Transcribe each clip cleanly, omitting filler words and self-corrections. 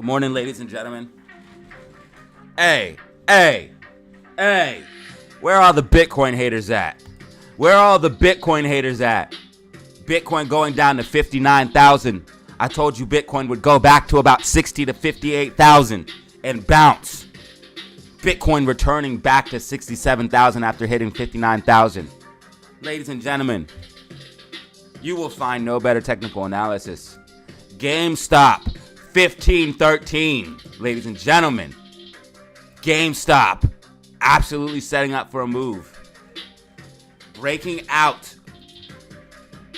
Good morning, ladies and gentlemen. Hey, where are all the Bitcoin haters at? Where are all the Bitcoin haters at? Bitcoin going down to 59,000. I told you Bitcoin would go back to about 60 to 58,000 and bounce. Bitcoin returning back to 67,000 after hitting 59,000. Ladies and gentlemen, you will find no better technical analysis. GameStop, 1513. Ladies and gentlemen, GameStop, absolutely setting up for a move. Breaking out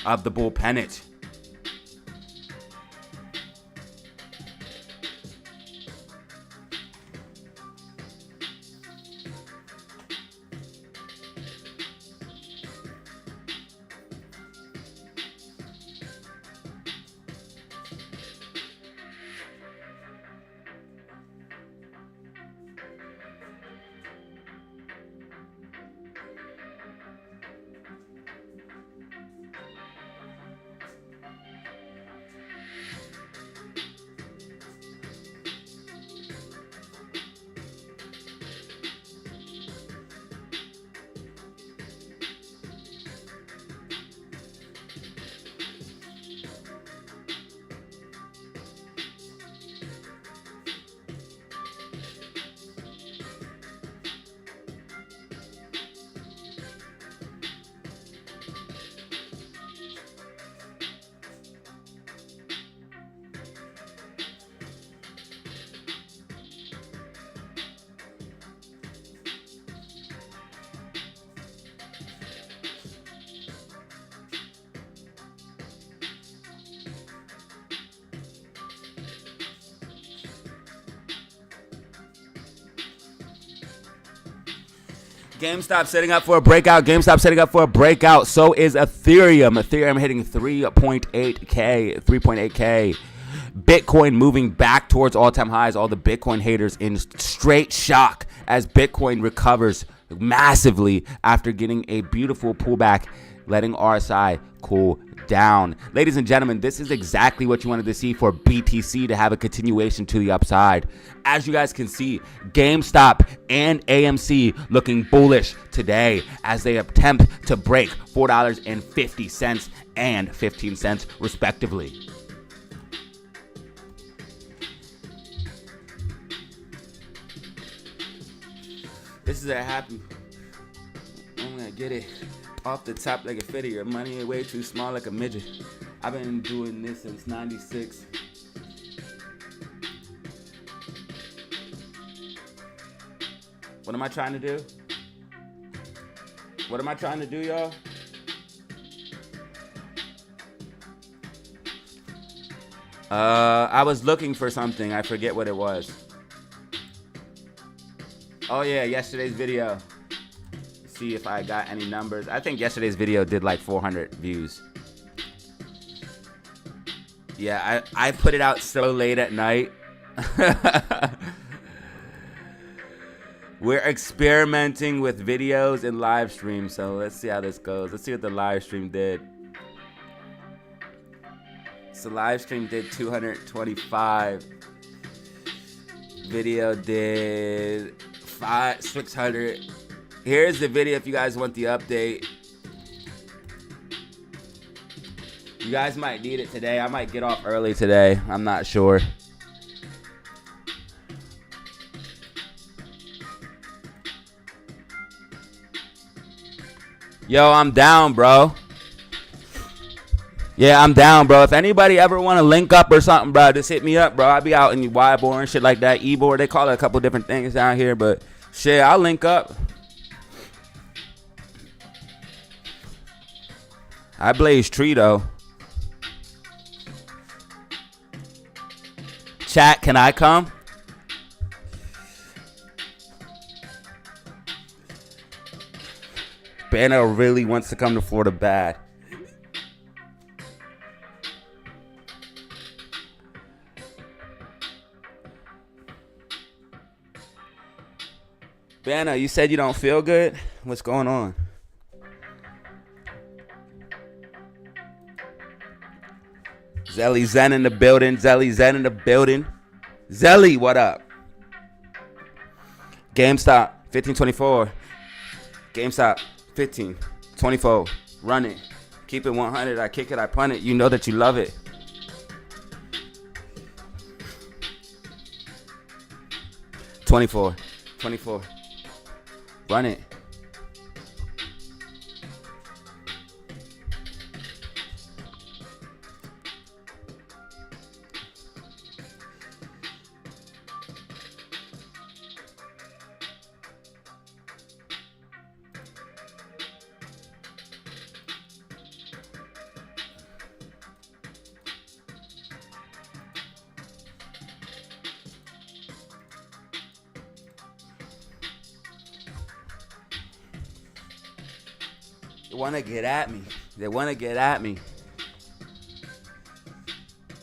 of the bull pennant. GameStop setting up for a breakout. GameStop setting up for a breakout. So is Ethereum. Ethereum hitting 3.8K. Bitcoin moving back towards all-time highs. All the Bitcoin haters in straight shock as Bitcoin recovers massively after getting a beautiful pullback, letting RSI cool down. Ladies and gentlemen, this is exactly what you wanted to see for BTC to have a continuation to the upside. As you guys can see, GameStop and AMC looking bullish today as they attempt to break $4.50 and 15 cents respectively. This is a happy. I'm gonna get it off the top like a fitty. Your money is way too small like a midget. I've been doing this since 96. What am I trying to do? What am I trying to do, y'all? I was looking for something. I forget what it was. Oh yeah, yesterday's video. See if I got any numbers. I think yesterday's video did like 400 views. Yeah, I put it out so late at night. We're experimenting with videos and live streams, so let's see how this goes. Let's see what the live stream did. So live stream did 225. Video did 600. Here's the video if you guys want the update. You guys might need it today. I might get off early today. I'm not sure. Yo, I'm down, bro. Yeah, I'm down, bro. If anybody ever want to link up or something, bro, just hit me up, bro. I'll be out in Ybor and shit like that. Ebor, they call it a couple different things down here, but shit, I'll link up. I blaze tree though. Chat, can I come? Banner really wants to come to Florida bad. Banner, you said you don't feel good? What's going on? Zelly Zen in the building. Zelly Zen in the building. Zelly, what up? GameStop, 1524. GameStop, 1524. Run it. Keep it 100. I kick it, I punt it. You know that you love it. $24. Run it. They want to get at me. They want to get at me.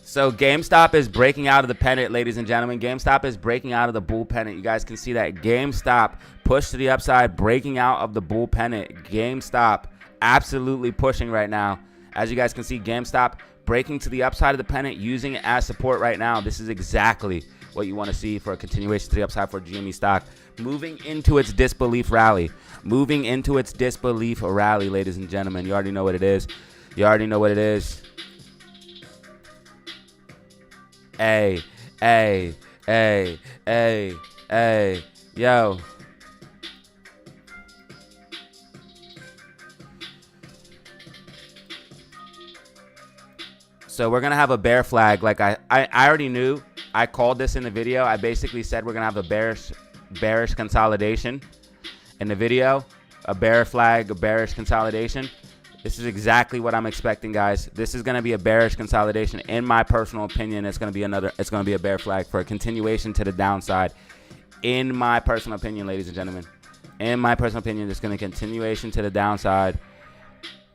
So GameStop is breaking out of the pennant, ladies and gentlemen. GameStop is breaking out of the bull pennant. You guys can see that. GameStop pushed to the upside, breaking out of the bull pennant. GameStop absolutely pushing right now. As you guys can see, GameStop breaking to the upside of the pennant, using it as support right now. This is exactly what you want to see for a continuation to the upside for GME stock. Moving into its disbelief rally. Moving into its disbelief rally, ladies and gentlemen. You already know what it is. You already know what it is. Hey, hey, hey, hey, hey, yo. So we're going to have a bear flag. Like I already knew. I called this in the video. I basically said we're going to have a bearish consolidation in the video. A bear flag, a bearish consolidation. This is exactly what I'm expecting, guys. This is going to be a bearish consolidation. In my personal opinion, it's going to be a bear flag for a continuation to the downside. In my personal opinion, ladies and gentlemen. In my personal opinion, it's going to continuation to the downside.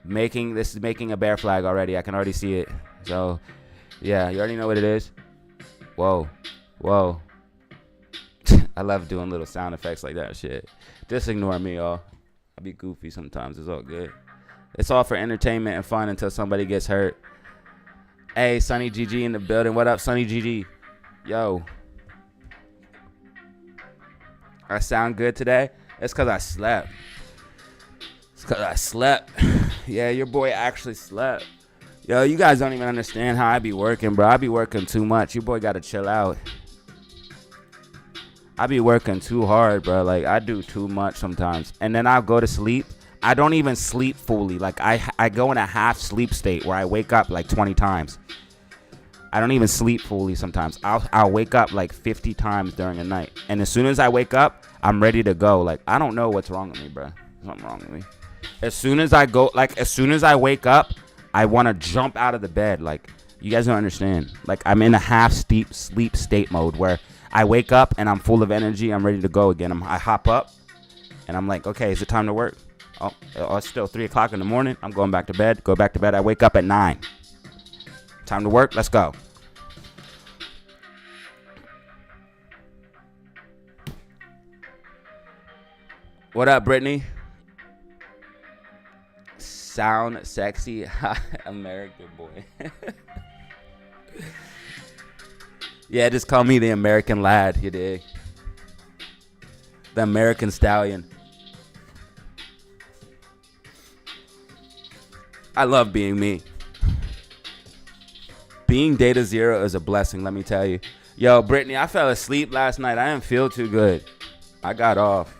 This is making a bear flag already. I can already see it. So, yeah, you already know what it is. Whoa. Whoa. I love doing little sound effects like that shit. Just ignore me, y'all. I be goofy sometimes. It's all good. It's all for entertainment and fun until somebody gets hurt. Hey, Sonny GG in the building. What up, Sonny GG? Yo. I sound good today? It's because I slept. It's because I slept. Yeah, your boy actually slept. Yo, you guys don't even understand how I be working, bro. I be working too much. Your boy got to chill out. I be working too hard, bro. Like, I do too much sometimes. And then I'll go to sleep. I don't even sleep fully. Like, I go in a half sleep state where I wake up like 20 times. I don't even sleep fully sometimes. I'll wake up like 50 times during the night. And as soon as I wake up, I'm ready to go. Like, I don't know what's wrong with me, bro. There's something wrong with me. As soon as I wake up, I want to jump out of the bed. Like, you guys don't understand. Like, I'm in a half sleep state mode where I wake up and I'm full of energy. I'm ready to go again. I hop up and I'm like, okay, is it time to work? Oh, it's still 3 o'clock in the morning. I'm going back to bed. Go back to bed. I wake up at 9. Time to work. Let's go. What up, Brittany? Sound sexy, American boy. Yeah, just call me the American lad, you dig? The American stallion. I love being me. Being Datazero is a blessing, let me tell you. Yo, Brittany, I fell asleep last night. I didn't feel too good. I got off.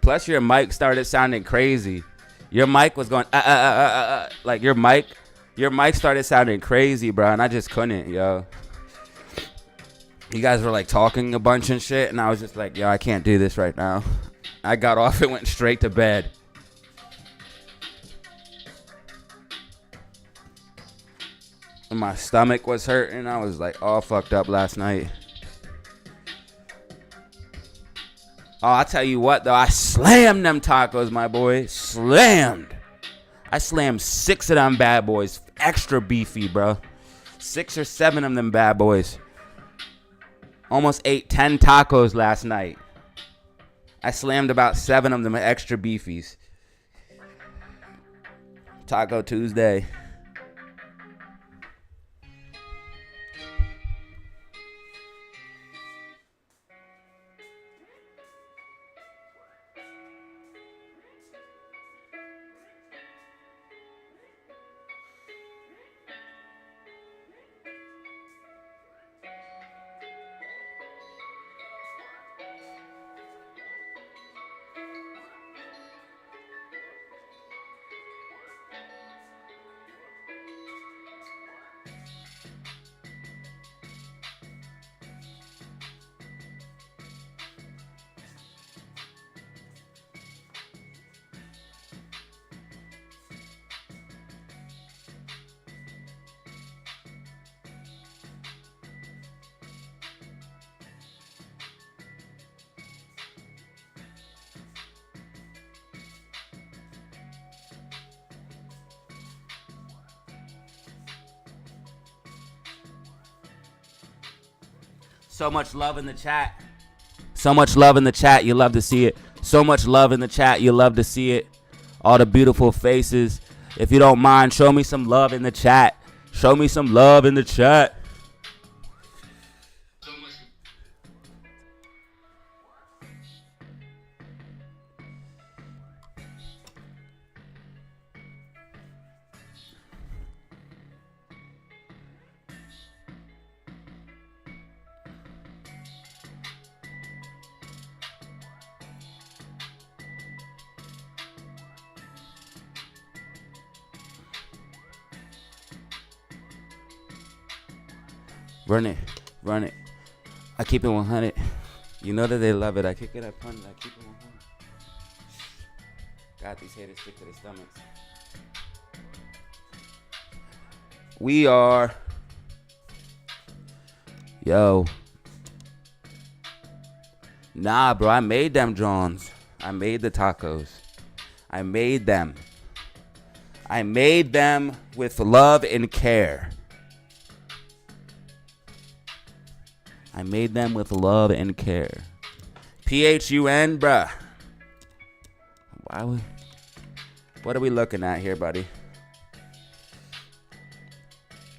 Plus, your mic started sounding crazy. Your mic was going, like your mic started sounding crazy, bro, and I just couldn't, yo. You guys were like talking a bunch and shit, and I was just like, yo, I can't do this right now. I got off and went straight to bed. And my stomach was hurting. I was like all fucked up last night. Oh, I'll tell you what, though. I slammed them tacos, my boy. Slammed. I slammed 6 of them bad boys. Extra beefy, bro. 6 or 7 of them bad boys. Almost ate 10 tacos last night. I slammed about 7 of them extra beefies. Taco So much love in the chat. So much love in the chat. You love to see it. So much love in the chat. You love to see it. All the beautiful faces. If you don't mind, show me some love in the chat. Show me some love in the chat. Run it, run it. I keep it 100. You know that they love it. I kick it, I punt it, I keep it 100. God, these haters stick to their stomachs. We are. Yo. Nah, bro, I made them Johns. I made the tacos. I made them. I made them with love and care. I made them with love and care. PHUN, bruh. What are we looking at here, buddy?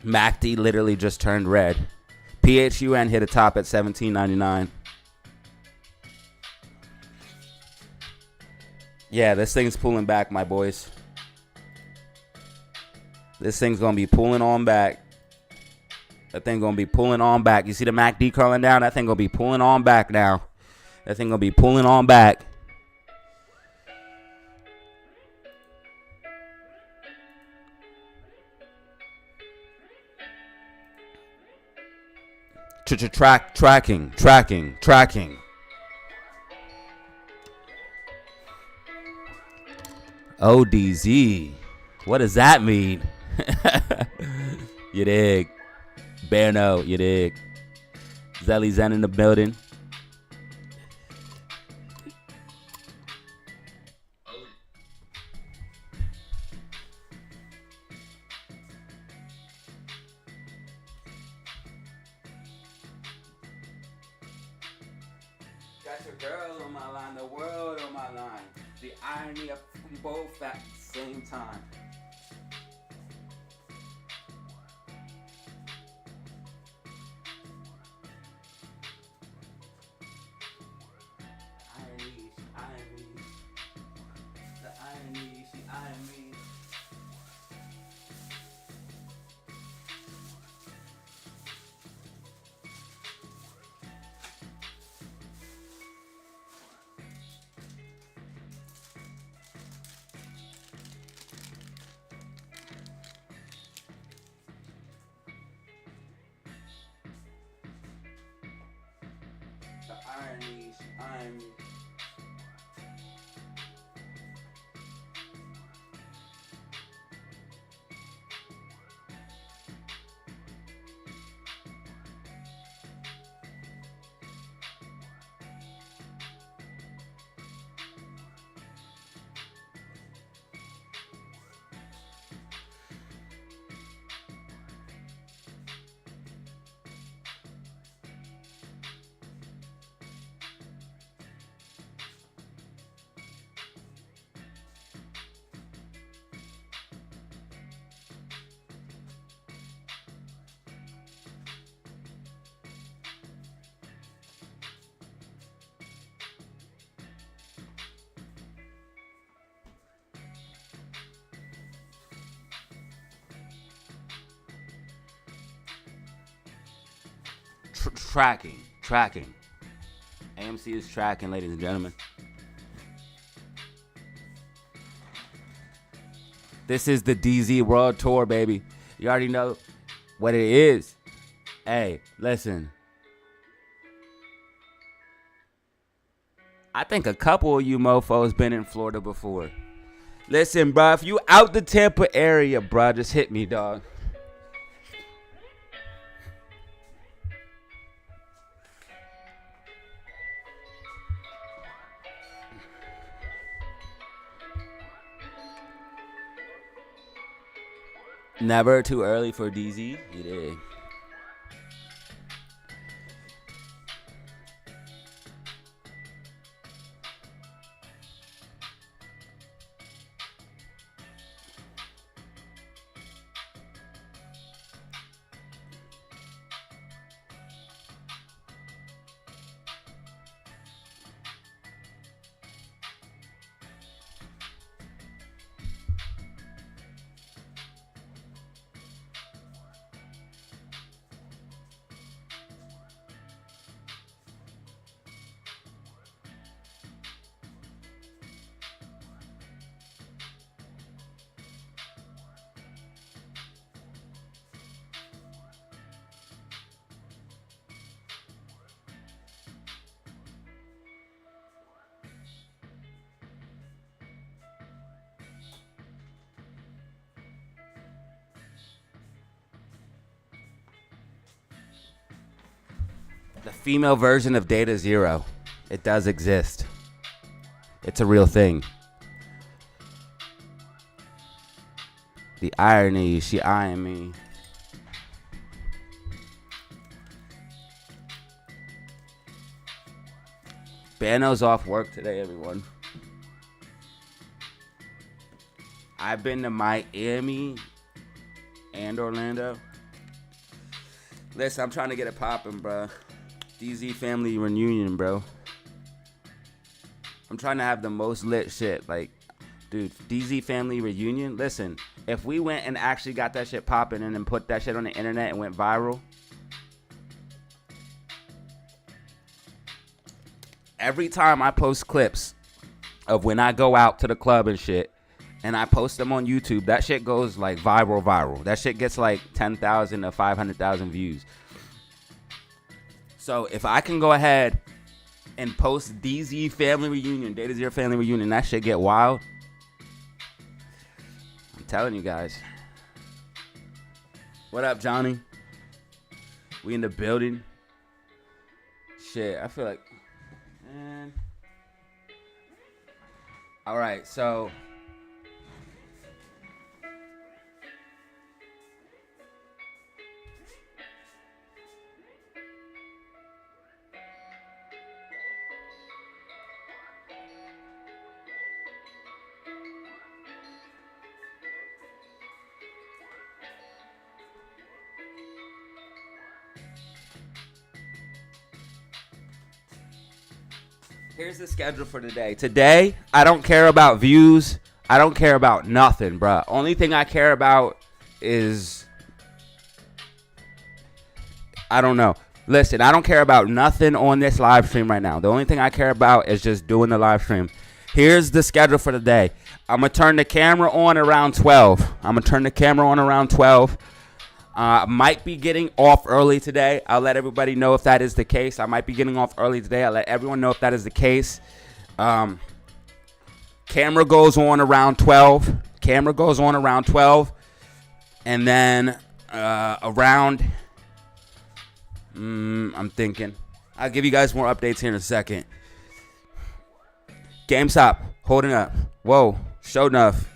MACD literally just turned red. PHUN hit a top at $17.99. Yeah, this thing's pulling back, my boys. This thing's going to be pulling on back. That thing gonna be pulling on back. You see the MACD crawling down? That thing gonna be pulling on back now. That thing gonna be pulling on back. Tracking. ODZ. What does that mean? You dig? Berno, you dig? Zelly Zen in the building. Got your girl on my line, the world on my line. The irony of we both at the same time. Tracking. AMC is tracking, ladies and gentlemen. This is the DZ World Tour, baby. You already know what it is. Hey, listen. I think a couple of you mofos been in Florida before. Listen, bro, if you out the Tampa area, bro, just hit me, dog. Never too early for DZ. You did. The female version of Datazero. It does exist. It's a real thing. The irony, she eyeing me. Bano's off work today, everyone. I've been to Miami and Orlando. Listen, I'm trying to get it popping, bro. DZ family reunion, bro. I'm trying to have the most lit shit. Like, dude, DZ family reunion. Listen, if we went and actually got that shit popping and then put that shit on the internet and went viral, every time I post clips of when I go out to the club and shit, and I post them on YouTube, that shit goes like viral. That shit gets like 10,000 to 500,000 views. So if I can go ahead and post DZ family reunion, DataZero family reunion, that shit get wild. I'm telling you guys. What up, Johnny? We in the building. Shit, I feel like, man. All right, so here's the schedule for today. Today, I don't care about views. I don't care about nothing, bruh. Only thing I care about is, I don't know. Listen, I don't care about nothing on this live stream right now. The only thing I care about is just doing the live stream. Here's the schedule for the day. I'm going to turn the camera on around 12. Might be getting off early today. I'll let everybody know if that is the case. I might be getting off early today. I'll let everyone know if that is the case. Camera goes on around 12. And then around, I'm thinking, I'll give you guys more updates here in a second. GameStop, holding up. Whoa, show enough.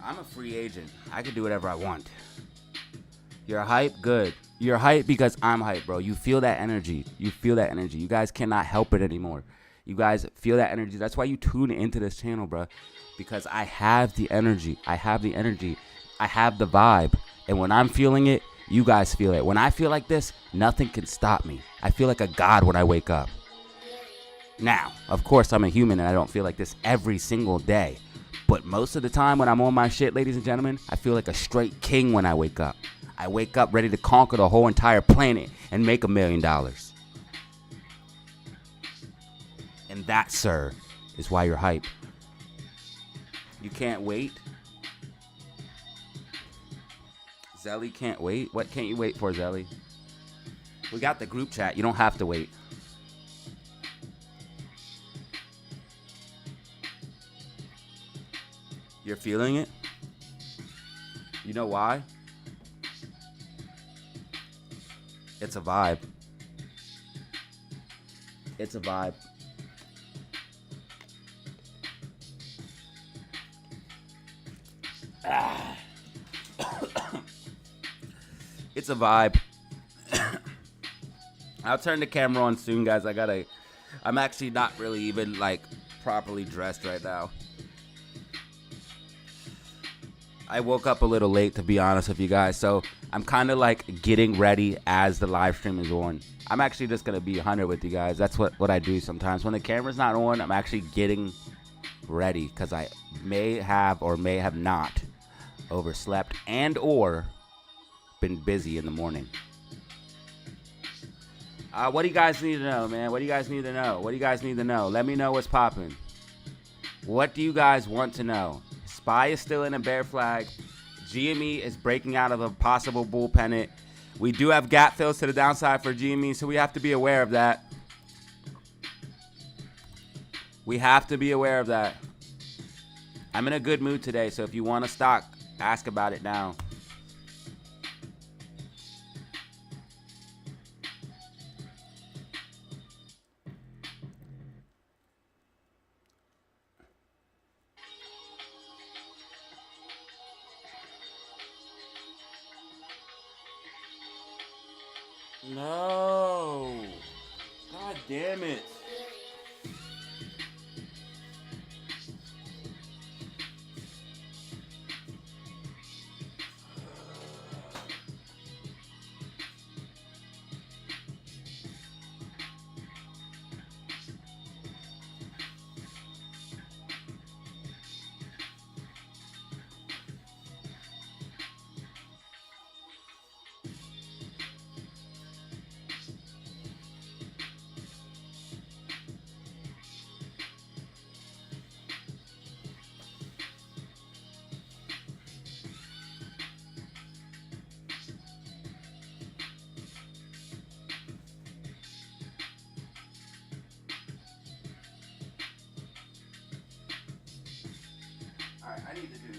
I'm a free agent. I can do whatever I want. You're hype? Good. You're hype because I'm hype, bro. You feel that energy. You guys cannot help it anymore. You guys feel that energy. That's why you tune into this channel, bro. Because I have the energy. I have the energy. I have the vibe. And when I'm feeling it, you guys feel it. When I feel like this, nothing can stop me. I feel like a god when I wake up. Now, of course, I'm a human and I don't feel like this every single day. But most of the time when I'm on my shit, ladies and gentlemen, I feel like a straight king when I wake up. I wake up ready to conquer the whole entire planet and make $1 million. And that, sir, is why you're hype. You can't wait. Zelly can't wait. What can't you wait for, Zelly? We got the group chat. You don't have to wait. You're feeling it? You know why? It's a vibe. It's a vibe. It's a vibe. I'll turn the camera on soon, guys. I'm actually not really even like properly dressed right now. I woke up a little late, to be honest with you guys, so I'm kind of like getting ready as the live stream is on. I'm actually just going to be 100 with you guys. That's what I do sometimes. When the camera's not on, I'm actually getting ready because I may have or may have not overslept and or been busy in the morning. What do you guys need to know, man? What do you guys need to know? What do you guys need to know? Let me know what's popping. What do you guys want to know? SPY is still in a bear flag. GME is breaking out of a possible bull pennant. We do have gap fills to the downside for GME, so we have to be aware of that. We have to be aware of that. I'm in a good mood today, so if you want a stock, ask about it now. No. God damn it. Alright, I need to do.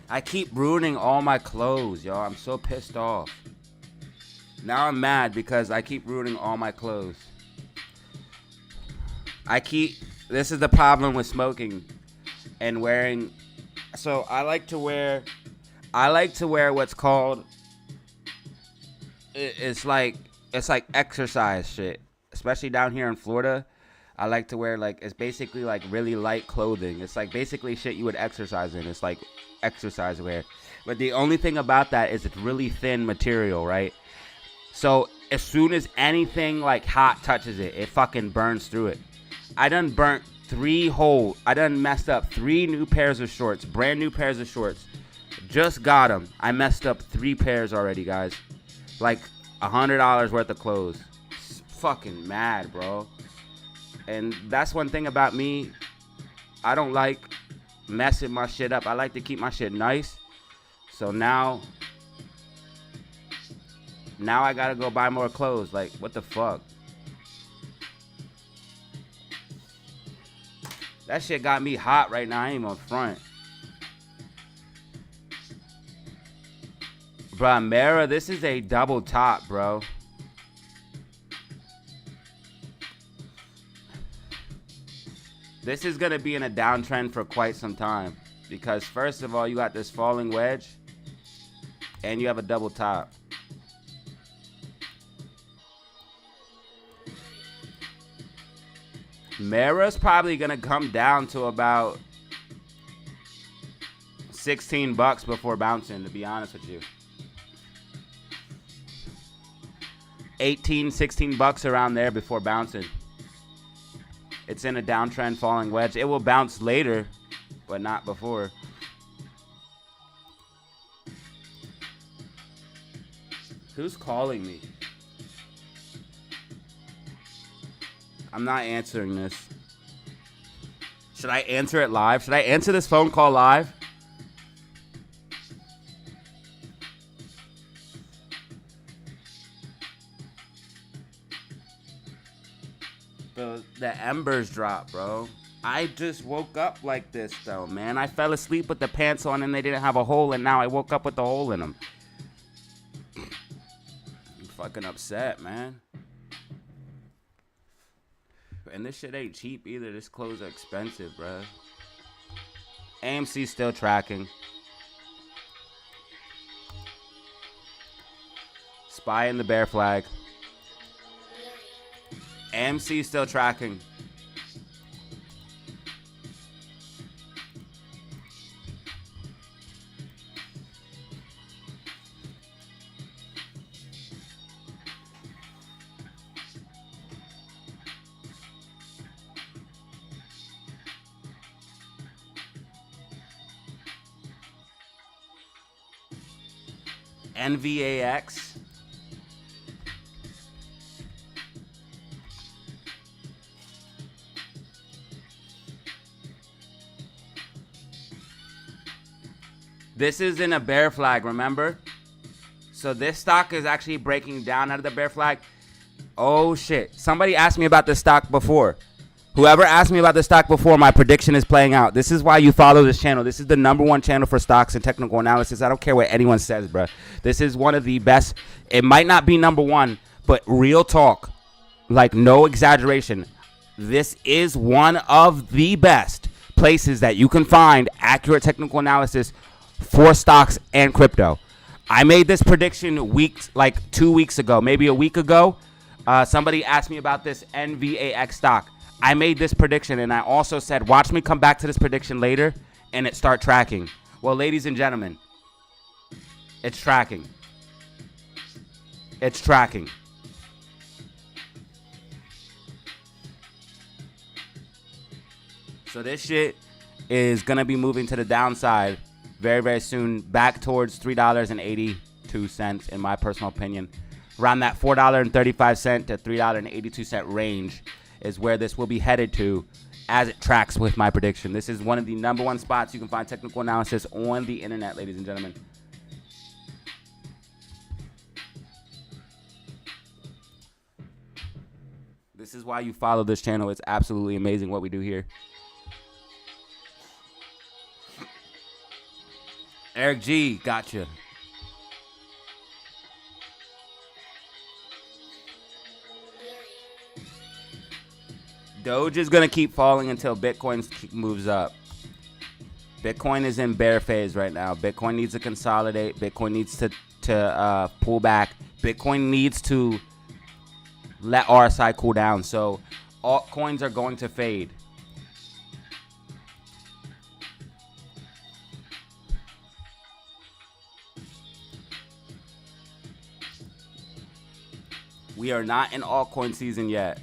I keep ruining all my clothes, y'all. I'm so pissed off. Now I'm mad because I keep ruining all my clothes. This is the problem with smoking and wearing. So I like to wear what's called, it's like exercise shit. Especially down here in Florida. I like to wear it's basically like really light clothing. It's like basically shit you would exercise in. It's like exercise wear. But the only thing about that is it's really thin material, right? So as soon as anything like hot touches it, it fucking burns through it. I done messed up 3 new pairs of shorts, brand new pairs of shorts. Just got them. I messed up 3 pairs already, guys. Like $100 worth of clothes. fucking mad, bro. And that's one thing about me. I don't like messing my shit up. I like to keep my shit nice. So now I gotta go buy more clothes. Like, what the fuck? That shit got me hot right now. I ain't even front. Bruh, Mara, this is a double top, bro. This is going to be in a downtrend for quite some time. Because first of all, you got this falling wedge. And you have a double top. Mara's probably going to come down to about $16 before bouncing, to be honest with you. 18, $16 around there before bouncing. It's in a downtrend falling wedge. It will bounce later, but not before. Who's calling me? I'm not answering this. Should I answer it live? Should I answer this phone call live? Bro, the embers drop, bro. I just woke up like this, though, man. I fell asleep with the pants on and they didn't have a hole, and now I woke up with the hole in them. I'm fucking upset, man. And this shit ain't cheap either. This clothes are expensive, bro. AMC still tracking. SPY and the bear flag. AMC still tracking. NVAX. This is in a bear flag, remember? So this stock is actually breaking down out of the bear flag. Oh shit. Somebody asked me about this stock before. Whoever asked me about this stock before, my prediction is playing out. This is why you follow this channel. This is the #1 channel for stocks and technical analysis. I don't care what anyone says, bro. This is one of the best. It might not be #1, but real talk, like no exaggeration, this is one of the best places that you can find accurate technical analysis for stocks and crypto. I made this prediction like 2 weeks ago, maybe a week ago. Somebody asked me about this NVAX stock. I made this prediction, and I also said, watch me come back to this prediction later, and it start tracking. Well, ladies and gentlemen, it's tracking. It's tracking. So this shit is going to be moving to the downside very, very soon, back towards $3.82, in my personal opinion. Around that $4.35 to $3.82 range is where this will be headed to as it tracks with my prediction. This is one of the #1 spots you can find technical analysis on the internet, ladies and gentlemen. This is why you follow this channel. It's absolutely amazing what we do here. Eric G, gotcha. Doge is going to keep falling until Bitcoin moves up. Bitcoin is in bear phase right now. Bitcoin needs to consolidate. Bitcoin needs to pull back. Bitcoin needs to let RSI cool down. So altcoins are going to fade. We are not in altcoin season yet.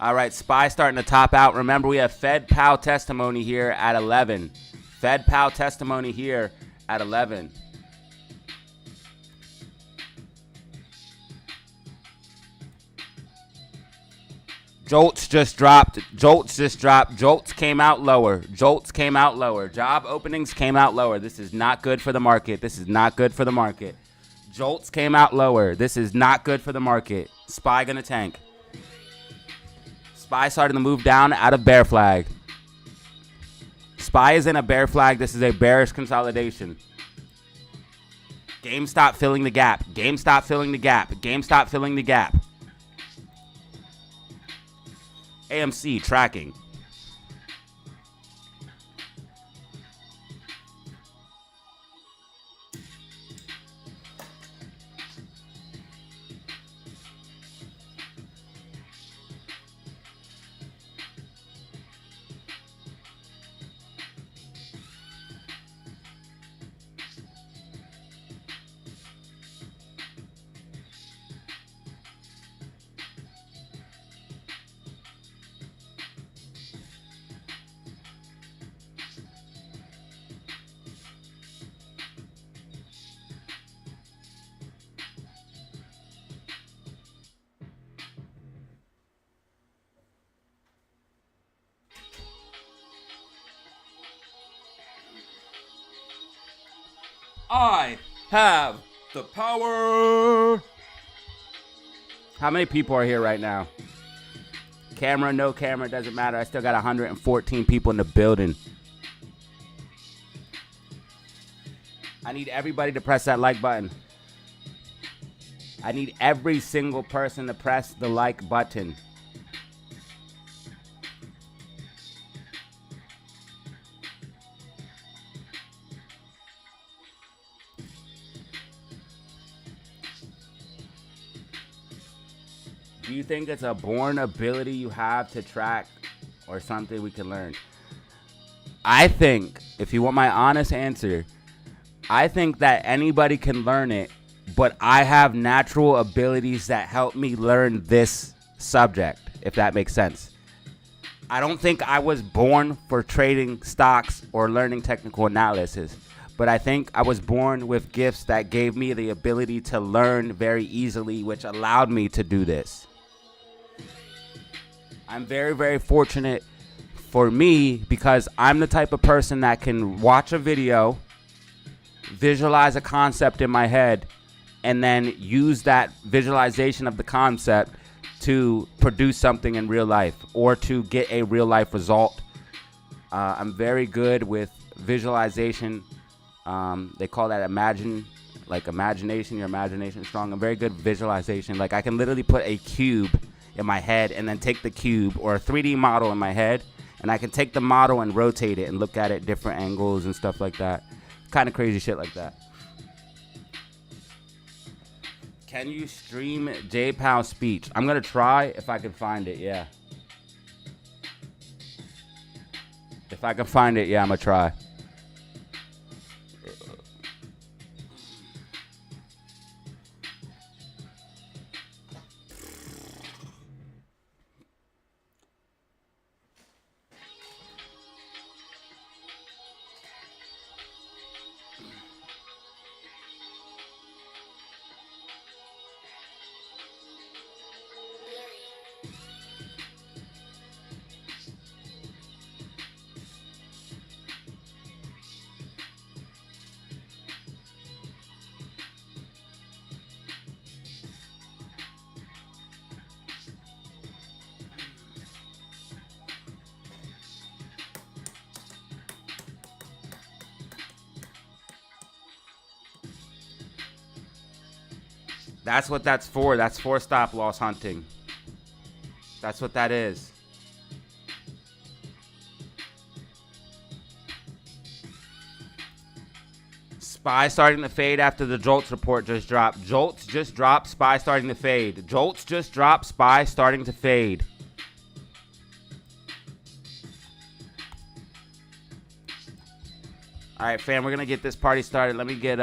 All right, SPY starting to top out. Remember, we have Fed Powell testimony here at 11. Fed Powell testimony here at 11. Jolts just dropped. Jolts just dropped. Jolts came out lower. Jolts came out lower. Job openings came out lower. This is not good for the market. This is not good for the market. Jolts came out lower. This is not good for the market. SPY gonna tank. SPY starting to move down out of bear flag. SPY is in a bear flag. This is a bearish consolidation. GameStop filling the gap. GameStop filling the gap. GameStop filling the gap. AMC tracking. I have the power. How many people are here right now? Camera, no camera, doesn't matter. I still got 114 people in the building. I need everybody to press that like button. I need every single person to press the like button. Do you think it's a born ability you have to track or something we can learn? I think, if you want my honest answer, I think that anybody can learn it, but I have natural abilities that help me learn this subject, if that makes sense. I don't think I was born for trading stocks or learning technical analysis, but I think I was born with gifts that gave me the ability to learn very easily, which allowed me to do this. I'm very, very fortunate for me because I'm the type of person that can watch a video, visualize a concept in my head, and then use that visualization of the concept to produce something in real life or to get a real life result. I'm very good with visualization. They call that imagination. Your imagination is strong. I'm very good with visualization. Like I can literally put a cube in my head and then take the cube or a 3D model in my head, and I can take the model and rotate it and look at it different angles and stuff like that. Kind of crazy shit like that. Can you stream J Powell's speech? I'm gonna try if I can find it. Yeah. If I can find it, yeah, I'm gonna try. That's what that's for. That's for stop loss hunting. That's what that is. SPY starting to fade after the Jolts report just dropped. Jolts just dropped. SPY starting to fade. Jolts just dropped. SPY starting to fade. All right, fam, we're going to get this party started. Let me get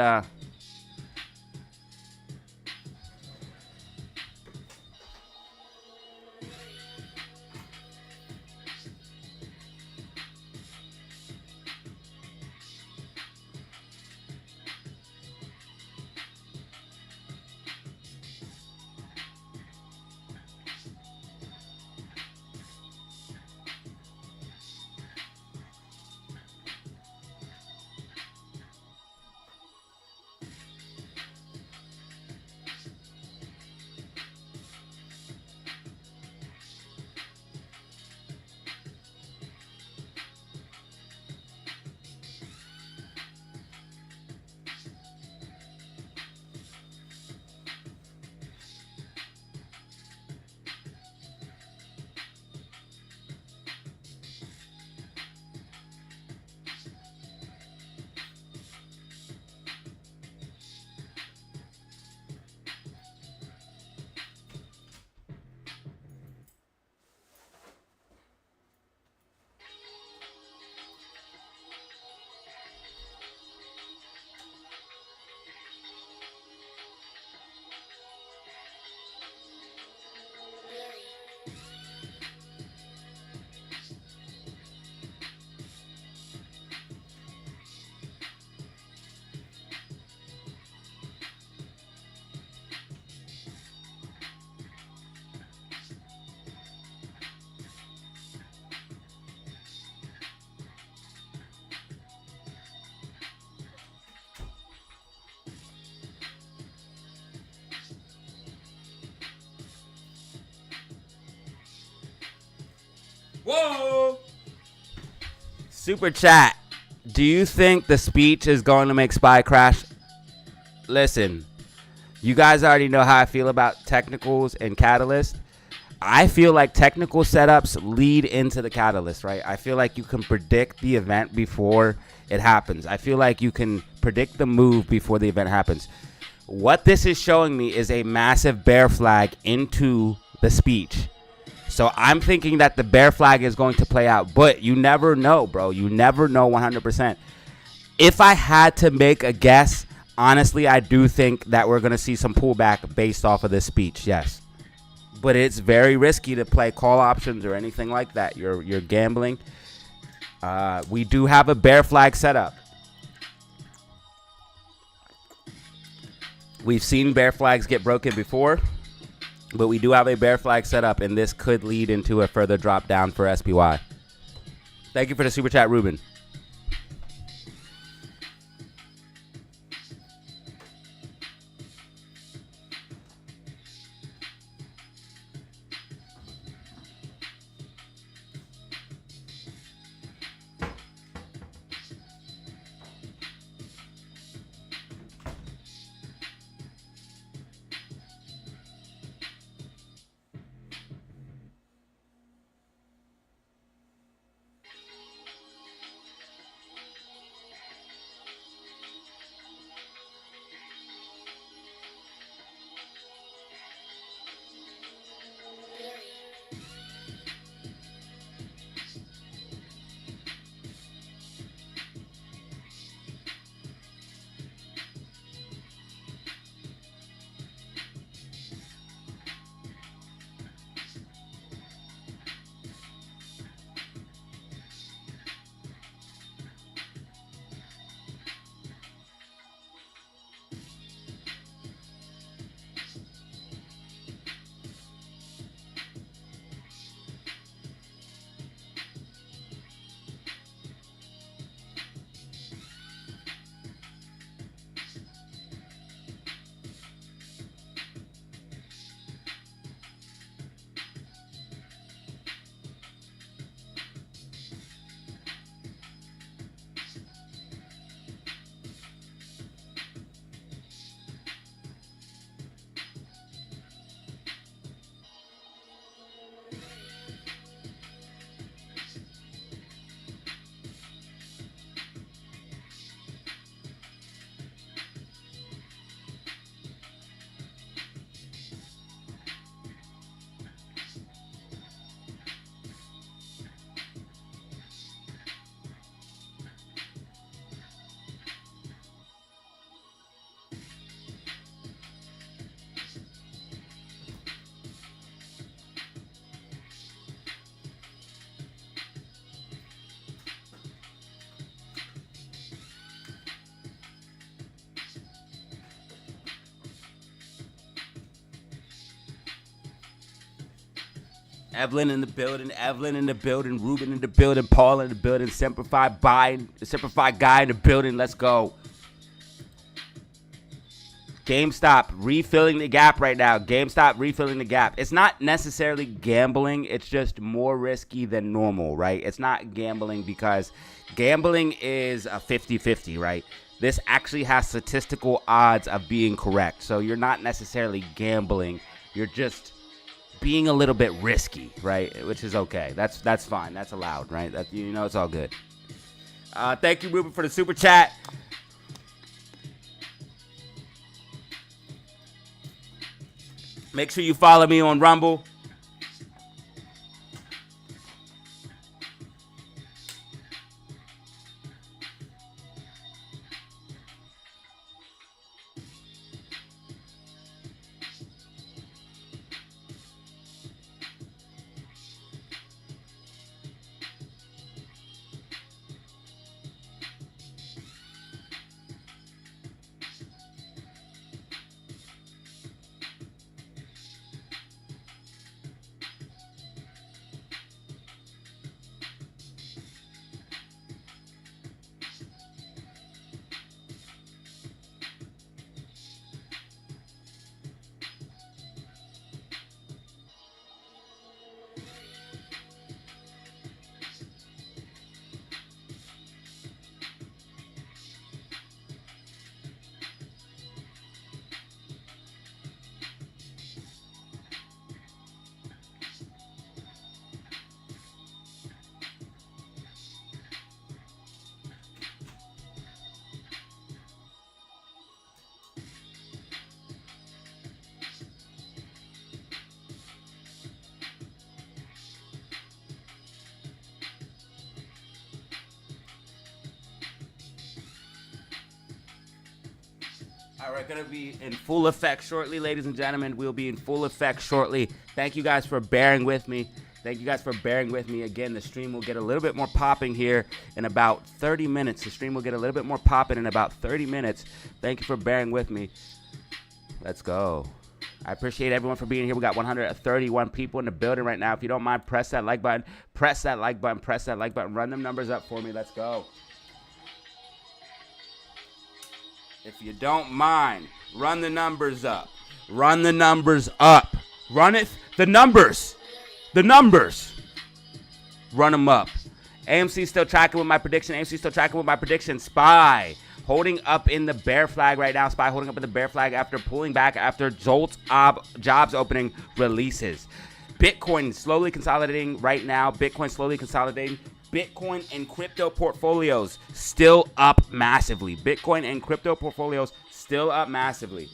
Whoa! Super chat. Do you think the speech is going to make SPY crash? Listen, you guys already know how I feel about technicals and catalyst. I feel like technical setups lead into the catalyst, right? I feel like you can predict the event before it happens. I feel like you can predict the move before the event happens. What this is showing me is a massive bear flag into the speech. So I'm thinking that the bear flag is going to play out, but you never know, bro. You never know 100%. If I had to make a guess, honestly, I do think that we're going to see some pullback based off of this speech, yes. But it's very risky to play call options or anything like that. You're gambling. We do have a bear flag setup. We've seen bear flags get broken before, but we do have a bear flag setup, and this could lead into a further drop down for SPY. Thank you for the super chat, Ruben. Evelyn in the building, Ruben in the building, Paul in the building, Simplified Guy in the building. Let's go. GameStop refilling the gap right now. GameStop refilling the gap. It's not necessarily gambling. It's just more risky than normal, right? It's not gambling because gambling is a 50-50, right? This actually has statistical odds of being correct. So you're not necessarily gambling. You're just being a little bit risky, right? Which is okay. That's fine. That's allowed, right? It's all good. Thank you, Ruben, for the super chat. Make sure you follow me on Rumble. All right, going to be in full effect shortly, ladies and gentlemen. We'll be in full effect shortly. Thank you guys for bearing with me. Thank you guys for bearing with me. Again, the stream will get a little bit more popping here in about 30 minutes. The stream will get a little bit more popping in about 30 minutes. Thank you for bearing with me. Let's go. I appreciate everyone for being here. We got 131 people in the building right now. If you don't mind, press that like button. Press that like button. Press that like button. Run them numbers up for me. Let's go. If you don't mind, run the numbers up. Run the numbers up. Run it. The numbers. The numbers. Run them up. AMC still tracking with my prediction. AMC still tracking with my prediction. SPY holding up in the bear flag right now. SPY holding up in the bear flag after pulling back after Jolt's jobs opening releases. Bitcoin slowly consolidating right now. Bitcoin slowly consolidating. Bitcoin and crypto portfolios still up massively. Bitcoin and crypto portfolios still up massively.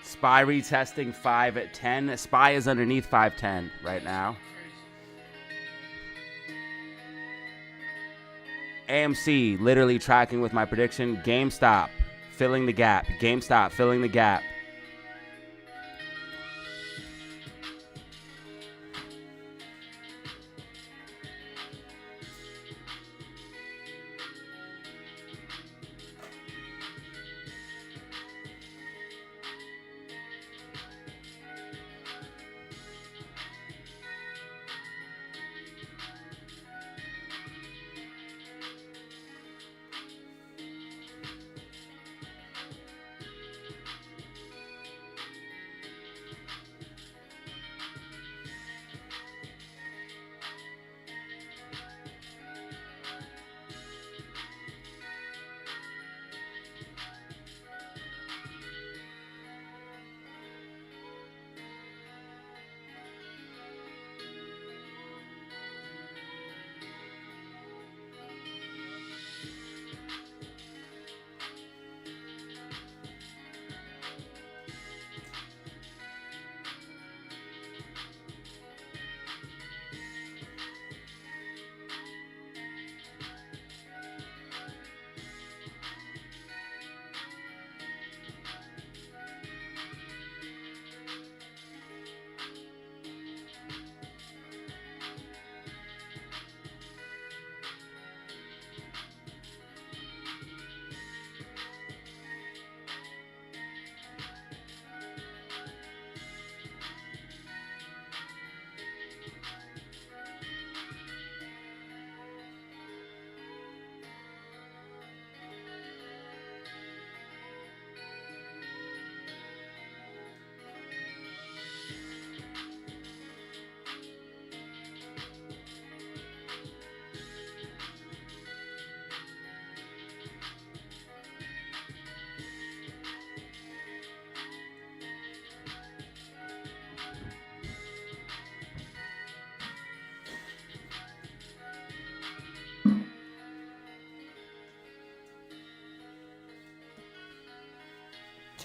SPY retesting 510. SPY is underneath 510 right now. AMC literally tracking with my prediction. GameStop filling the gap. GameStop filling the gap.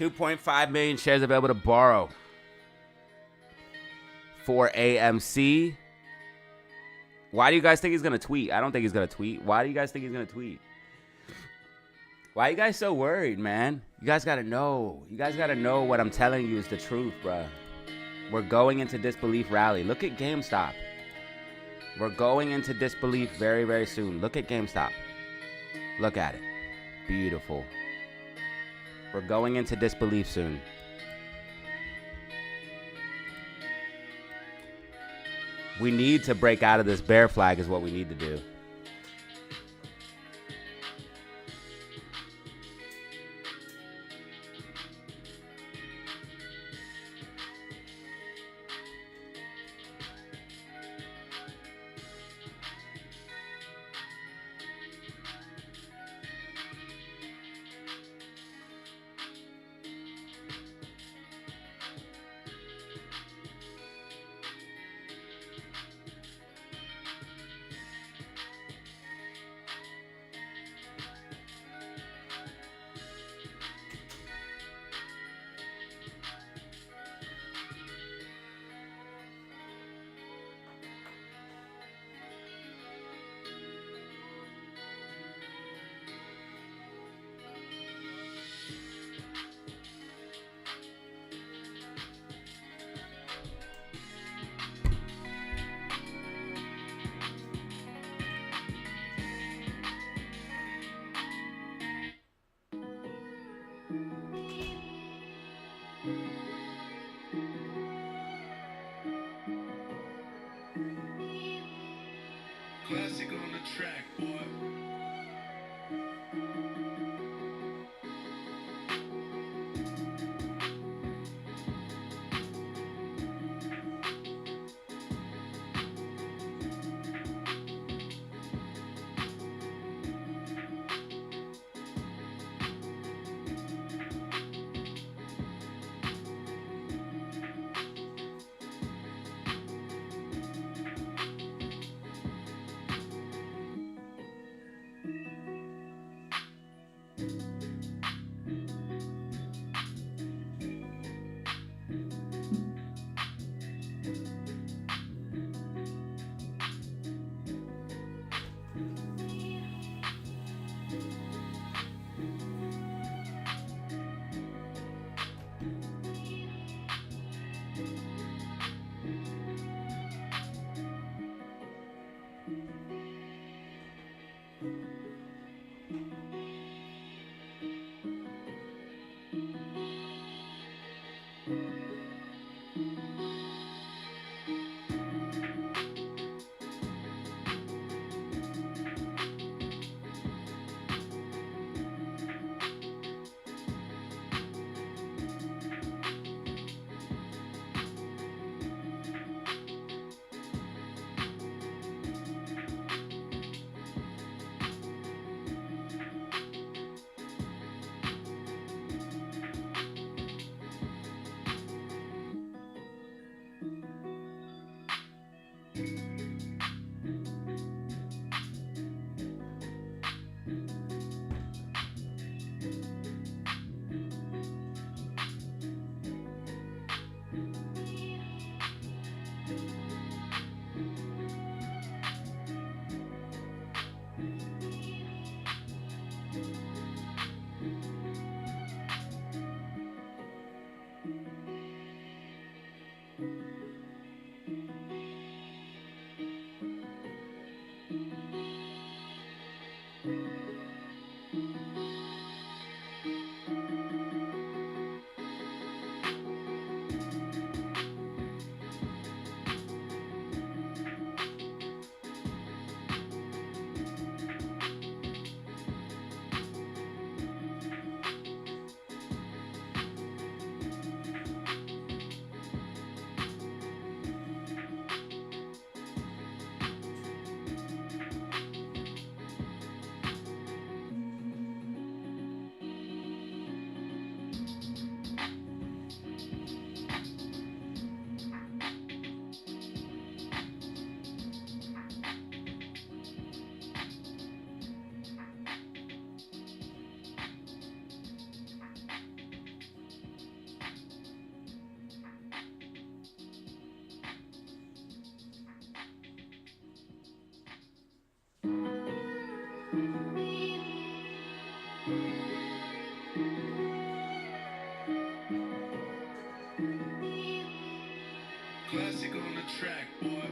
2.5 million shares available to borrow for AMC. Why do you guys think he's going to tweet? I don't think he's going to tweet. Why do you guys think he's going to tweet? Why are you guys so worried, man? You guys got to know. You guys got to know what I'm telling you is the truth, bruh. We're going into disbelief rally. Look at GameStop. We're going into disbelief very, very soon. Look at GameStop. Look at it. Beautiful. We're going into disbelief soon. We need to break out of this bear flag is what we need to do. Classic on the track, boy. Classic on the track, boy.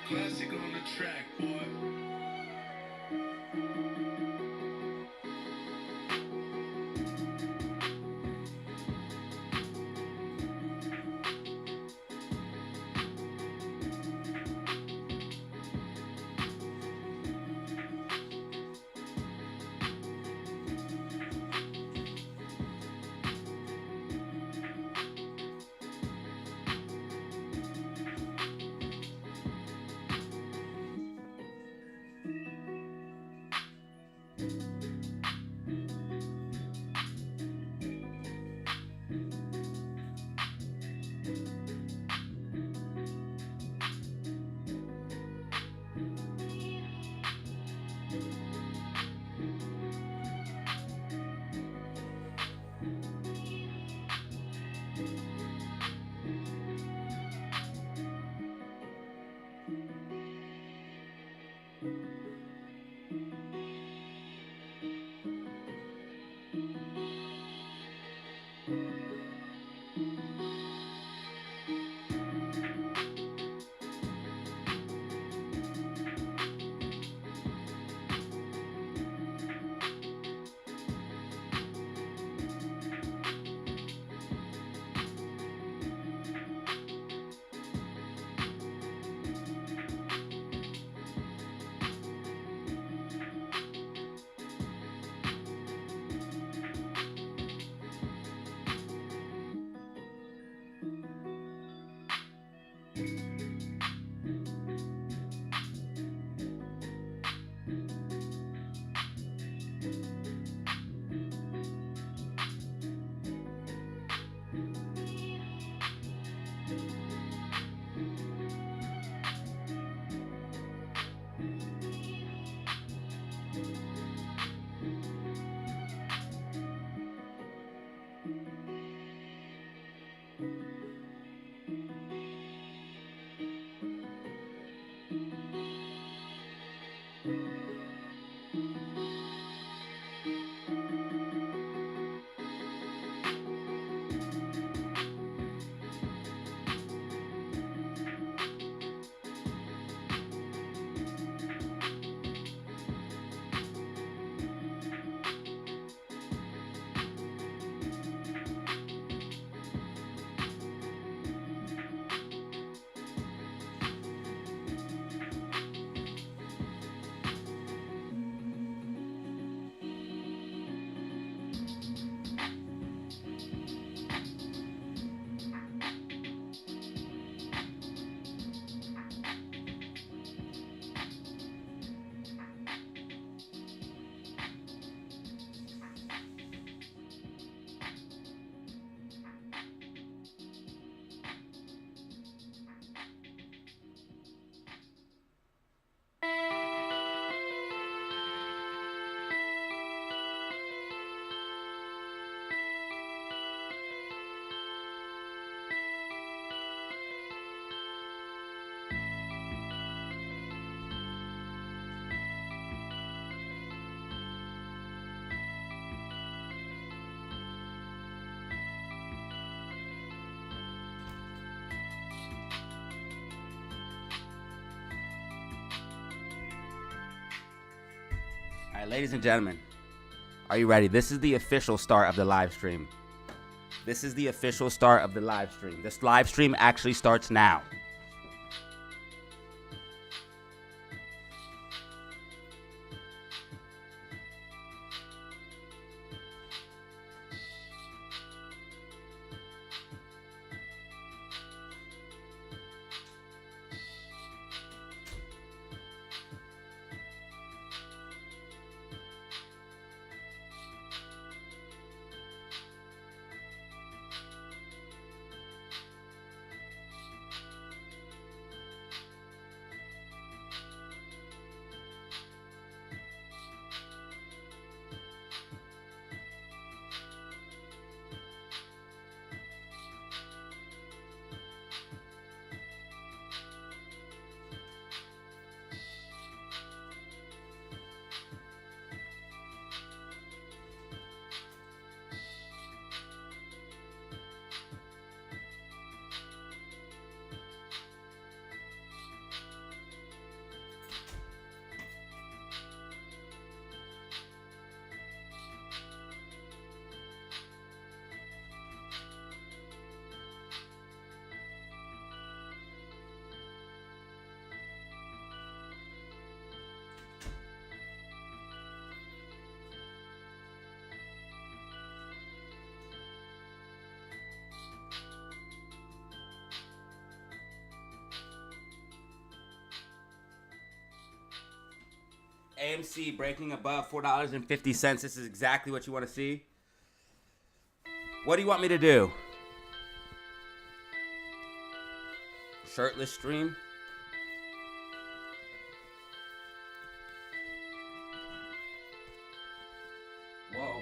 Classic on the track, boy. All right, ladies and gentlemen, are you ready? This is the official start of the live stream. This is the official start of the live stream. This live stream actually starts now. AMC breaking above $4.50. This is exactly what you want to see. What do you want me to do? Shirtless stream? Whoa.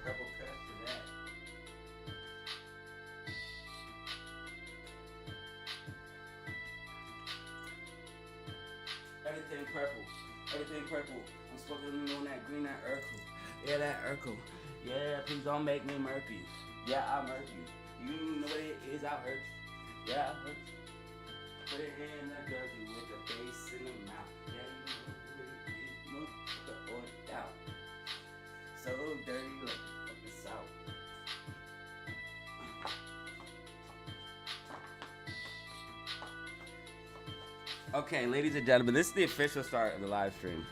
Purple cuts to that. Everything purple. Everything purple. I'm smoking on that green, that Urkel. Yeah, that Urkel. Yeah, please don't make me murky. Yeah, I'll murk you. You know what it is, I'll hurt you. Yeah, I'll hurt you. Put it in the dirty with the face in the mouth. Yeah, you know what it is. Move the oil out. So dirty, like fucking south. Okay, ladies and gentlemen, this is the official start of the live stream.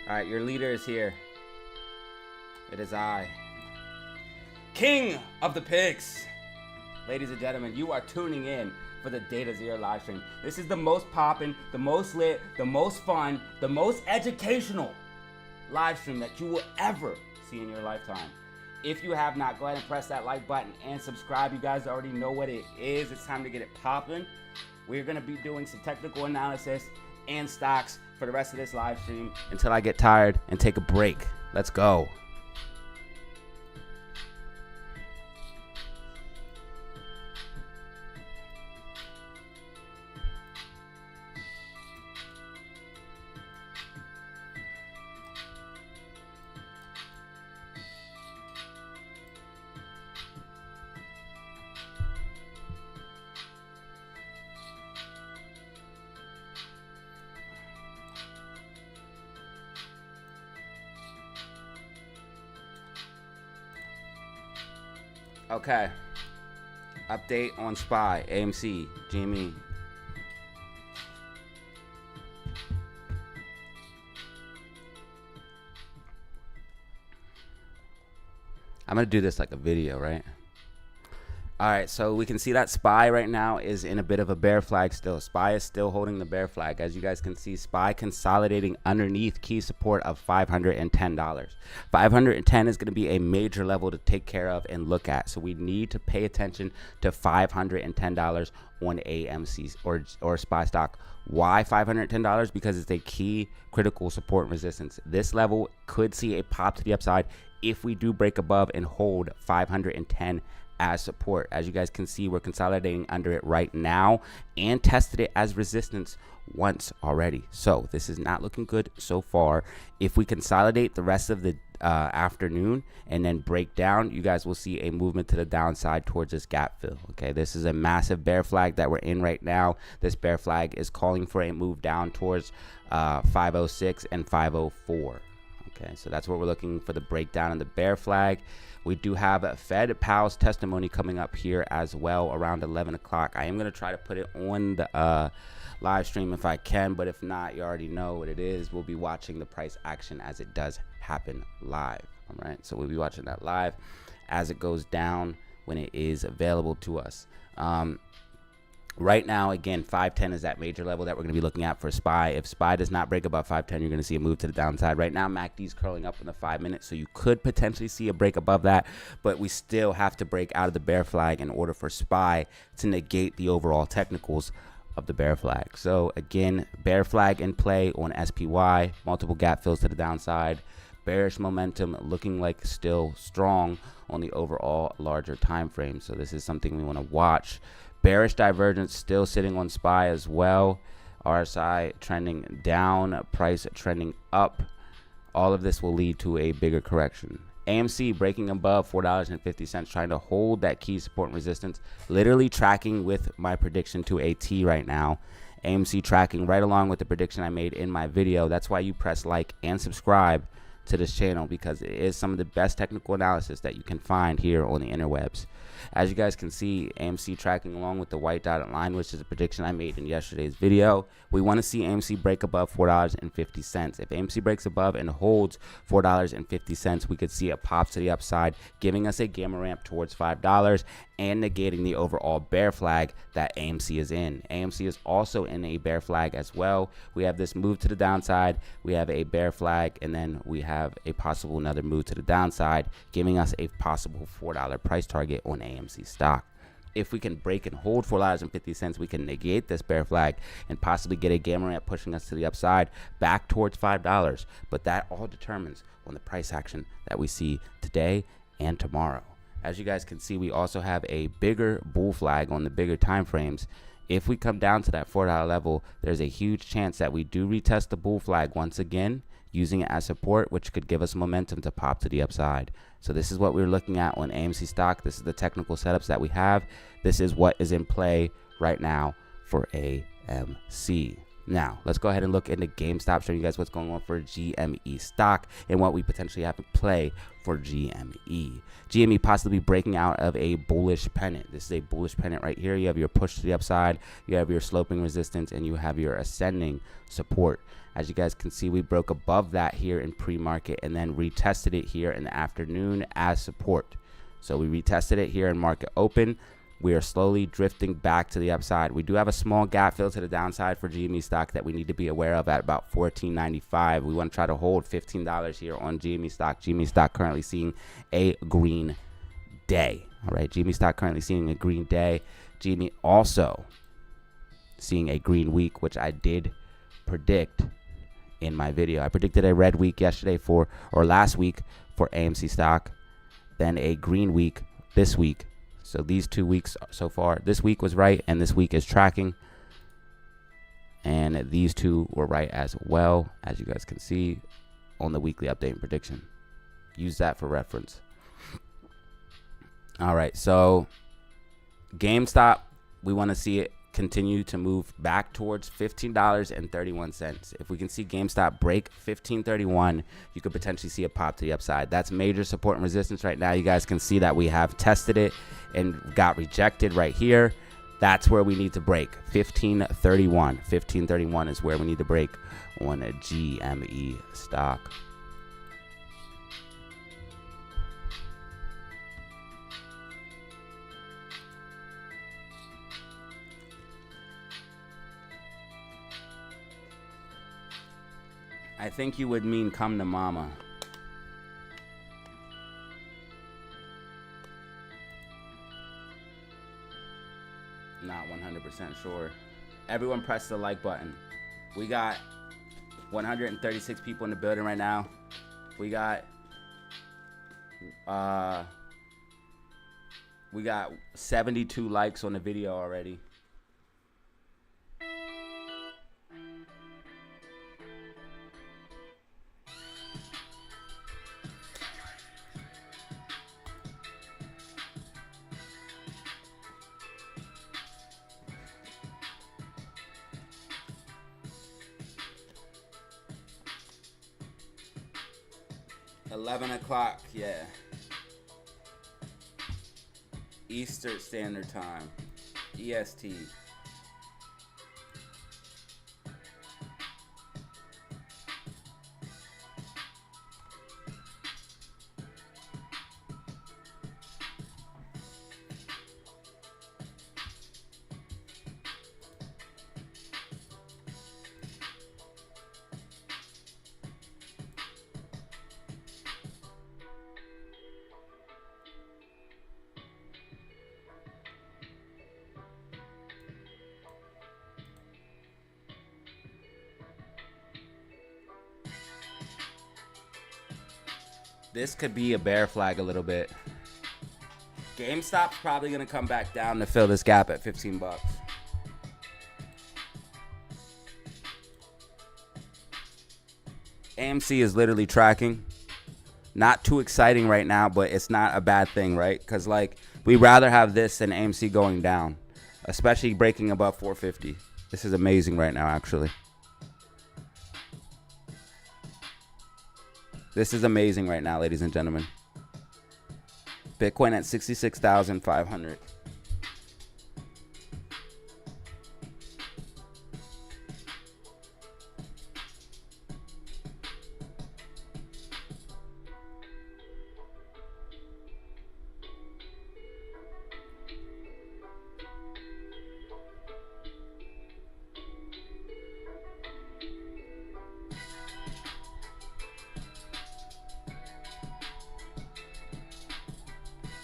All right, your leader is here. It is I, King of the Pigs. Ladies and gentlemen, you are tuning in for the DataZero live stream. This is the most poppin', the most lit, the most fun, the most educational live stream that you will ever see in your lifetime. If you have not, go ahead and press that like button and subscribe. You guys already know what it is. It's time to get it poppin'. We're gonna be doing some technical analysis and stocks for the rest of this live stream until I get tired and take a break. Let's go. Okay. Update on SPY, AMC, GME. I'm going to do this like a video, right? All right, so we can see that SPY right now is in a bit of a bear flag still. SPY is still holding the bear flag. As you guys can see, SPY consolidating underneath key support of $510. 510 is going to be a major level to take care of and look at. So we need to pay attention to $510 on AMC or SPY stock. Why $510? Because it's a key critical support and resistance. This level could see a pop to the upside if we do break above and hold 510 as support. As you guys can see, we're consolidating under it right now and tested it as resistance once already. So this is not looking good so far. If we consolidate the rest of the afternoon and then break down, you guys will see a movement to the downside towards this gap fill. Okay, this is a massive bear flag that we're in right now. This bear flag is calling for a move down towards 506 and 504. Okay, so that's what we're looking for, the breakdown and the bear flag. We do have Fed Powell's testimony coming up here as well around 11 o'clock. I am going to try to put it on the live stream if I can, but if not, you already know what it is. We'll be watching the price action as it does happen live. All right, so we'll be watching that live as it goes down when it is available to us. Right now, again, 510 is that major level that we're going to be looking at for SPY. If SPY does not break above 510, you're going to see a move to the downside. Right now, MACD's curling up in the 5 minutes, so you could potentially see a break above that, but we still have to break out of the bear flag in order for SPY to negate the overall technicals of the bear flag. So again, bear flag in play on SPY, multiple gap fills to the downside. Bearish momentum looking like still strong on the overall larger time frame. So this is something we want to watch. Bearish divergence still sitting on SPY as well. RSI trending down, price trending up. All of this will lead to a bigger correction. AMC breaking above $4.50, trying to hold that key support and resistance. Literally tracking with my prediction to a T right now. AMC tracking right along with the prediction I made in my video. That's why you press like and subscribe to this channel, because it is some of the best technical analysis that you can find here on the interwebs. As you guys can see, AMC tracking along with the white dotted line, which is a prediction I made in yesterday's video. We want to see AMC break above $4.50. If AMC breaks above and holds $4.50, we could see a pop to the upside, giving us a gamma ramp towards $5 and negating the overall bear flag that AMC is in. AMC is also in a bear flag as well. We have this move to the downside, we have a bear flag, and then we have a possible another move to the downside, giving us a possible $4 price target on AMC stock. If we can break and hold $4.50, we can negate this bear flag and possibly get a gamma ramp pushing us to the upside back towards $5. But that all determines on the price action that we see today and tomorrow. As you guys can see, we also have a bigger bull flag on the bigger time frames. If we come down to that $4 level, there's a huge chance that we do retest the bull flag once again, using it as support, which could give us momentum to pop to the upside. So this is what we're looking at on AMC stock. This is the technical setups that we have. This is what is in play right now for AMC. Now, let's go ahead and look into GameStop, showing you guys what's going on for GME stock and what we potentially have in play for GME. GME possibly breaking out of a bullish pennant. This is a bullish pennant right here. You have your push to the upside, you have your sloping resistance, and you have your ascending support. As you guys can see, we broke above that here in pre-market and then retested it here in the afternoon as support. So we retested it here in market open. We are slowly drifting back to the upside. We do have a small gap fill to the downside for GME stock that we need to be aware of at about $14.95. We want to try to hold $15 here on GME stock. GME stock currently seeing a green day. All right, GME stock currently seeing a green day. GME also seeing a green week, which I did predict in my video. I predicted a red week yesterday last week for AMC stock, then a green week this week. So these 2 weeks so far, this week was right and this week is tracking, and these two were right as well, as you guys can see on the weekly update and prediction. Use that for reference. All right, so GameStop, we want to see it continue to move back towards $15.31. If we can see GameStop break $15.31, you could potentially see a pop to the upside. That's major support and resistance right now. You guys can see that we have tested it and got rejected right here. That's where we need to break. $15.31. $15.31 is where we need to break on a GME stock. I think you would mean come to mama. Not 100% sure. Everyone press the like button. We got 136 people in the building right now. We got 72 likes on the video already. $11 yeah. Eastern Standard Time. EST. This could be a bear flag a little bit. GameStop's probably going to come back down to fill this gap at 15 bucks. AMC is literally tracking. Not too exciting right now, but it's not a bad thing, right? Because, like, we'd rather have this than AMC going down, especially breaking above 450. This is amazing right now, actually. This is amazing right now, ladies and gentlemen. Bitcoin at 66,500.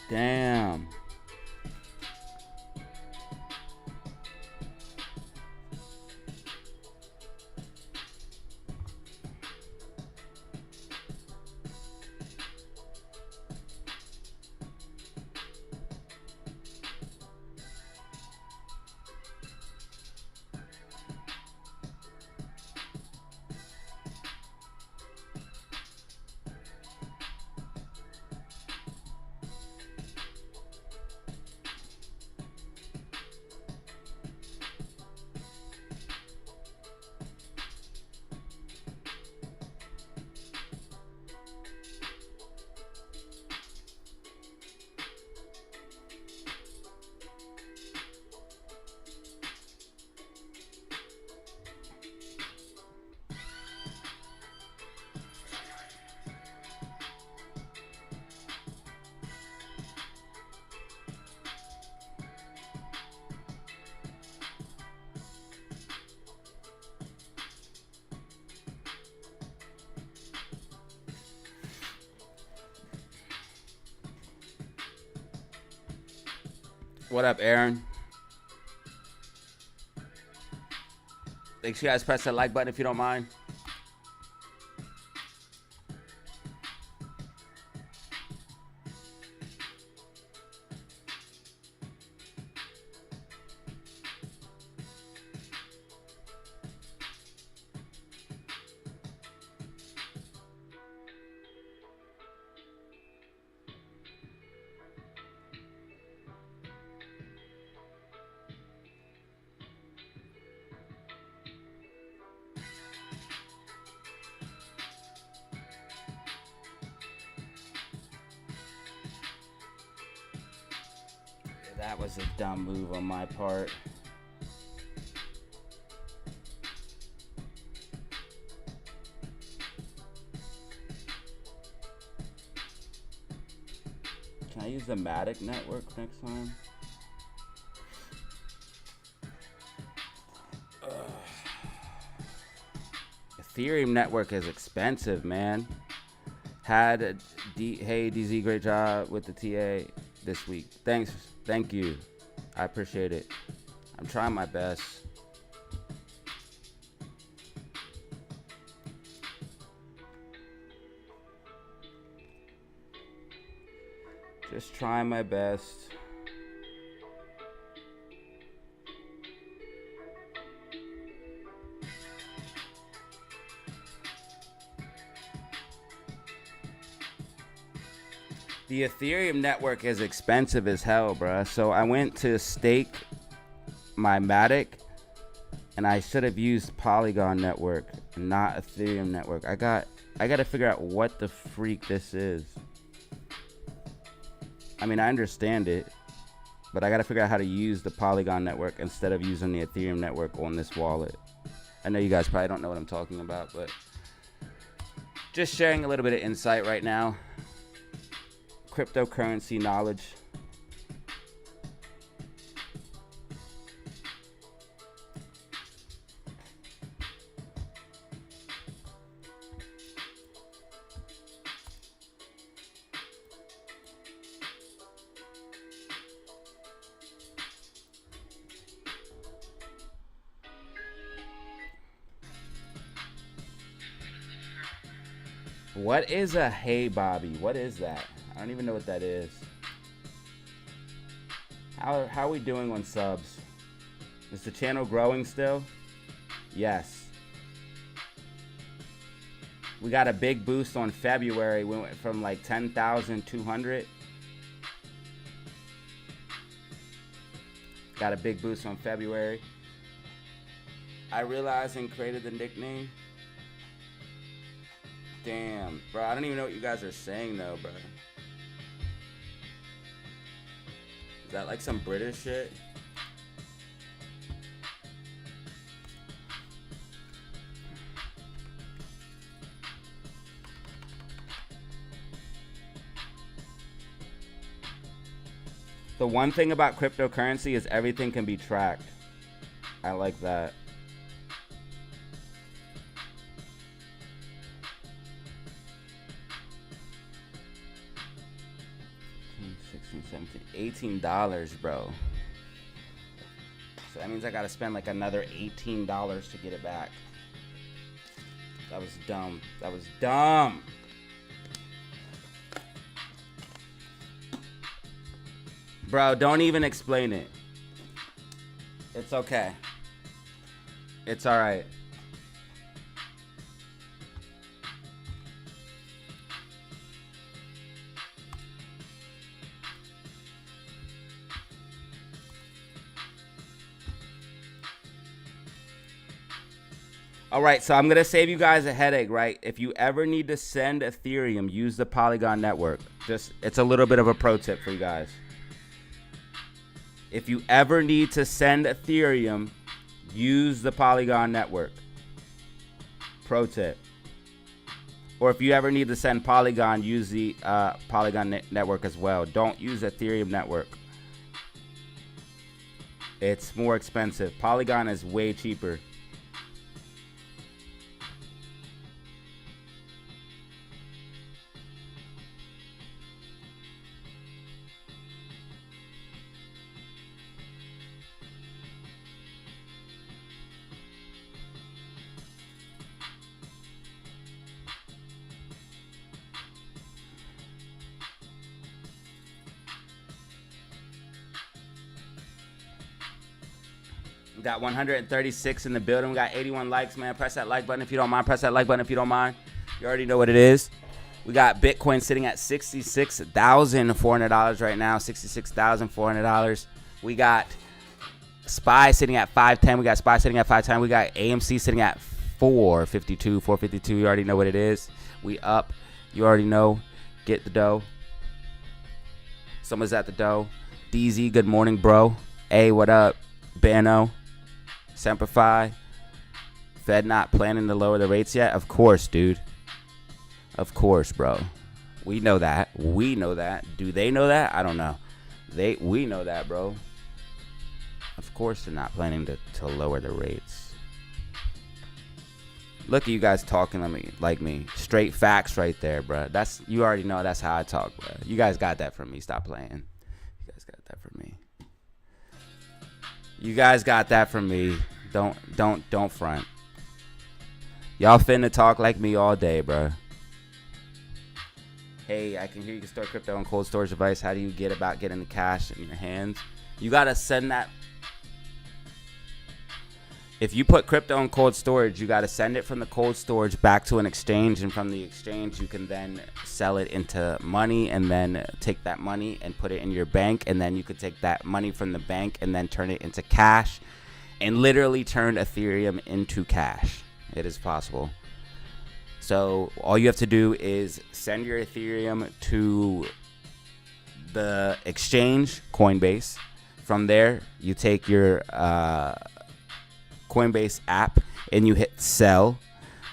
Damn. What up, Aaron? Make sure you guys press that like button if you don't mind. That was a dumb move on my part. Can I use the Matic network next time? Ethereum network is expensive, man. Hey DZ, great job with the TA this week. Thanks, thank you. I appreciate it. I'm trying my best. Just trying my best. The Ethereum network is expensive as hell, bruh. So I went to stake my Matic, and I should have used Polygon network, not Ethereum network. I got to figure out what the freak this is. I mean, I understand it, but I got to figure out how to use the Polygon network instead of using the Ethereum network on this wallet. I know you guys probably don't know what I'm talking about, but just sharing a little bit of insight right now. Cryptocurrency knowledge. What is a hey Bobby? What is that? I don't even know what that is. How are we doing on subs? Is the channel growing still? Yes. We got a big boost on February. We went from like 10,200. Got a big boost on February. I realized and created the nickname. Damn, bro. I don't even know what you guys are saying though, bro. Is that like some British shit? The one thing about cryptocurrency is everything can be tracked. I like that. 16, 17, $18, bro. So that means I gotta spend like another $18 to get it back. That was dumb. That was dumb. Bro, don't even explain it. It's okay. It's all right. All right, so I'm going to save you guys a headache, right? If you ever need to send Ethereum, use the Polygon network. It's a little bit of a pro tip for you guys. If you ever need to send Ethereum, use the Polygon network. Pro tip. Or if you ever need to send Polygon, use the Polygon network as well. Don't use Ethereum network. It's more expensive. Polygon is way cheaper. We got 136 in the building. We got 81 likes, man. Press that like button if you don't mind. Press that like button if you don't mind. You already know what it is. We got Bitcoin sitting at $66,400 right now. $66,400. We got SPY sitting at 510. We got SPY sitting at 510. We got AMC sitting at 452. 452. You already know what it is. We up. You already know. Get the dough. Someone's at the dough. DZ, good morning, bro. A, what up? Bano, Semperfi. Fed not planning to lower the rates yet? Of course, dude. Of course, bro. We know that. We know that. Do they know that? I don't know. We know that, bro. Of course they're not planning to lower the rates. Look at you guys talking like me. Straight facts right there, bro. You already know that's how I talk, bro. You guys got that from me. Stop playing. You guys got that from me. You guys got that from me. Don't front. Y'all finna talk like me all day, bro. Hey, I can hear you can store crypto on cold storage device. How do you get about getting the cash in your hands? You gotta send that. If you put crypto in cold storage, you gotta send it from the cold storage back to an exchange, and from the exchange, you can then sell it into money, and then take that money and put it in your bank, and then you could take that money from the bank and then turn it into cash, and literally turn Ethereum into cash. It is possible. So all you have to do is send your Ethereum to the exchange, Coinbase. From there, you take your Coinbase app and you hit sell.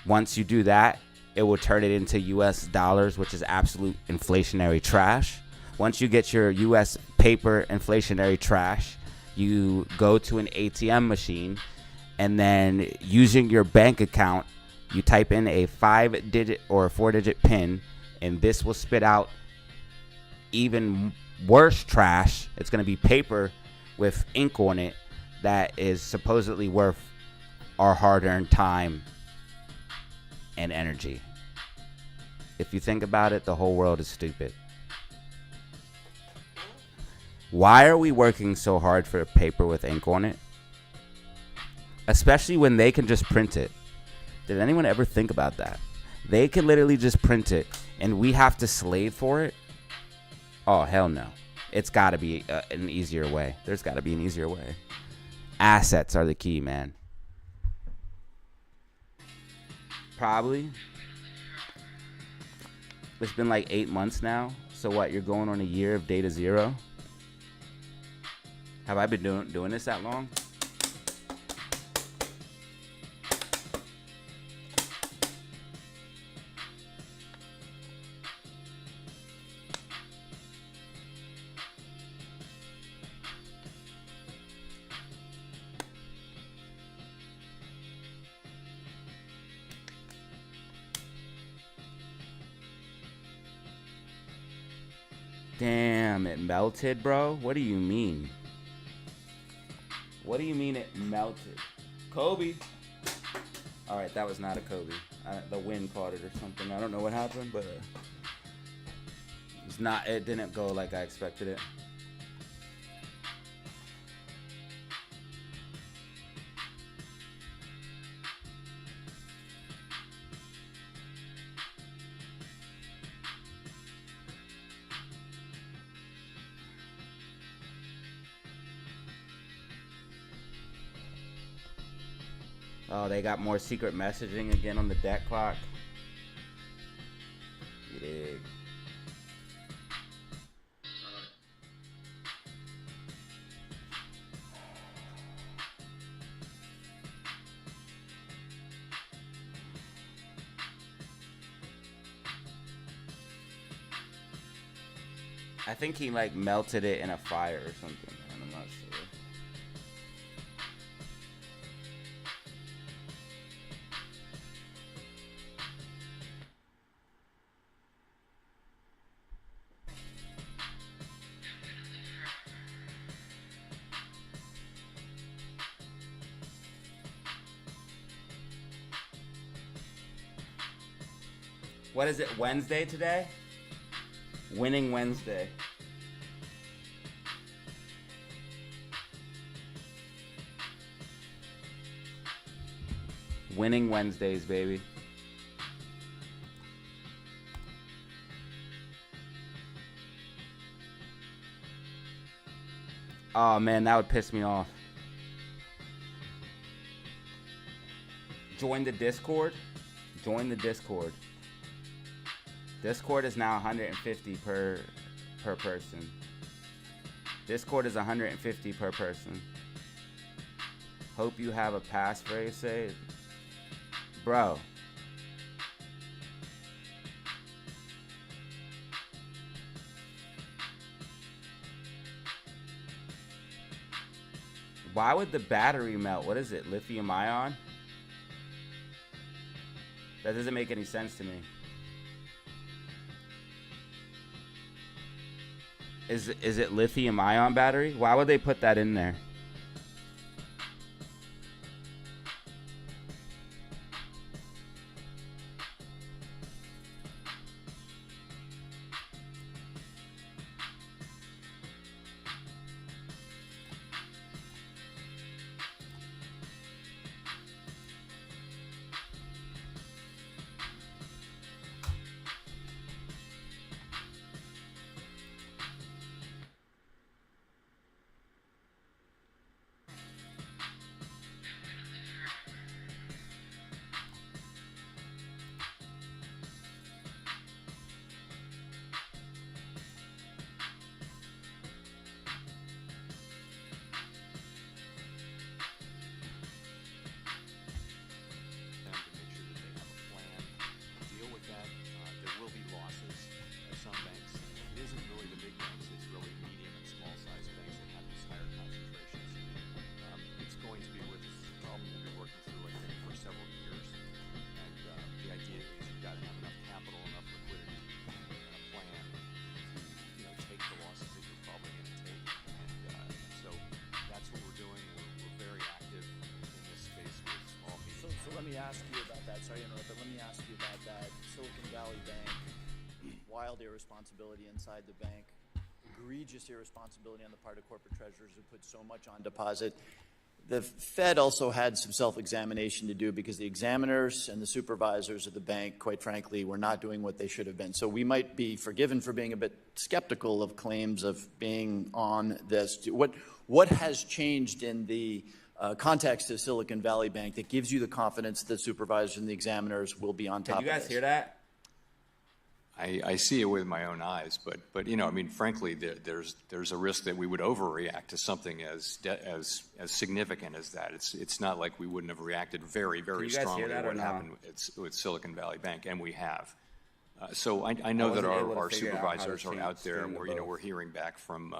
Once you do that, it will turn it into US dollars, which is absolute inflationary trash. Once you get your US paper inflationary trash, you go to an ATM machine, and then using your bank account, you type in a 5-digit or a 4-digit PIN, and this will spit out even worse trash. It's going to be paper with ink on it that is supposedly worth our hard-earned time and energy. If you think about it, the whole world is stupid. Why are we working so hard for paper with ink on it? Especially when they can just print it. Did anyone ever think about that? They can literally just print it, and we have to slave for it? Oh, hell no. It's got to be an easier way. There's got to be an easier way. Assets are the key, man. Probably. It's been like 8 months now. So what, you're going on a year of Datazero? Have I been doing this that long? Damn, it melted, bro? What do you mean? What do you mean it melted? Kobe. All right, that was not a Kobe. The wind caught it or something. I don't know what happened, but it's not. It didn't go like I expected it. Oh, they got more secret messaging again on the debt clock. You dig. I think he like melted it in a fire or something, and I'm not sure. What is it, Wednesday today? Winning Wednesday. Winning Wednesdays, baby. Oh man, that would piss me off. Join the Discord. Join the Discord. Discord is now 150 per person. Discord is 150 per person. Hope you have a passphrase saved. Bro. Why would the battery melt? What is it? Lithium ion? That doesn't make any sense to me. Is it lithium ion battery? Why would they put that in there? Let me ask you about that. Sorry to interrupt, but let me ask you about that. Silicon Valley Bank, wild irresponsibility inside the bank, egregious irresponsibility on the part of corporate treasurers who put so much on deposit. The Fed also had some self-examination to do because the examiners and the supervisors of the bank, quite frankly, were not doing what they should have been. So we might be forgiven for being a bit skeptical of claims of being on this. What has changed in the context of Silicon Valley Bank that gives you the confidence that the supervisors and the examiners will be on top of this? Can you guys hear that? I see it with my own eyes, but you know, I mean, frankly, there's a risk that we would overreact to something as significant as that. It's not like we wouldn't have reacted very strongly to what happened with Silicon Valley Bank, and we have. So I know that our supervisors are out there, and we're hearing back from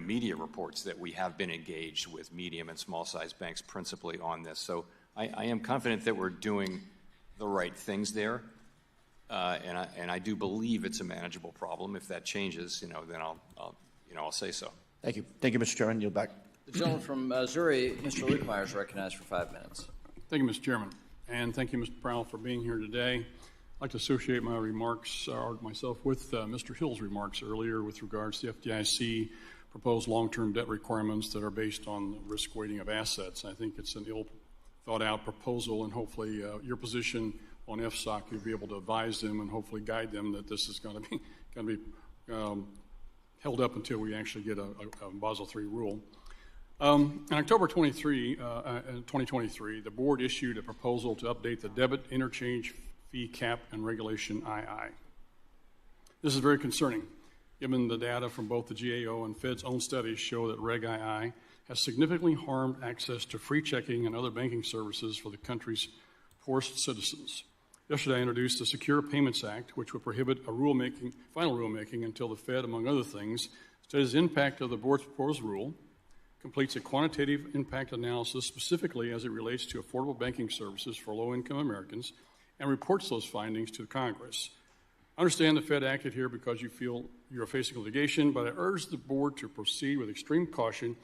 media reports that we have been engaged with medium and small size banks principally on this. So I am confident that we're doing the right things there, and I do believe it's a manageable problem. If that changes, then I'll say so. Thank you, Mr. Chairman. Yield back. The gentleman from Missouri, Mr. Lukemeier, is recognized for 5 minutes. Thank you, Mr. Chairman, and thank you, Mr. Powell, for being here today. I'd like to associate my remarks, or myself, with Mr. Hill's remarks earlier with regards to the FDIC proposed long-term debt requirements that are based on risk weighting of assets. I think it's an ill-thought-out proposal, and hopefully your position on FSOC, you'll be able to advise them and hopefully guide them that this is going to be held up until we actually get a Basel III rule. In October 2023, the board issued a proposal to update the debit interchange fee cap and regulation II. This is very concerning, given the data from both the GAO and Fed's own studies show that Reg II has significantly harmed access to free checking and other banking services for the country's poorest citizens. Yesterday, I introduced the Secure Payments Act, which would prohibit final rulemaking until the Fed, among other things, studies the impact of the board's proposed rule, completes a quantitative impact analysis specifically as it relates to affordable banking services for low-income Americans, and reports those findings to Congress. I understand the Fed acted here because you feel you're facing litigation, but I urge the board to proceed with extreme caution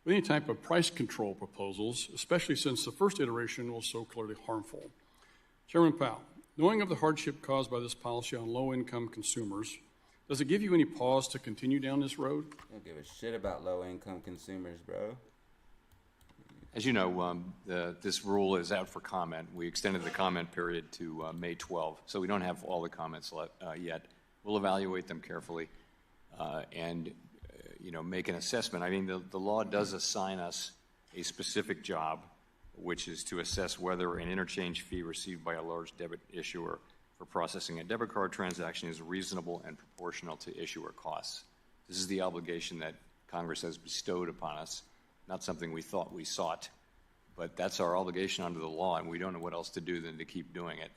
with any type of price control proposals, especially since the first iteration was so clearly harmful. Chairman Powell, knowing of the hardship caused by this policy on low-income consumers, does it give you any pause to continue down this road? I don't give a shit about low-income consumers, bro. As you know, this rule is out for comment. We extended the comment period to May 12, so we don't have all the comments yet. We'll evaluate them carefully and make an assessment. I mean, the law does assign us a specific job, which is to assess whether an interchange fee received by a large debit issuer for processing a debit card transaction is reasonable and proportional to issuer costs. This is the obligation that Congress has bestowed upon us, not something we thought we sought, but that's our obligation under the law, and we don't know what else to do than to keep doing it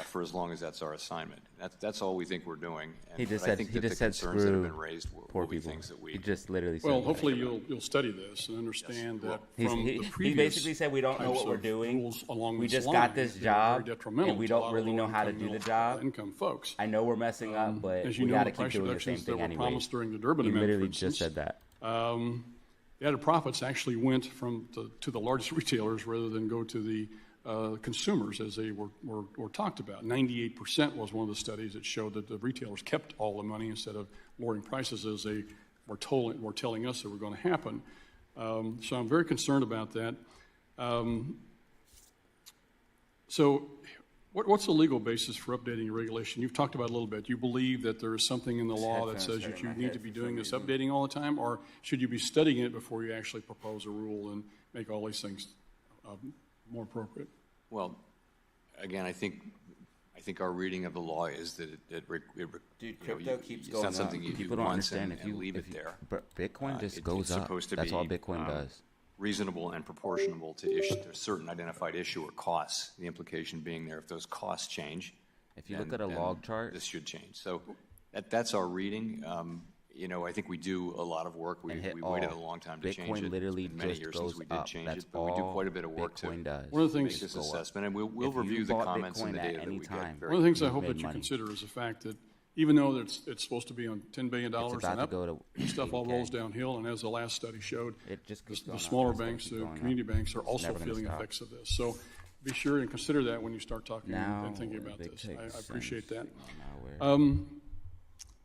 for as long as that's our assignment. That's all we think we're doing. And He just I said think he that just the said concerns that have screw been raised poor will be people. things that we. He just literally said Well, that. hopefully you'll study this and understand that from the He previous basically said we don't know types what we're of doing. rules along We this just line, got this they're very job, detrimental and we to a lot don't of really know how to low-income, do the middle job. income folks. I know we're messing up, but As you we know, got the to keep price doing the same reductions that thing were anyway. promised during the Durbin He Amendment, literally for just instance, said that. the added profits actually went to the largest retailers rather than go to the consumers as they were talked about. 98% was one of the studies that showed that the retailers kept all the money instead of lowering prices as they were telling us they were going to happen. So I'm very concerned about that. So what's the legal basis for updating your regulation? You've talked about it a little bit. You believe that there is something in the law that says that you need to be doing this updating all the time, or should you be studying it before you actually propose a rule and make all these things more appropriate? Well, again, I think our reading of the law is that Dude, crypto keeps it's going not something up. you do People don't once understand and leave it there. Bitcoin just It's goes up. supposed to That's be, all Bitcoin does. reasonable and proportionable to certain identified issuer costs. The implication being there, if those costs change, If you look at a log chart, this should change. So that's our reading. I think we do a lot of work. We hit waited a all. long time to Bitcoin change it. literally It's been many just years goes since we did up. change That's it, but we do all quite a bit of work Bitcoin to does. One of the make things, this Go up. assessment, and we'll If you review the bought comments and Bitcoin the at data that any we time, get. Very one of the things I You've hope made that you money. consider is the fact that even though it's supposed to be on $10 billion It's and about to up, go to stuff all 80K. rolls downhill, and as the last study showed, It just keeps the going up. smaller It's gonna banks, keep the going up. community banks are It's also never gonna feeling stop. effects of this. So be sure and consider that when you start talking Now, and thinking about big this. takes I appreciate that. Nowhere.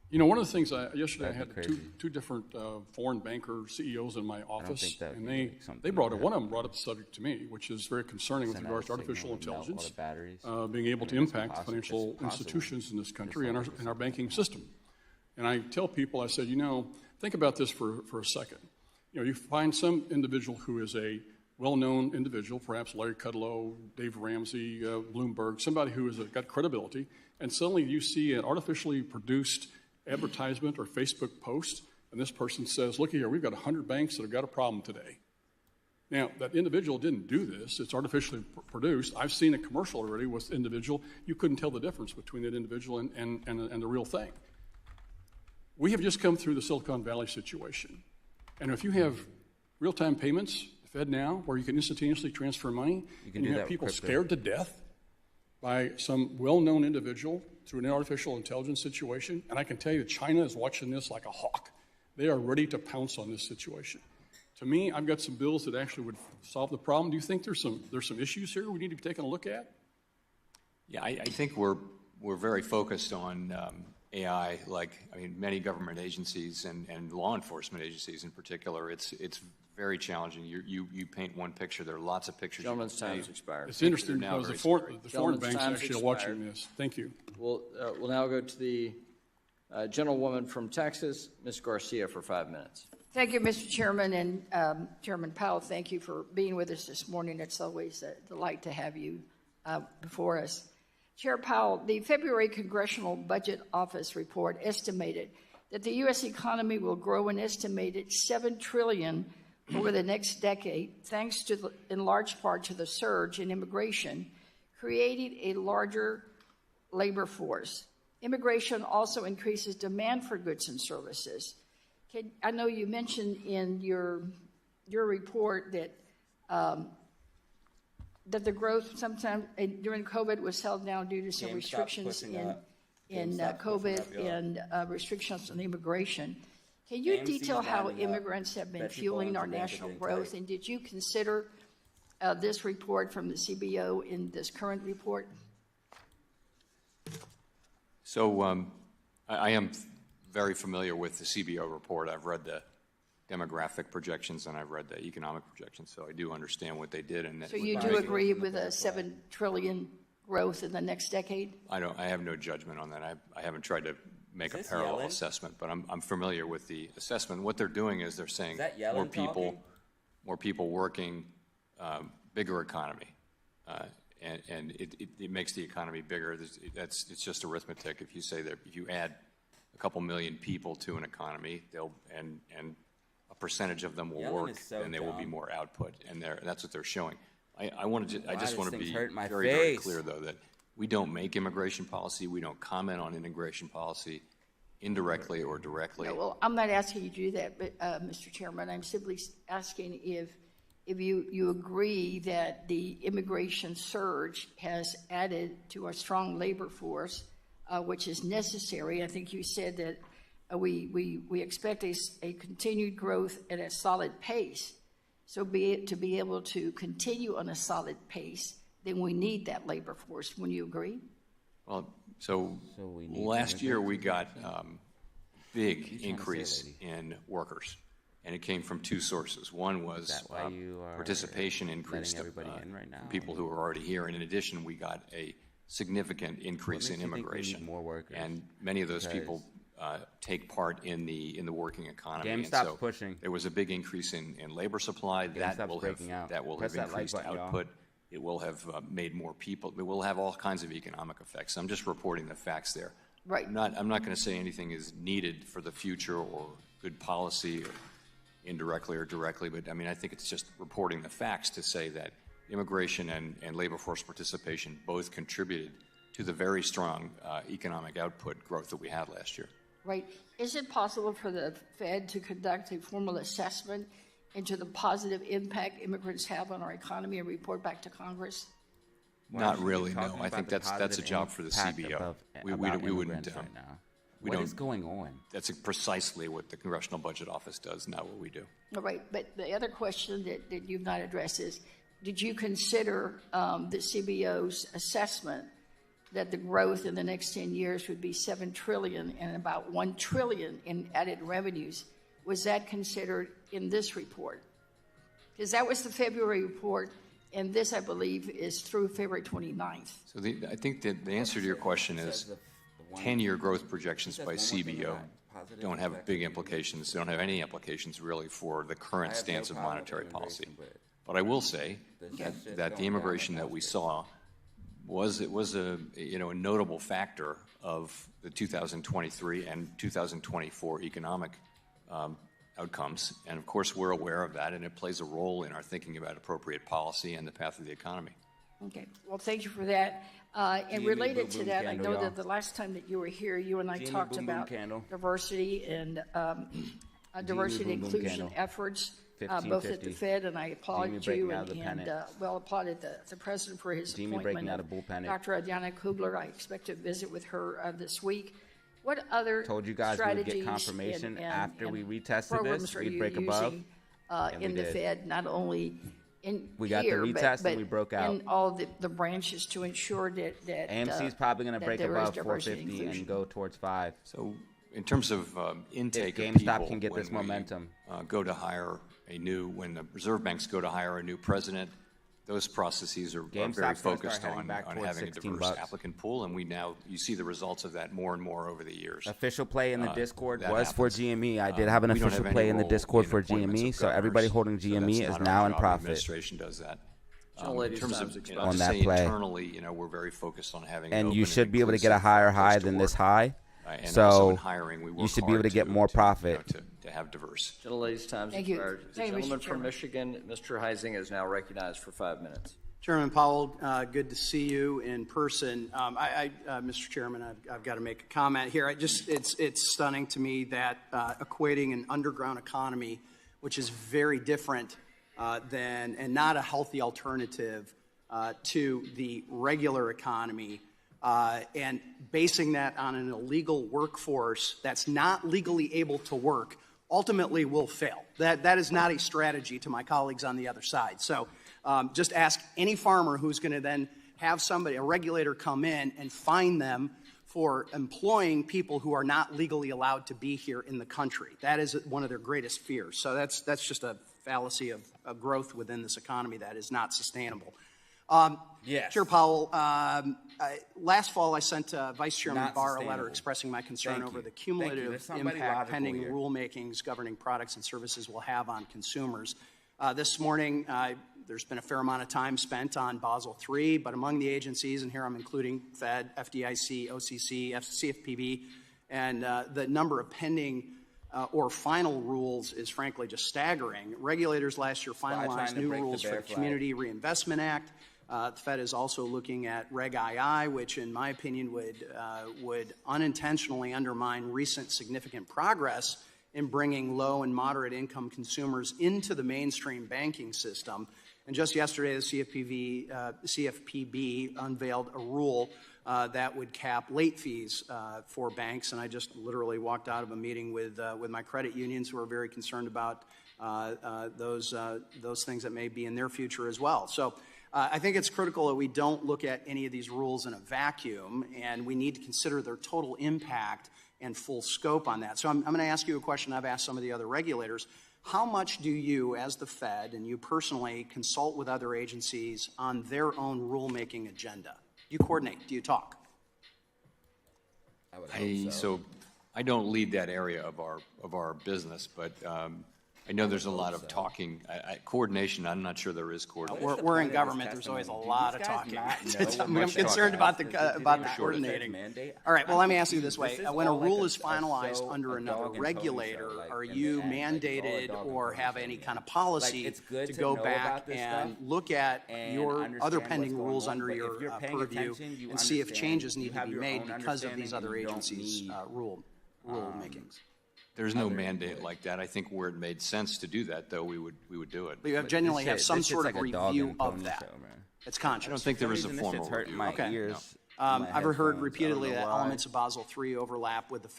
One of the things yesterday I That'd be had crazy. two different foreign banker CEOs in my office, think that would and be like something they brought like up, one of them brought up the subject to me, which is very concerning with Send regards to out a artificial signal and melt all intelligence the batteries. being able to I mean, it's impact possible- financial it's possible. institutions in this country It's and like our banking system. And I tell people, I said, think about this for a second. You find some individual who is a well-known individual, perhaps Larry Kudlow, Dave Ramsey, Bloomberg, somebody who has got credibility, and suddenly you see an artificially produced advertisement or Facebook post, and this person says, look here, we've got 100 banks that have got a problem today. Now, that individual didn't do this. It's artificially produced. I've seen a commercial already with individual. You couldn't tell the difference between that individual and the real thing. We have just come through the Silicon Valley situation. And if you have real-time payments, FedNow, where you can instantaneously transfer money, can and do you that have with people crypto. scared to death by some well-known individual through an artificial intelligence situation, and I can tell you that China is watching this like a hawk. They are ready to pounce on this situation. To me, I've got some bills that actually would solve the problem. Do you think there's some issues here we need to be taking a look at? Yeah, I think we're very focused on AI, many government agencies and law enforcement agencies in particular. It's very challenging. You paint one picture. There are lots of pictures. Gentleman's you time can has paint. expired. It's interesting Now because the very foreign Gentleman's banks time actually has are watching expired. this. Thank you. We'll now go to the gentlewoman from Texas, Ms. Garcia, for 5 minutes. Thank you, Mr. Chairman, and Chairman Powell, thank you for being with us this morning. It's always a delight to have you before us. Chair Powell, the February Congressional Budget Office report estimated that the U.S. economy will grow an estimated $7 trillion over the next decade, thanks to, in large part, to the surge in immigration, creating a larger labor force. Immigration also increases demand for goods and services. I know you mentioned in your report that that the growth sometime during COVID was held down due to some restrictions in COVID and restrictions on immigration. Can you detail how immigrants have been fueling our national growth, and did you consider this report from the CBO in this current report? So I am very familiar with the CBO report. I've read the demographic projections and I've read the economic projections, so I do understand what they did. And So you do agree with a $7 trillion growth in the next decade? I have no judgment on that. I haven't tried to make a parallel assessment, but I'm familiar with the assessment. What they're doing is they're saying more people working, bigger economy, and it makes the economy bigger. It's just arithmetic. If you say that if you add a couple million people to an economy, and a percentage of them will Yelling work, is so and there will be dumb. more output, and that's what they're showing. I just this want to thing's be hurting my very, very face. clear, though, that we don't make immigration policy. We don't comment on immigration policy indirectly or directly. No, well, I'm not asking you to do that, but, Mr. Chairman, I'm simply asking if you agree that the immigration surge has added to our strong labor force, which is necessary. I think you said that we expect a continued growth at a solid pace. So to be able to continue on a solid pace, then we need that labor force. Wouldn't you agree? Well, so we need last year we got big say, increase lady? in workers, and it came from two sources. One was that why you are participation letting increased everybody in right now? from people who were already here, and in addition, we got a significant increase in makes you think we need immigration. more workers? And many of those people take part in the working economy. And GameStop's so pushing. there was a big increase in labor supply. GameStop's That will breaking out. have Press that like increased button, y'all. output. It will have made more people. It will have all kinds of economic effects. I'm just reporting the facts there. Right. I'm not going to say anything is needed for the future or good policy or indirectly or directly, but I mean, I think it's just reporting the facts to say that immigration and labor force participation both contributed to the very strong economic output growth that we had last year. Right. Is it possible for the Fed to conduct a formal assessment into the positive impact immigrants have on our economy and report back to Congress? Not really, no. Talking I about think the that's a positive job for the impact CBO. about We wouldn't. immigrants right now. we What don't- is going on? That's precisely what the Congressional Budget Office does, not what we do. All right, but the other question that you've not addressed is, did you consider the CBO's assessment that the growth in the next 10 years would be $7 trillion and about $1 trillion in added revenues? Was that considered in this report? Because that was the February report, and this, I believe, is through February 29th. So I think that the answer to your question is 10-year growth projections by CBO don't have big implications. They don't have any implications really for the current stance of monetary policy. But I will say that the immigration that we saw was a notable factor of the 2023 and 2024 economic outcomes. And of course, we're aware of that, and it plays a role in our thinking about appropriate policy and the path of the economy. Okay, well, thank you for that. And GME related boom to boom that, I candle, know y'all. that the last time that you were here, you and I GME talked boom boom about candle. diversity and diversity and boom boom inclusion candle. efforts, both at the 1550. Fed, and I applaud Jimmy you breaking out of the and pennant. applauded the president for his Jimmy appointment breaking out of of bull pennant. Dr. Adriana Kubler. I expect to visit with her this week. What other Told you guys we would get strategies confirmation and after we retested programs this, are we'd you break above, using, and in we the did. Fed, not only in We got the here, retest but and we broke out. in all the branches to ensure that AMC is probably going to that break there is above diversity 450 inclusion. and go towards 5. So in terms of intake If of GameStop people, can get when this we, momentum. when the reserve banks go to hire a new president, those processes are GameStop's very gonna start focused heading on back towards having a diverse $16. applicant pool, and you see the results of that more and more over the years. Official play in the Discord that was for happens. GME. I did have an We don't official have any play in the role Discord in for appointments GME, of so everybody governors, holding so GME that's is not now our in job. profit. Administration does that. Gentlelady's In terms time's of expired. On to that say play. internally, we're very focused on having an And open you should be able to get a inclusive higher high place to than this work. high. And also So in hiring, we work you should be able to hard get more profit. to have diverse. Gentlelady's time's Thank you. expired. The Thank you, Mr. gentleman from Chairman. Michigan, Mr. Heising, is now recognized for 5 minutes. Chairman Powell, good to see you in person. Mr. Chairman, I've got to make a comment here. It's stunning to me that equating an underground economy, which is very different than and not a healthy alternative to the regular economy, and basing that on an illegal workforce that's not legally able to work, ultimately will fail. That is not a strategy to my colleagues on the other side. So just ask any farmer who's going to then have a regulator come in and fine them for employing people who are not legally allowed to be here in the country. That is one of their greatest fears. So that's just a fallacy of growth within this economy that is not sustainable. Yes. Chair Powell, last fall I sent Vice Chairman Not Barr a sustainable. letter expressing my concern Thank over you. the Thank you. cumulative There's somebody impact logical pending here. rulemakings governing products and services will have on consumers. This morning, there's been a fair amount of time spent on Basel III, but among the agencies, and here I'm including Fed, FDIC, OCC, CFPB, And the number of pending or final rules is frankly just staggering. Regulators last year trying finalized to new break the rules for bear the flag. Community Reinvestment Act. The Fed is also looking at Reg II, which in my opinion would unintentionally undermine recent significant progress in bringing low and moderate income consumers into the mainstream banking system. And just yesterday, the CFPB unveiled a rule that would cap late fees for banks. And I just literally walked out of a meeting with my credit unions who are very concerned about those things that may be in their future as well. So I think it's critical that we don't look at any of these rules in a vacuum, and we need to consider their total impact and full scope on that. So I'm going to ask you a question I've asked some of the other regulators. How much do you, as the Fed, and you personally, consult with other agencies on their own rulemaking agenda? Do you coordinate? Do you talk? I would hope So I don't lead that area of our business, but I know there's a lot of talking. Coordination, I'm not sure there is coordination. We're in government. There's always a lot of talking. I'm concerned about the coordinating. All right. Well, let me ask you this way: when a rule is finalized under another regulator, are you mandated or have any kind of policy to go back and look at your other pending rules under your purview and see if changes need to be made because of these other agencies' rule makings? There's no mandate like that. I think where it made sense to do that, though, we would do it. But you genuinely have some sort of review of that. It's conscious. I don't think there is a formal review. Okay. I've heard repeatedly that elements of Basel III overlap with the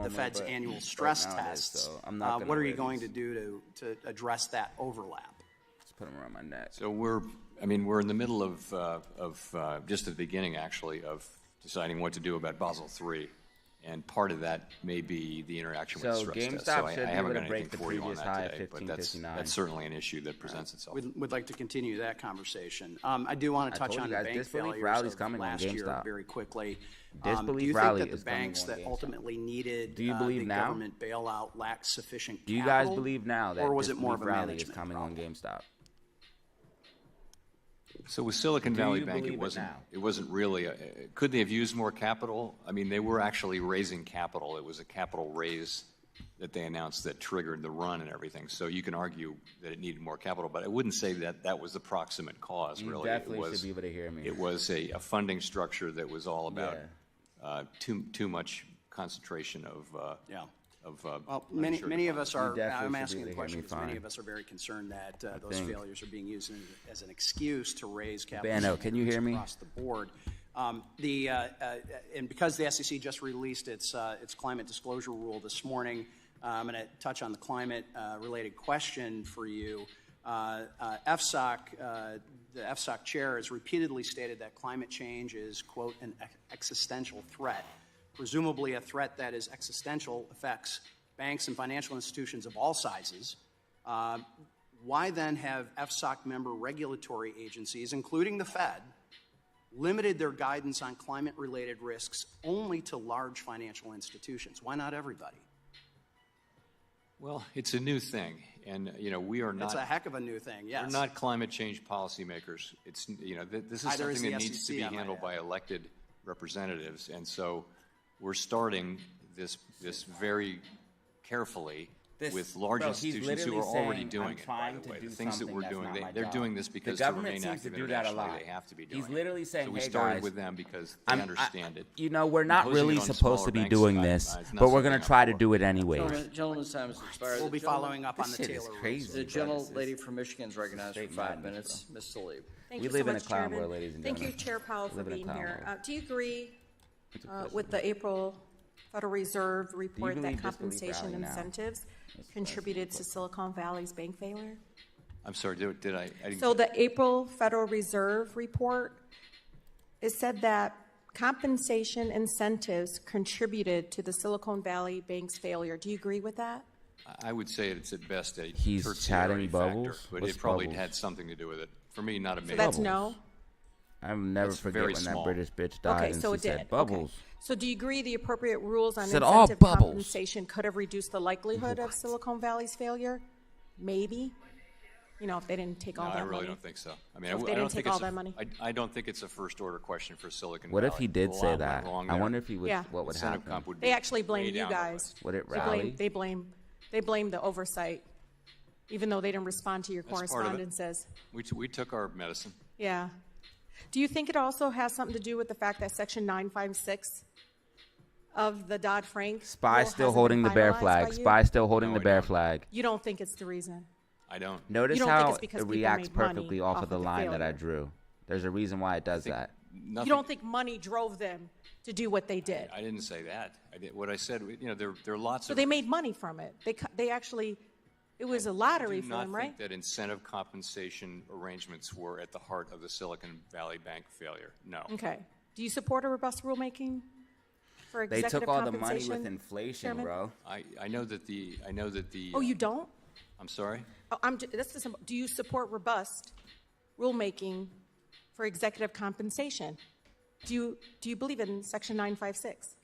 Fed's annual stress tests. What are you going to do to address that overlap? Just put them around my neck. So we're in the middle of just at the beginning, actually, of deciding what to do about Basel III. And part of that may be the interaction with the stress test. So I haven't got anything for you on that today, but that's certainly an issue that presents itself. We'd like to continue that conversation. I do want to touch on the bank failures of last year very quickly. Do you think that the banks that ultimately needed the government bailout lacked sufficient capital? Do you guys believe now that or was it more of a rally is management coming problem? on GameStop? So with Silicon Valley Bank, believe it it wasn't really. Could they have used more capital? I mean, they were actually raising capital. It was a capital raise that they announced that triggered the run and everything. So you can argue that it needed more capital, but I wouldn't say that that was the proximate cause. You really, definitely should be able to hear me. It was a funding structure that was all about too much concentration of. Well, many of us are. I'm definitely asking should be the able to hear question me because many fine. of us are very concerned that those failures are being used as an excuse to raise capital Bano, can you hear me? across the board. And because the SEC just released its climate disclosure rule this morning, I'm going to touch on the climate-related question for you. FSOC, the FSOC chair has repeatedly stated that climate change is, quote, an existential threat. Presumably a threat that is existential affects banks and financial institutions of all sizes. Why then have FSOC member regulatory agencies, including the Fed, limited their guidance on climate-related risks only to large financial institutions? Why not everybody? Well, it's a new thing, and we are not. It's a heck of a new thing. Yes, we're not climate change policymakers. It's this is Either is something the that needs to be SEC, I might handled add. by elected representatives, and so we're starting this very carefully with large institutions who are already doing it. By the way, the things that we're doing, they're doing this because to remain active internationally, they have to be doing He's literally saying, so we hey, started guys, with them because they understand it. We're not Imposing really it on supposed to smaller be banks doing is this, not but we're going something to try to I'm do it anyways. Gentleman's time has expired. We'll be following up on the This shit is Taylor rules. crazy. The gentlelady from Michigan is recognized for Straight 5 madness, minutes. Ms. Salib. Thank We you live so in a much, clown Chairman. world, ladies and Thank you, gentlemen. Chair Powell, for Live in a being clown here. world. Do you agree with the April Federal Reserve report believe that disbelief compensation rally now? incentives contributed to Silicon Valley's bank failure? I'm sorry, did I didn't So the April Federal Reserve report, it said that compensation incentives contributed to the Silicon Valley bank's failure. Do you agree with that? I would say it's at best a He's tertiary chatting factor, bubbles? but What's it probably bubbles? had something to do with it. For me, not a major. So that's no? I'll never It's forget very when small. that British bitch died Okay, and so she it did. said bubbles. Okay. So do you agree the appropriate rules on Said all incentive bubbles. compensation could have reduced the likelihood of Silicon Valley's failure? Maybe. You know, if they didn't take all No, that I money. really don't think so. I mean, So if they I didn't don't think take all it's that money? I don't think it's a first-order question for Silicon What Valley. if he did A lot say went that? wrong I there. wonder if he would. Yeah. What would Incentive happen? comp would They be actually blame way you down the guys. list. Would it They rally? they blame the oversight, even though they didn't respond to your That's part of it. correspondences. We took our medicine. Yeah. Do you think it also has something to do with the fact that Section 956 of the Dodd-Frank SPY rule still hasn't holding been the bear finalized flag. by you? SPY still holding No, the I bear don't. flag. You don't think it's the reason? I don't. Notice You don't think how it's because it people reacts made money perfectly off off of the of the line that I failure? drew. There's a reason why it does that. Nothing, You don't think money drove them to do what they did? I didn't say that. What I said, there are lots So of. they made money from it. They actually, it was a lottery I do for them, not right? think that incentive compensation arrangements were at the heart of the Silicon Valley Bank failure. No. Okay. Do you support a robust rulemaking for They executive took all the money compensation? with inflation, Chairman? bro. I know that the. Oh, you don't? I'm sorry. Oh, do you support robust rulemaking for executive compensation? Do you believe in Section 956?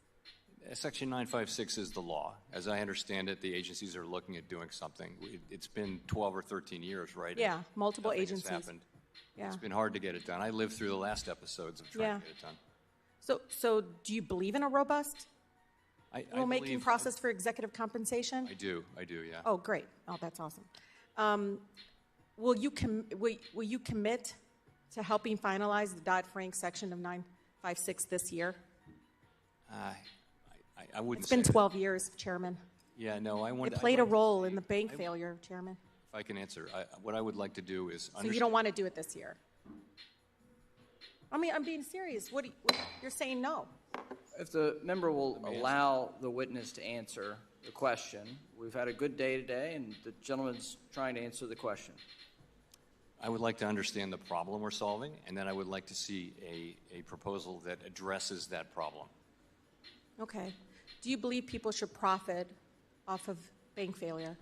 Section 956 is the law. As I understand it, the agencies are looking at doing something. It's been 12 or 13 years, right? Yeah, multiple Nothing has agencies. happened. Yeah. It's been hard to get it done. I lived through the last episodes of trying Yeah. to get it done. So do you believe in a robust I rulemaking believe- process for executive compensation? I do, yeah. Oh, great. Oh, that's awesome. Will you commit to helping finalize the Dodd-Frank section of 956 this year? I wouldn't It's been say that. 12 years, Chairman. Yeah, no, I want. It played a role in the bank failure, Chairman. If I can answer, what I would like to do is So you don't want to do it this year? I mean, I'm being serious. You're saying no? If the member will allow the witness to answer the question, we've had a good day today, and the gentleman's trying to answer the question. I would like to understand the problem we're solving, and then I would like to see a proposal that addresses that problem. Okay. Do you believe people should profit off of bank failure?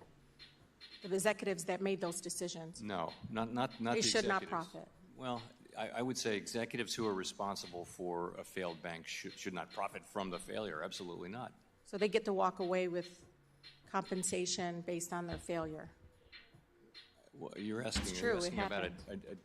The executives that made those decisions? No, not They the should not executives. profit. Well, I would say executives who are responsible for a failed bank should not profit from the failure. Absolutely not. So they get to walk away with compensation based on their failure? Well, you're asking, true, you're it asking about happened.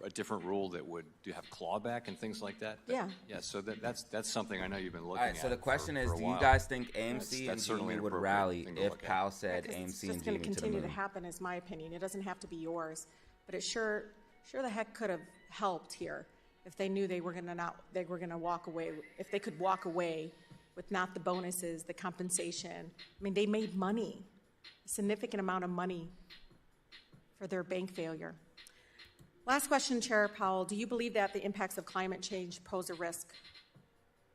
a different rule that would have clawback and things like that? Yeah. Yeah, so that's something I know you've been looking All at. right, so the question is, for a do you while. guys think AMC and That's certainly Genie an would appropriate rally thing to if look at. Powell said Because AMC it's and just going Genie to to the continue to moon? happen, is my opinion. It doesn't have to be yours, but it sure the heck could have helped here if they knew they were going to walk away, if they could walk away with not the bonuses, the compensation. I mean, they made money, a significant amount of money for their bank failure. Last question, Chair Powell. Do you believe that the impacts of climate change pose a risk?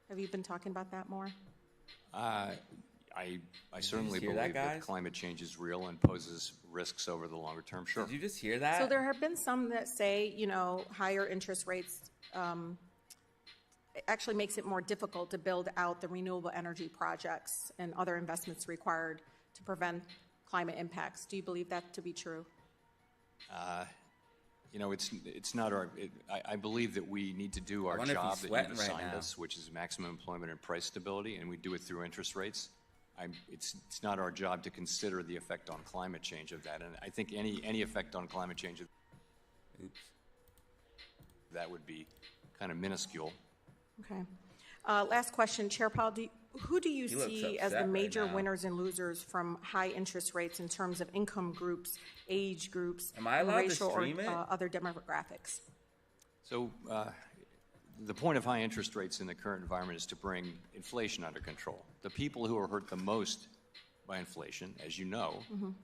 Have you been talking about that more? I certainly hear believe that, that guys? climate change is real and poses risks over the longer term. Sure. Did you just hear that? So there have been some that say, higher interest rates it actually makes it more difficult to build out the renewable energy projects and other investments required to prevent climate impacts. Do you believe that to be true? It's not our. I believe that we need to do our wonder if job he's that sweating you've right assigned now. us, which is maximum employment and price stability, and we do it through interest rates. It's not our job to consider the effect on climate change of that, and I think any effect on climate change that would be kind of minuscule. Okay. Last question, Chair Powell. Who do you He looks see as the upset right major now. winners and losers from high interest rates in terms of income groups, age groups, Am I and allowed to racial or stream it? other demographics? So the point of high interest rates in the current environment is to bring inflation under control. The people who are hurt the most by inflation, as you know,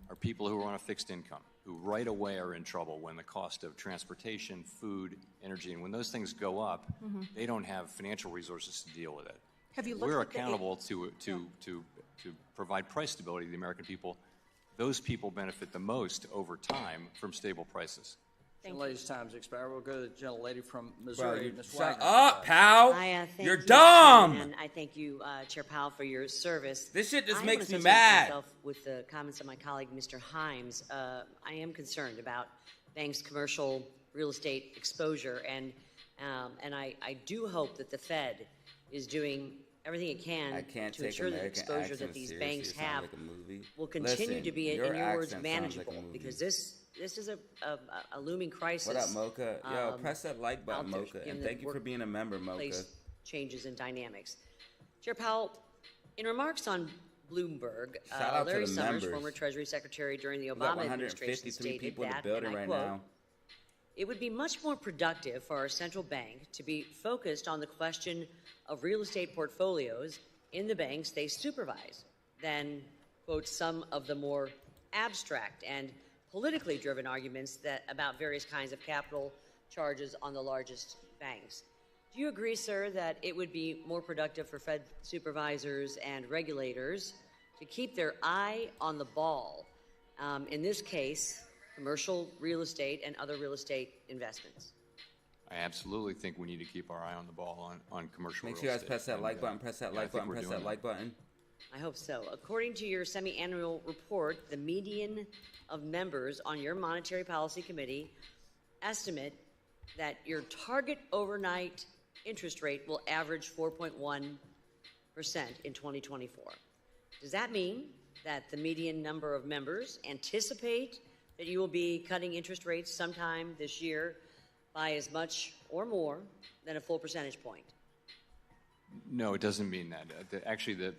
are people who are on a fixed income, who right away are in trouble when the cost of transportation, food, energy, and when those things go up, they don't have financial resources to deal with it. Have you looked We're at the- accountable to provide price stability to the American people. Those people benefit the most over time from stable prices. Gentlelady's time's expired. We'll go to the gentlelady from Missouri, Ms. Shut Wagner. up, pal. Thank You're you, dumb. Chairman, and I thank you, Chair Powell, for your service. This shit just I makes wanna me associate mad. myself with the comments of my colleague, Mr. Himes. I am concerned about banks' commercial real estate exposure, and I do hope that the Fed is doing everything it can I can't to take ensure that American exposure accents that these seriously. banks It sounds have like a movie. will continue Listen, to be, in your your words, accent sounds like a manageable, movie. because this a looming crisis. What up, Mocha? Yo, press that like button, out there, Mocha. given And the thank you for being a member, Mocha. workplace changes and dynamics. Chair Powell, in remarks on Bloomberg, Shout out to Larry the Summers, members. former Treasury Secretary during the We got Obama administration, 153 stated people in the that, building and I right quote, now. "It would be much more productive for our central bank to be focused on the question of real estate portfolios in the banks they supervise than, quote, some of the more abstract and politically driven arguments about various kinds of capital charges on the largest banks." Do you agree, sir, that it would be more productive for Fed supervisors and regulators to keep their eye on the ball, in this case, commercial real estate and other real estate investments? I absolutely think we need to keep our eye on the ball on commercial Make real sure you guys estate. press that And, like button, press that yeah, I like think button, we're press doing that like button. I hope so. According to your semi-annual report, the median of members on your monetary policy committee estimate that your target overnight interest rate will average 4.1% in 2024. Does that mean that the median number of members anticipate that you will be cutting interest rates sometime this year by as much or more than a full percentage point? No, it doesn't mean that. Actually, the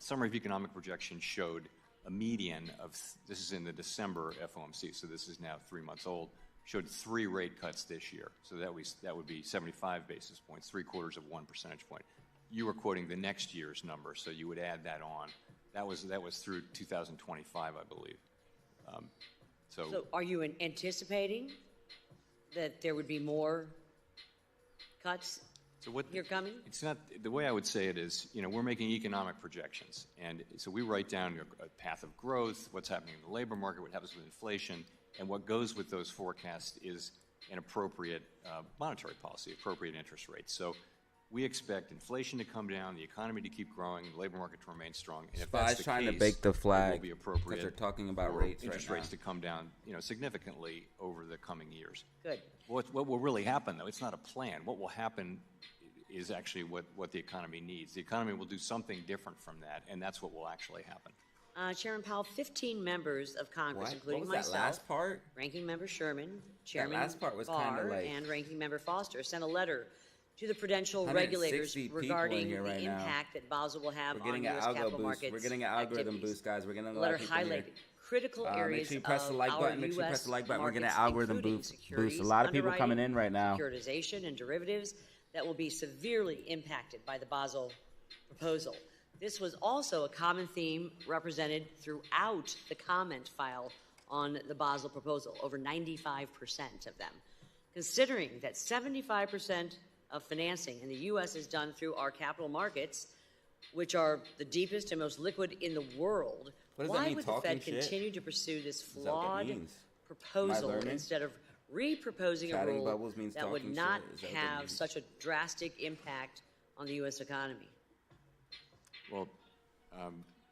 Summary of Economic Projections showed a median of, this is in the December FOMC, so this is now 3 months old, showed 3 rate cuts this year. So that would be 75 basis points, 3/4 of 1 percentage point. You were quoting the next year's number, so you would add that on. That was through 2025, I believe. So are you anticipating that there would be more cuts here coming? It's not, the way I would say it is, we're making economic projections. And so we write down a path of growth, what's happening in the labor market, what happens with inflation, and what goes with those forecasts is an appropriate monetary policy, appropriate interest rates. So we expect inflation to come down, the economy to keep growing, the labor market to remain strong. And if that's the trying case, to bake the flag it will be appropriate because they're talking about for rates interest right rates now. to come down, significantly over the coming years. Good. What will really happen, though, it's not a plan. What will happen is actually what the economy needs. The economy will do something different from that, and that's what will actually happen. Chairman Powell, 15 members of Congress, What? including What was that myself, last part? Ranking Member Sherman, Chairman last part was kinda Barr, like- and Ranking Member Foster sent a letter to the prudential 160 regulators people in regarding here right the now. impact that Basel will have We're on getting an U.S. algo capital boost. markets. We're getting an algorithm activities. boost, guys. We're getting a The lot letter of people in here. highlighted critical areas Make sure you press the like of button. our Make sure you press the like button. We're getting an markets, algorithm including boost. securities, A lot of people coming in right now. Securitization and derivatives that will be severely impacted by the Basel proposal. This was also a common theme represented throughout the comment file on the Basel proposal, over 95% of them. Considering that 75% of financing in the U.S. is done through our capital markets, which are the deepest and most liquid in the world, What does that why mean, would the talking Fed shit? continue to pursue this Is that what that flawed means? proposal Am I learning? instead of re-proposing a Chatting rule bubbles means that would talking not shit? Is that what that have means? such a drastic impact on the U.S. economy? Well,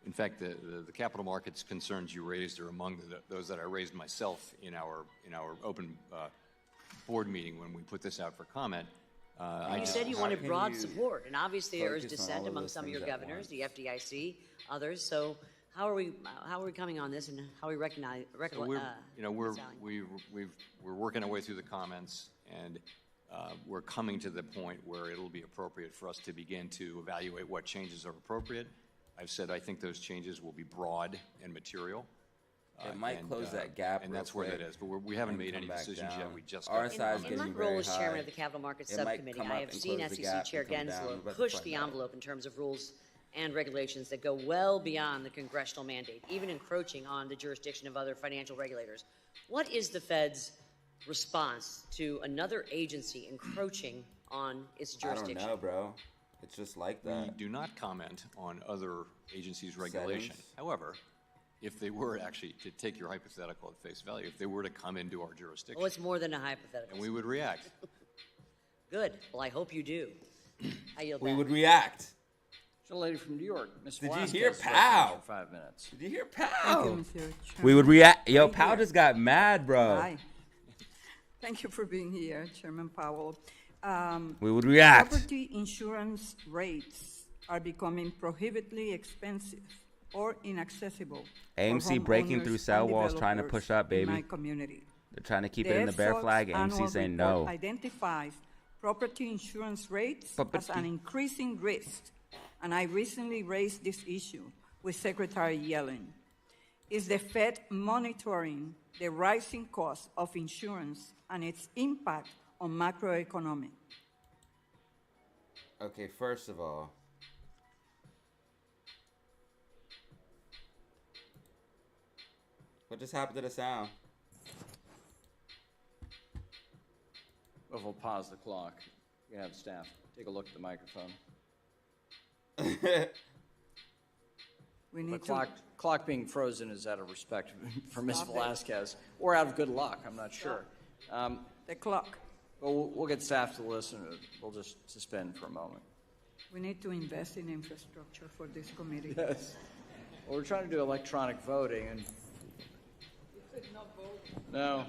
in fact, the capital markets concerns you raised are among those that I raised myself in our open board meeting when we put this out for comment. You said you wanted broad support, and obviously there is focus on dissent all of among those some of your things at governors, once? the FDIC, others. So how are we coming on this, and how are we recognize? So we're working our way through the comments, and we're coming to the point where it'll be appropriate for us to begin to evaluate what changes are appropriate. I've said I think those changes will be broad and material. It might close that gap, and real that's where quick, that is. But we haven't and made come any back decisions down. yet. We just Our got size In my getting role very as chairman high. of the Capital Markets It might Subcommittee, come I up have and seen close the SEC gap Chair and come down. We're Gensler about to push find the out. envelope in terms of rules and regulations that go well beyond the congressional mandate, even encroaching on the jurisdiction of other financial regulators. What is the Fed's response to another agency encroaching on its I don't jurisdiction? know, bro. It's just like We that. do not comment on other agencies' regulation. Settings. However, if they were actually, to take your hypothetical at face value, if they were to come into our jurisdiction, Oh, it's more than a hypothetical. and we would react. Good. Well, I hope you do. I yield We back. would react. The lady from New York, Ms. Did you Velasquez, hear recognized Powell? for 5 minutes. Did you hear Thank Powell? you, Mr. Chairman. We would react. Yo, Right Powell here. just got mad, bro. Hi. Thank you for being here, Chairman Powell. We would react. Property insurance rates are becoming prohibitively expensive. or inaccessible. for AMC breaking homeowners through cell and walls, trying to developers push up, in baby. my community. They're trying to keep The it in the bear FSOC's flag. annual AMC saying report no. identifies property insurance rates as Property. an increasing risk, and I recently raised this issue with Secretary Yellen. Is the Fed monitoring the rising cost of insurance and its impact on macroeconomy? Okay, first of all, what just happened to the sound? Well, we'll pause the clock. You can have staff take a look at the microphone. We The need to. clock being frozen is out of respect for Ms. Velasquez, or out of good luck, I'm not sure. The clock. But we'll get staff to listen. We'll just suspend for a moment. We need to invest in infrastructure for this committee. Yes. Well, we're trying to do electronic voting, and no,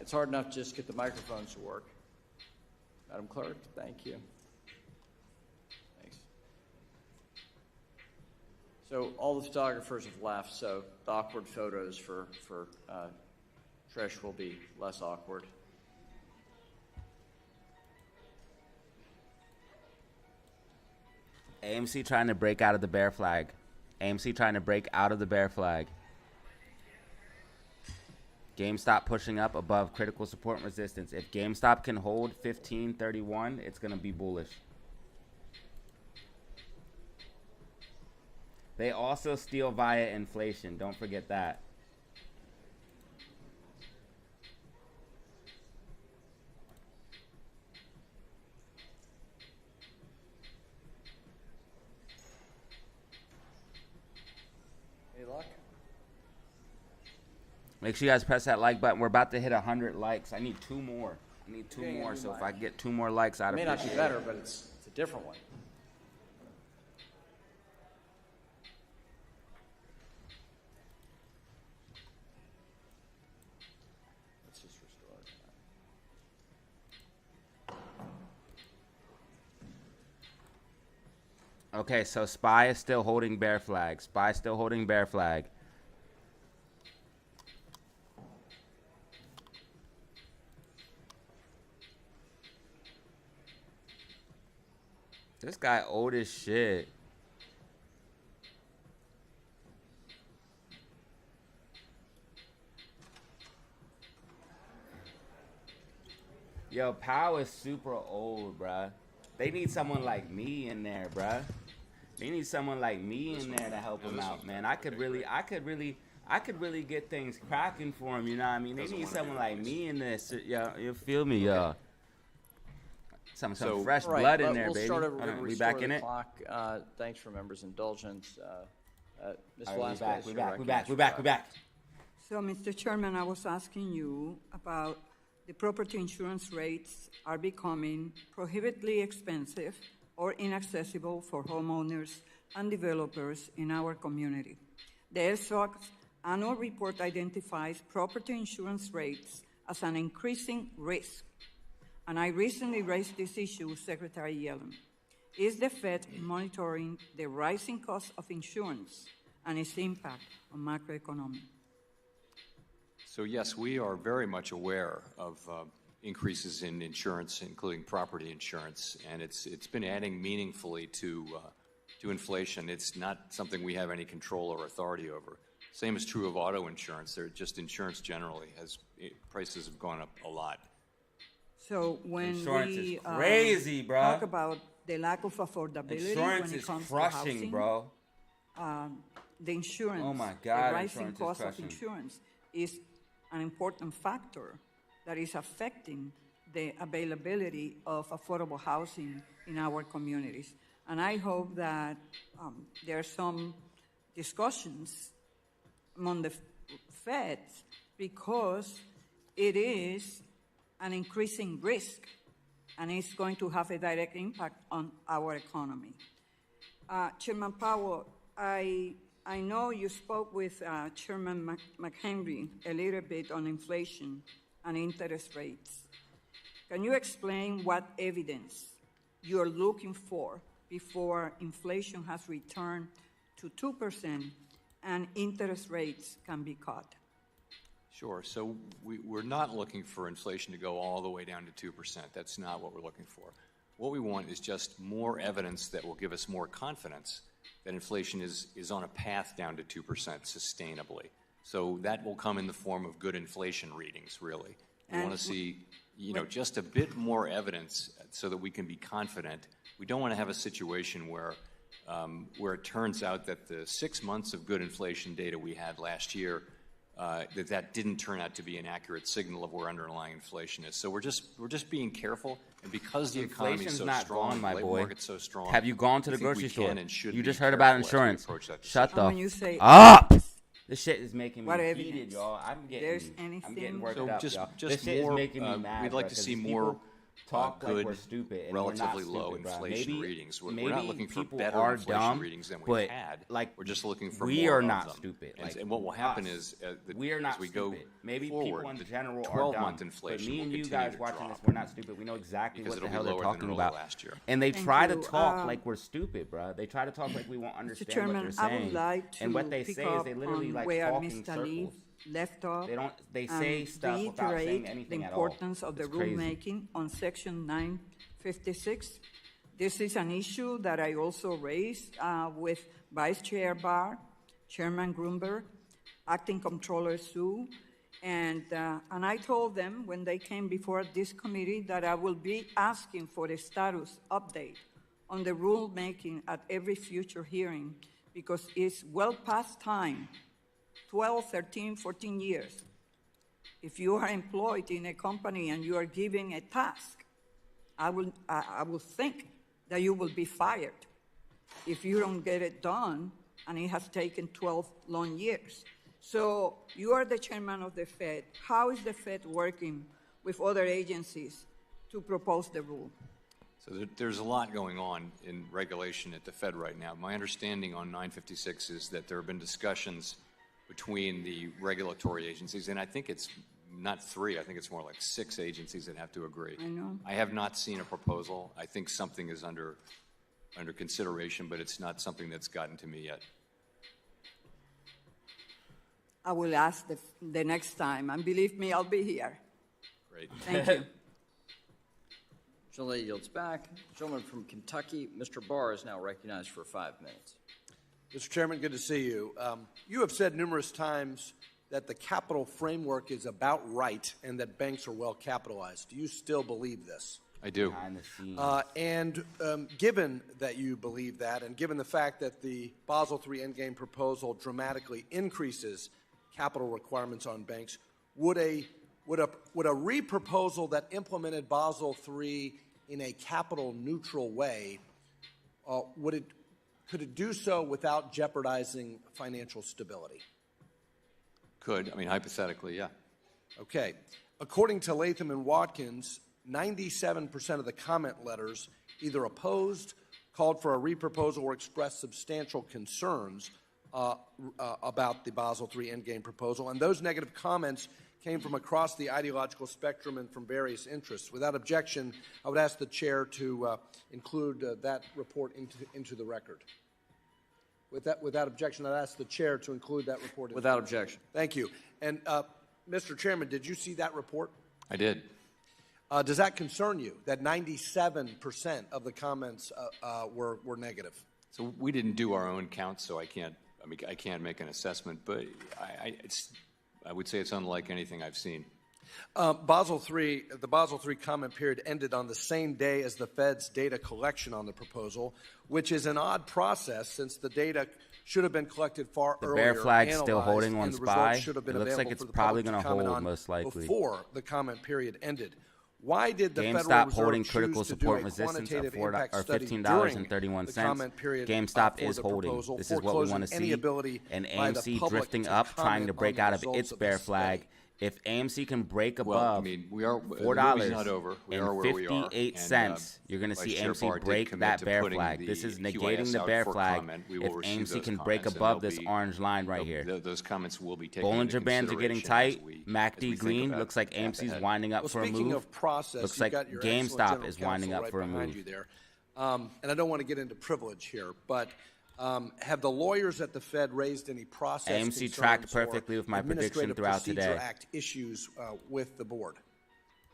it's hard enough to just get the microphones to work. Madam Clerk, thank you. Thanks. So all the photographers have left, so the awkward photos for Trish will be less awkward. AMC trying to break out of the bear flag. AMC trying to break out of the bear flag. GameStop pushing up above critical support and resistance. If GameStop can hold 1531, it's going to be bullish. They also steal via inflation. Don't forget that. Any luck? Make sure you guys press that like button. We're about to hit 100 likes. I need 2 more. I need 2 Okay, more. you So if might. I get 2 more likes, I'd It may not be appreciate better, it. but it's a different one. Let's just restore it. Okay, so SPY is still holding bear flag. SPY still holding bear flag. This guy old as shit. Yo, Powell is super old, bruh. They need someone like me in there, bruh. They need someone like me in there to help them out, man. I could really get things cracking for them. You know what I mean? They need someone like me in this. Yeah, you feel me, y'all? Some fresh Right, blood but in there, we'll baby. Start All right, we restore back in the it. clock. Thanks for members' indulgence. Ms. All right, Velasquez, we you're back. recognized. So, Mr. Chairman, I was asking you about the property insurance rates are becoming prohibitively expensive or inaccessible for homeowners and developers in our community. The SOC's annual report identifies property insurance rates as an increasing risk, and I recently raised this issue with Secretary Yellen. Is the Fed monitoring the rising cost of insurance and its impact on macroeconomy? So yes, we are very much aware of increases in insurance, including property insurance, and it's been adding meaningfully to inflation. It's not something we have any control or authority over. Same is true of auto insurance. They're just insurance generally prices have gone up a lot. So when Insurance we is crazy, bro. talk about the lack of affordability Insurance when it is comes crushing, to housing, bro. The insurance, Oh my God, the rising insurance is cost of crushing. insurance is an important factor that is affecting the availability of affordable housing in our communities. And I hope that there are some discussions among the Fed because it is an increasing risk and it's going to have a direct impact on our economy. Chairman Powell, I know you spoke with Chairman McHenry a little bit on inflation and interest rates. Can you explain what evidence you're looking for before inflation has returned to 2%, and interest rates can be cut? Sure. So we're not looking for inflation to go all the way down to 2%. That's not what we're looking for. What we want is just more evidence that will give us more confidence that inflation is on a path down to 2% sustainably. So that will come in the form of good inflation readings, really. We want to see, just a bit more evidence so that we can be confident. We don't want to have a situation where it turns out that the 6 months of good inflation data we had last year, that didn't turn out to be an accurate signal of where underlying inflation is. So we're just being careful, and because the economy is so not strong, gone, my the labor boy. market's so strong. Have you gone to I the think grocery we store? can and should You be just heard about careful as we insurance. approach that Shut decision. when you the say up. This shit is making me What heated, evidence? y'all. I'm There's getting anything- worked So up, just y'all. just This shit more. is making me mad. We'd like bro, to 'cause see these more people talk good, like we're stupid, and relatively we're not low stupid, bro. inflation Maybe, readings. We're maybe not looking for people better are inflation dumb, readings than but we've had. like We're just looking for we more are of not them. stupid. And, Like, and what will happen us. is We are not as we stupid. go Maybe forward, people in the general are 12-month dumb. inflation But me will and you continue guys to watching drop this, we're not stupid. We know exactly because what the it'll be hell they're lower than talking early about. last year. And they Thank try to you. talk like we're stupid, bro. They try to talk like we won't understand Chairman, what they're I saying. would like to and what they pick say is up they literally on like where talk in Ms. Talib circles. left off. They say and stuff without saying reiterate anything the at all. importance of the It's crazy. rulemaking on Section 956. This is an issue that I also raised with Vice Chair Barr, Chairman Grunberg, Acting Comptroller Sue, and I told them when they came before this committee that I will be asking for a status update on the rulemaking at every future hearing because it's well past time, 12, 13, 14 years. If you are employed in a company and you are given a task, I will think that you will be fired if you don't get it done, and it has taken 12 long years. So you are the chairman of the Fed. How is the Fed working with other agencies to propose the rule? So there's a lot going on in regulation at the Fed right now. My understanding on 956 is that there have been discussions between the regulatory agencies, and I think it's not 3, I think it's more like 6 agencies that have to agree. I know. I have not seen a proposal. I think something is under consideration, but it's not something that's gotten to me yet. I will ask the next time, and believe me, I'll be here. Great. Thank you. Gentleman yields back. Gentleman from Kentucky, Mr. Barr, is now recognized for 5 minutes. Mr. Chairman, good to see you. You have said numerous times that the capital framework is about right and that banks are well capitalized. Do you still believe this? I do. Given that you believe that, and given the fact that the Basel III Endgame proposal dramatically increases capital requirements on banks, would a reproposal that implemented Basel III in a capital neutral way, could it do so without jeopardizing financial stability? Could. I mean, hypothetically, yeah. Okay. According to Latham and Watkins, 97% of the comment letters either opposed, called for a reproposal, or expressed substantial concerns about the Basel III Endgame proposal. And those negative comments came from across the ideological spectrum and from various interests. Without objection, I would ask the chair to include that report into the record. Without objection, I'd ask the chair to include that report. Without objection. Thank you. And, Mr. Chairman, did you see that report? I did. Does that concern you, that 97% of the comments were negative? So we didn't do our own count, so I can't make an assessment, but I would say it's unlike anything I've seen. The Basel III comment period ended on the same day as the Fed's data collection on the proposal, which is an odd process since the data should have been collected far earlier. The bear flag's analyzed, still holding and on the SPY. results should have been It looks like available it's for the probably public going to comment hold, on most likely. before the comment period ended. Why did the Federal GameStop Reserve holding choose critical to support do a resistance quantitative of impact study $15.31. during the comment period GameStop for is the holding. proposal, This is what we want to foreclosing any see. ability And by the AMC public drifting to up, trying to comment break on out the of results its of bear this flag. study? If AMC can break above Well, I mean, the movie's not over. We are where we are. $4.58, you're going to see Vice Chair AMC Barr did break commit that to bear putting flag. the This is QIS negating the out bear for flag comment. We if will receive AMC those can break comments, and above they'll this be- orange line right here. Those comments will be taken Bollinger into Bands are getting consideration tight. as we MACD think green about looks like the path AMC's ahead. winding up Well, for a speaking move. of process, Looks you've like got your excellent GameStop general is winding counsel up right for a behind move. you there. And I don't want to get into privilege here, but Have the lawyers at the Fed raised any process AMC concerns tracked or perfectly with my prediction Administrative throughout Procedure today. Act issues with the board?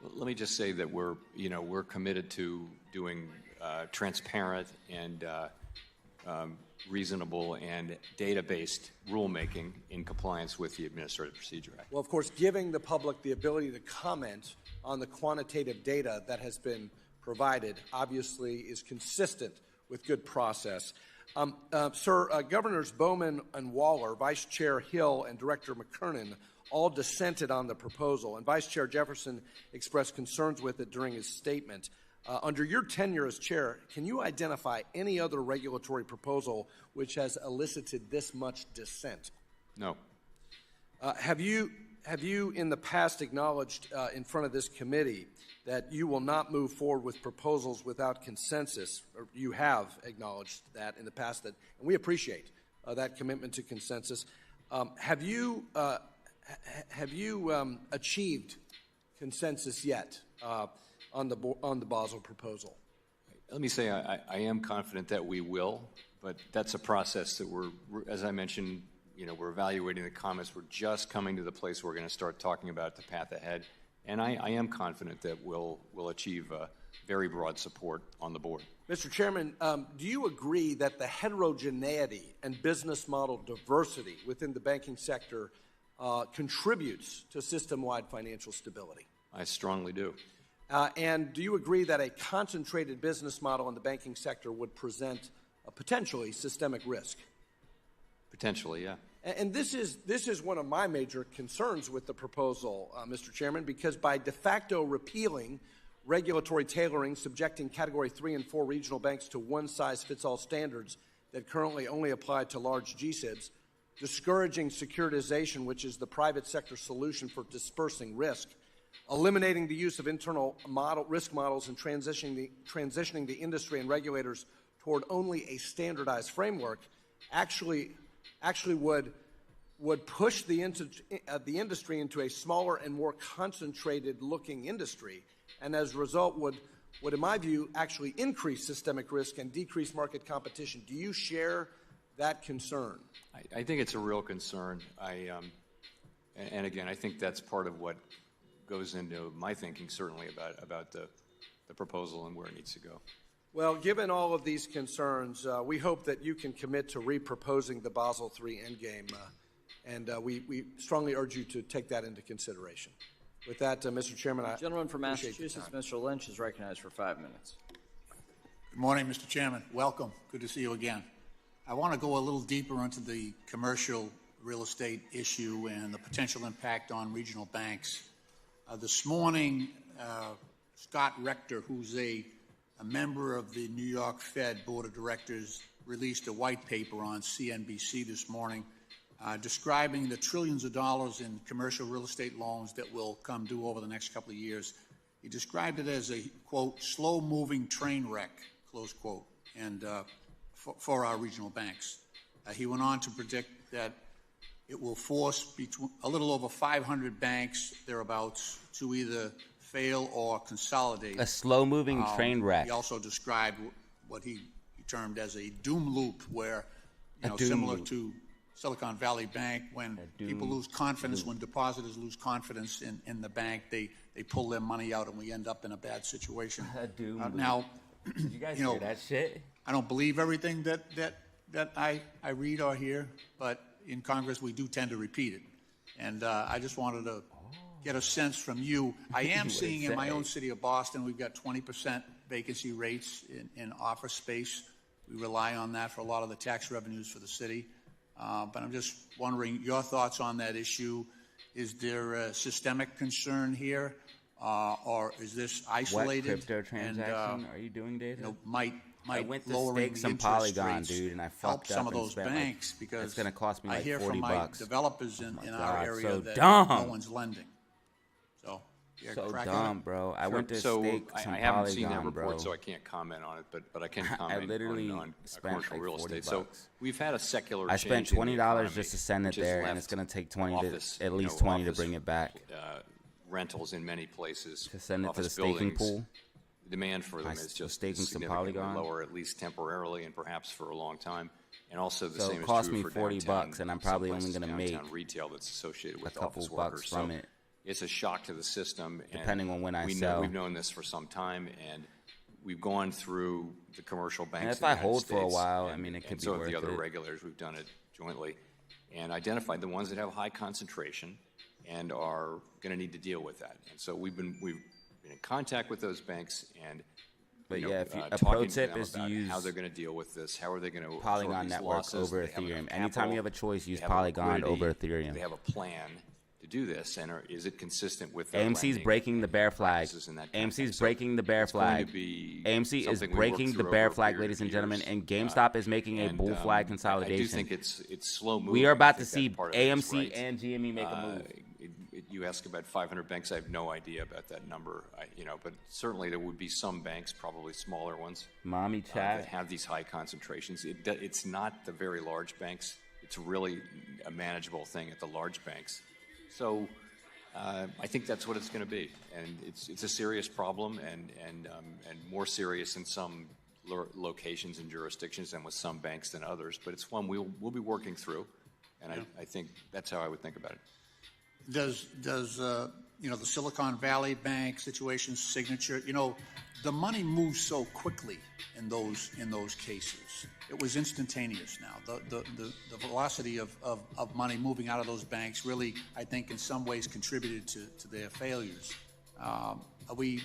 Well, let me just say that we're committed to doing transparent and reasonable and data-based rulemaking in compliance with the Administrative Procedure Act. Well, of course, giving the public the ability to comment on the quantitative data that has been provided obviously is consistent with good process. Sir, Governors Bowman and Waller, Vice Chair Hill, and Director McKernan all dissented on the proposal, and Vice Chair Jefferson expressed concerns with it during his statement. Under your tenure as chair, can you identify any other regulatory proposal which has elicited this much dissent? No. Have you in the past acknowledged in front of this committee that you will not move forward with proposals without consensus? Or you have acknowledged that in the past, and we appreciate that commitment to consensus. Have you achieved consensus yet on the Basel proposal? Let me say I am confident that we will, but that's a process that we're, as I mentioned, we're evaluating the comments. We're just coming to the place where we're going to start talking about the path ahead, and I am confident that we'll achieve very broad support on the board. Mr. Chairman, do you agree that the heterogeneity and business model diversity within the banking sector contributes to system-wide financial stability? I strongly do. And do you agree that a concentrated business model in the banking sector would present a potentially systemic risk? Potentially, yeah. And this is one of my major concerns with the proposal, Mr. Chairman, because by de facto repealing regulatory tailoring, subjecting Category 3 and 4 regional banks to one-size-fits-all standards that currently only apply to large GSIBs, discouraging securitization, which is the private sector solution for dispersing risk, eliminating the use of internal risk models and transitioning the industry and regulators toward only a standardized framework, actually would push the industry into a smaller and more concentrated-looking industry, and as a result would, in my view, actually increase systemic risk and decrease market competition. Do you share that concern? I think it's a real concern. And again, I think that's part of what goes into my thinking, certainly, about the proposal and where it needs to go. Well, given all of these concerns, we hope that you can commit to reproposing the Basel III endgame, and we strongly urge you to take that into consideration. With that, Mr. Chairman, I Gentleman from appreciate the Massachusetts, time. Mr. Lynch, is recognized for 5 minutes. Good morning, Mr. Chairman. Welcome. Good to see you again. I want to go a little deeper into the commercial real estate issue and the potential impact on regional banks. This morning, Scott Rector, who's a member of the New York Fed Board of Directors, released a white paper on CNBC this morning describing the trillions of dollars in commercial real estate loans that will come due over the next couple of years. He described it as a, quote, slow-moving train wreck, close quote, and for our regional banks. He went on to predict that it will force a little over 500 banks, thereabouts, to either fail or consolidate. A slow-moving train wreck. He also described what he termed as a doom loop, where, doom similar loop. to Silicon Valley Bank, when people lose confidence, when depositors lose confidence in the bank, they pull their money out and we end up in a bad situation. A doom loop. Now, Did you guys hear that shit? I don't believe everything that I read or hear, but in Congress we do tend to repeat it. And I just wanted to get a sense from you. I am seeing in my own city of Boston, we've got 20% vacancy rates in office space. We rely on that for a lot of the tax revenues for the city. But I'm just wondering your thoughts on that issue. Is there a systemic concern here, or is this isolated? What crypto transaction are you doing, David? Might I went to lowering stake the some interest Polygon, rates dude, and I help fucked some up of and those spent banks like, because it's gonna cost me I like hear 40 from my bucks. developers in our God, area so that dumb. no one's lending. So So crack dumb, bro. I went to stake some I haven't seen that Polygon, report, bro. so I can't comment on it, but I can comment literally on spent commercial like real 40 estate. So bucks. we've had a secular I spent change in the $20 economy, just to send it which has there, and left it's gonna take 20 office, to at least 20 to office, bring it back. Rentals in many places. To send it to office the staking buildings, pool. The demand for them is just staking some significantly Polygon. lower, at least temporarily, and perhaps for a long time. And also the So same it is cost true me for $40, downtown, and I'm probably some only places going to downtown make retail that's associated with a couple office bucks workers. from So it. it's a shock to the system. Depending on when I we sell. We've known this for some time, and we've gone through the commercial banks. And if in the I United hold for a States, while, I and- mean, it could and be so have worth the other it. regulators. We've done it jointly and identified the ones that have high concentration and are going to need to deal with that. And so we've been in contact with those banks and. But you yeah, know, if you, a talking pro to tip them is to about use how they're going to deal with this, how are they going to Polygon absorb these network losses, over they have enough Ethereum. Anytime capital, you have a choice, use they have Polygon liquidity, over Ethereum. They have a plan to do this, and is it consistent with their AMC's lending breaking the bear flag. practices and that kind of thing? AMC's So breaking the bear it's going flag. to be AMC is something we work breaking the through bear over a flag, period ladies of and gentlemen, years. and GameStop is making a And, bull flag I consolidation. do think it's slow moving. We are about I to think see that part of it is AMC right. and GME make a move. You ask about 500 banks. I have no idea about that number. But certainly there would be some banks, probably smaller ones, Mommy that chat. have these high concentrations. It's not the very large banks. It's really a manageable thing at the large banks. So I think that's what it's going to be, and it's a serious problem, and more serious in some locations and jurisdictions and with some banks than others. But it's one we'll be working through, and I think that's how I would think about it. Does the Silicon Valley Bank situation, Signature, the money moves so quickly in those cases. It was instantaneous now. The velocity of money moving out of those banks really, I think, in some ways contributed to their failures. Are we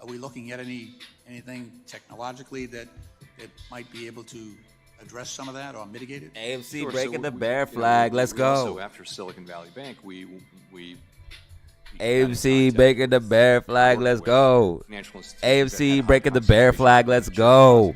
looking at anything technologically that might be able to address some of that or mitigate it? AMC Sure, breaking so the bear flag. Let's go. Also, after Silicon Valley Bank, we AMC breaking the bear flag. Let's go. financial institutions that AMC had breaking high the bear flag. Let's go.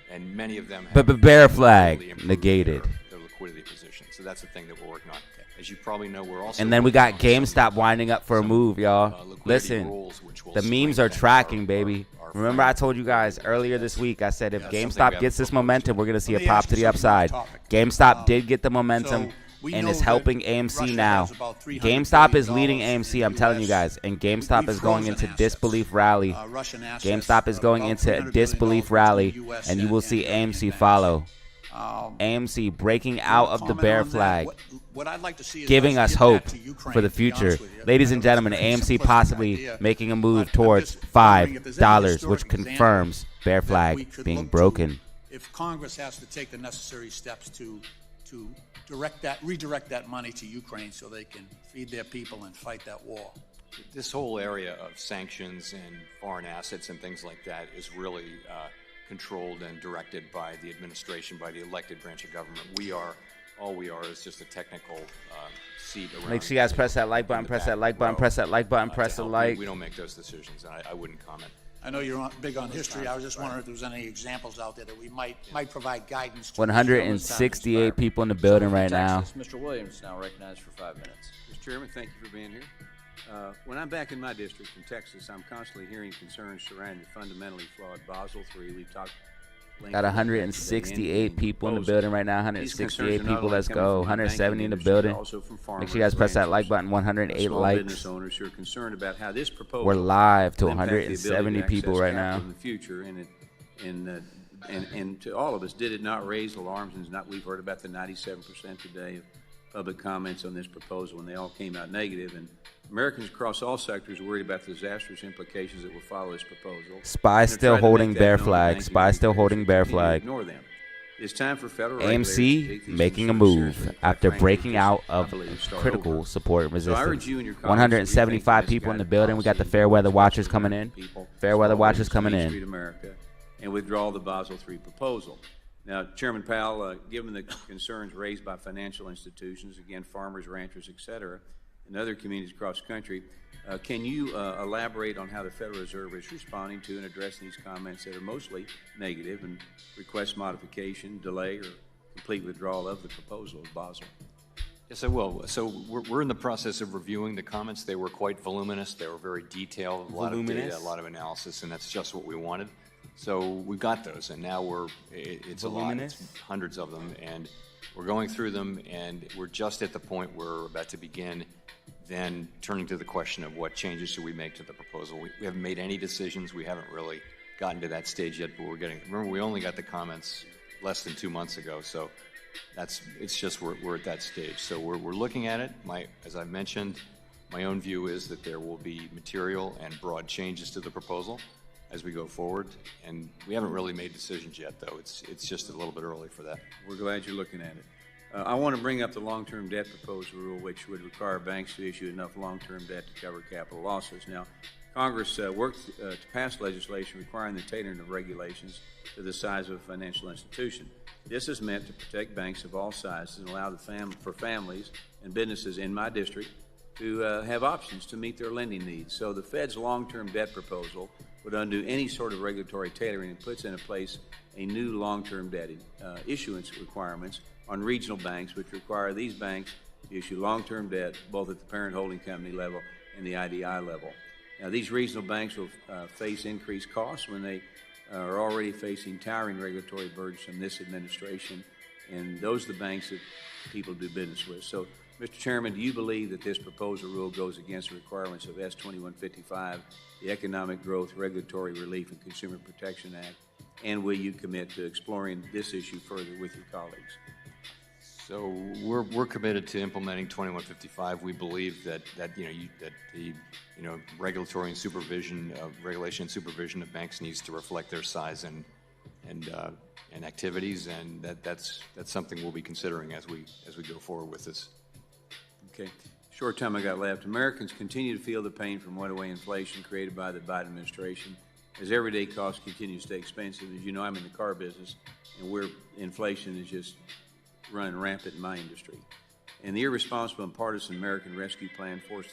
And many of them have Bear really flag improved negated. their liquidity position. So that's the thing that we're working on. As you probably know, we're also And then we got working on GameStop winding up for a move, y'all. liquidity Listen, rules, which will the memes are strengthen tracking, our baby. Remember I told you guys earlier this week, I said if something we GameStop haven't gets this proposed momentum, we're going to see Let a me pop ask to you the something off upside. topic. GameStop did get the momentum we and know is that helping AMC Russia now. has about $300 GameStop is billion leading in AMC, I'm telling you US. guys. And GameStop We've is going frozen into assets. disbelief rally. Russian assets, GameStop is going about into a $300 disbelief billion rally, between US and you will see and AMC banks. follow. AMC breaking out of the Comment bear on that? flag, What I'd like to see is giving us give hope that to Ukraine, for the to be honest future. with you. Ladies I and know it's a gentlemen, very AMC simplistic possibly idea, making a but move I'm towards just wondering if there's any $5, historic which example confirms bear that flag we could being look to broken. If Congress has to take the necessary steps to redirect that money to Ukraine so they can feed their people and fight that war. This whole area of sanctions and foreign assets and things like that is really controlled and directed by the administration, by the elected branch of government. All we are is just a technical seat around. Make sure you guys press that like button, press that like button, press that like button, press the like. We don't make those decisions, and I wouldn't comment. I know you're big on history. I was just wondering if there was any examples out there that we might provide guidance to. 168 people in the building right now. Texas, Mr. Williams now recognized for 5 minutes. Mr. Chairman, thank you for being here. When I'm back in my district in Texas, I'm constantly hearing concerns surrounding the fundamentally flawed Basel III. We've talked. Got 168 people in the building right now. 168 people. Let's go. 170 in the building. Make sure you guys press that like button. 108 likes. Business owners who are concerned about how this proposal We're live to will impact the ability 170 to people access right capital now. in the future, and to all of us, did it not raise alarms? And we've heard about the 97% today of public comments on this proposal, and they all came out negative. And Americans across all sectors are worried about the disastrous implications that will follow this proposal. SPY And still they're trying to holding make that bear known to flag. banking SPY still regulators holding who bear continue to flag. ignore them. It's time for federal regulators to AMC take these making a concerns move seriously. after Frankly, breaking just, out I of believe, start critical over. support and So I urge resistance. you and your colleagues to 175 rethink people in the misguided building. We got the policy, fair weather watchers especially coming for in. people, Fair weather small watchers business, coming Main Street in. America, and withdraw the Basel III proposal. Now, Chairman Powell, given the concerns raised by financial institutions, again, farmers, ranchers, et cetera, and other communities across the country, can you elaborate on how the Federal Reserve is responding to and addressing these comments that are mostly negative and request modification, delay, or complete withdrawal of the proposal of Basel? Yes, I will. So we're in the process of reviewing the comments. They were quite voluminous. They were very detailed, a lot of data, a lot of analysis, and that's just what we wanted. So we've got those, and now it's a lot. It's hundreds of them, and we're going through them, and we're just at the point where we're about to begin then turning to the question of what changes should we make to the proposal. We haven't made any decisions. We haven't really gotten to that stage yet, but we're getting. Remember, we only got the comments less than 2 months ago. So it's just we're at that stage. So we're looking at it. As I mentioned, my own view is that there will be material and broad changes to the proposal as we go forward. And we haven't really made decisions yet, though. It's just a little bit early for that. We're glad you're looking at it. I want to bring up the long-term debt proposal rule, which would require banks to issue enough long-term debt to cover capital losses. Now, Congress worked to pass legislation requiring the tailoring of regulations to the size of a financial institution. This is meant to protect banks of all sizes and allow for families and businesses in my district to have options to meet their lending needs. So the Fed's long-term debt proposal would undo any sort of regulatory tailoring and puts into place a new long-term debt issuance requirements on regional banks, which require these banks to issue long-term debt both at the parent holding company level and the IDI level. Now, these regional banks will face increased costs when they are already facing towering regulatory burdens from this administration, and those are the banks that people do business with. So, Mr. Chairman, do you believe that this proposal rule goes against the requirements of S2155, the Economic Growth, Regulatory Relief, and Consumer Protection Act, and will you commit to exploring this issue further with your colleagues? So we're committed to implementing 2155. We believe that the regulatory and regulation and supervision of banks needs to reflect their size and activities, and that's something we'll be considering as we go forward with this. Okay. Short time I got left. Americans continue to feel the pain from runaway inflation created by the Biden administration as everyday costs continue to stay expensive. As you know, I'm in the car business, and inflation is just running rampant in my industry. And the irresponsible and partisan American Rescue Plan forced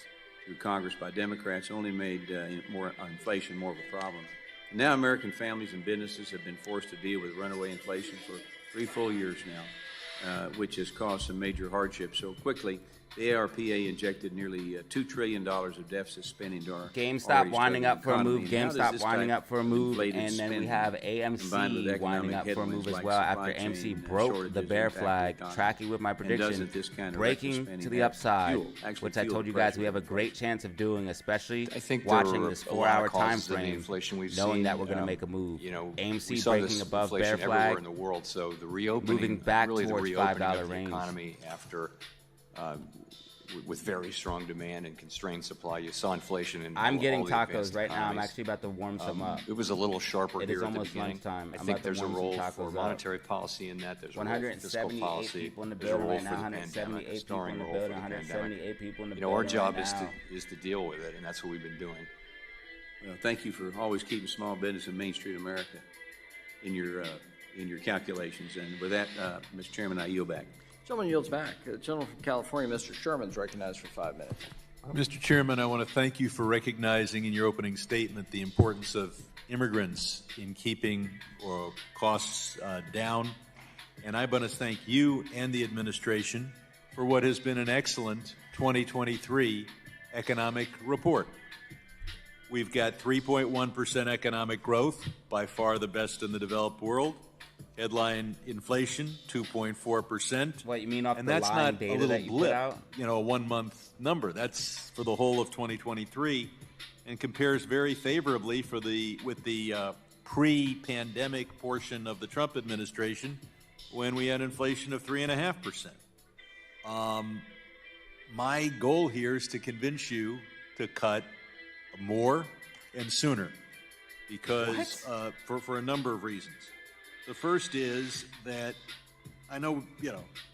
through Congress by Democrats only made inflation more of a problem. And now American families and businesses have been forced to deal with runaway inflation for 3 full years now, which has caused some major hardships. So quickly, the ARPA injected nearly $2 trillion of deficit spending to our GameStop winding up for a move. GameStop winding up for a move, and then we have AMC winding up for a move as well after AMC broke the bear flag, tracking with my prediction, breaking to the upside, which I told you guys we have a great chance of doing, especially watching this 4-hour time frame, knowing that we're going to make a move. AMC breaking above bear flag, in the world, so the reopening, moving back really towards the reopening $5 of the range. economy after. With very strong demand and constrained supply, you saw inflation in. I'm getting all the tacos advanced right now. I'm economies. actually about to warm some up. It was a little sharper It here is at the almost beginning. lunchtime. I I'm think about to there's a warm some role tacos for up. monetary policy in that. There's a role for fiscal 178 policy. people in the There's a building role right now. for the pandemic, 178 a people starring in the role for building. the pandemic. 178 people in the building. Our job right is now. to deal with it, and that's what we've been doing. Well, thank you for always keeping small business in Main Street America in your calculations. And with that, Mr. Chairman, I yield back. Gentleman yields back. The gentleman from California, Mr. Sherman, is recognized for 5 minutes. Mr. Chairman, I want to thank you for recognizing in your opening statement the importance of immigrants in keeping costs down. And I want to thank you and the administration for what has been an excellent 2023 economic report. We've got 3.1% economic growth, by far the best in the developed world. Headline inflation, 2.4%. What, you mean off and the that's line not data a little that you put blip, out? a 1-month number. That's for the whole of 2023 and compares very favorably with the pre-pandemic portion of the Trump administration when we had inflation of 3.5%. My goal here is to convince you to cut more and sooner because for a number of reasons. The first is that I know,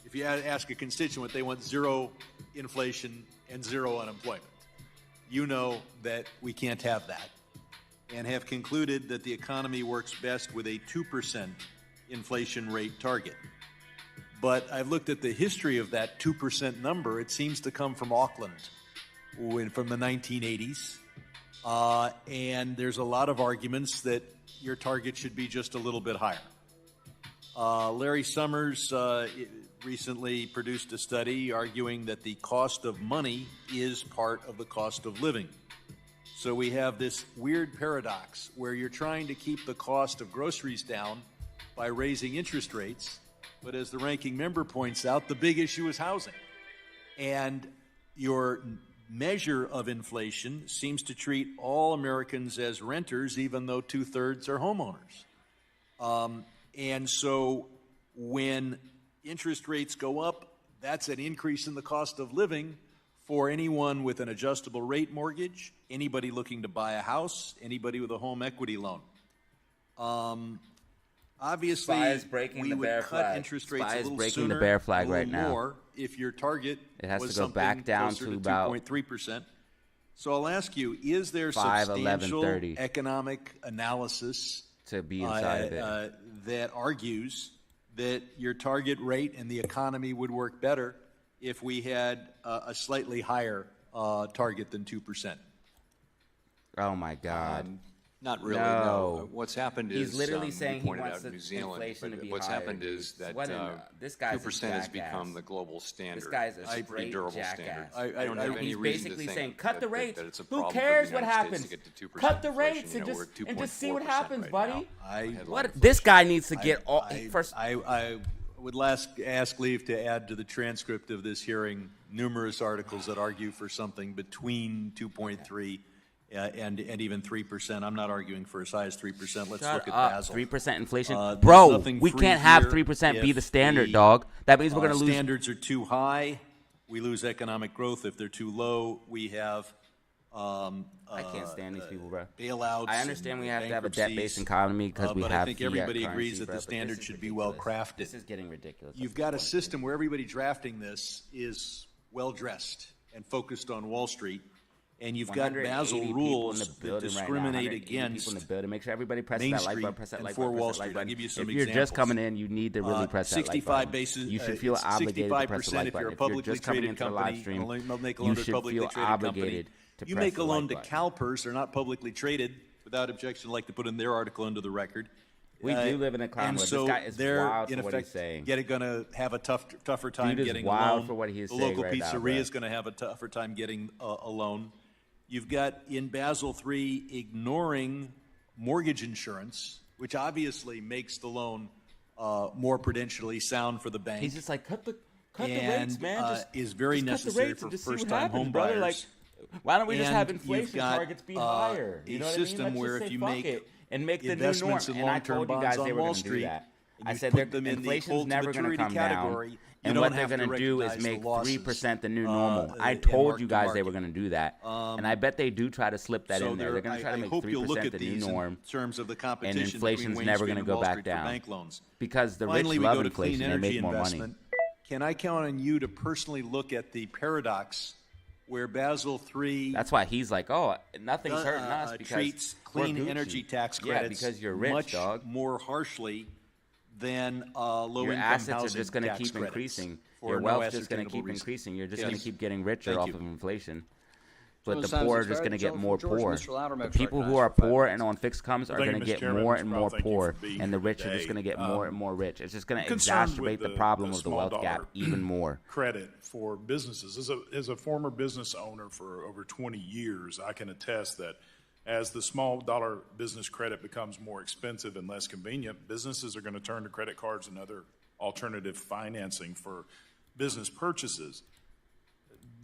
if you ask a constituent, they want zero inflation and zero unemployment. You know that we can't have that and have concluded that the economy works best with a 2% inflation rate target. But I've looked at the history of that 2% number. It seems to come from Auckland from the 1980s. And there's a lot of arguments that your target should be just a little bit higher. Larry Summers recently produced a study arguing that the cost of money is part of the cost of living. So we have this weird paradox where you're trying to keep the cost of groceries down by raising interest rates, but as the ranking member points out, the big issue is housing. And your measure of inflation seems to treat all Americans as renters, even though 2/3 are homeowners. And so when interest rates go up, that's an increase in the cost of living for anyone with an adjustable rate mortgage, anybody looking to buy a house, anybody with a home equity loan. Obviously, SPY is breaking we the would bear cut flag. interest rates SPY a is little breaking sooner, the bear flag a little right now. more if your target It has was to go back something down closer to to about 2.3%. So I'll ask you, is there 5, substantial 11:30 economic analysis to be inside of it. That argues that your target rate and the economy would work better if we had a slightly higher target than 2%? Oh my God. Not really, No. no. What's happened He's is literally you saying he pointed wants out the New Zealand, inflation to but be what's higher, happened dude. is that This guy's a 2% has jackass. become the global standard. This guy's a pretty straight durable jackass. standard. I don't have any He's reason to basically think saying, cut the rates. that it's a Who problem for the cares what United States happens? to get to 2% Cut the inflation. rates You and know, we're just see what 2.4% happens, right buddy. now. This guy needs to get all. First, I would ask leave to add to the transcript of this hearing numerous articles that argue for something between 2.3 and even 3%. I'm not arguing for as high as 3%. Let's look at Basel. 3% inflation, There's bro. nothing We free can't have here 3% be if the standard, the, dog. That means we're going to lose. Standards are too high, we lose economic growth. If they're too low, we have. I can't stand these people, bro. Bailouts. I understand and we have to have a bankruptcies, debt-based economy because we but have I think fiat everybody currency, agrees that bro, the but standard this is should be well ridiculous. crafted. This is getting ridiculous. You've got a system where everybody drafting this is well dressed and focused on Wall Street, and you've got 180 Basel people rules in the that building right now, discriminate 180 against people in the building. Make sure everybody presses Main that like Street button, press that and like for button, Wall press that like Street. I'll button. give you some If you're just examples. coming in, you need to really press that like 65 button. basis. You should feel It's obligated to press the 65% like if button. you're a If you're publicly just coming traded into the company. live stream, Make a you loan to a should publicly feel traded company. obligated to You press make the a loan like to button. CalPERS. They're not publicly traded. Without objection, I'd like to put in their article into the record. We do live in a climate and where so this guy is they're, wild in for what effect, he's saying. going to have a tougher time Dude is getting a wild loan. for what he is the saying local right now, pizzeria bro. is going to have a tougher time getting a loan. You've got in Basel III ignoring mortgage insurance, which obviously makes the loan more prudentially sound for the bank. He's just like, cut the and, rates, man. Just, is very just cut the necessary rates for and just see what first-time happens, home brother. buyers. Like, why don't we just have And inflation you've got, targets be higher? You a know what I mean? system Let's where just if say you fuck make it and make the new norm. investments in And I long-term told you bonds guys on they were Wall going to do Street, that. and I you said put their them in the inflation's hold to never going to maturity come down. category, you And don't what they're have to going to do is recognize the make losses, 3% the new normal. I and told you guys mark-to-market. they were going to do that. And I bet they do try to slip that So in there. They're going to try to I make hope you'll look 3% at the new these norm. in terms of the And competition inflation's between Wayne never Street going to and go Wall back Street for down. bank loans. Because the Finally, rich we love go to clean inflation. They energy make more money. investment. Can I count on you to personally look at the paradox where Basel III That's why he's like, oh, nothing's hurting us because treats we're clean Gucci. energy tax Yeah, credits because you're rich, much dog. more harshly than low-income Your assets are housing just going to tax keep credits increasing. for Your no wealth's just going to ascertainable keep reason. increasing. You're just Yes. going to keep getting richer Thank off you. of inflation. But Well, the it sounds poor are it's just very going to get George- more George, poor. Mr. Loudermilk, The people who are poor and on fixed incomes are Thank going you, to Mr. get Chairman. more Mr. and Powell, more thank you poor, for being and the here rich are just today. going to get more and more rich. It's just going to concerned exacerbate with the problem the of the small wealth gap dollar even more. Credit for businesses. As a former business owner for over 20 years, I can attest that as the small dollar business credit becomes more expensive and less convenient, businesses are going to turn to credit cards and other alternative financing for business purchases.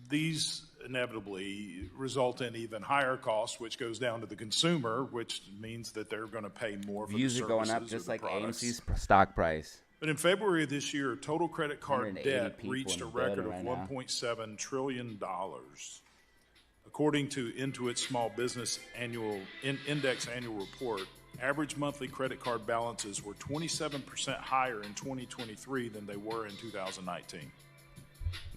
These inevitably result in even higher costs, which goes down to the consumer, which means that they're going to pay more for the Views services are going up or just the like products. AMC's stock price. But in February of this year, total credit card 180 debt people reached in a the building record of right now. $1.7 trillion. According to Intuit's Small Business Index annual report, average monthly credit card balances were 27% higher in 2023 than they were in 2019.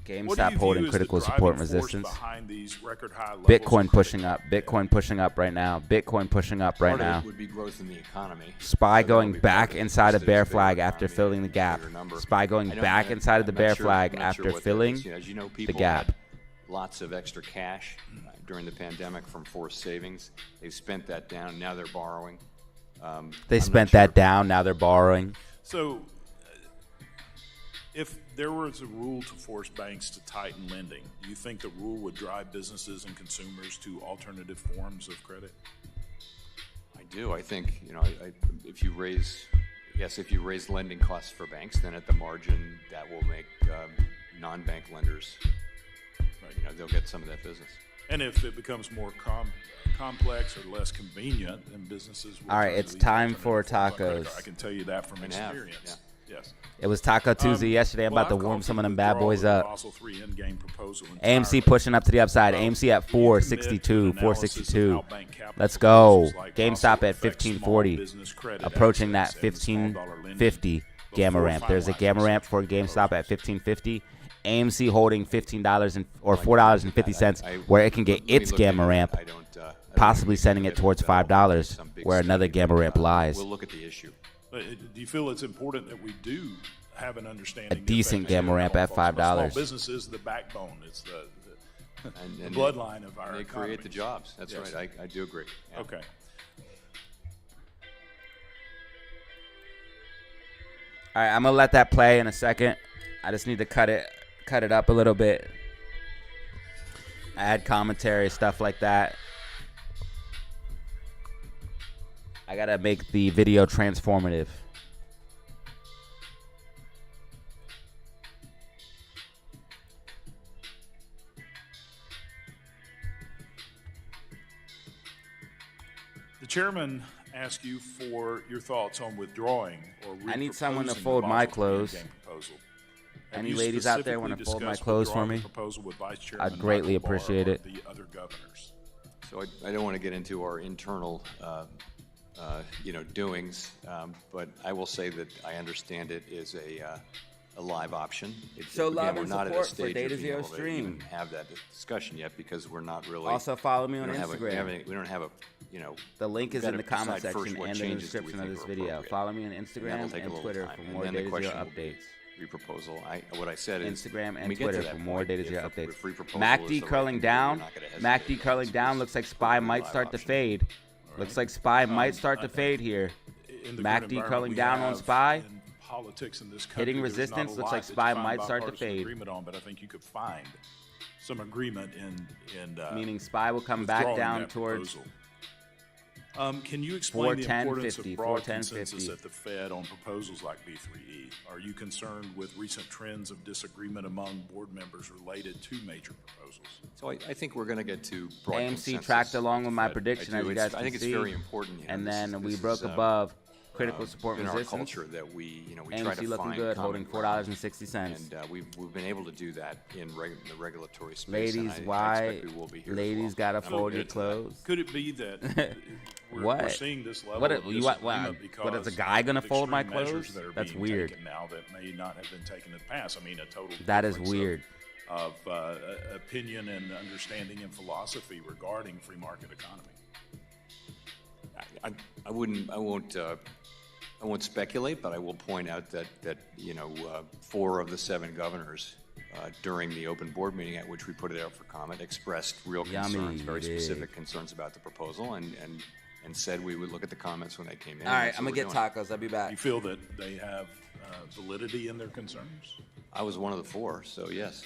GameStop holding critical support and resistance. Behind these record high levels Bitcoin of pushing up. Bitcoin pushing up right now. Bitcoin pushing up right Part of now. it would be growth in the economy. SPY So going that'll be back part of it. inside of It's bear a bigger flag after economy, filling the gap. bigger number. SPY going I don't- back inside of the I'm bear not sure- flag I'm not sure after what that filling is. As you know, the people gap. had lots of extra cash during the pandemic from forced savings. They've spent that down. Now they're borrowing. They I'm spent not that sure. down. Now they're borrowing. So, if there was a rule to force banks to tighten lending, do you think the rule would drive businesses and consumers to alternative forms of credit? I do. I think, if you raise lending costs for banks, then at the margin that will make non-bank lenders, they'll get some of that business. And if it becomes more complex or less convenient, then businesses will. All right, turn to it's these time for alternative forms of credit tacos. card. I can tell you that from And have, experience. Yes. It was Taco Tuesday yesterday. I'm about to warm some of them bad boys up. Basel III endgame proposal AMC pushing up to the upside. AMC at 462, 462. Let's go. GameStop at 1540, approaching that 1550 gamma ramp. There's a gamma ramp for GameStop at 1550. AMC holding $15 or $4.50, where it can get its gamma ramp, possibly sending it towards $5, where another gamma ramp lies. We'll look at the issue. But do you feel it's important that we do have an understanding? A decent gamma ramp at $5. Small business is the backbone. It's the bloodline of our They economy. create the jobs. That's right. I do agree. Yeah. Okay. All right, I'm gonna let that play in a second. I just need to cut it up a little bit. Add commentary, stuff like that. I gotta make the video transformative. The chairman asked you for your thoughts on withdrawing or I need someone to reproposing fold the my Basel III clothes. endgame proposal. Have Any you ladies out there want to specifically fold my discussed clothes for withdrawing me? the proposal with Vice Chairman I'd greatly Michael Barr appreciate or it. the other governors? So I don't want to get into our internal, doings, but I will say that I understand it is a live option. Show love we're and not at a support for stage of being Datazero able to Stream. even have that discussion yet because we're not really. Also follow me we on don't have Instagram. we don't have a, The link is we've in the got to comment decide first section what and in the changes do we description of think this are video. appropriate. Follow me on And Instagram that'll and take a little Twitter time. for And more then the Datazero question will be updates. Reproposal. What I said is Instagram when and we get to Twitter that for more point, Datazero if updates. reproposal MACD is the right curling thing to do, down. we're not gonna hesitate MACD about curling this. down. Looks like SPY might start to fade. Looks like SPY might start to fade here. In the current MACD environment curling we down on have SPY. in politics in this country, Hitting there's not resistance. a Looks lot like that you SPY find might start to bipartisan fade. agreement on, but I think you could find some agreement in Meaning SPY will come back withdrawing down that towards proposal. Can you explain the 410.50, importance of broad 410.50. consensus at the Fed on proposals like B3E? Are you concerned with recent trends of disagreement among board members related to major proposals? So I think we're going to get to broad AMC consensus tracked along at with the my Fed. prediction, I as do. you guys I can think it's see. very important. And then we this broke is, above critical support in resistance. our culture that we try AMC to looking find good, common holding ground. $4.60. And we've been able to do that in the regulatory space. Ladies, and I why? expect we will be here as Ladies well. gotta And fold we'll your get to that. clothes. Could it be that we're What? seeing this level What? of You what? disagreement What is a because guy gonna of fold my extreme measures clothes? that are That's being weird. taken now that may not have been taken in the past? I mean, a total That is difference weird. of opinion and understanding and philosophy regarding free market economy. I won't speculate, but I will point out that 4 of the 7 governors during the open board meeting at which we put it out for comment expressed real concerns, Yummy, very dig. specific concerns about the proposal, and said we would look at the comments when they came in. All right, That's I'm what gonna we're get doing. tacos. I'll be back. You feel that they have validity in their concerns? I was one of the 4, so yes.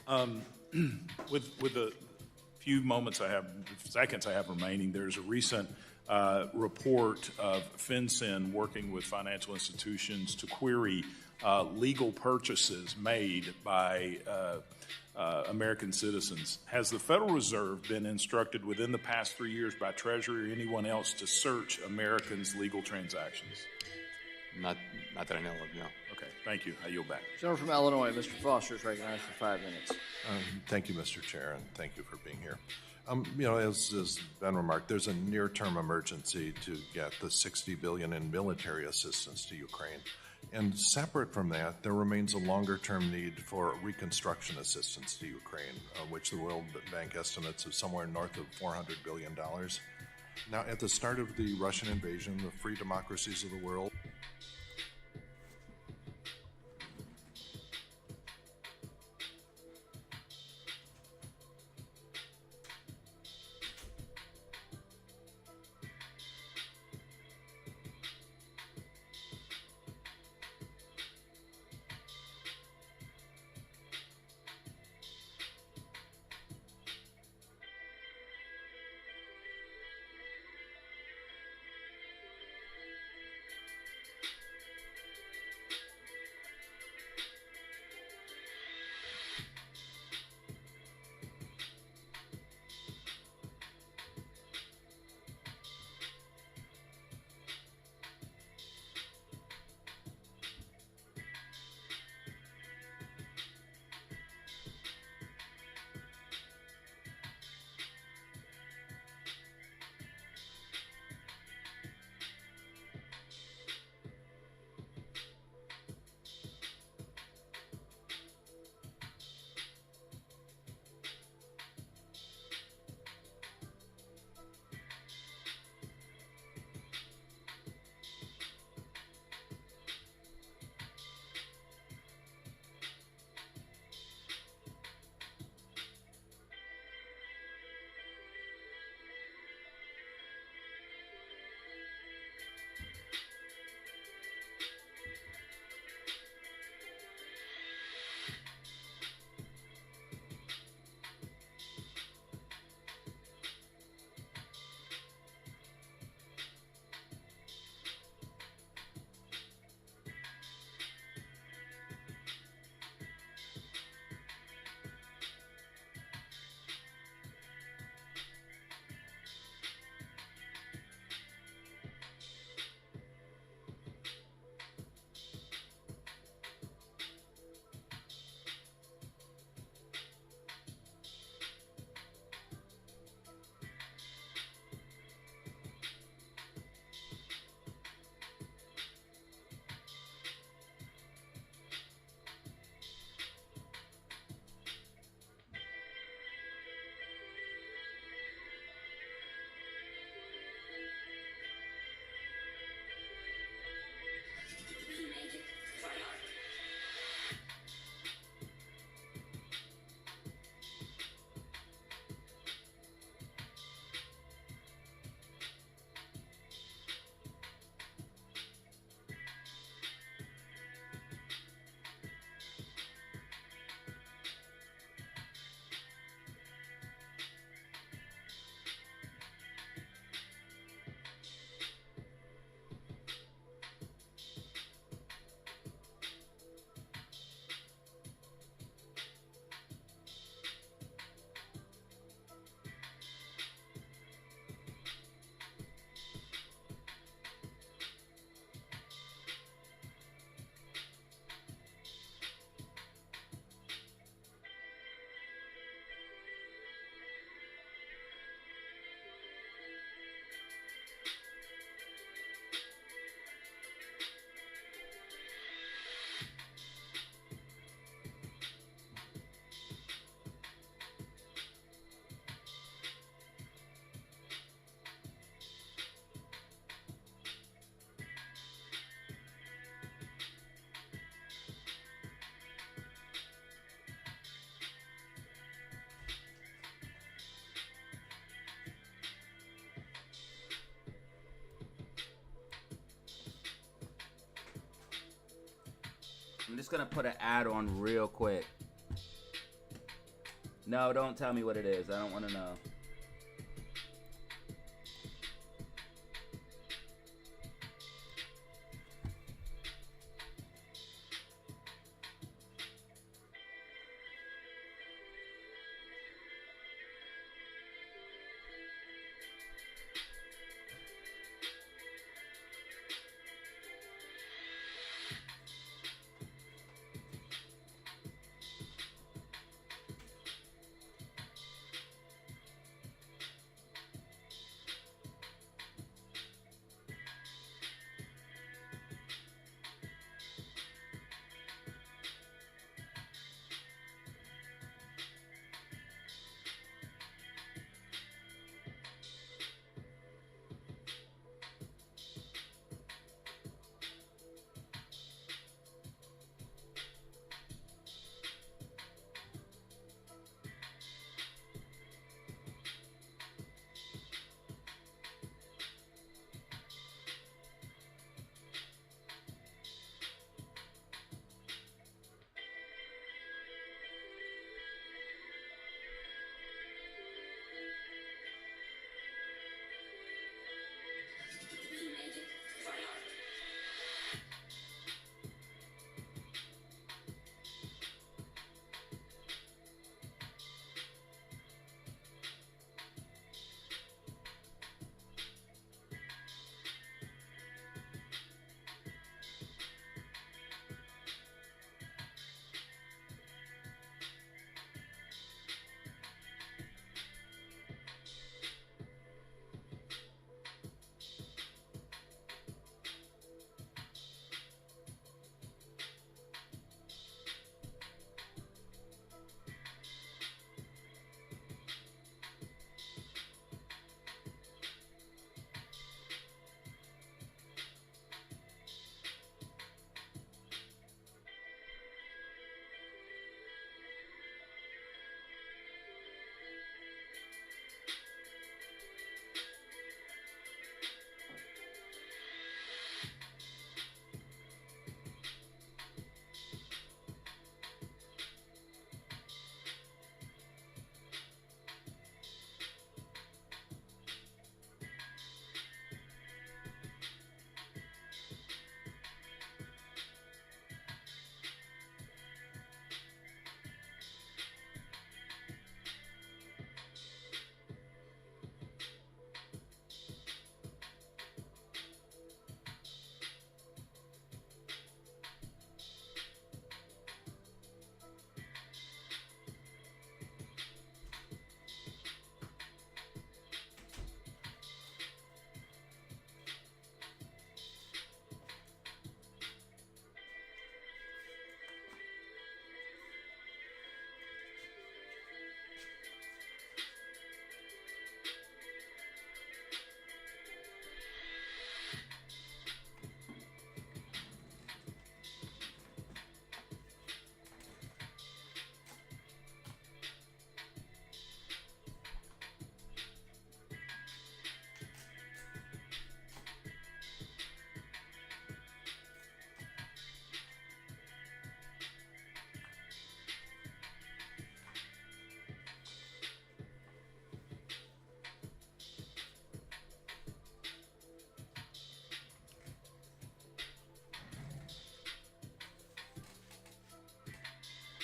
With the few seconds I have remaining, there's a recent report of FinCEN working with financial institutions to query legal purchases made by American citizens. Has the Federal Reserve been instructed within the past 3 years by Treasury or anyone else to search Americans' legal transactions? Not that I know of, no. Okay, thank you. I yield back. Gentleman from Illinois, Mr. Foster is recognized for 5 minutes. Thank you, Mr. Chair, and thank you for being here. As Ben remarked, there's a near-term emergency to get the $60 billion in military assistance to Ukraine. And separate from that, there remains a longer-term need for reconstruction assistance to Ukraine, which the World Bank estimates is somewhere north of $400 billion. Now, at the start of the Russian invasion, the free democracies of the world just gonna put an ad on real quick. No, don't tell me what it is. I don't want to know.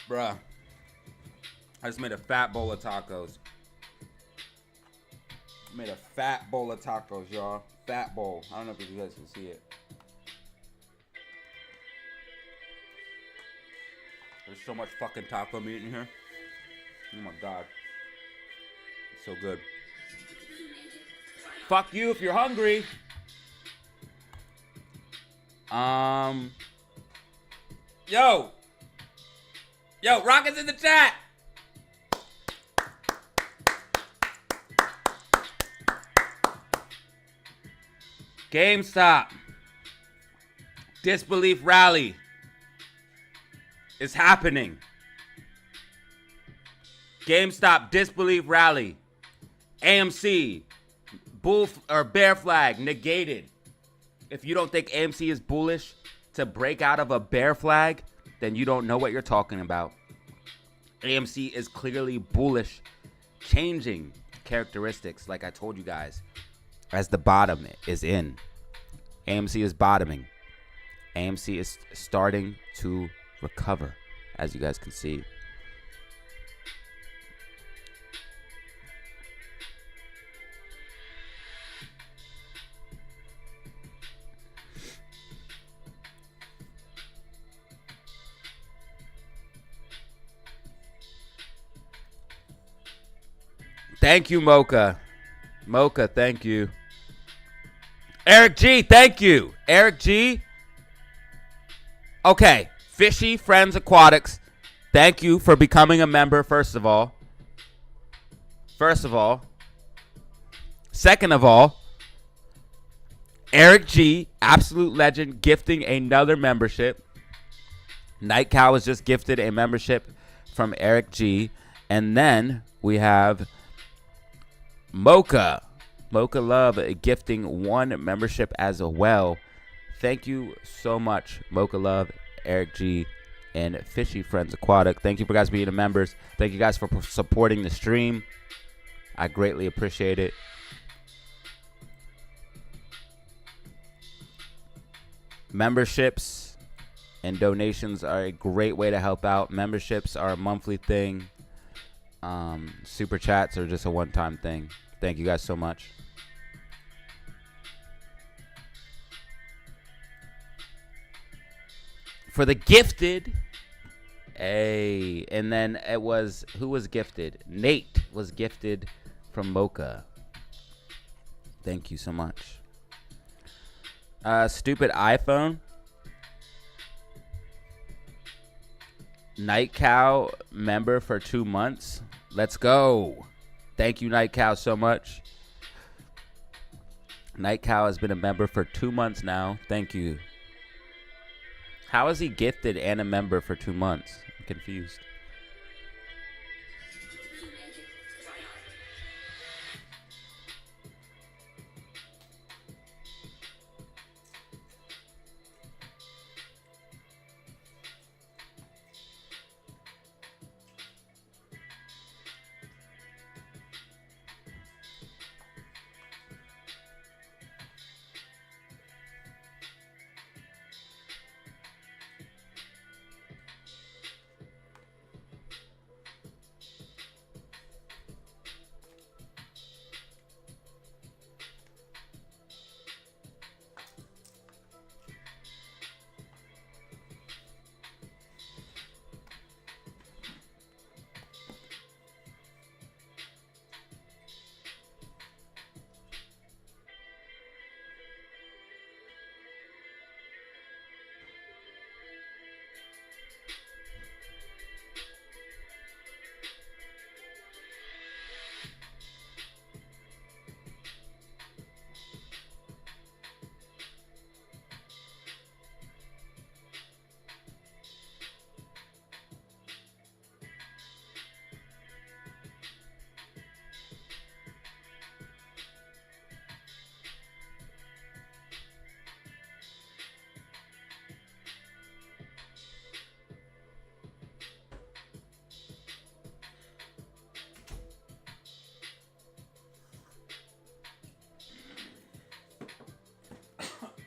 Bruh. I just made a fat bowl of tacos. Made a fat bowl of tacos, y'all. Fat bowl. I don't know if you guys can see it. There's so much fucking taco meat in here. Oh my god. It's so good. Fuck you if you're hungry. Yo, Rocket's in the chat. GameStop. Disbelief rally is happening. GameStop disbelief rally. AMC bull or bear flag negated. If you don't think AMC is bullish to break out of a bear flag, then you don't know what you're talking about. AMC is clearly bullish, changing characteristics, like I told you guys, as the bottom is in. AMC is bottoming. AMC is starting to recover, as you guys can see. Thank you, Mocha. Mocha, thank you. Eric G, thank you. Eric G. Okay, Fishy Friends Aquatics, thank you for becoming a member, first of all. Second of all, Eric G, absolute legend, gifting another membership. Night Cow was just gifted a membership from Eric G. And then we have Mocha Love gifting one membership as well. Thank you so much, Mocha Love, Eric G, and Fishy Friends Aquatic. Thank you for guys being members. Thank you guys for supporting the stream. I greatly appreciate it. Memberships and donations are a great way to help out. Memberships are a monthly thing. Super chats are just a one-time thing. Thank you guys so much. For the gifted, and then it was, who was gifted? Nate was gifted from Mocha. Thank you so much. Stupid iPhone. Night Cow member for 2 months. Let's go. Thank you, Night Cow, so much. Night Cow has been a member for 2 months now. Thank you. How is he gifted and a member for 2 months? I'm confused.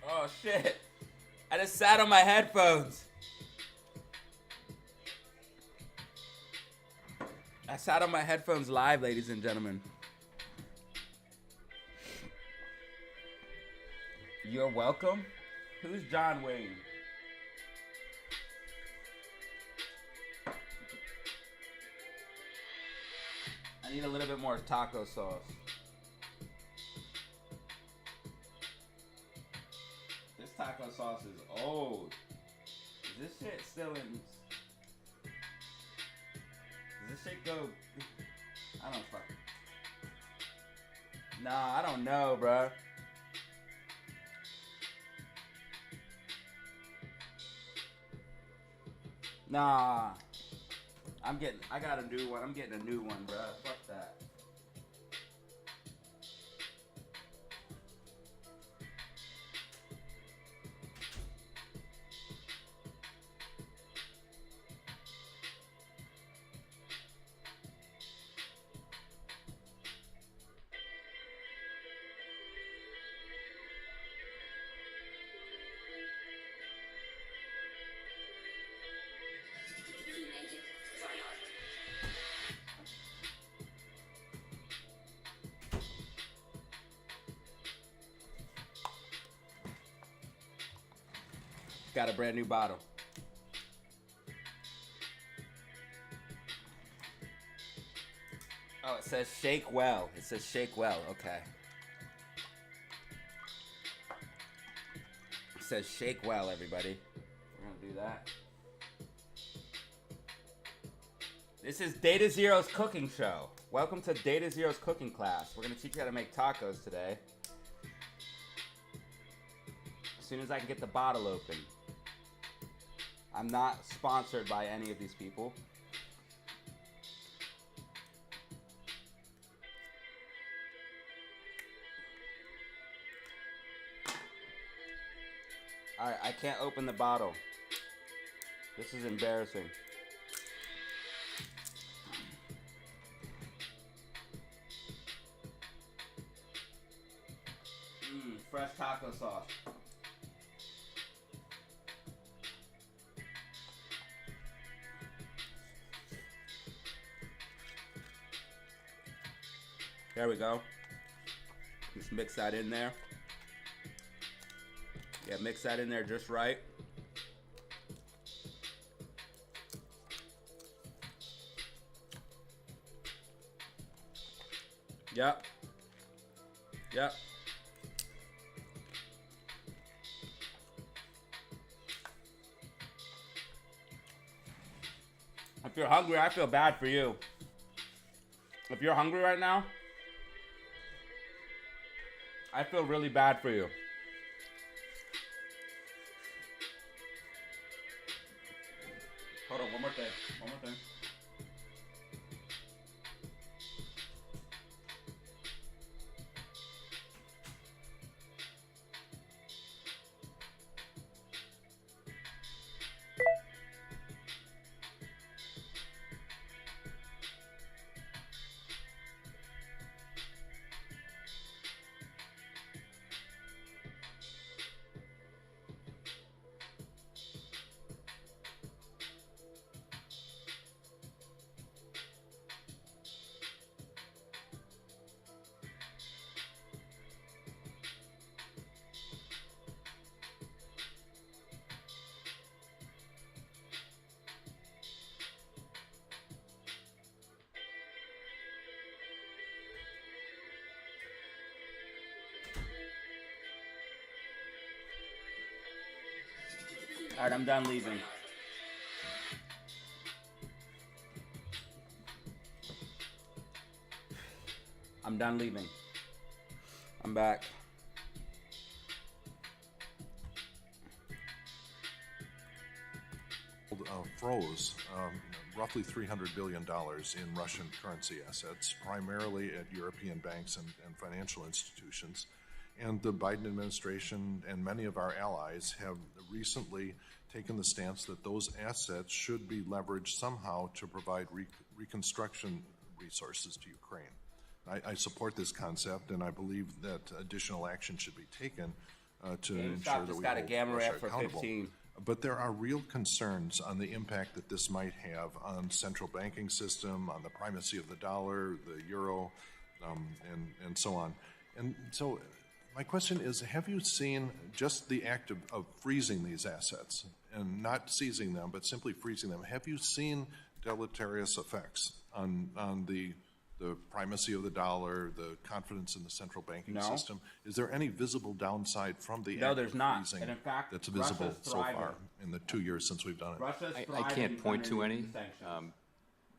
Oh, shit. I just sat on my headphones. I sat on my headphones live, ladies and gentlemen. You're welcome? Who's John Wayne? I need a little bit more taco sauce. This taco sauce is old. Is this shit still in... Does this shit go... I don't fucking... Nah, I don't know, bruh. Nah. I got a new one. I'm getting a new one, bruh. Fuck that. got a brand new bottle. Oh, it says shake well. It says shake well. Okay. It says shake well, everybody. We're going to do that. This is DataZero's cooking show. Welcome to DataZero's cooking class. We're going to teach you how to make tacos today. As soon as I can get the bottle open. I'm not sponsored by any of these people. Alright, I can't open the bottle. This is embarrassing. Fresh taco sauce. There we go. Just mix that in there. Yeah, mix that in there just right. Yep. Yep. If you're hungry, I feel bad for you. If you're hungry right now, I feel really bad for you. Hold on, one more thing. One more thing. All right, I'm done leaving. I'm done leaving. I'm back. Froze roughly $300 billion in Russian currency assets, primarily at European banks and financial institutions. And the Biden administration and many of our allies have recently taken the stance that those assets should be leveraged somehow to provide reconstruction resources to Ukraine. I support this concept, and I believe that additional action should be taken to ensure that we hold Russia accountable. 15. But there are real concerns on the impact that this might have on central banking system, on the primacy of the dollar, the euro, and so on. And so my question is, have you seen just the act of freezing these assets, and not seizing them, but simply freezing them? Have you seen deleterious effects on the primacy of the dollar, the confidence in the central banking system? Is there any visible downside from the act of freezing and in fact, that's visible Russia's so thriving. far in the 2 years since we've done it? I can't point to any.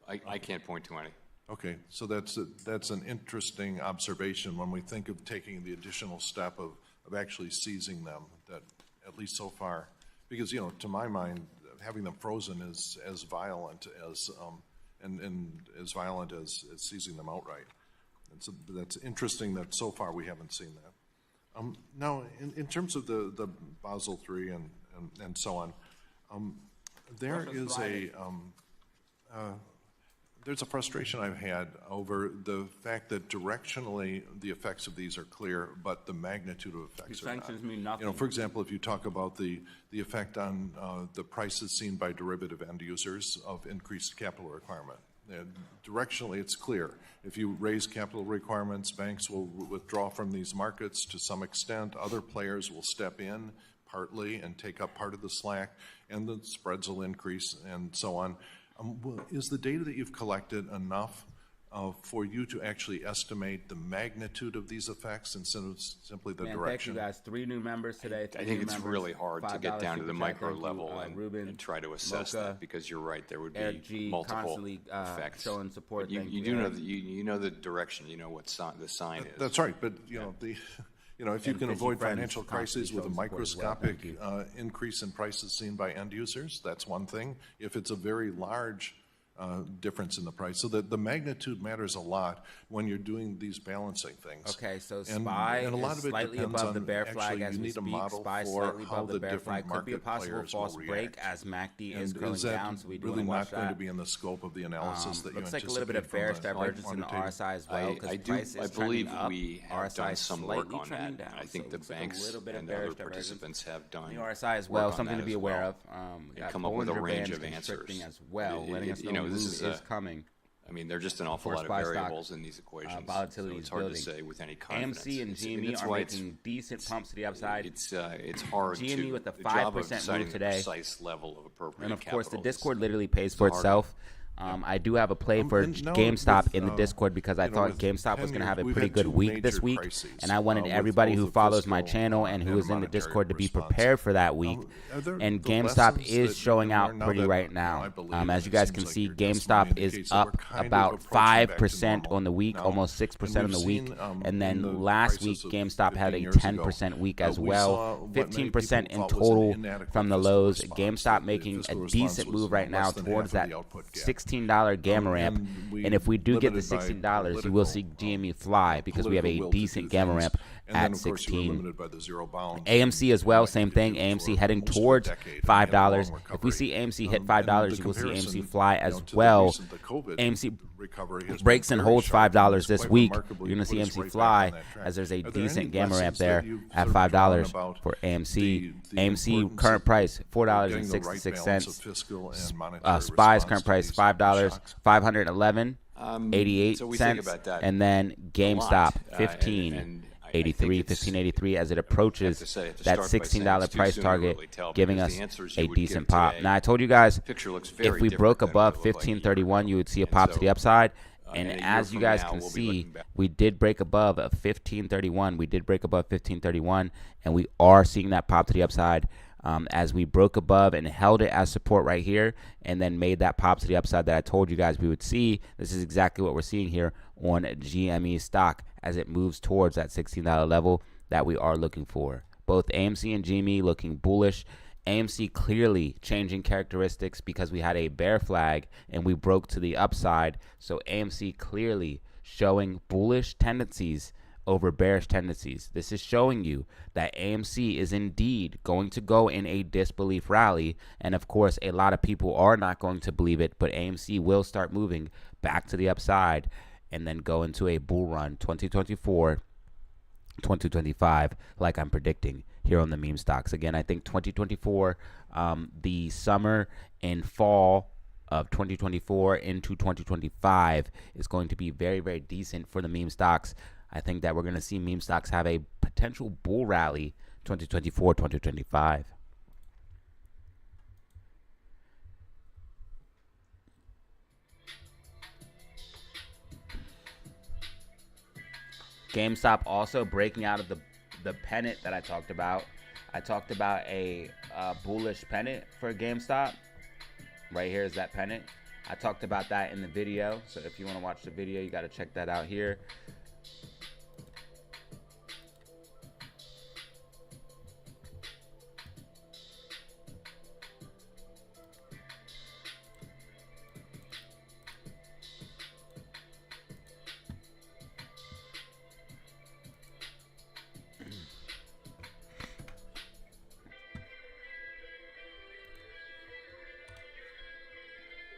I can't point to any. Okay, so that's an interesting observation when we think of taking the additional step of actually seizing them, that at least so far, because, you know, to my mind, having them frozen is as violent as and as violent as seizing them outright. And so that's interesting that so far we haven't seen that. Now, in terms of the Basel III and so on, there is there's a frustration I've had over the fact that directionally the effects of these are clear, but the magnitude of effects are not. Sanctions mean nothing. You know, for example, if you talk about the effect on the prices seen by derivative end users of increased capital requirement, directionally it's clear. If you raise capital requirements, banks will withdraw from these markets to some extent. Other players will step in, partly and take up part of the slack, and the spreads will increase and so on. Is the data that you've collected enough for you to actually estimate the magnitude of these effects instead of simply the direction? Thank you guys. 3 new members today. I think it's really hard to get down to the micro level and try to assess that, because you're right, there would be multiple effects. Showing support. But you do know you know the direction. You know what the sign is. That's right. But if you can avoid financial crises with a microscopic increase in prices seen by end users, that's one thing. If it's a very large difference in the price, so that the magnitude matters a lot when you're doing these balancing things. Okay, so SPY and a lot is of it slightly depends above the on bear flag as you we need a speak. model SPY for slightly how above the the bear different flag. Could be a market possible players will false break react. as MACD is And going is that down, so we do really want to watch not going that. to be in the scope of the analysis that you Looks anticipate? like a little bit of bearish divergence in the RSI as well, because I believe we have RSI done is some work slightly on trending that. down, I think so the it looks like a banks little bit of and other bearish divergence. participants have done The RSI as work well, on something that to be as aware well. of. And come up with a range of answers as well, letting us know this move is coming. I mean, there are just an awful lot of variables in these equations. Volatility so it's is hard building. to say with any confidence. AMC and GME are making decent pumps to the upside. It's hard GME to with a the job of 5% deciding move the today. precise level of appropriate And of course, the capital Discord is- literally pays for hard. itself. I do have a play for and now GameStop with, in the Discord because I thought with GameStop was going to 10 have a we've pretty had good two week this major week, crises, and I wanted with everybody both who the follows my fiscal, channel and who is in the monetary Discord to be response. prepared for that week. Are there And the GameStop lessons is that showing you out learned now pretty that, right now. I believe, As you it guys seems can like see, your testimony GameStop is indicates that up we're kind of about approaching back to 5% normal on the week, now. almost 6% on And the we've week. seen, And in then the last week, crisis of GameStop had a 15 years ago, 10% week as we well, saw what many 15% people in thought was an total inadequate from the fiscal lows. response. GameStop The making fiscal a response decent was move right less now than towards half of that the output gap. $16 gamma ramp. we And if we do get the limited by $16, you will see GME fly because we have a political will to decent do gamma things. ramp And then, at of course, you were 16. limited by the zero bound. AMC as well, same thing. for AMC heading most of a towards decade, and we $5. had a long If we recovery. see AMC hit And $5, the you will see comparison, AMC fly as to the well. recent, the COVID AMC recovery has breaks been and very holds sharp, and $5 it's this quite week. remarkably You're going to see put us AMC right back fly on that track. as there's a Are there any decent gamma ramp lessons that there you've at sort of drawn $5 about for AMC. the AMC importance current of price getting the right $4.66. balance of fiscal and monetary SPY's response current to price these $5, shocks? 511, 88 so we cents, think about that and then a GameStop lot, and 1583, 1583 as it approaches that $16 price target, giving us a decent pop. Now I told you guys, if we broke above 1531, you would see a pop to the upside. And and a year as you from guys now, can we'll be see, looking back. we did break above 1531. We did break above 1531, and we are seeing that pop to the upside as we broke above and held it as support right here and then made that pop to the upside that I told you guys we would see. This is exactly what we're seeing here on GME stock as it moves towards that $16 level that we are looking for. Both AMC and GME looking bullish. AMC clearly changing characteristics because we had a bear flag and we broke to the upside. So AMC clearly showing bullish tendencies over bearish tendencies. This is showing you that AMC is indeed going to go in a disbelief rally. And of course, a lot of people are not going to believe it, but AMC will start moving back to the upside and then go into a bull run 2024, 2025, like I'm predicting here on the meme stocks. Again, I think 2024, the summer and fall of 2024 into 2025 is going to be very, very decent for the meme stocks. I think that we're going to see meme stocks have a potential bull rally 2024, 2025. GameStop also breaking out of the pennant that I talked about. I talked about a bullish pennant for GameStop. Right here is that pennant. I talked about that in the video. So if you want to watch the video, you got to check that out here.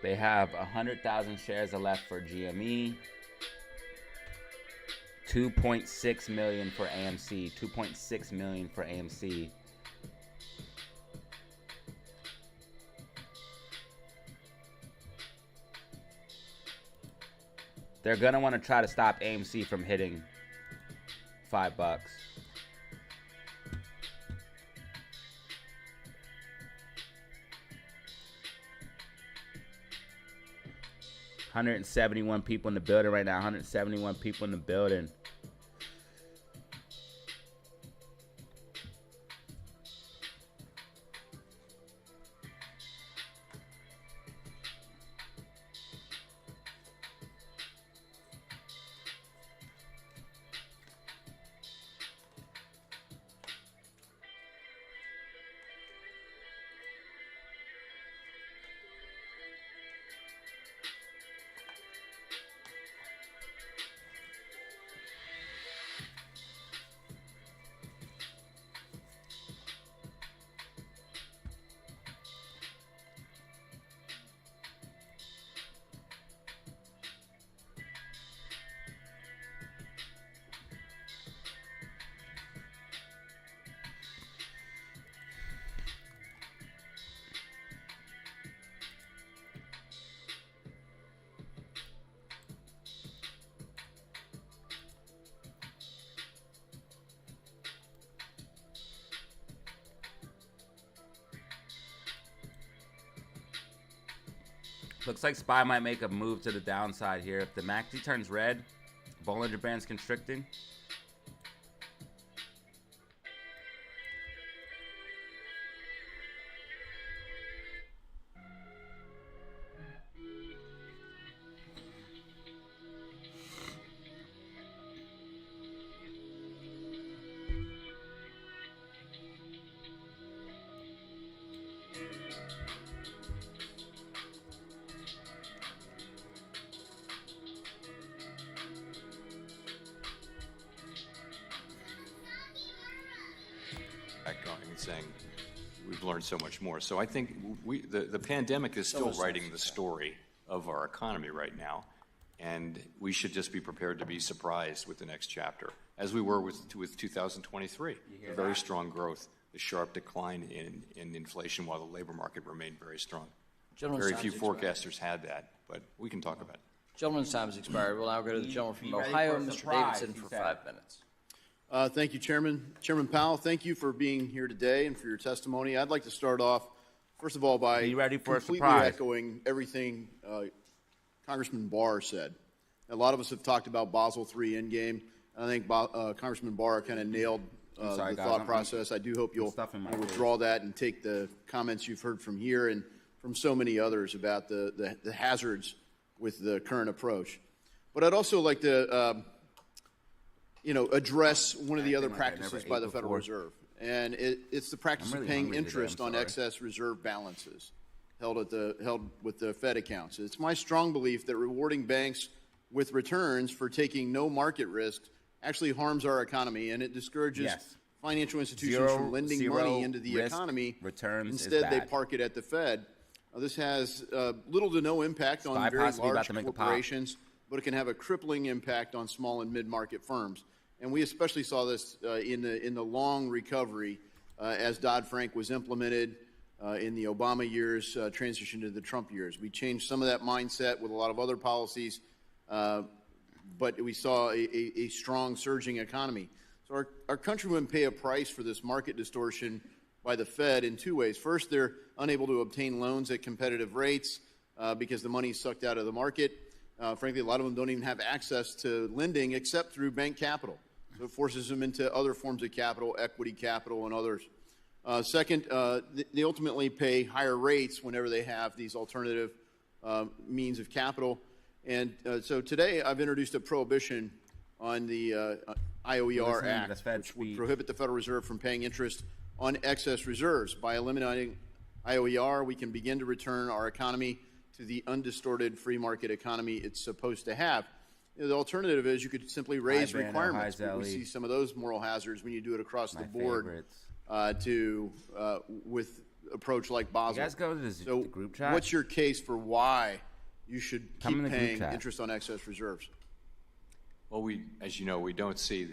They have 100,000 shares left for GME, 2.6 million for AMC, 2.6 million for AMC. They're going to want to try to stop AMC from hitting $5. 171 people in the building right now. 171 people in the building. Looks like SPY might make a move to the downside here. If the MACD turns red, Bollinger Band's constricting. Going and saying we've learned so much more. So I think the pandemic is still writing the story of our economy right now, and we should just be prepared to be surprised with the next chapter, as we were with 2023. A very strong growth, the sharp decline in inflation while the labor market remained very strong. Very few forecasters had that, but we can talk about it. Gentleman's time has expired. We'll now go to the gentleman from Ohio, Mr. Davidson, for 5 minutes. Thank you, Chairman. Chairman Powell, thank you for being here today and for your testimony. I'd like to start off, first of all, by completely echoing everything Congressman Barr said. A lot of us have talked about Basel III Endgame, and I think Congressman Barr kind of nailed the thought process. I do hope you'll withdraw that and take the comments you've heard from here and from so many others about the hazards with the current approach. But I'd also like to address one of the other practices by the Federal Reserve, and it's the practice of paying interest on excess reserve balances held with the Fed accounts. It's my strong belief that rewarding banks with returns for taking no market risk actually harms our economy, and it discourages financial institutions from lending money into the economy. Instead, they park it at the Fed. This has little to no impact on very large corporations, but it can have a crippling impact on small and mid-market firms. And we especially saw this in the long recovery as Dodd-Frank was implemented in the Obama years, transition to the Trump years. We changed some of that mindset with a lot of other policies, but we saw a strong surging economy. So our country would pay a price for this market distortion by the Fed in two ways. First, they're unable to obtain loans at competitive rates because the money is sucked out of the market. Frankly, a lot of them don't even have access to lending except through bank capital. So it forces them into other forms of capital, equity capital, and others. Second, they ultimately pay higher rates whenever they have these alternative means of capital. And so today I've introduced a prohibition on the IOER Act, which would prohibit the Federal Reserve from paying interest on excess reserves. By eliminating IOER, we can begin to return our economy to the undistorted free market economy it's supposed to have. The alternative is you could simply raise requirements. We see some of those moral hazards when you do it across the board with approach like Basel. You guys go to the group chat? What's your case for why you should keep paying interest on excess reserves? Well, as you know, we don't see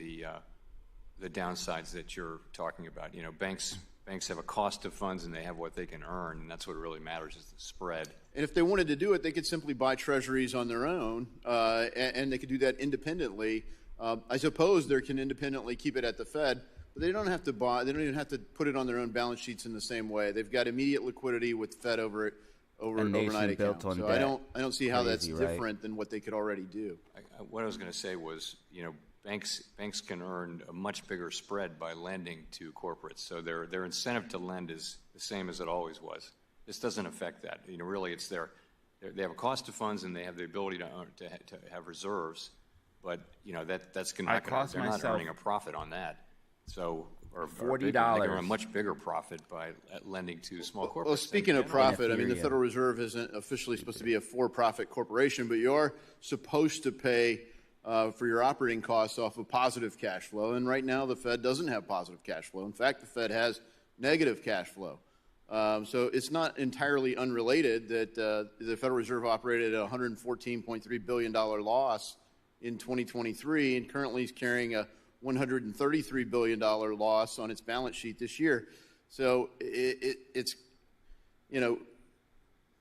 the downsides that you're talking about. Banks have a cost of funds and they have what they can earn, and that's what really matters is the spread. And if they wanted to do it, they could simply buy treasuries on their own, and they could do that independently. I suppose they can independently keep it at the Fed, but they don't have to buy. They don't even have to put it on their own balance sheets in the same way. They've got immediate liquidity with the Fed over it. overnight built account. on So debt. I don't see how that's Crazy, right? different than what they could already do. What I was going to say was, banks can earn a much bigger spread by lending to corporates. So their incentive to lend is the same as it always was. This doesn't affect that. Really, it's they have a cost of funds and they have the ability to have reserves, but that's they're not earning a profit on that. So $40. They can earn a much bigger profit by lending to small corporates. Well, speaking of profit, I mean, the Federal Reserve isn't officially supposed to be a for-profit corporation, but you are supposed to pay for your operating costs off of positive cash flow. And right now, the Fed doesn't have positive cash flow. In fact, the Fed has negative cash flow. So it's not entirely unrelated that the Federal Reserve operated at a $114.3 billion loss in 2023 and currently is carrying a $133 billion loss on its balance sheet this year. So it's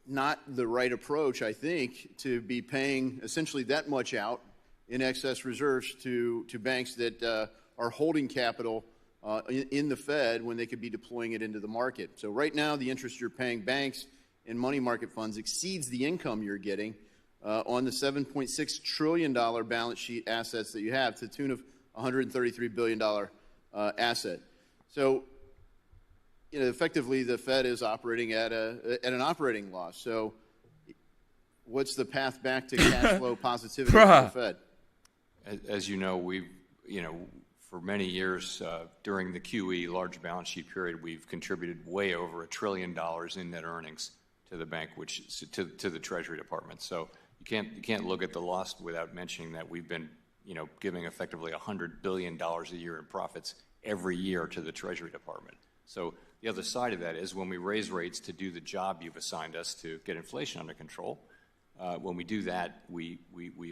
not the right approach, I think, to be paying essentially that much out in excess reserves to banks that are holding capital in the Fed when they could be deploying it into the market. So right now, the interest you're paying banks and money market funds exceeds the income you're getting on the $7.6 trillion balance sheet assets that you have, to the tune of $133 billion asset. So, effectively, the Fed is operating at an operating loss. So, what's the path back to cash flow positivity for the Fed? As you know, we've for many years during the QE large balance sheet period, we've contributed way over $1 trillion in net earnings to the bank, which to the Treasury Department. So you can't look at the loss without mentioning that we've been giving effectively $100 billion a year in profits every year to the Treasury Department. So the other side of that is when we raise rates to do the job you've assigned us to get inflation under control, when we do that, we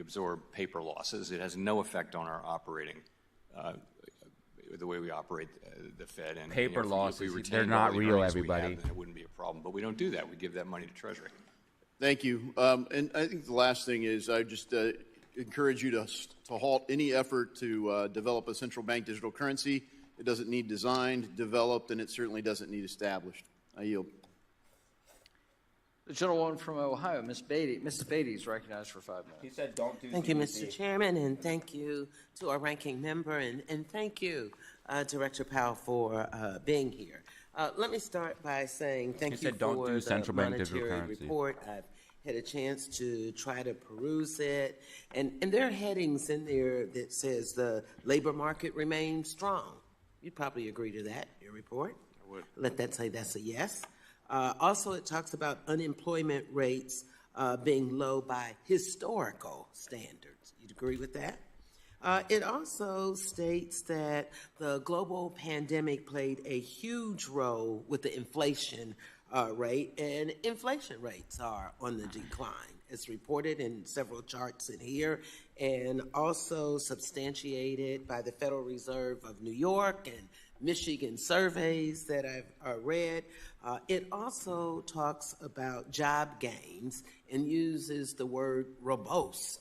absorb paper losses. It has no effect on our operating, the way we operate the Fed. And Paper losses, if we retain they're not all the real, earnings we everybody. have, then it wouldn't be a problem. But we don't do that. We give that money to Treasury. Thank you. And I think the last thing is I just encourage you to halt any effort to develop a central bank digital currency. It doesn't need designed, developed, and it certainly doesn't need established. I yield. The gentlewoman from Ohio, Ms. Beatty. Mrs. Beatty is recognized for 5 minutes. He said don't do Thank you, Mr. Chairman, and thank you to our ranking member, and thank you, Director Powell, for being here. Let me start by saying thank you for the monetary report. I've had a chance to try to peruse it, and there are headings in there that says the labor market remains strong. You'd probably agree to that, your report. I would. Let that say that's a yes. Also, it talks about unemployment rates being low by historical standards. You'd agree with that? It also states that the global pandemic played a huge role with the inflation rate, and inflation rates are on the decline. It's reported in several charts in here, and also substantiated by the Federal Reserve of New York and Michigan surveys that I've read. It also talks about job gains and uses the word robust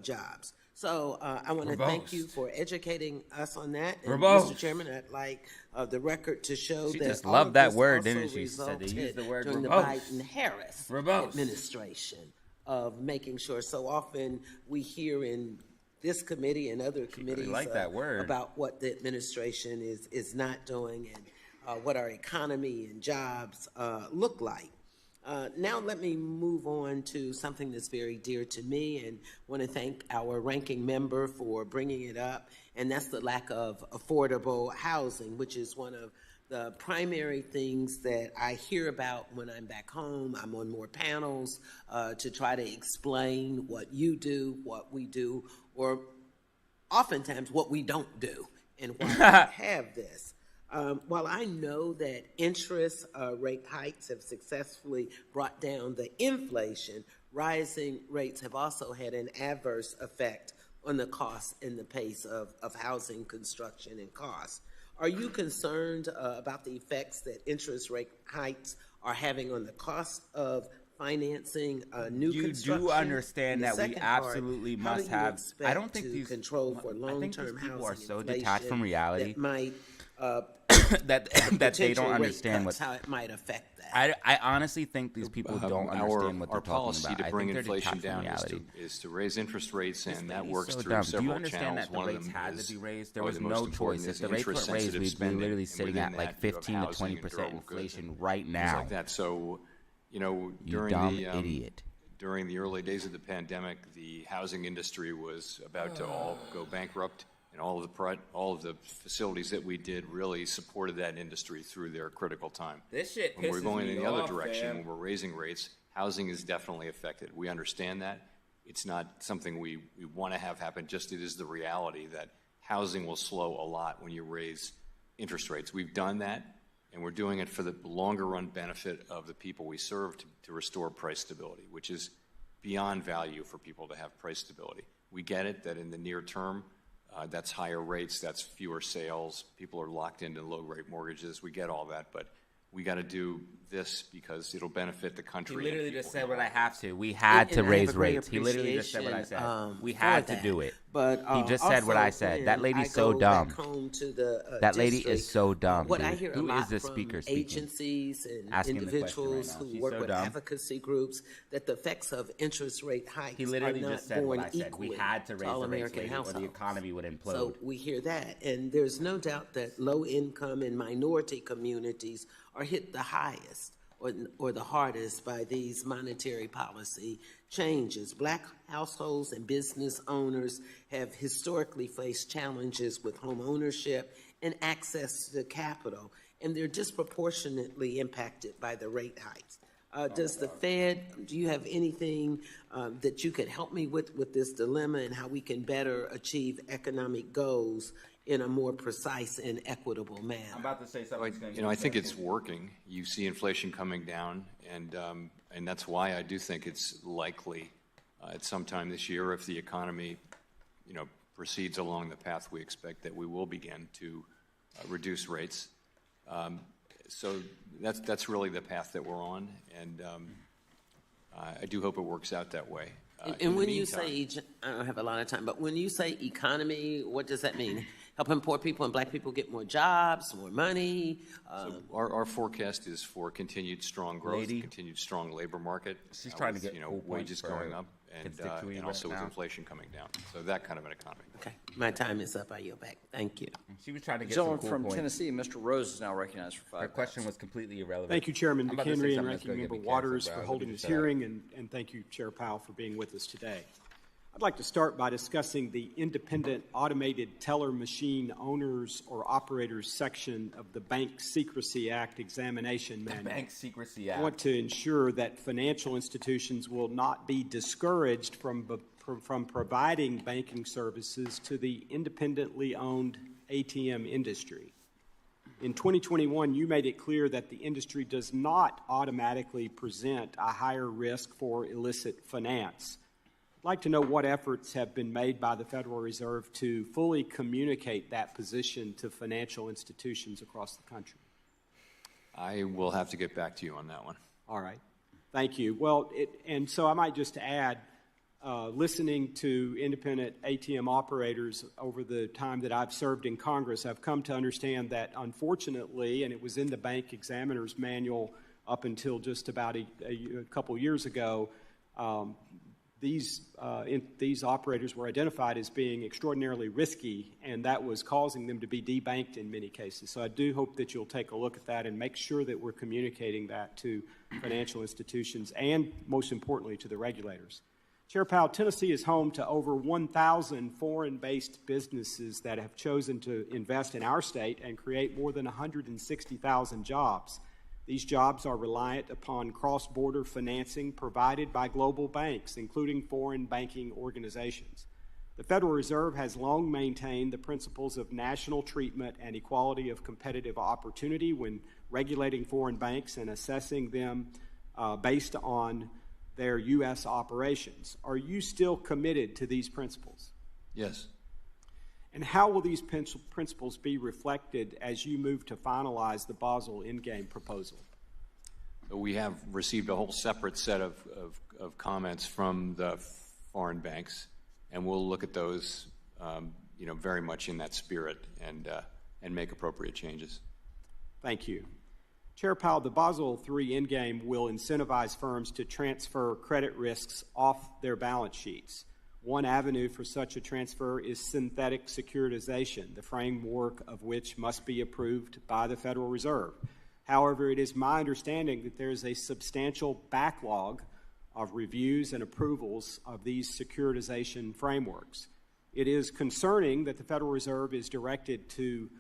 jobs. So I want to thank you for educating us on that. And Mr. Chairman, I'd like the record to show she that just all loved of that this word, also didn't she? She said they used the word during the robust. Biden-Harris Robust. administration of making sure. So often we hear in this committee and other committees like that word. about what the administration is not doing and what our economy and jobs look like. Now let me move on to something that's very dear to me, and want to thank our ranking member for bringing it up, and that's the lack of affordable housing, which is one of the primary things that I hear about when I'm back home. I'm on more panels to try to explain what you do, what we do, or oftentimes what we don't do, and why we have this. While I know that interest rate hikes have successfully brought down the inflation, rising rates have also had an adverse effect on the cost and the pace of housing construction and costs. Are you concerned about the effects that interest rate hikes are having on the cost of financing new construction? You do understand that we Second part, absolutely how do must you have. expect I don't think to these control for long-term people are housing so inflation detached from reality. that might that they potential don't rate understand cuts, what. how it might affect that. I honestly think these people don't understand what they're our talking policy about. to I bring think they're inflation detached from down reality. is to raise interest rates, and that lady's works so through dumb. Do several you understand channels. that the One of rates them had is, to be raised? There or was the most no important choice. is If the rates weren't raised, interest-sensitive we'd be spending, literally and sitting within at like that, you have 15 to housing and 20% durable goods inflation and right things now. like that. So, You during dumb the idiot. during the early days of the pandemic, the housing industry was about to all go bankrupt, and all of the facilities that we did really supported that industry through their critical time. This shit When we're pisses going me in the other off, direction, fam. when we're raising rates, housing is definitely affected. We understand that. It's not something we want to have happen, just it is the reality that housing will slow a lot when you raise interest rates. We've done that, and we're doing it for the longer run benefit of the people we serve to restore price stability, which is beyond value for people to have price stability. We get it that in the near term, that's higher rates, that's fewer sales, people are locked into low rate mortgages. We get all that, but we got to do this because it'll benefit the He country. literally just said what I have to. We had to And I have raise a great rates. He literally just said what I said. appreciation, We for had to that. do it. But He just said what I also, said. when That lady's I so go dumb. back home to the, That lady district, is so dumb. What dude. I hear Who a lot is the from speaker speaking? agencies and Asking the question right individuals now. who She's work so with dumb. advocacy groups that the effects of interest rate hikes He are literally not just said borne what I said. equally We had to raise all the rates, American lady, or the households. economy would implode. So we hear that, and there's no doubt that low-income and minority communities are hit the highest or the hardest by these monetary policy changes. Black households and business owners have historically faced challenges with home ownership and access to capital, and they're disproportionately impacted by the rate hikes. Does the Fed, do you have anything that you could help me with this dilemma and how we can better achieve economic goals in a more precise and equitable manner? I'm about to say something. I think it's working. You see inflation coming down, and that's why I do think it's likely at some time this year, if the economy, proceeds along the path we expect, that we will begin to reduce rates. So that's really the path that we're on, and I do hope it works out that way. And when you say, I don't have a lot of time, but when you say economy, what does that mean? Helping poor people and black people get more jobs, more money? So our forecast is for continued strong growth, continued strong labor market. She's trying to get full wages points for going up, and constituent also right with now. inflation coming down. So that kind of an economy. Okay, my time is up. I yield back. Thank you. She was trying to get Gentleman some cool from points. Tennessee, Mr. Rose, is now recognized for 5 Her minutes. question was completely irrelevant. Thank you, Chairman I'm about to say McHenry and something that's Ranking gonna get Member me canceled, Waters bro. for Let me holding just this shut up. hearing, and thank you, Chair Powell, for being with us today. I'd like to start by discussing the independent automated teller machine owners or operators section of the Bank Secrecy Act examination manual. Bank Secrecy I Act. want to ensure that financial institutions will not be discouraged from providing banking services to the independently owned ATM industry. In 2021, you made it clear that the industry does not automatically present a higher risk for illicit finance. I'd like to know what efforts have been made by the Federal Reserve to fully communicate that position to financial institutions across the country. I will have to get back to you on that one. All right. Thank you. Well, and so I might just add, listening to independent ATM operators over the time that I've served in Congress, I've come to understand that unfortunately, and it was in the Bank Examiner's Manual up until just about a couple years ago, these operators were identified as being extraordinarily risky, and that was causing them to be debanked in many cases. So I do hope that you'll take a look at that and make sure that we're communicating that to financial institutions and, most importantly, to the regulators. Chair Powell, Tennessee is home to over 1,000 foreign-based businesses that have chosen to invest in our state and create more than 160,000 jobs. These jobs are reliant upon cross-border financing provided by global banks, including foreign banking organizations. The Federal Reserve has long maintained the principles of national treatment and equality of competitive opportunity when regulating foreign banks and assessing them based on their U.S. operations. Are you still committed to these principles? Yes. And how will these principles be reflected as you move to finalize the Basel Endgame proposal? We have received a whole separate set of comments from the foreign banks, and we'll look at those, very much in that spirit and make appropriate changes. Thank you. Chair Powell, the Basel III endgame will incentivize firms to transfer credit risks off their balance sheets. One avenue for such a transfer is synthetic securitization, the framework of which must be approved by the Federal Reserve. However, it is my understanding that there is a substantial backlog of reviews and approvals of these securitization frameworks. It is concerning that the Federal Reserve is directed to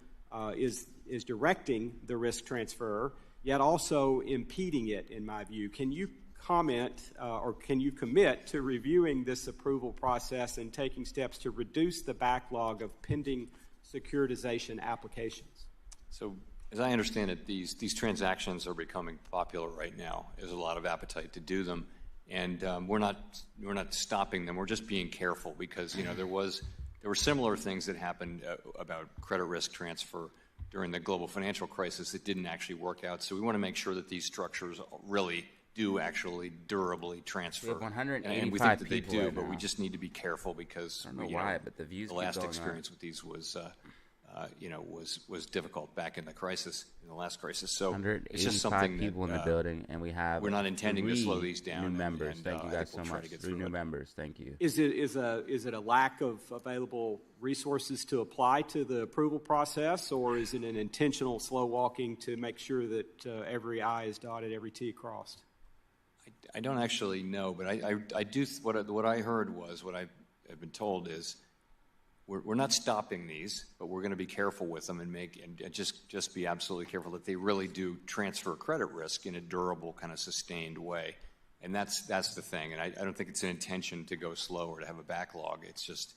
is directing the risk transfer, yet also impeding it, in my view. Can you comment or can you commit to reviewing this approval process and taking steps to reduce the backlog of pending securitization applications? So, as I understand it, these transactions are becoming popular right now. There's a lot of appetite to do them, and we're not stopping them. We're just being careful because there were similar things that happened about credit risk transfer during the global financial crisis that didn't actually work out. So we want to make sure that these structures really do actually durably transfer. We have 185 and we think that they people do, right but now. we just need to be careful because I don't know why, but the views keep last going experience up. with these was difficult back in the last crisis. So it's 185 just something people that, in the building, and we have we're not intending to slow these down. New members, thank you I guys think we'll so try much. to get 3 through new it. members, thank you. Is it a lack of available resources to apply to the approval process, or is it an intentional slow walking to make sure that every I is dotted, every T crossed? I don't actually know, but I do. What I heard was what I've been told is we're not stopping these, but we're going to be careful with them and just be absolutely careful that they really do transfer credit risk in a durable, kind of sustained way. And that's the thing. And I don't think it's an intention to go slow or to have a backlog. It's just,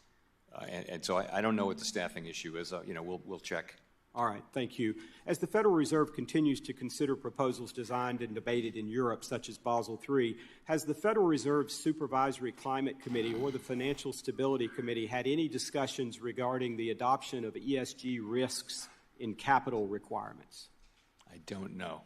and so I don't know what the staffing issue is. We'll check. All right, thank you. As the Federal Reserve continues to consider proposals designed and debated in Europe, such as Basel III, has the Federal Reserve Supervisory Climate Committee or the Financial Stability Committee had any discussions regarding the adoption of ESG risks in capital requirements? I don't know.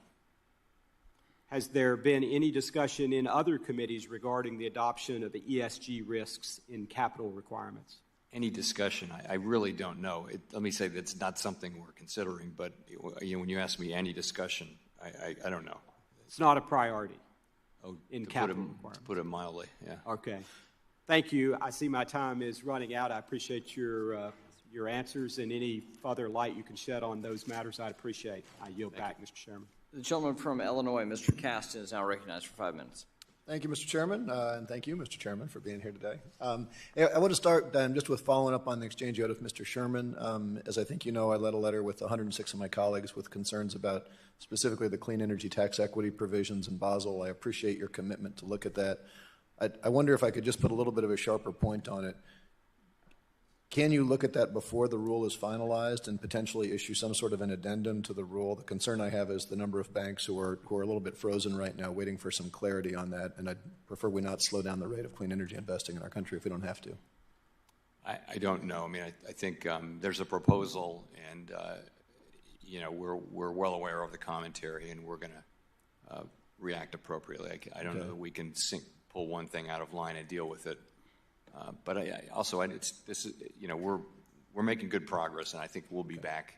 Has there been any discussion in other committees regarding the adoption of ESG risks in capital requirements? Any discussion? I really don't know. Let me say that's not something we're considering, but when you ask me any discussion, I don't know. It's not a priority in to capital requirements. To put it mildly, yeah. Okay. Thank you. I see my time is running out. I appreciate your answers and any further light you can shed on those matters. I'd appreciate. I yield back, Mr. Chairman. The gentleman from Illinois, Mr. Caston, is now recognized for 5 minutes. Thank you, Mr. Chairman, and thank you, Mr. Chairman, for being here today. I want to start just with following up on the exchange you had with Mr. Sherman. As I think you know, I led a letter with 106 of my colleagues with concerns about specifically the clean energy tax equity provisions in Basel. I appreciate your commitment to look at that. I wonder if I could just put a little bit of a sharper point on it. Can you look at that before the rule is finalized and potentially issue some sort of an addendum to the rule? The concern I have is the number of banks who are a little bit frozen right now, waiting for some clarity on that, and I'd prefer we not slow down the rate of clean energy investing in our country if we don't have to. I don't know. I mean, I think there's a proposal, and we're well aware of the commentary, and we're going to react appropriately. I don't know that we can pull one thing out of line and deal with it. But we're making good progress, and I think we'll be back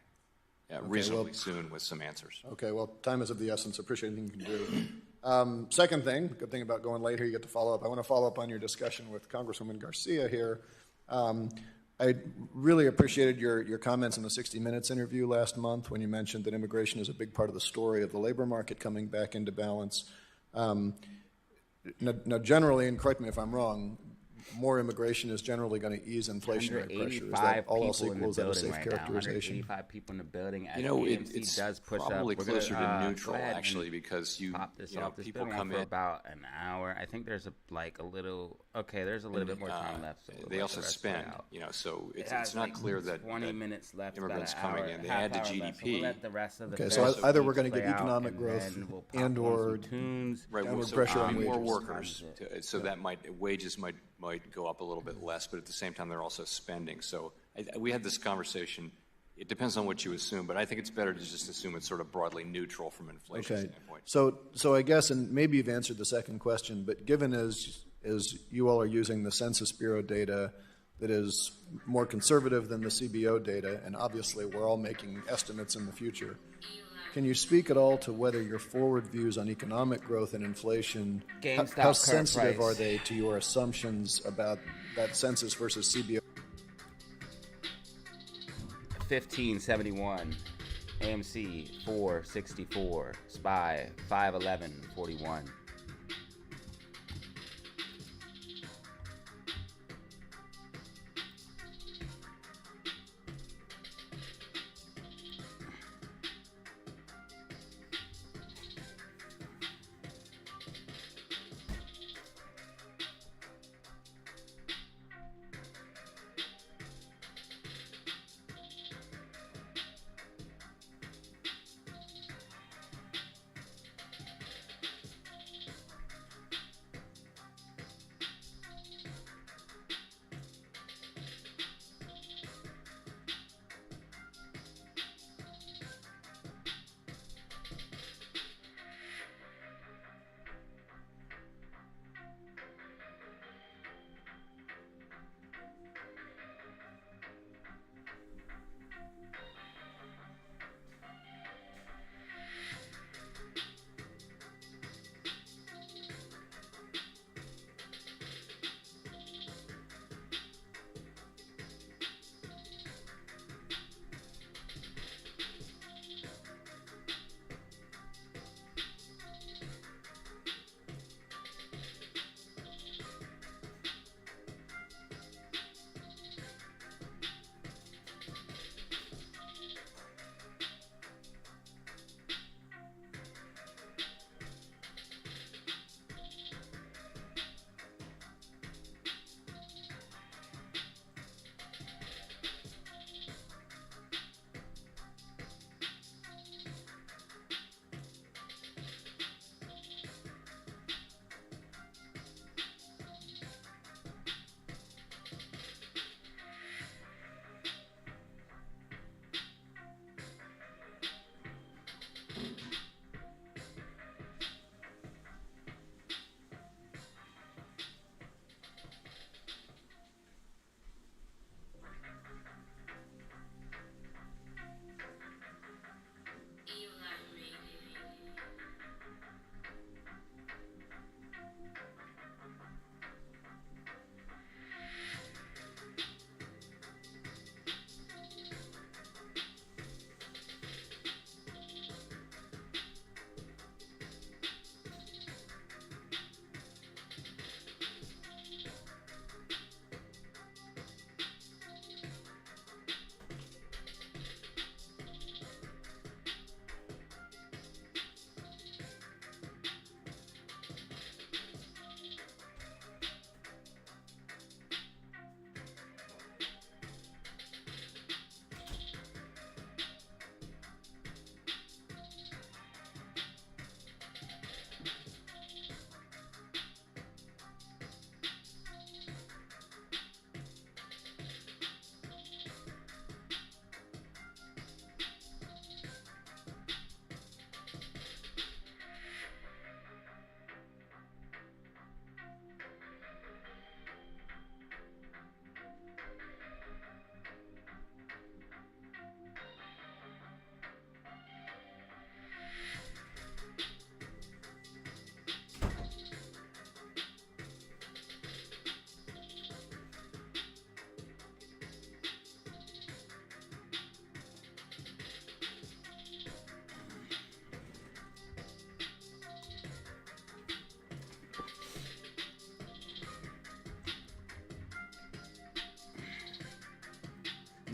reasonably soon with some answers. Okay, well, time is of the essence. Appreciate anything you can do. Second thing, good thing about going late here, you get to follow up. I want to follow up on your discussion with Congresswoman Garcia here. I really appreciated your comments in the 60 Minutes interview last month when you mentioned that immigration is a big part of the story of the labor market coming back into balance. Now, generally, and correct me if I'm wrong, more immigration is generally going to ease inflationary pressure. Is that all else equal? Is that a safe characterization? 185 people in the building. As it's does push probably up. closer to neutral, actually, because people come for in about an hour. I think there's a little. Okay, there's a little bit more time left. So they also spend, so it's not clear that 20 minutes left. Immigrants coming in, they add to GDP. We'll the rest of the okay, so either we're going to get economic growth and/or downward pressure on wages. More workers, so that wages might go up a little bit less, but at the same time they're also spending. So we had this conversation. It depends on what you assume, but I think it's better to just assume it's sort of broadly neutral from an inflation standpoint. So I guess, and maybe you've answered the second question, but given as you all are using the Census Bureau data that is more conservative than the CBO data, and obviously we're all making estimates in the future, Can you speak at all to whether your forward views on economic growth and inflation, GameStop how current sensitive price. are they to your assumptions about that census versus CBO? 1571, AMC 464, SPY 511.41.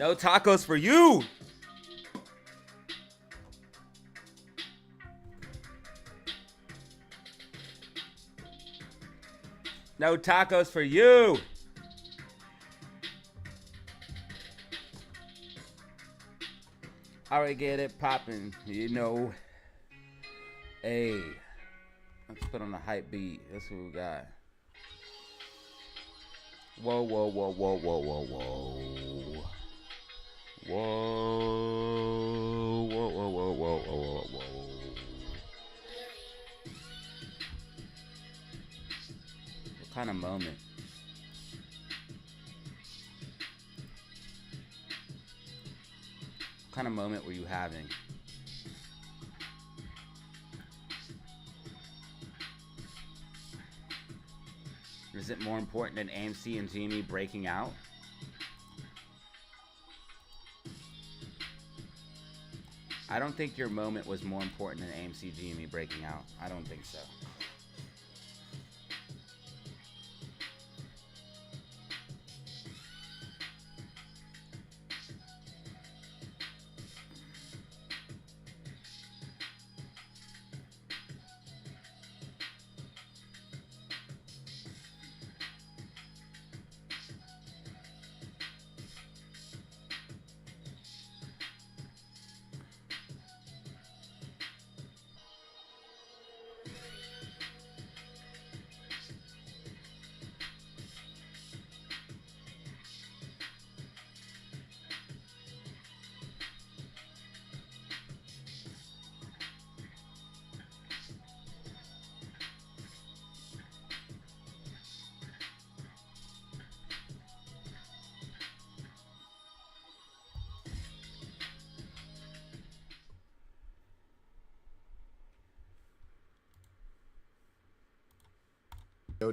No tacos for you. No tacos for you. Alright, get it poppin', you know. Hey, let's put on a hype beat. That's what we got. Whoa, whoa, whoa, whoa, whoa, whoa, whoa. Whoa, whoa, whoa, whoa, whoa, whoa, whoa. What kind of moment? What kind of moment were you having? it more important than AMC and GME breaking out? I don't think your moment was more important than AMC GME breaking out. I don't think so.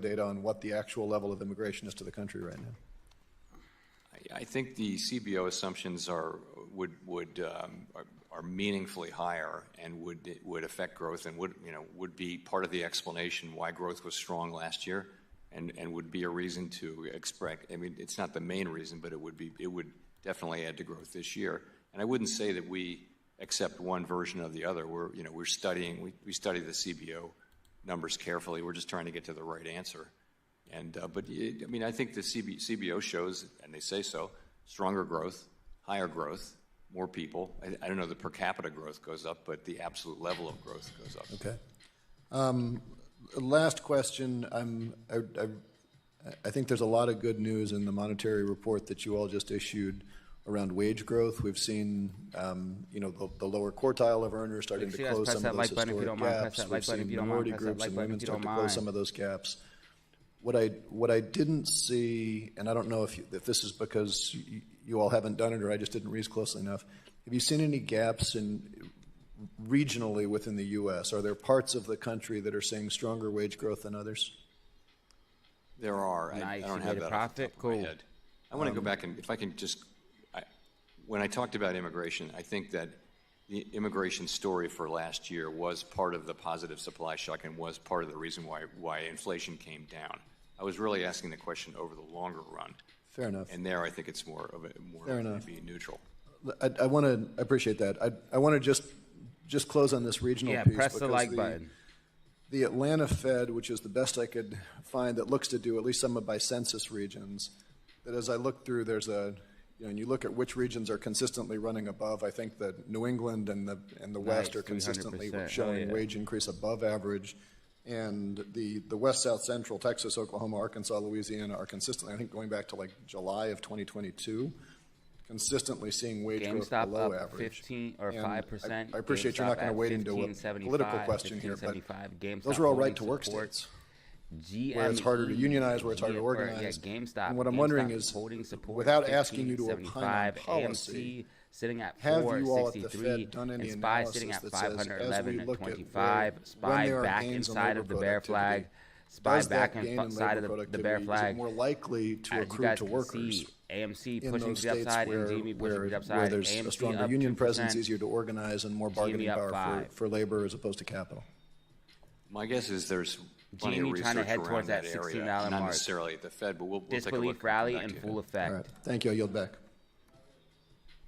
Data on what the actual level of immigration is to the country right now? I think the CBO assumptions are meaningfully higher and would affect growth and would be part of the explanation why growth was strong last year, and would be a reason to expect. I mean, it's not the main reason, but it would definitely add to growth this year. And I wouldn't say that we accept one version or the other. We study the CBO numbers carefully. We're just trying to get to the right answer. But I mean, I think the CBO shows, and they say so, stronger growth, higher growth, more people. I don't know the per capita growth goes up, but the absolute level of growth goes up. Okay. Last question. I think there's a lot of good news in the monetary report that you all just issued around wage growth. We've seen, the lower quartile of earners starting to close some of those historic gaps. We've seen minority groups and women start to close some of those gaps. What I didn't see, and I don't know if this is because you all haven't done it or I just didn't read closely enough, have you seen any gaps regionally within the U.S.? Are there parts of the country that are seeing stronger wage growth than others? There are. Nice. I don't You have made a that profit? off the top of my Cool. head. I want to go back and if I can just, when I talked about immigration, I think that the immigration story for last year was part of the positive supply shock and was part of the reason why inflation came down. I was really asking the question over the longer run. Fair enough. And there, I think it's more of be neutral. I appreciate that. I want to just close on this regional piece. Press the like button. The Atlanta Fed, which is the best I could find, that looks to do at least some of by census regions, that as I look through, there's and you look at which regions are consistently running above. I think that New England and the West are consistently showing wage increase above average. And the West, South, Central, Texas, Oklahoma, Arkansas, Louisiana are consistently, I think going back to like July of 2022, consistently seeing wage growth below up average. 15 or 5%. I appreciate you're not going to wade into a political question here, but those are all right-to-work states. Where it's harder to unionize, where it's harder to organize. GameStop. And what I'm wondering is, without asking you to opine on policy, AMC sitting at have you all at the 463 Fed done any and SPY sitting analysis at that says, as we look at 511.25, when SPY there are back gains in inside labor of the bear flag, productivity, SPY does back that gain in inside labor of the bear productivity, flag. is it more likely to As you accrue guys to can workers see, AMC in pushing those to the states upside where, and GME pushing to the where upside. there's AMC a stronger up union 2%, presence, easier to organize, and more bargaining GME up power 5. for labor as opposed to capital? My guess is there's plenty of GME trying to research head around towards that that area. $16 Not mark. necessarily at the Fed, but we'll take a Disbelief look. rally Back in to you. full effect. All right. Thank you. I yield back.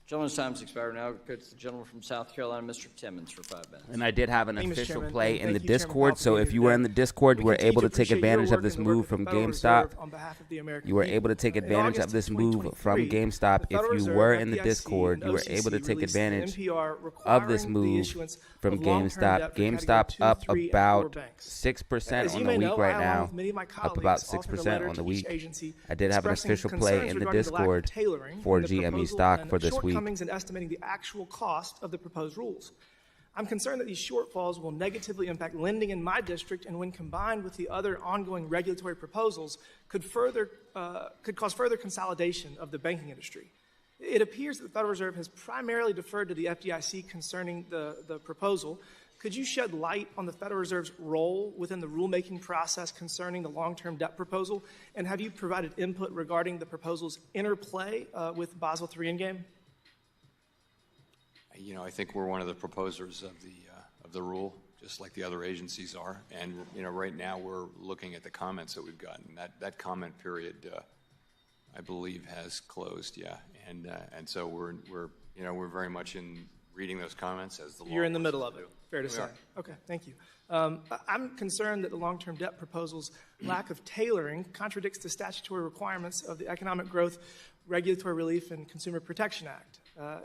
Gentleman's time's expired. Now go to the gentleman from South Carolina, Mr. Timmons, for 5 minutes. And I did have an Thank you, Mr. official Chairman, play and in the thank you, Chairman Discord, Powell, so for if being you here were in the Discord, you were continue able to take appreciate your advantage of work this and the work move of from the Federal GameStop. Reserve on behalf of the American You were people. able to take In advantage August of this of move from 2023, GameStop. the If Federal you Reserve, were in the FDIC, Discord, and you were OCC able to take released an advantage NPR of this requiring the move issuance from of long-term GameStop. debt for GameStop category 2, up 3, and about 4 banks. 6% As on you the may week know, right I, now. along with many of my Up about colleagues, authored a 6% letter on the to each week. agency I did have an expressing official play concerns in the regarding the lack of Discord tailoring for in the GME proposal stock and for this week. shortcomings in estimating the actual cost of the proposed rules. I'm concerned that these shortfalls will negatively impact lending in my district, and when combined with the other ongoing regulatory proposals, could cause further consolidation of the banking industry. It appears that the Federal Reserve has primarily deferred to the FDIC concerning the proposal, Could you shed light on the Federal Reserve's role within the rulemaking process concerning the long-term debt proposal? And have you provided input regarding the proposal's interplay with Basel III Endgame? You know, I think we're one of the proposers of the rule, just like the other agencies are. And you know, right now we're looking at the comments that we've gotten. That comment period, I believe, has closed. Yeah, and so we're very much in reading those comments as the law. You're in the middle of it. Fair to We say. are. Okay, thank you. I'm concerned that the long-term debt proposal's lack of tailoring contradicts the statutory requirements of the Economic Growth, Regulatory Relief, and Consumer Protection Act.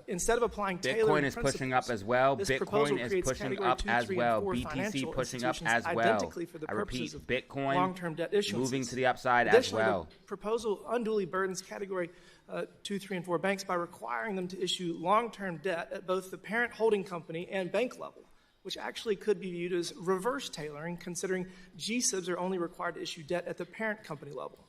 Instead of applying tailoring Bitcoin is principles, pushing up as well. this Bitcoin proposal is creates pushing Category up 2, as 3, well. and 4 BTC financial pushing up institutions as well. identically for the I repeat, purposes of Bitcoin long-term debt issuances. moving to the upside as Additionally, well. the proposal unduly burdens Category 2, 3, and 4 banks by requiring them to issue long-term debt at both the parent holding company and bank level, which actually could be viewed as reverse tailoring, considering GSIBs are only required to issue debt at the parent company level.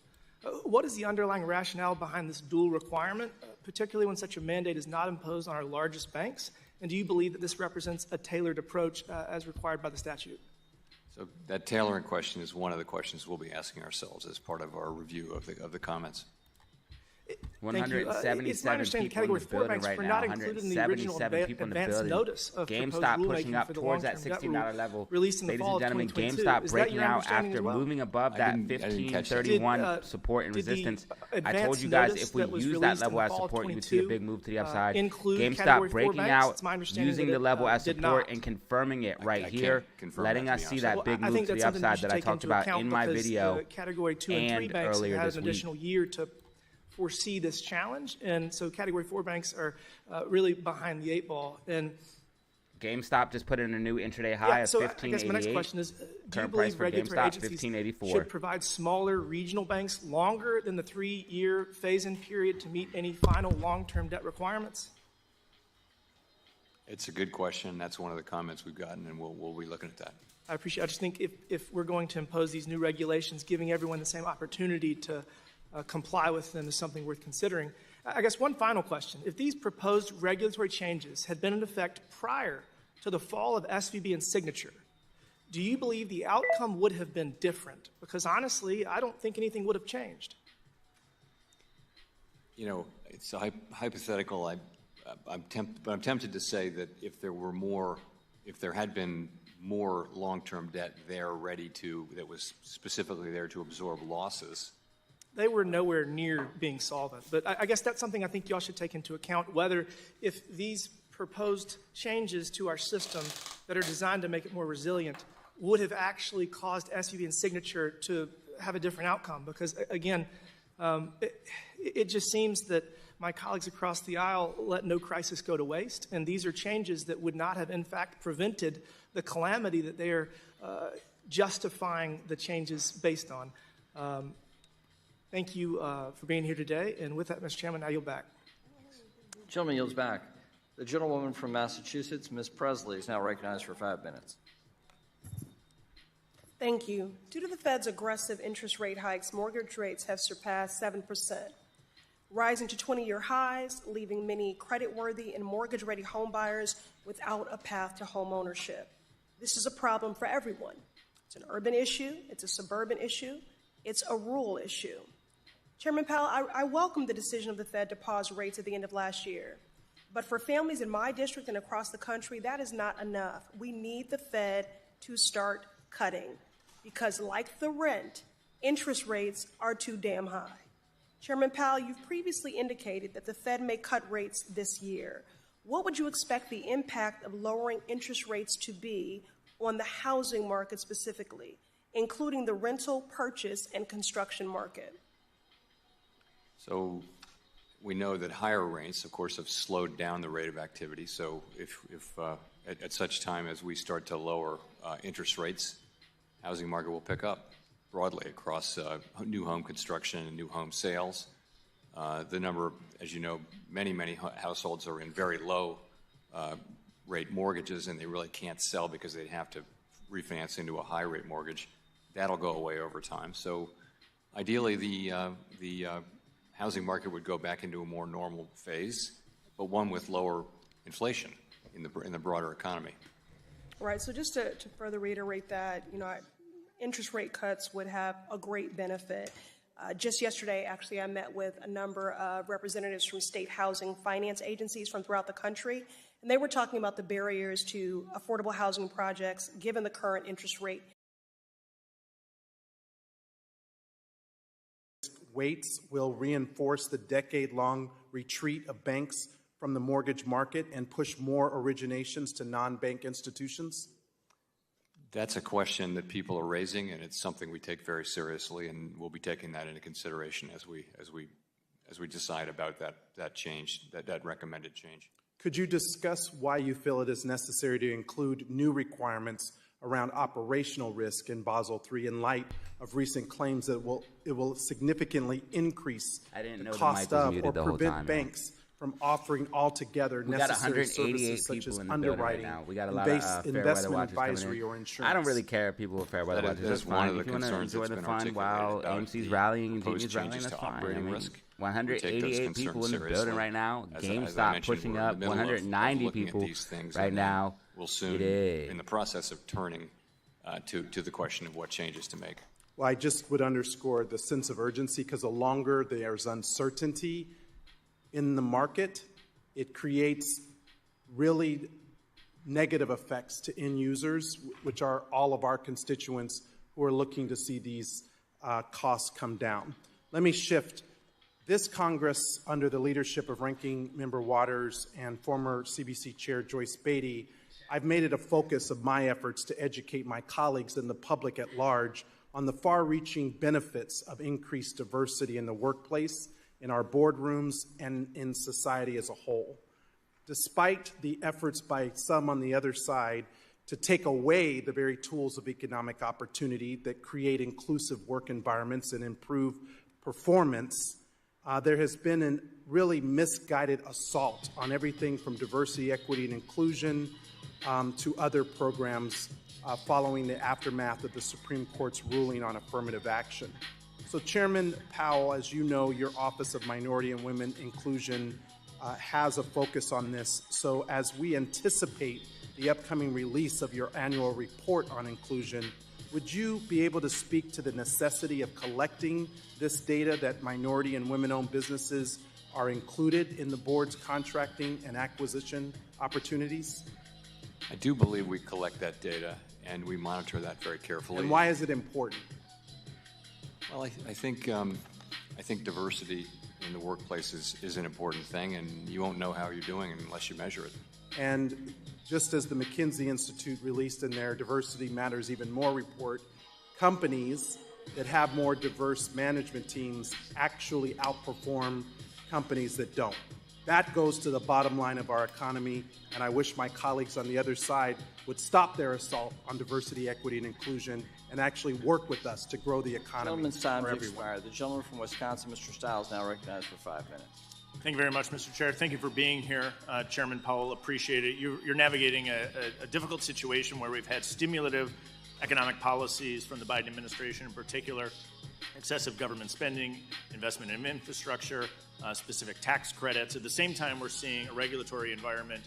What is the underlying rationale behind this dual requirement, particularly when such a mandate is not imposed on our largest banks? And do you believe that this represents a tailored approach as required by the statute? So that tailoring question is one of the questions we'll be asking ourselves as part of our review of the comments. Thank you. It's my 177 understanding people in Category the 4 building banks right were now. not included in the original 177 people in the advance building. notice of GameStop proposed pushing rulemaking up for the towards that long-term debt $16 rule level. released in the Ladies fall and of gentlemen, 2022. GameStop Is that breaking your out understanding after as well? moving above I that didn't catch that. 1531 support and Did the resistance. I advance told you guys notice if we that was use that released level in as the fall of support, you would see a 22, big move to the upside. include GameStop Category 4 breaking banks? out, It's my understanding using that the level it as did support not. and confirming it right I here, can't confirm letting that, to us be see honest. that big I move think to the that's something you upside should that I take talked into about account in my because video the Category 2 and 3 and banks earlier had this an week. additional year to foresee this challenge, and so Category 4 banks are really behind the eight ball. And GameStop just put in a new intraday high of so $15.88. I guess my next question is, do you Current price believe for regulatory GameStop agencies $15.84. should provide smaller regional banks longer than the 3-year phase-in period to meet any final long-term debt requirements? It's a good question. That's one of the comments we've gotten, and we'll be looking at that. I appreciate it. I just think if we're going to impose these new regulations, giving everyone the same opportunity to comply with them is something worth considering. I guess one final question. If these proposed regulatory changes had been in effect prior to the fall of SVB and Signature, do you believe the outcome would have been different? Because honestly, I don't think anything would have changed. You know, it's a hypothetical. I'm tempted to say that if there had been more long-term debt there that was specifically there to absorb losses. They were nowhere near being solvent. But I guess that's something I think y'all should take into account, whether if these proposed changes to our system that are designed to make it more resilient would have actually caused SVB and Signature to have a different outcome. Because, again, it just seems that my colleagues across the aisle let no crisis go to waste, and these are changes that would not have, in fact, prevented the calamity that they are justifying the changes based on. Thank you for being here today, and with that, Mr. Chairman, I yield back. Gentleman yields back. The gentlewoman from Massachusetts, Ms. Presley, is now recognized for 5 minutes. Thank you. Due to the Fed's aggressive interest rate hikes, mortgage rates have surpassed 7%, rising to 20-year highs, leaving many credit-worthy and mortgage-ready homebuyers without a path to home ownership. This is a problem for everyone. It's an urban issue. It's a suburban issue. It's a rural issue. Chairman Powell, I welcome the decision of the Fed to pause rates at the end of last year. But for families in my district and across the country, that is not enough. We need the Fed to start cutting because, like the rent, interest rates are too damn high. Chairman Powell, you've previously indicated that the Fed may cut rates this year. What would you expect the impact of lowering interest rates to be on the housing market specifically, including the rental, purchase, and construction market? So we know that higher rates, of course, have slowed down the rate of activity. So if at such time as we start to lower interest rates, housing market will pick up broadly across new home construction and new home sales. The number, as you know, many households are in very low rate mortgages, and they really can't sell because they have to refinance into a high rate mortgage. That'll go away over time. So ideally, the housing market would go back into a more normal phase, but one with lower inflation in the broader economy. Right, so just to further reiterate that, interest rate cuts would have a great benefit. Just yesterday, actually, I met with a number of representatives from state housing finance agencies from throughout the country, and they were talking about the barriers to affordable housing projects given the current interest rate. Weights will reinforce the decade-long retreat of banks from the mortgage market and push more originations to non-bank institutions? That's a question that people are raising, and it's something we take very seriously, and we'll be taking that into consideration as we decide about that change, that recommended change. Could you discuss why you feel it is necessary to include new requirements around operational risk in Basel III in light of recent claims that it will significantly increase the cost of or prevent banks from offering altogether necessary services such as underwriting, we got a lot of investment advisory, or insurance? I don't really care if people are fair weather watchers. That's fine. If you want to enjoy the fun while AMC's rallying and GME's rallying, that's fine. I mean, 188 people in the building right now. GameStop pushing up 190 people right now. We'll soon be in the process of turning to the question of what changes to make. Well, I just would underscore the sense of urgency, because the longer there's uncertainty in the market, it creates really negative effects to end users, which are all of our constituents who are looking to see these costs come down. Let me shift. This Congress, under the leadership of Ranking Member Waters and former CBC Chair Joyce Beatty, I've made it a focus of my efforts to educate my colleagues and the public at large on the far-reaching benefits of increased diversity in the workplace, in our boardrooms, and in society as a whole. Despite the efforts by some on the other side to take away the very tools of economic opportunity that create inclusive work environments and improve performance, there has been a really misguided assault on everything from diversity, equity, and inclusion to other programs following the aftermath of the Supreme Court's ruling on affirmative action. So, Chairman Powell, as you know, your Office of Minority and Women Inclusion has a focus on this. So as we anticipate the upcoming release of your annual report on inclusion, would you be able to speak to the necessity of collecting this data that minority and women-owned businesses are included in the board's contracting and acquisition opportunities? I do believe we collect that data, and we monitor that very carefully. And why is it important? Well, I think diversity in the workplace is an important thing, and you won't know how you're doing unless you measure it. And just as the McKinsey Institute released in their Diversity Matters Even More report, companies that have more diverse management teams actually outperform companies that don't. That goes to the bottom line of our economy, and I wish my colleagues on the other side would stop their assault on diversity, equity, and inclusion and actually work with us to grow the economy. Gentleman's time for to everyone. expire. The gentleman from Wisconsin, Mr. Stiles, now recognized for 5 minutes. Thank you very much, Mr. Chair. Thank you for being here, Chairman Powell. Appreciate it. You're navigating a difficult situation where we've had stimulative economic policies from the Biden administration in particular, excessive government spending, investment in infrastructure, specific tax credits. At the same time, we're seeing a regulatory environment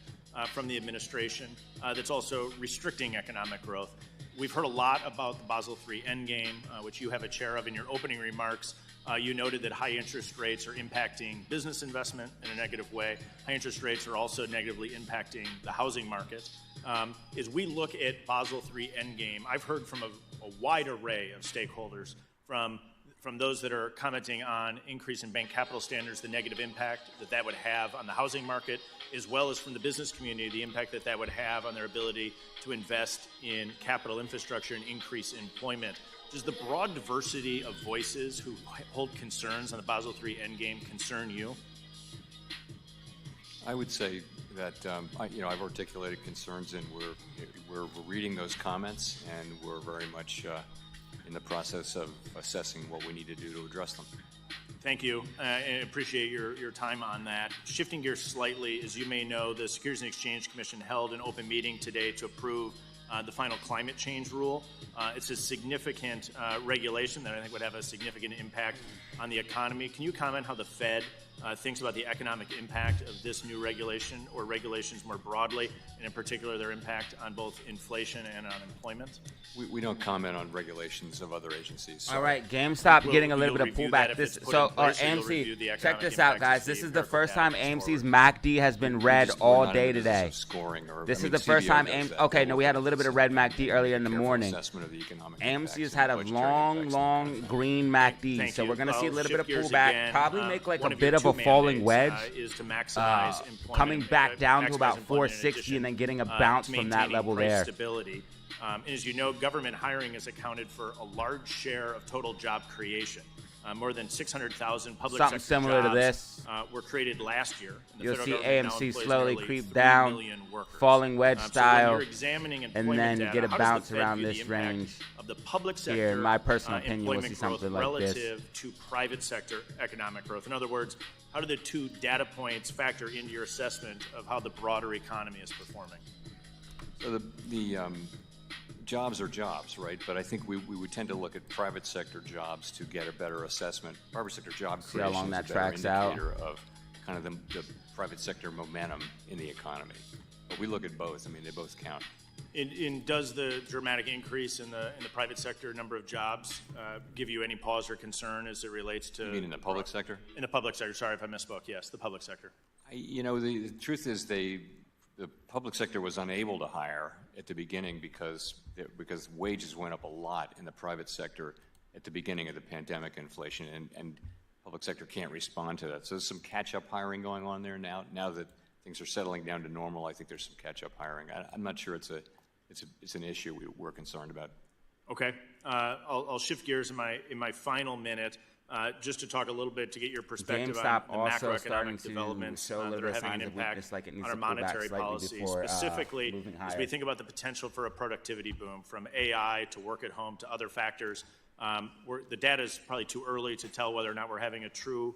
from the administration that's also restricting economic growth. We've heard a lot about the Basel III endgame, which you have a chair of. In your opening remarks, you noted that high interest rates are impacting business investment in a negative way. High interest rates are also negatively impacting the housing market. As we look at Basel III endgame, I've heard from a wide array of stakeholders, from those that are commenting on increase in bank capital standards, the negative impact that would have on the housing market, as well as from the business community, the impact that would have on their ability to invest in capital infrastructure and increase employment. Does the broad diversity of voices who hold concerns on the Basel III endgame concern you? I would say that I've articulated concerns, and we're reading those comments, and we're very much in the process of assessing what we need to do to address them. Thank you. I appreciate your time on that. Shifting gears slightly, as you may know, the Securities and Exchange Commission held an open meeting today to approve the final climate change rule. It's a significant regulation that I think would have a significant impact on the economy. Can you comment how the Fed thinks about the economic impact of this new regulation or regulations more broadly, and in particular their impact on both inflation and on employment? We don't comment on regulations of other agencies. All right, GameStop getting a little bit of pullback. AMC, check this out, guys. This is the first time AMC's MACD has been red all day today. This is the first time AMC. Okay, no, we had a little bit of red MACD earlier in the morning. AMC has had a long green MACD, so we're going to see a little bit of pullback. Probably make like a bit of a falling wedge, coming back down to about 460 and then getting a bounce from that level there. Stability. And as you know, government hiring has accounted for a large share of total job creation. More than 600,000 public Something sector similar jobs to this. Were created last year. You'll see AMC slowly creep down, falling wedge style, and then get a bounce around this range. Of the public sector, here, in my personal opinion, we'll see employment something growth like this. relative to private sector economic growth. In other words, how do the two data points factor into your assessment of how the broader economy is performing? So the jobs are jobs, right? But I think we would tend to look at private sector jobs to get a better assessment. Private sector job See how creation long is that a better tracks out. indicator of kind of the private sector momentum in the economy. But we look at both. I mean, they both count. Does the dramatic increase in the private sector number of jobs give you any pause or concern as it relates to? You mean in the public sector? In the public sector. Sorry if I misspoke. Yes, the public sector. The truth is the public sector was unable to hire at the beginning because wages went up a lot in the private sector at the beginning of the pandemic inflation, and public sector can't respond to that. So there's some catch-up hiring going on there now. Now that things are settling down to normal, I think there's some catch-up hiring. I'm not sure it's an issue we're concerned about. Okay, I'll shift gears in my final minute. Just to talk a little bit to get your perspective on the macroeconomic developments that are having an impact on our monetary policy, specifically as we think about the potential for a productivity boom from AI to work at home to other factors. The data is probably too early to tell whether or not we're having a true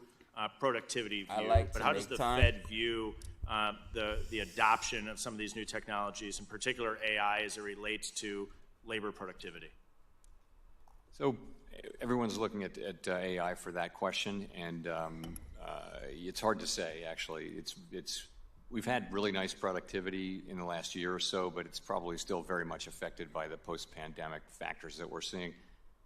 productivity view. But how does the Fed view the adoption of some of these new technologies, in particular AI, as it relates to labor productivity? So everyone's looking at AI for that question, and it's hard to say, actually. We've had really nice productivity in the last year or so, but it's probably still very much affected by the post-pandemic factors that we're seeing.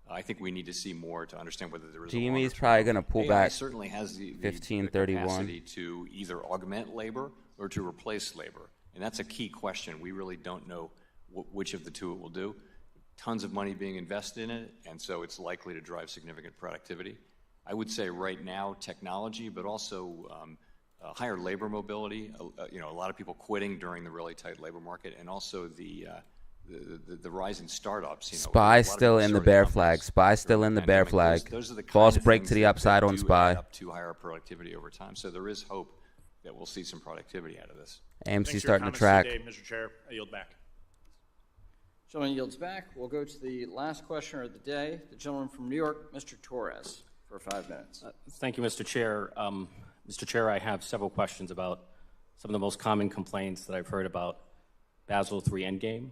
I think we need to see more to understand whether there is GME's probably going to pull AI back certainly has the 1531 capacity to either augment labor or to replace labor, and that's a key question. We really don't know which of the two it will do. Tons of money being invested in it, and so it's likely to drive significant productivity. I would say right now technology, but also higher labor mobility. A lot of people quitting during the really tight labor market, and also the rise in startups. SPY still in the bear flag. SPY still in the bear flag. Those are the False break to the upside on SPY. Up to higher productivity over time. So there is hope that we'll see some productivity out of this. AMC starting to track. Today, Mr. Chair, I yield back. Gentleman yields back. We'll go to the last questioner of the day, the gentleman from New York, Mr. Torres, for 5 minutes. Thank you, Mr. Chair. Mr. Chair, I have several questions about some of the most common complaints that I've heard about Basel III Endgame.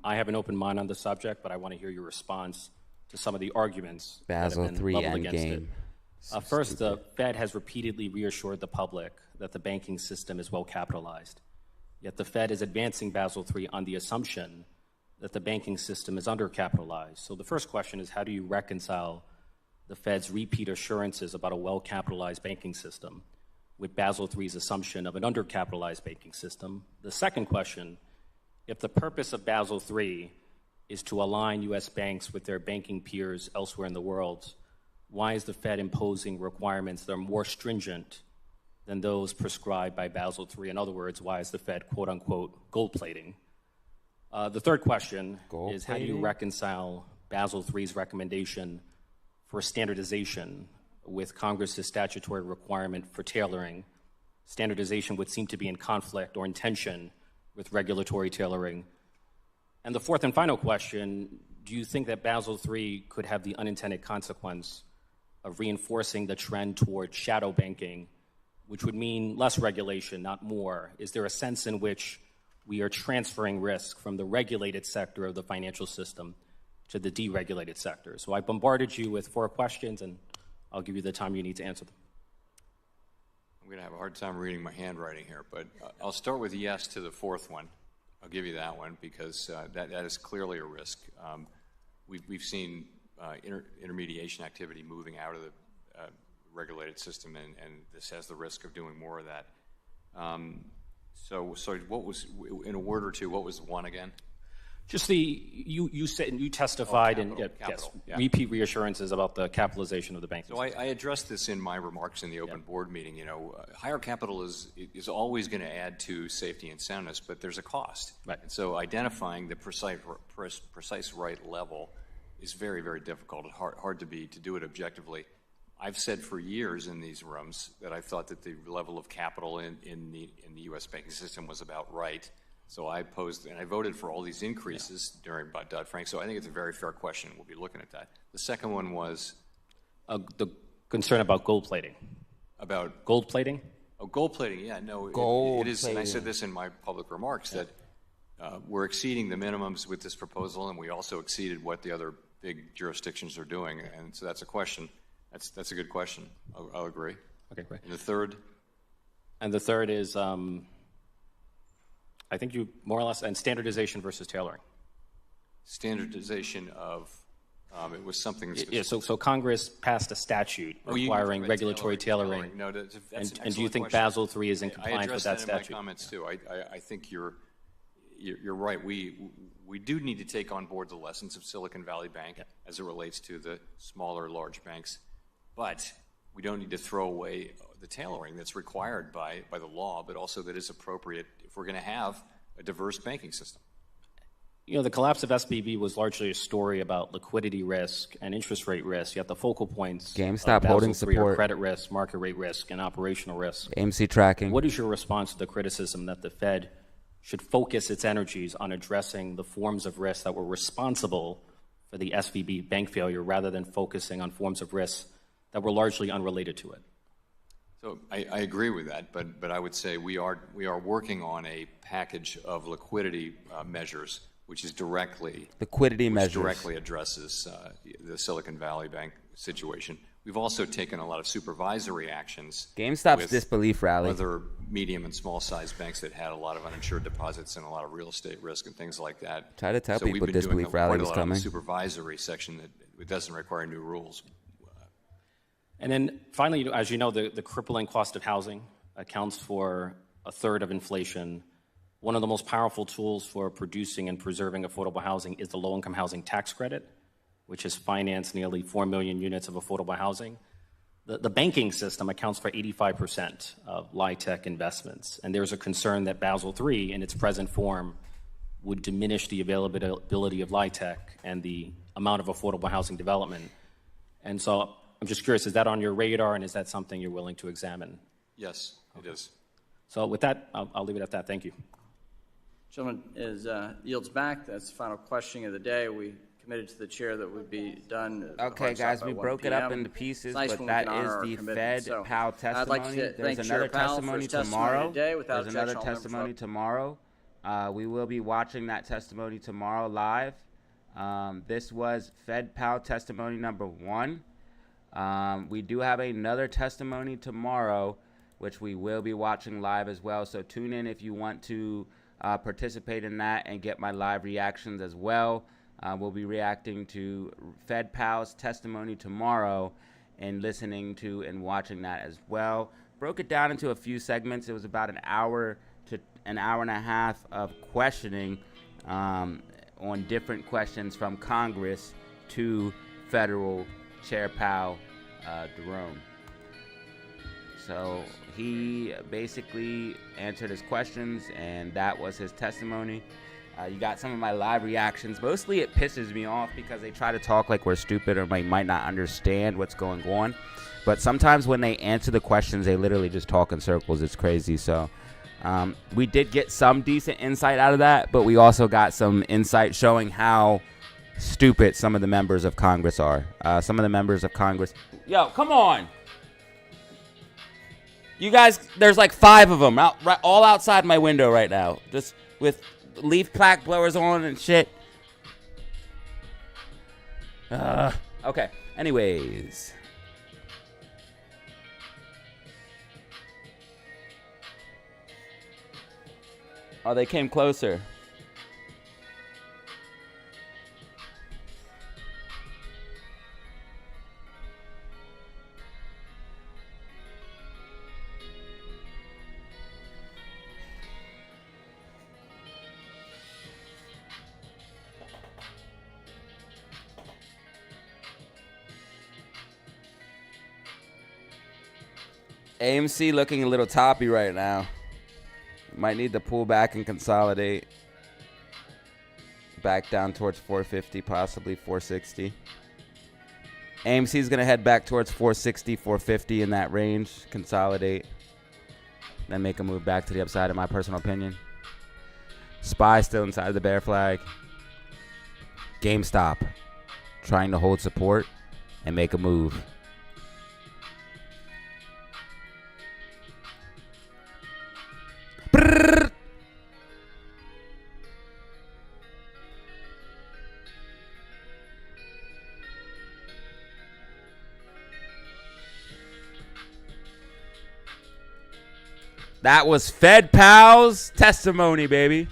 I have an open mind on the subject, but I want to hear your response to some of the arguments Basel that have been III leveled against Endgame. it. First, the Fed has repeatedly reassured the public that the banking system is well capitalized. Yet the Fed is advancing Basel III on the assumption that the banking system is undercapitalized. So the first question is, how do you reconcile the Fed's repeat assurances about a well-capitalized banking system with Basel III's assumption of an undercapitalized banking system? The second question, if the purpose of Basel III is to align U.S. banks with their banking peers elsewhere in the world, why is the Fed imposing requirements that are more stringent than those prescribed by Basel III? In other words, why is the Fed, quote-unquote, gold-plating? The third question is, how do you reconcile Basel III's recommendation for standardization with Congress's statutory requirement for tailoring? Standardization would seem to be in conflict or in tension with regulatory tailoring. And the fourth and final question, do you think that Basel III could have the unintended consequence of reinforcing the trend toward shadow banking, which would mean less regulation, not more? Is there a sense in which we are transferring risk from the regulated sector of the financial system to the deregulated sector? So I bombarded you with 4 questions, and I'll give you the time you need to answer them. going to have a hard time reading my handwriting here, but I'll start with yes to the fourth one. I'll give you that one because that is clearly a risk. We've seen intermediation activity moving out of the regulated system, and this has the risk of doing more of that. So what was, in a word or two, what was one again? Just you said, and you testified, capital, yeah. Repeat reassurances about the capitalization of the bank. So I addressed this in my remarks in the open board meeting. You know, higher capital is always going to add to safety and soundness, but there's a cost. Right. And so identifying the precise right level is very, very difficult and hard to do it objectively. I've said for years in these rooms that I thought that the level of capital in the U.S. banking system was about right. So I posed, and I voted for all these increases during Dodd-Frank. So I think it's a very fair question. We'll be looking at that. The second one was the concern about gold plating. About gold plating? Oh, gold plating. Yeah, no, it is. And I said this in my public remarks that we're exceeding the minimums with this proposal, and we also exceeded what the other big jurisdictions are doing. And so that's a question. That's a good question. I'll agree. Okay, great. And the third? And the third is. I think you more or less, and standardization versus tailoring. Standardization of, it was something. Yeah, so Congress passed a statute requiring regulatory tailoring. No, that's and do you think Basel III is in compliance with that statute? I addressed that in my comments too. I think you're right. We do need to take on board the lessons of Silicon Valley Bank as it relates to the smaller, large banks, but we don't need to throw away the tailoring that's required by the law, but also that is appropriate if we're going to have a diverse banking system. You know, the collapse of SBB was largely a story about liquidity risk and interest rate risk, yet the focal points GameStop holding support, credit risk, market rate risk, and operational risk. AMC tracking. What is your response to the criticism that the Fed should focus its energies on addressing the forms of risk that were responsible for the SVB bank failure rather than focusing on forms of risk that were largely unrelated to it? So I agree with that, but I would say we are working on a package of liquidity measures, which is directly addresses the Silicon Valley Bank situation. We've also taken a lot of supervisory actions. GameStop's with disbelief rally. Other medium and small-sized banks that had a lot of uninsured deposits and a lot of real estate risk and things like that. Try to tell people disbelief rally was coming. So we've been doing quite a lot on the supervisory section that it doesn't require new rules. And then finally, as you know, the crippling cost of housing accounts for a third of inflation. One of the most powerful tools for producing and preserving affordable housing is the low-income housing tax credit, which has financed nearly 4 million units of affordable housing. The banking system accounts for 85% of LIHTC investments, and there's a concern that Basel III, in its present form, would diminish the availability of LIHTC and the amount of affordable housing development. And so I'm just curious, is that on your radar, and is that something you're willing to examine? Yes, it is. So with that, I'll leave it at that. Thank you. Gentleman yields back. That's the final question of the day. We committed to the chair that would be done. Okay, guys, we broke it up into pieces, but that is the Fed Powell testimony. I'd like to There's another testimony tomorrow. There's another testimony tomorrow. We will be watching that testimony tomorrow live. This was Fed Powell testimony number 1. We do have another testimony tomorrow, which we will be watching live as well. So tune in if you want to participate in that and get my live reactions as well. We'll be reacting to Fed Powell's testimony tomorrow and listening to and watching that as well. Broke it down into a few segments. It was about an hour to an hour and a half of questioning on different questions from Congress to Federal Chair Powell, Jerome. So he basically answered his questions, and that was his testimony. You got some of my live reactions. Mostly it pisses me off because they try to talk like we're stupid or might not understand what's going on. But sometimes when they answer the questions, they literally just talk in circles. It's crazy. So we did get some decent insight out of that, but we also got some insight showing how stupid some of the members of Congress are. Some of the members of Congress. Yo, come on. You guys, there's like 5 of them all outside my window right now, just with leaf plaque blowers on and shit. Okay. Anyways. Oh, they came closer. AMC looking a little toppy right now. Might need to pull back and consolidate. Back down towards 450, possibly 460. AMC is going to head back towards 460, 450 in that range. Consolidate. Then make a move back to the upside, in my personal opinion. SPY still inside the bear flag. GameStop trying to hold support and make a move. Brrr. That was Fed Powell's testimony, baby.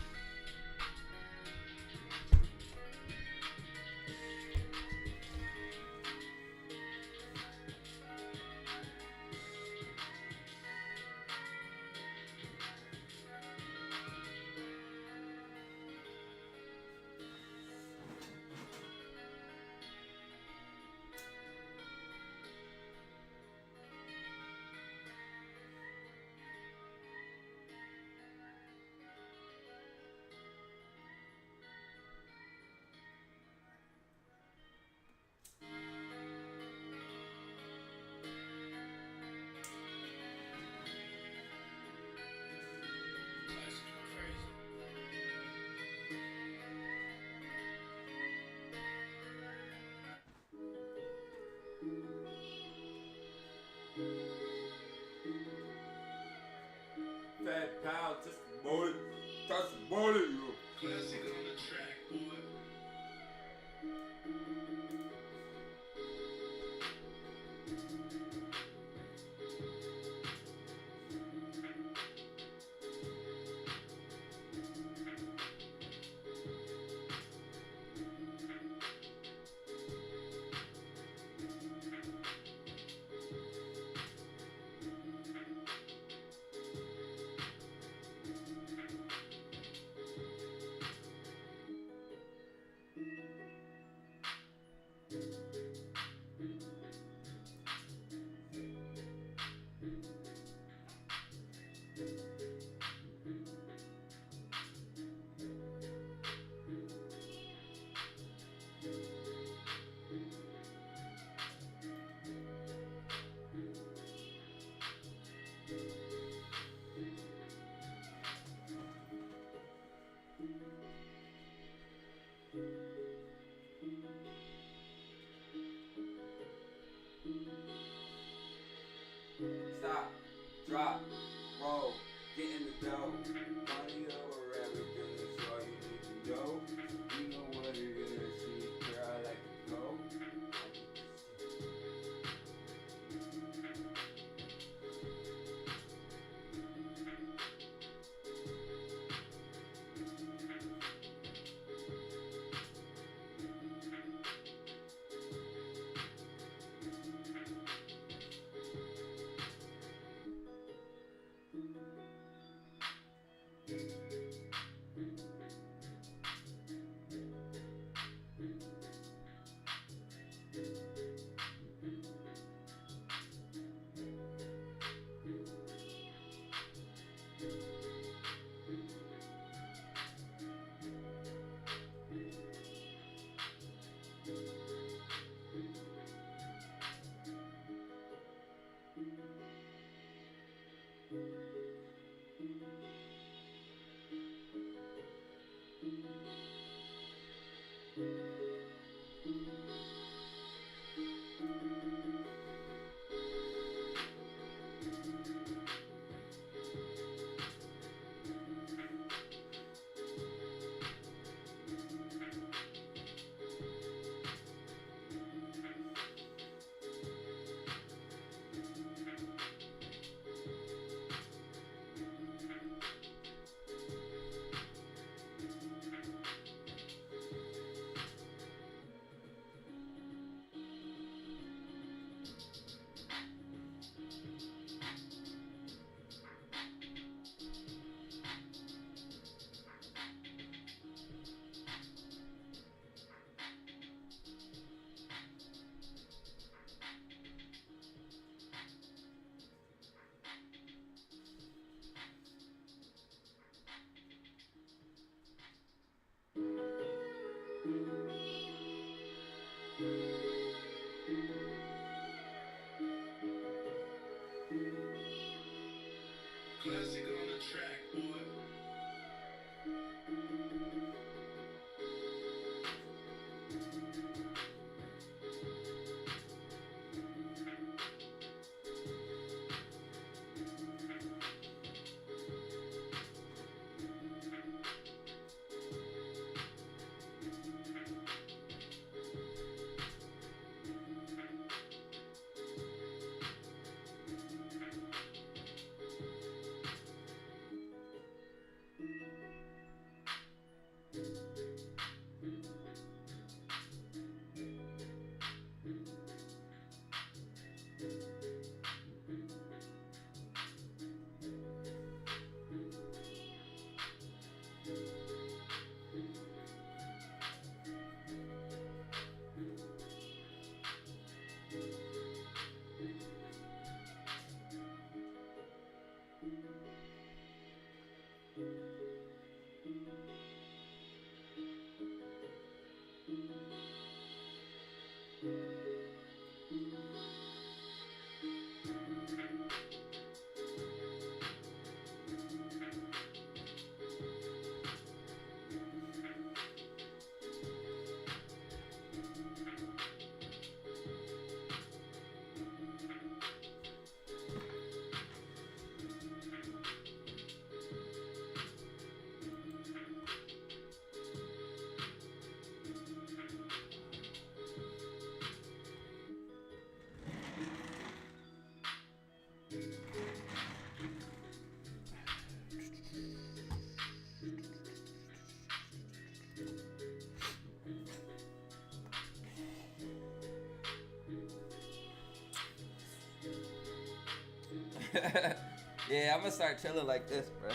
Yeah, I'm gonna start chilling like this, bro.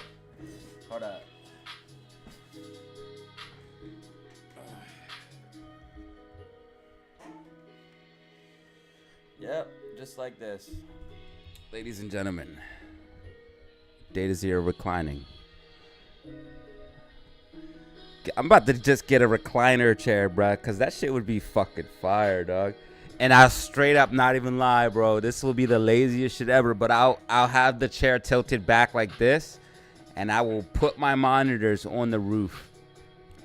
Hold up. Yep, just like this. Ladies and gentlemen, DataZero reclining. I'm about to just get a recliner chair, bro, because that shit would be fucking fire, dog. And I'll straight up not even lie, bro. This will be the laziest shit ever, but I'll have the chair tilted back like this, and I will put my monitors on the roof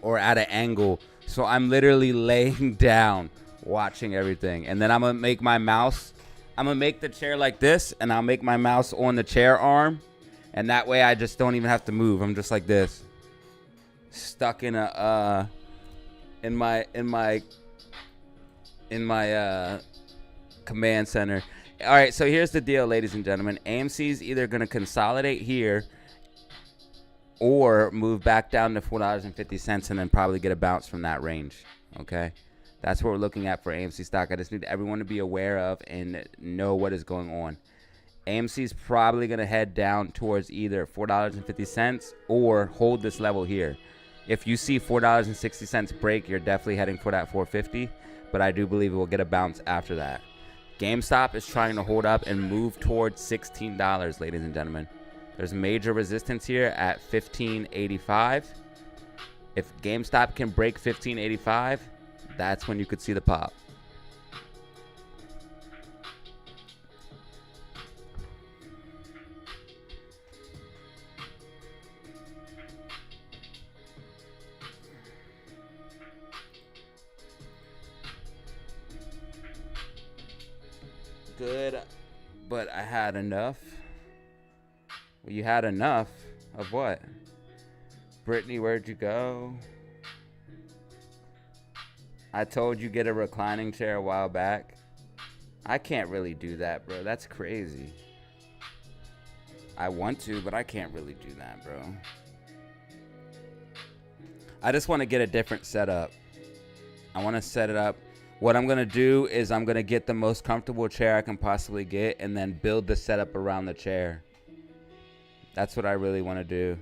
or at an angle. So I'm literally laying down watching everything. And then I'm going to make my mouse, I'm going to make the chair like this, and I'll make my mouse on the chair arm. And that way I just don't even have to move. I'm just like this. Stuck in a in my command center. All right, so here's the deal, ladies and gentlemen. AMC is either going to consolidate here or move back down to $4.50 and then probably get a bounce from that range. Okay, that's what we're looking at for AMC stock. I just need everyone to be aware of and know what is going on. AMC is probably going to head down towards either $4.50 or hold this level here. If you see $4.60 break, you're definitely heading for that 450, but I do believe it will get a bounce after that. GameStop is trying to hold up and move towards $16, ladies and gentlemen. There's major resistance here at $15.85. If GameStop can break $15.85, that's when you could see the pop. Good, but I had enough. Well, you had enough of what? Brittany, where'd you go? I told you get a reclining chair a while back. I can't really do that, bro. That's crazy. I want to, but I can't really do that, bro. I just want to get a different setup. I want to set it up. What I'm going to do is I'm going to get the most comfortable chair I can possibly get and then build the setup around the chair. That's what I really want to do.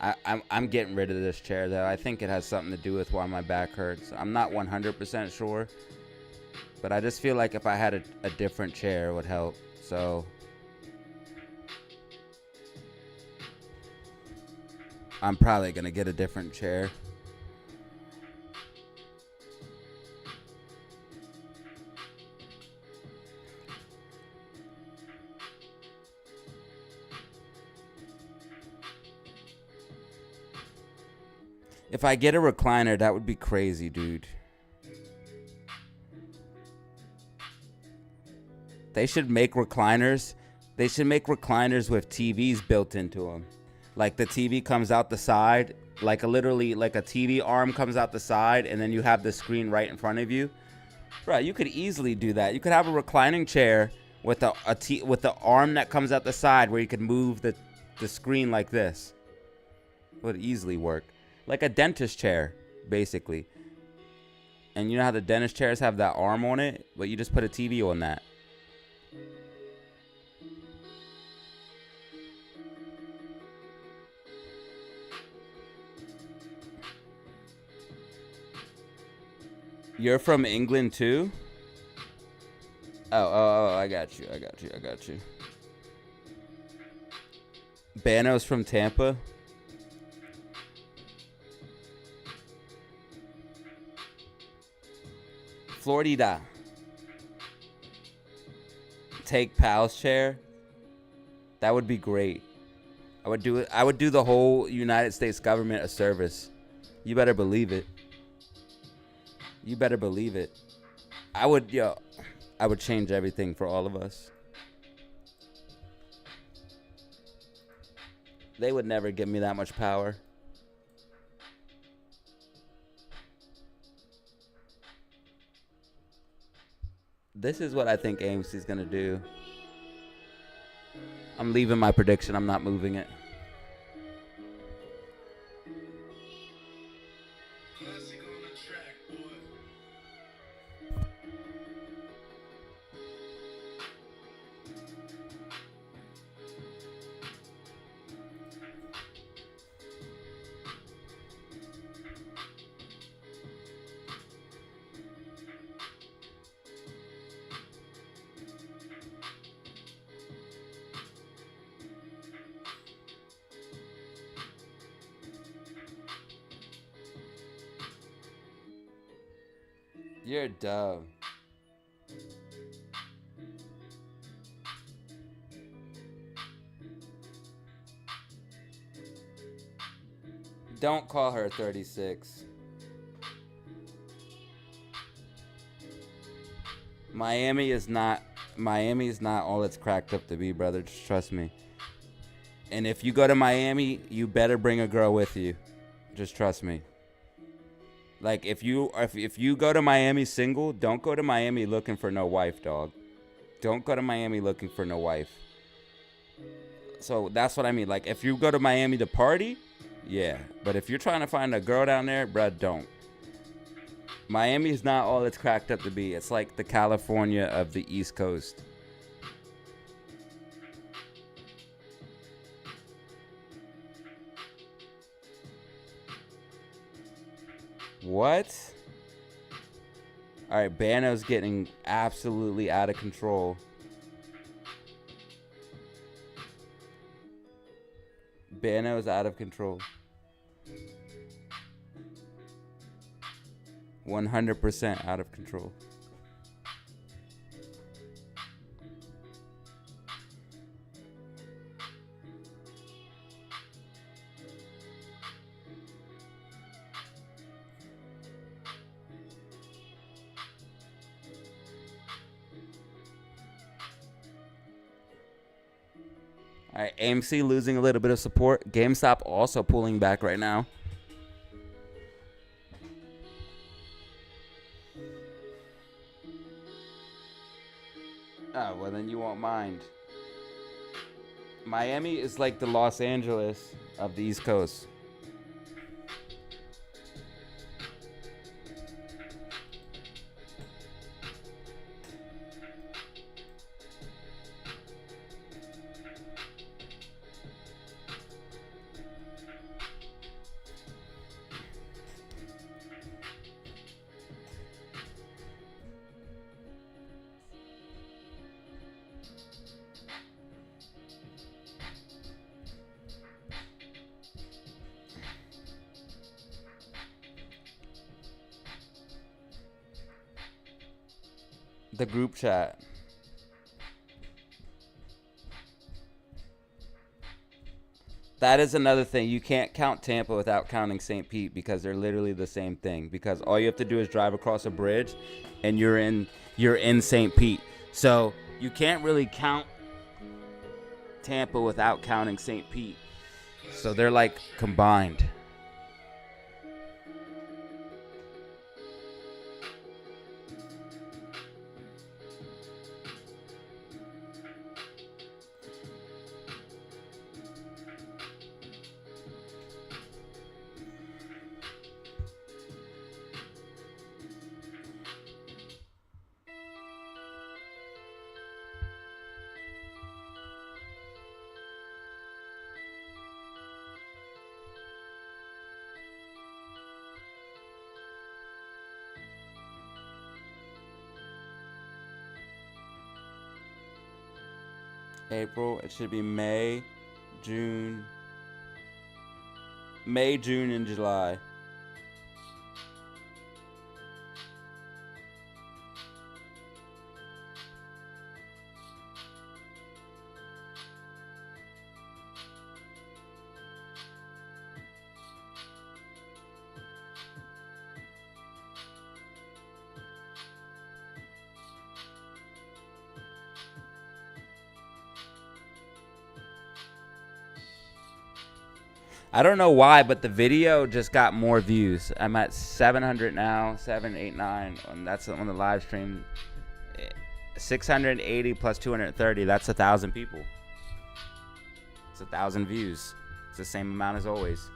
I'm getting rid of this chair, though. I think it has something to do with why my back hurts. I'm not 100% sure, but I just feel like if I had a different chair, it would help. So I'm probably going to get a different chair. If I get a recliner, that would be crazy, dude. They should make recliners. They should make recliners with TVs built into them. Like the TV comes out the side, like literally like a TV arm comes out the side, and then you have the screen right in front of you. Bro, you could easily do that. You could have a reclining chair with with the arm that comes out the side where you could move the screen like this. It would easily work. Like a dentist chair, basically. And you know how the dentist chairs have that arm on it? But you just put a TV on that. You're from England too? Oh, I got you. Bano's from Tampa. Florida. Take Powell's chair. That would be great. I would do it. I would do the whole United States government a service. You better believe it. You better believe it. I would change everything for all of us. They would never give me that much power. This is what I think AMC is going to do. I'm leaving my prediction. I'm not moving it. You're dumb. Don't call her 36. Miami is not all it's cracked up to be, brother. Just trust me. And if you go to Miami, you better bring a girl with you. Just trust me. Like if you go to Miami single, don't go to Miami looking for no wife, dog. Don't go to Miami looking for no wife. So that's what I mean. Like if you go to Miami to party, yeah. But if you're trying to find a girl down there, bruh, don't. Miami is not all it's cracked up to be. It's like the California of the East Coast. What? All right, Bano's getting absolutely out of control. Bano's out of control. 100% out of control. All right, AMC losing a little bit of support. GameStop also pulling back right now. Oh, well then you won't mind. Miami is like the Los Angeles of the East Coast. The group chat. That is another thing. You can't count Tampa without counting St. Pete because they're literally the same thing. Because all you have to do is drive across a bridge and you're in St. Pete. So you can't really count Tampa without counting St. Pete. So they're like combined. April, it should be May, June, and July. I don't know why, but the video just got more views. I'm at 700 now, 789, and that's on the live stream. 680 plus 230, that's 1,000 people. It's 1,000 views. It's the same amount as always.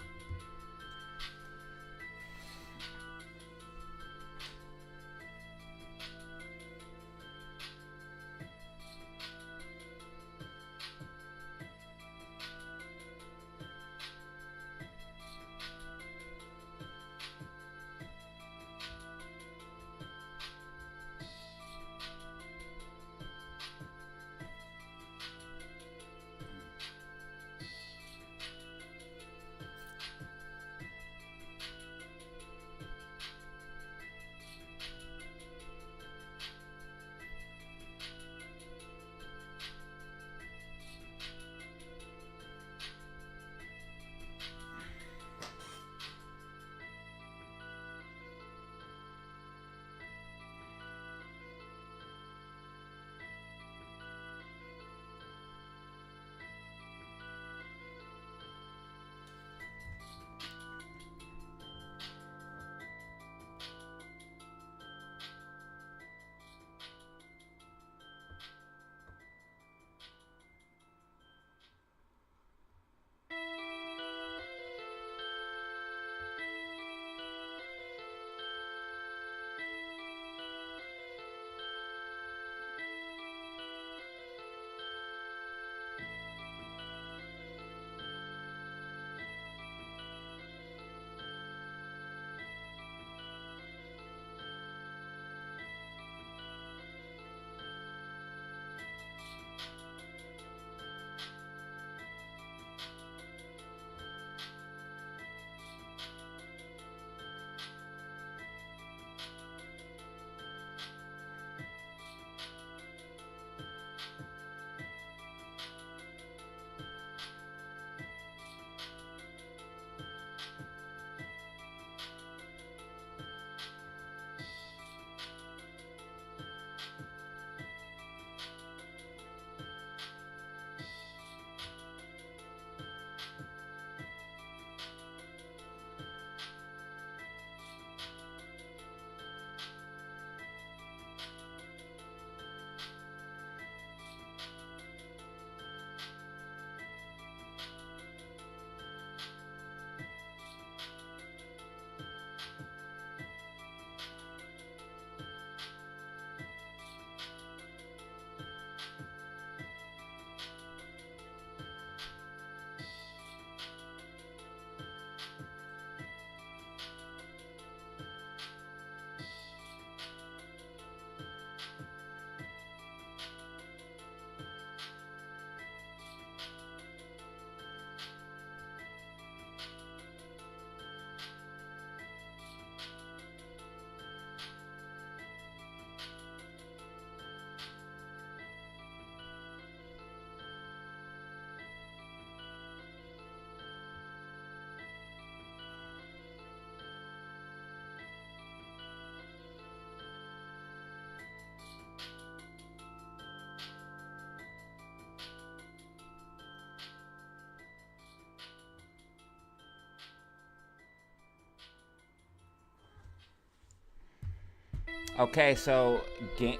Okay, so damn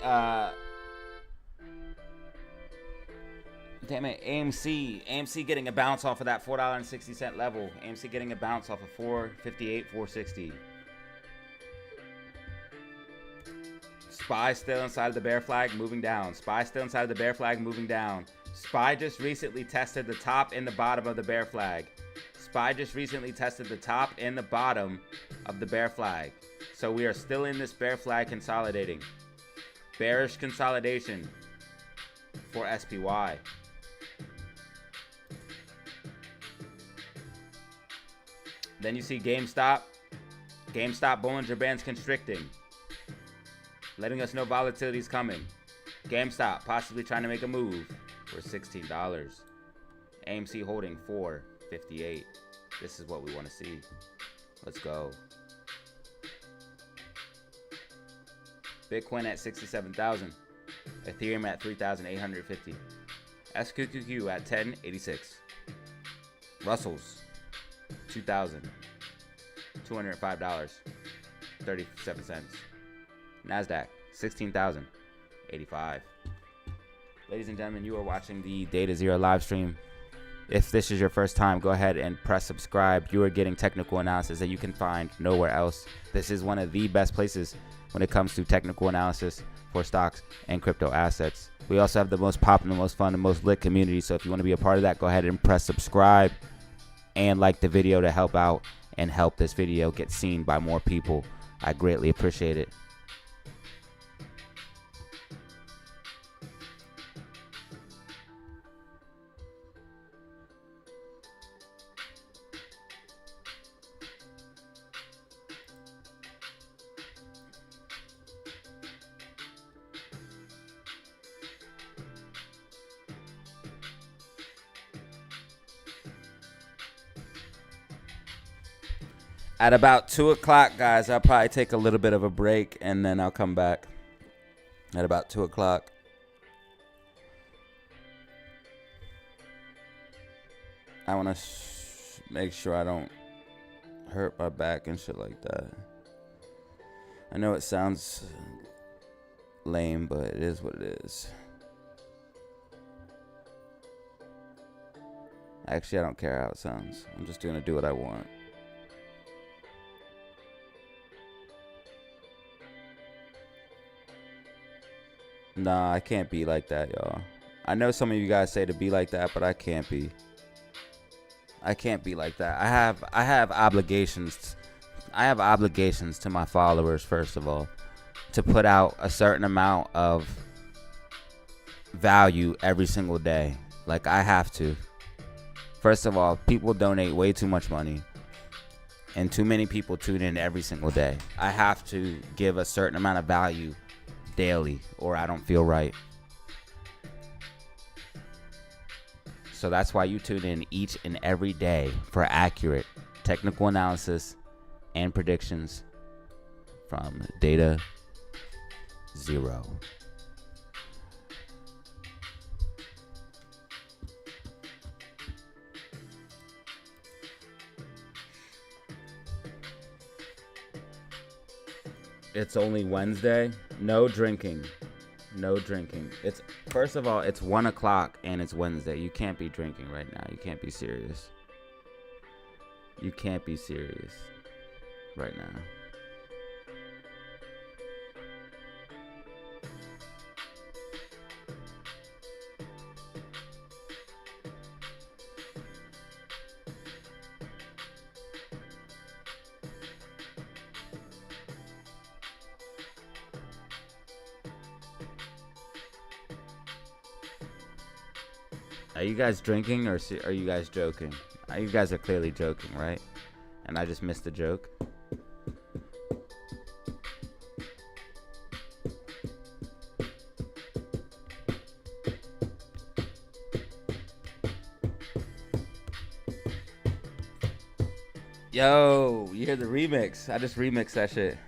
it, AMC getting a bounce off of that $4.60 level. AMC getting a bounce off of 458, 460. SPY still inside of the bear flag, moving down. SPY still inside of the bear flag, moving down. SPY just recently tested the top and the bottom of the bear flag. SPY just recently tested the top and the bottom of the bear flag. So we are still in this bear flag consolidating. Bearish consolidation for SPY. Then you see GameStop. GameStop Bollinger Bands constricting, letting us know volatility is coming. GameStop possibly trying to make a move for $16. AMC holding 458. This is what we want to see. Let's go. Bitcoin at 67,000. Ethereum at 3,850. SQQQ at 1086. Russell's $2,205. 37 cents. NASDAQ 16,085. Ladies and gentlemen, you are watching the DataZero live stream. If this is your first time, go ahead and press subscribe. You are getting technical analysis that you can find nowhere else. This is one of the best places when it comes to technical analysis for stocks and crypto assets. We also have the most popular, most fun, and most lit community. So if you want to be a part of that, go ahead and press subscribe and like the video to help out and help this video get seen by more people. I greatly appreciate it. At about 2 o'clock, guys, I'll probably take a little bit of a break, and then I'll come back at about 2 o'clock. I want to make sure I don't hurt my back and shit like that. I know it sounds lame, but it is what it is. Actually, I don't care how it sounds. I'm just going to do what I want. Nah, I can't be like that, y'all. I know some of you guys say to be like that, but I can't be. I can't be like that. I have obligations. I have obligations to my followers, first of all, to put out a certain amount of value every single day. Like, I have to. First of all, people donate way too much money, and too many people tune in every single day. I have to give a certain amount of value daily, or I don't feel right. So that's why you tune in each and every day for accurate technical analysis and predictions from DataZero. It's only Wednesday. No drinking. No drinking. It's, first of all, it's 1 o'clock and it's Wednesday. You can't be drinking right now. You can't be serious. You can't be serious right now. Are you guys drinking or are you guys joking? You guys are clearly joking, right? And I just missed the joke. Yo, you hear the remix? I just remixed that shit.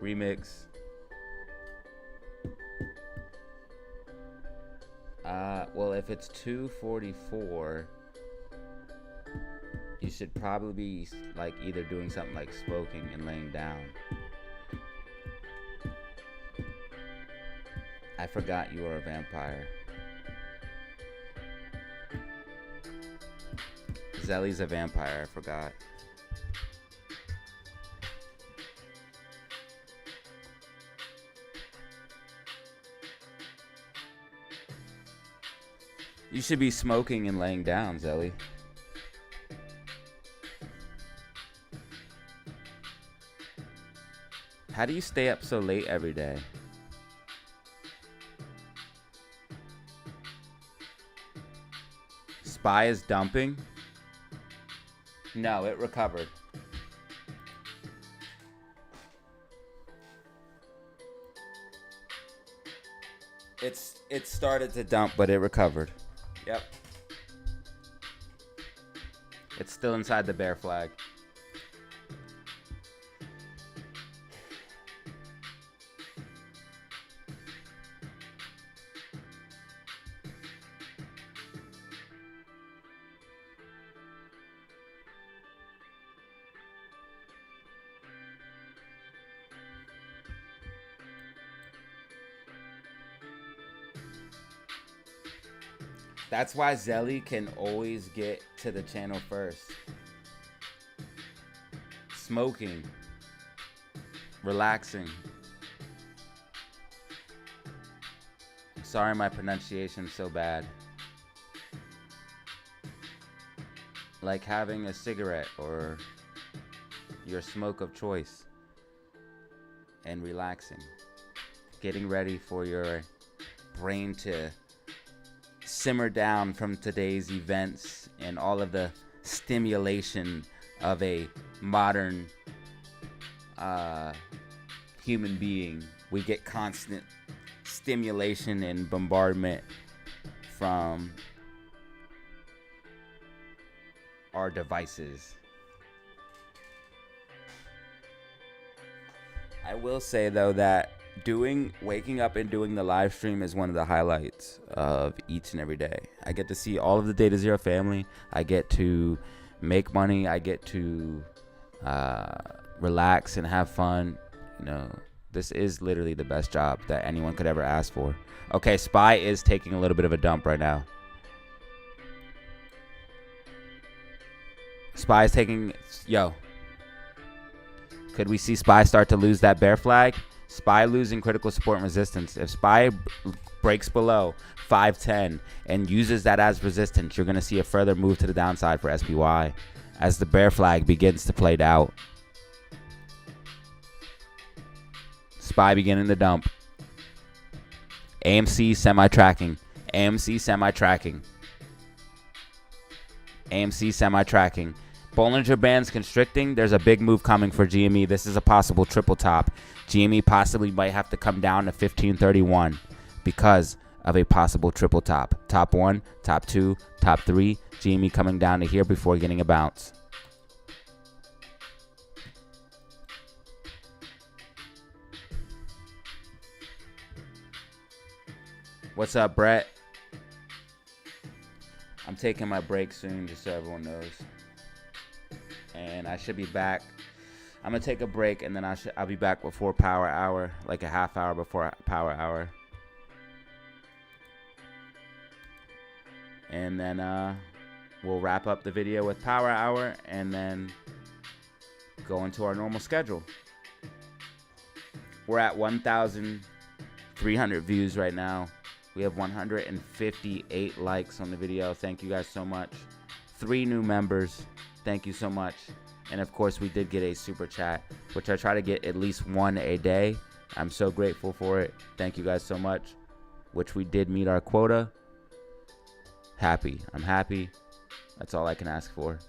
remix. Well, if it's 244, you should probably be like either doing something like smoking and laying down. I forgot you are a vampire. Zelly's a vampire, I forgot. You should be smoking and laying down, Zelly. How do you stay up so late every day? SPY is dumping? No, it recovered. It started to dump, but it recovered. Yep. It's still inside the bear flag. That's why Zelly can always get to the channel first. Smoking. Relaxing. Sorry my pronunciation's so bad. Like having a cigarette or your smoke of choice. And relaxing. Getting ready for your brain to simmer down from today's events and all of the stimulation of a modern human being. We get constant stimulation and bombardment from our devices. I will say though that waking up and doing the live stream is one of the highlights of each and every day. I get to see all of the DataZero family. I get to make money. I get to relax and have fun. You know, this is literally the best job that anyone could ever ask for. Okay, SPY is taking a little bit of a dump right now. SPY is taking, could we see SPY start to lose that bear flag? SPY losing critical support and resistance. If SPY breaks below 510 and uses that as resistance, you're going to see a further move to the downside for SPY as the bear flag begins to play out. SPY beginning to dump. AMC semi-tracking. AMC semi-tracking. AMC semi-tracking. Bollinger Bands constricting. There's a big move coming for GME. This is a possible triple top. GME possibly might have to come down to 1531 because of a possible triple top. Top 1, top 2, top 3. GME coming down to here before getting a bounce. What's up, Brett? I'm taking my break soon, just so everyone knows. And I should be back. I'm gonna take a break, and then I'll be back before Power Hour, like a half hour before Power Hour. And then we'll wrap up the video with Power Hour, and then go into our normal schedule. We're at 1,300 views right now. We have 158 likes on the video. Thank you guys so much. 3 new members. Thank you so much. And of course, we did get a super chat, which I try to get at least one a day. I'm so grateful for it. Thank you guys so much. Which we did meet our quota. Happy. I'm happy. That's all I can ask for.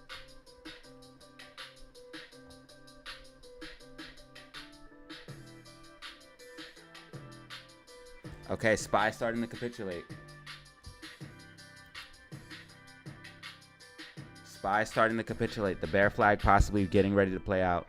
Okay, SPY starting to capitulate. SPY starting to capitulate. The bear flag possibly getting ready to play out.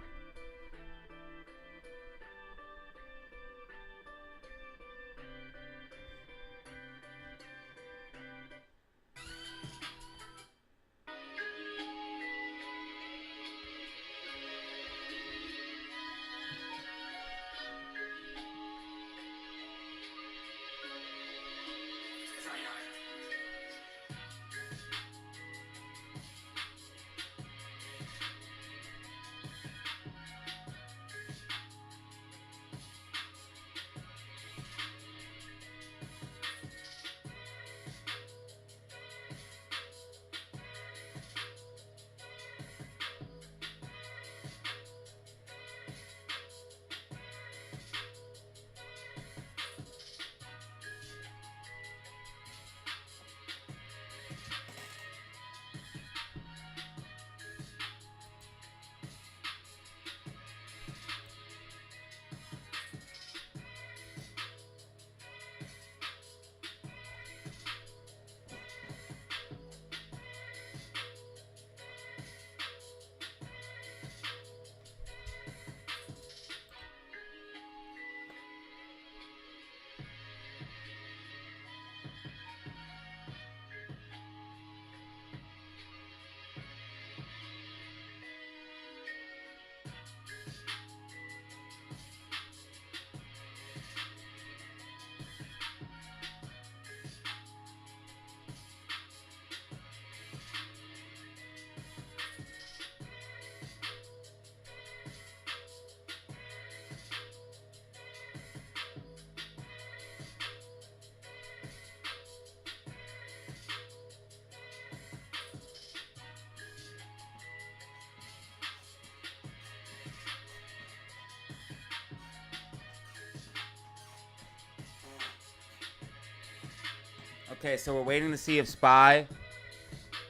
Okay, so we're waiting to see if SPY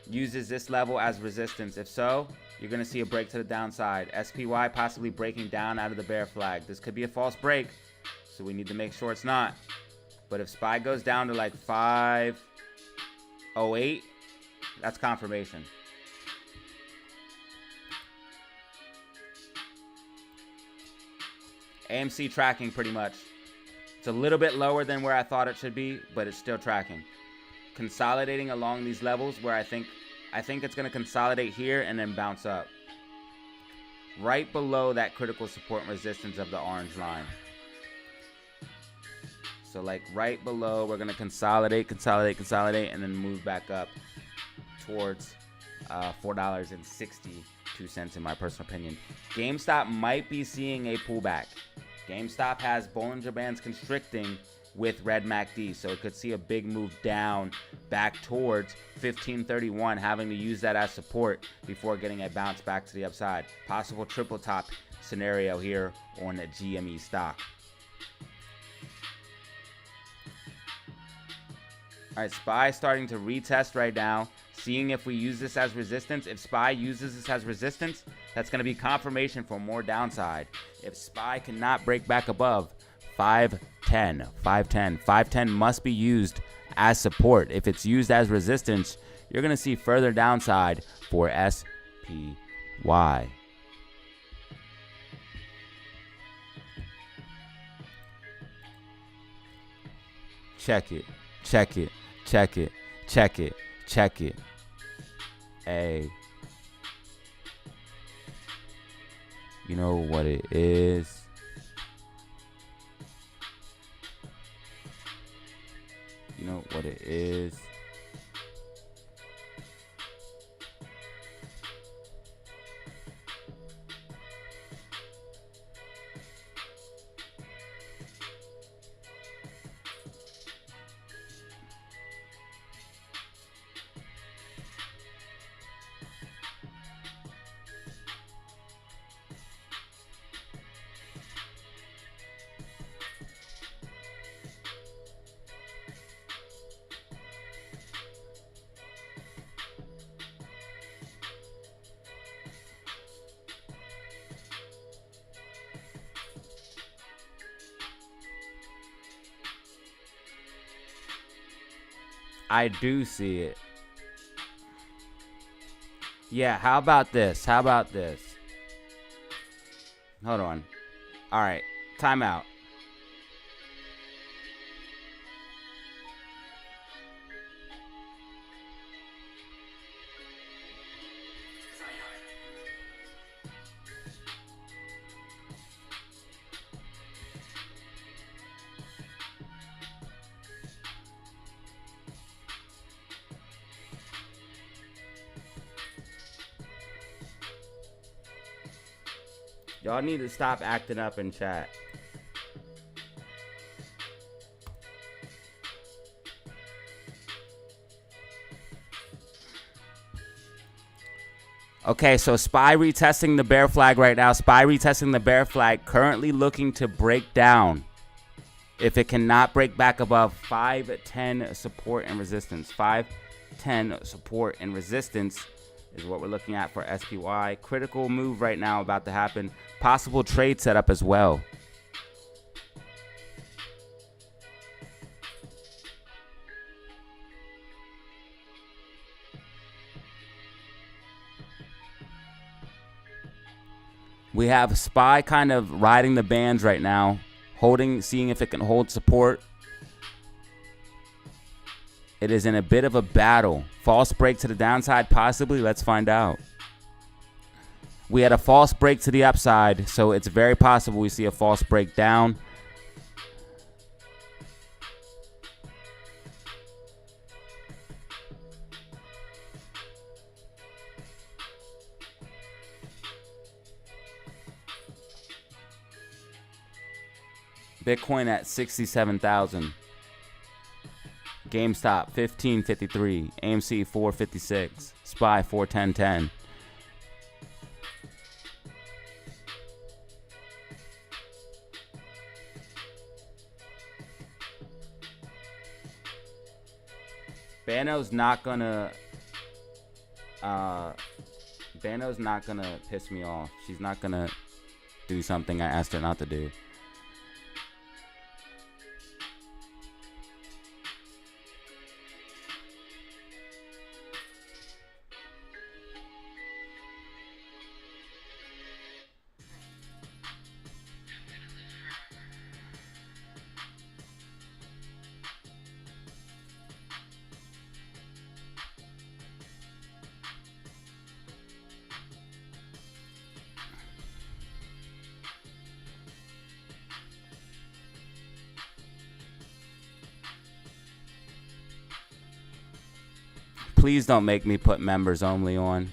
uses this level as resistance. If so, you're going to see a break to the downside. SPY possibly breaking down out of the bear flag. This could be a false break, so we need to make sure it's not. But if SPY goes down to like 508, that's confirmation. AMC tracking pretty much. It's a little bit lower than where I thought it should be, but it's still tracking. Consolidating along these levels where I think it's going to consolidate here and then bounce up. Right below that critical support and resistance of the orange line. So like right below, we're going to consolidate, and then move back up towards $4.62 in my personal opinion. GameStop might be seeing a pullback. GameStop has Bollinger Bands constricting with red MACD, so it could see a big move down back towards 1531, having to use that as support before getting a bounce back to the upside. Possible triple top scenario here on the GME stock. All right, SPY starting to retest right now, seeing if we use this as resistance. If SPY uses this as resistance, that's going to be confirmation for more downside. If SPY cannot break back above 510 must be used as support. If it's used as resistance, you're going to see further downside for SPY. Check it. Hey. You know what it is. You know what it is. I do see it. Yeah, how about this? Hold on. All right, timeout. Y'all need to stop acting up in chat. Okay, so SPY retesting the bear flag right now. SPY retesting the bear flag, currently looking to break down. If it cannot break back above 510 support and resistance. 510 support and resistance is what we're looking at for SPY. Critical move right now about to happen. Possible trade setup as well. We have SPY kind of riding the bands right now, seeing if it can hold support. It is in a bit of a battle. False break to the downside, possibly. Let's find out. We had a false break to the upside, so it's very possible we see a false break down. Bitcoin at 67,000. GameStop 1553, AMC 456, SPY 41010. Bano's not gonna piss me off. She's not gonna do something I asked her not to do. Please don't make me put members only on.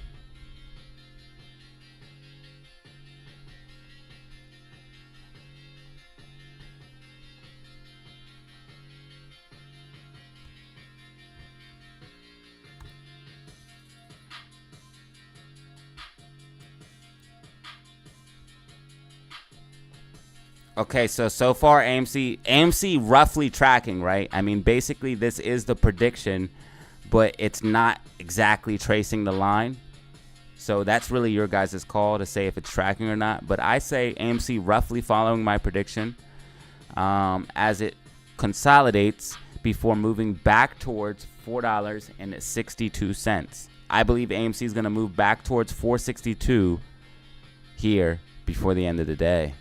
Okay, so far AMC roughly tracking, right? I mean, basically this is the prediction, but it's not exactly tracing the line. So that's really your guys' call to say if it's tracking or not. But I say AMC roughly following my prediction as it consolidates before moving back towards $4.62. I believe AMC is going to move back towards $4.62 here before the end of the day.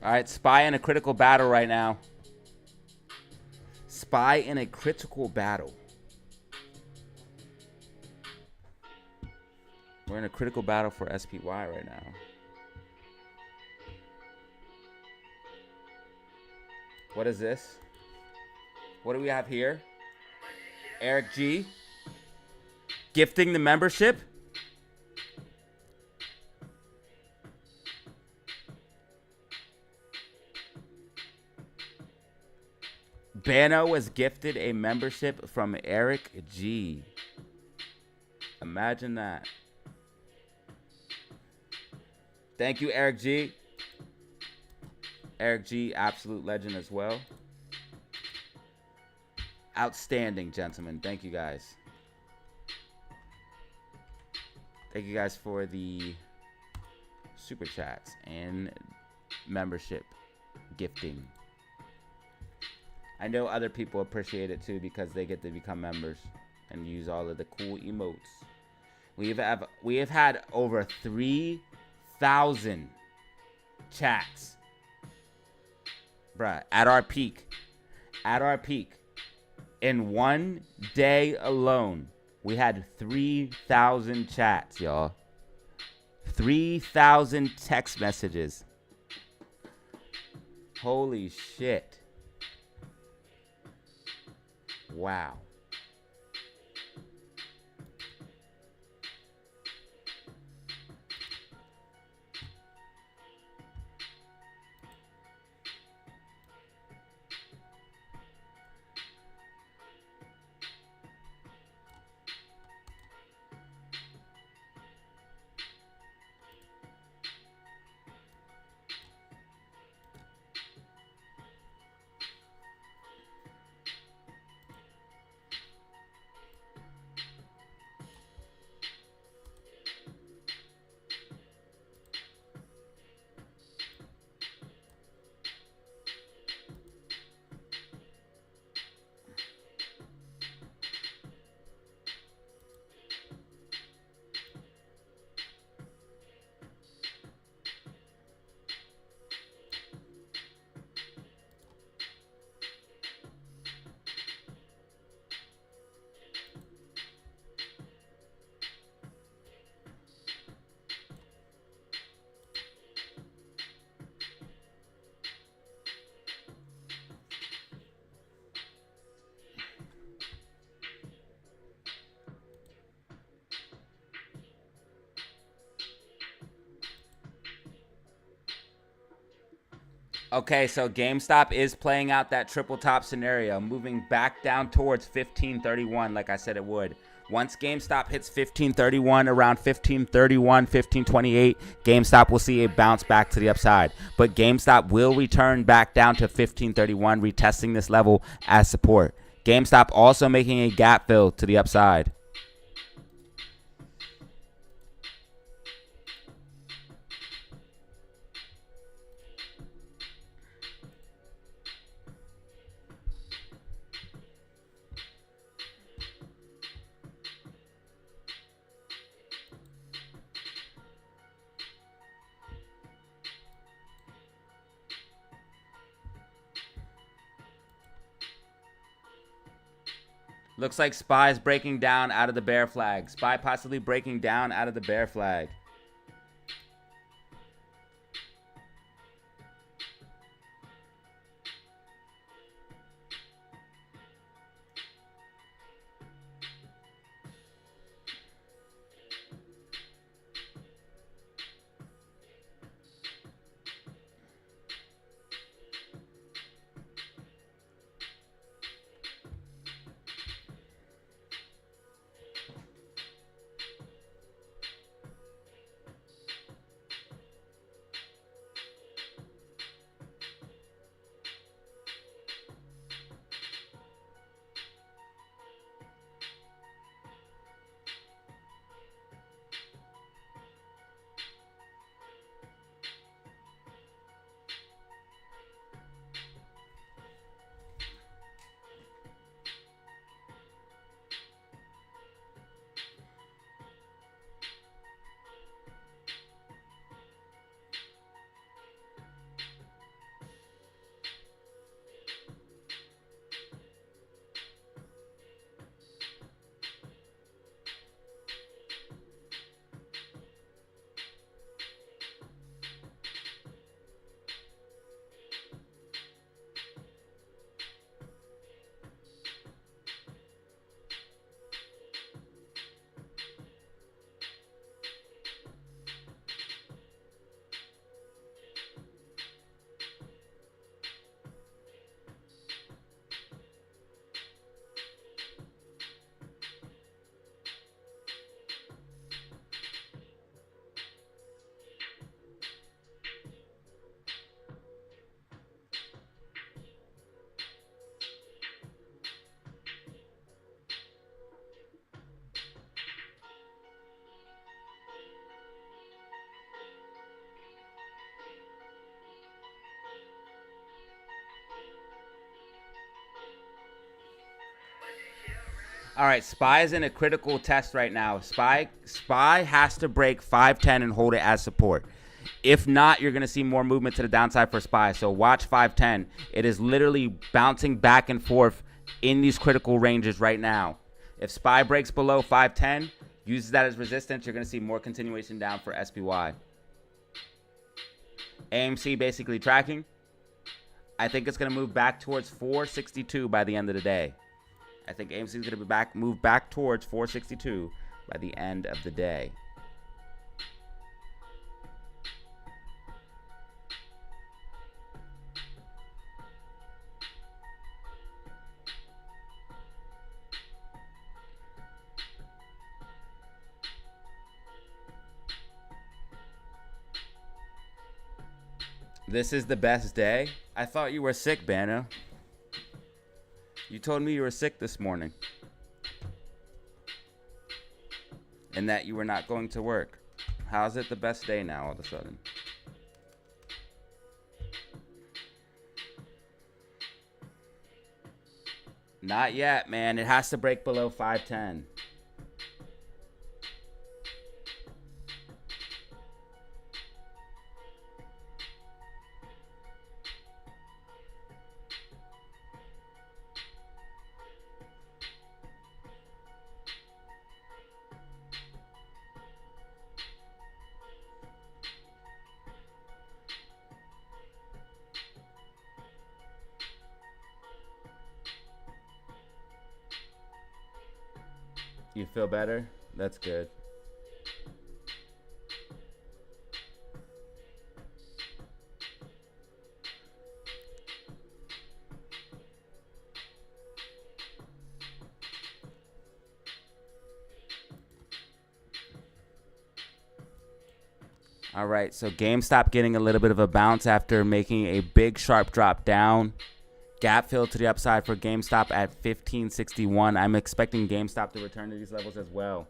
All right, SPY in a critical battle right now. SPY in a critical battle. We're in a critical battle for SPY right now. What is this? What do we have here? Eric G. Gifting the membership. Bano was gifted a membership from Eric G. Imagine that. Thank you, Eric G. Eric G, absolute legend as well. Outstanding, gentlemen. Thank you, guys. Thank you guys for the super chats and membership gifting. I know other people appreciate it too because they get to become members and use all of the cool emotes. We have had over 3,000 chats. Bruh, at our peak, in one day alone, we had 3,000 chats, y'all. 3,000 text messages. Holy shit. Wow. Okay, so GameStop is playing out that triple top scenario, moving back down towards 1531 like I said it would. Once GameStop hits 1531, around 1531, 1528, GameStop will see a bounce back to the upside. But GameStop will return back down to 1531, retesting this level as support. GameStop also making a gap fill to the upside. Looks like SPY is breaking down out of the bear flag. SPY possibly breaking down out of the bear flag. All right, SPY is in a critical test right now. SPY has to break 510 and hold it as support. If not, you're going to see more movement to the downside for SPY. So watch 510. It is literally bouncing back and forth in these critical ranges right now. If SPY breaks below 510, uses that as resistance, you're going to see more continuation down for SPY. AMC basically tracking. I think it's going to move back towards 462 by the end of the day. I think AMC is going to move back towards 462 by the end of the day. This is the best day? I thought you were sick, Bano. You told me you were sick this morning. And that you were not going to work. How's it the best day now all of a sudden? Not yet, man. It has to break below 510. You feel better? That's good. All right, so GameStop getting a little bit of a bounce after making a big sharp drop down. Gap fill to the upside for GameStop at 1561. I'm expecting GameStop to return to these levels as well.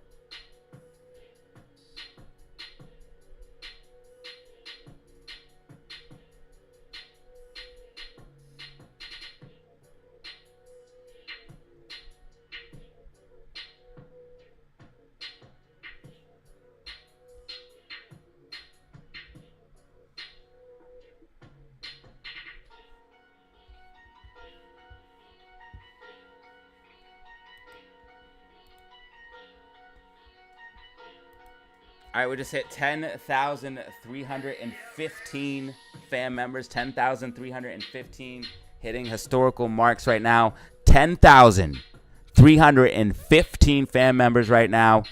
All right, we just hit 10,315 fan members. 10,315 hitting historical marks right now. 10,315 fan members right now.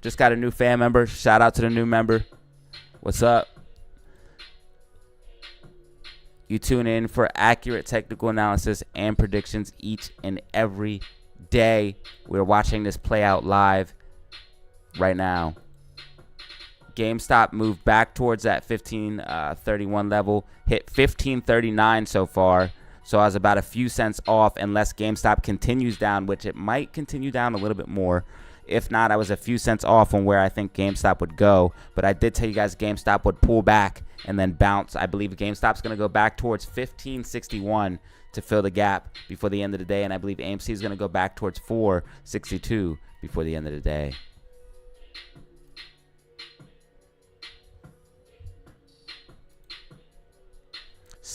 Just got a new fan member. Shout out to the new member. What's up? You tune in for accurate technical analysis and predictions each and every day. We're watching this play out live right now. GameStop moved back towards that 1531 level, hit 1539 so far. So I was about a few cents off unless GameStop continues down, which it might continue down a little bit more. If not, I was a few cents off on where I think GameStop would go. But I did tell you guys GameStop would pull back and then bounce. I believe GameStop's going to go back towards 1561 to fill the gap before the end of the day. And I believe AMC is going to go back towards 462 before the end of the day.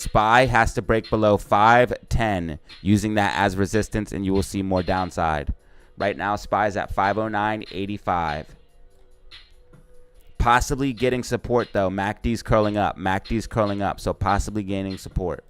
SPY has to break below 510 using that as resistance, and you will see more downside. Right now, SPY is at 509.85. Possibly getting support, though. MACD's curling up. MACD's curling up, so possibly gaining support.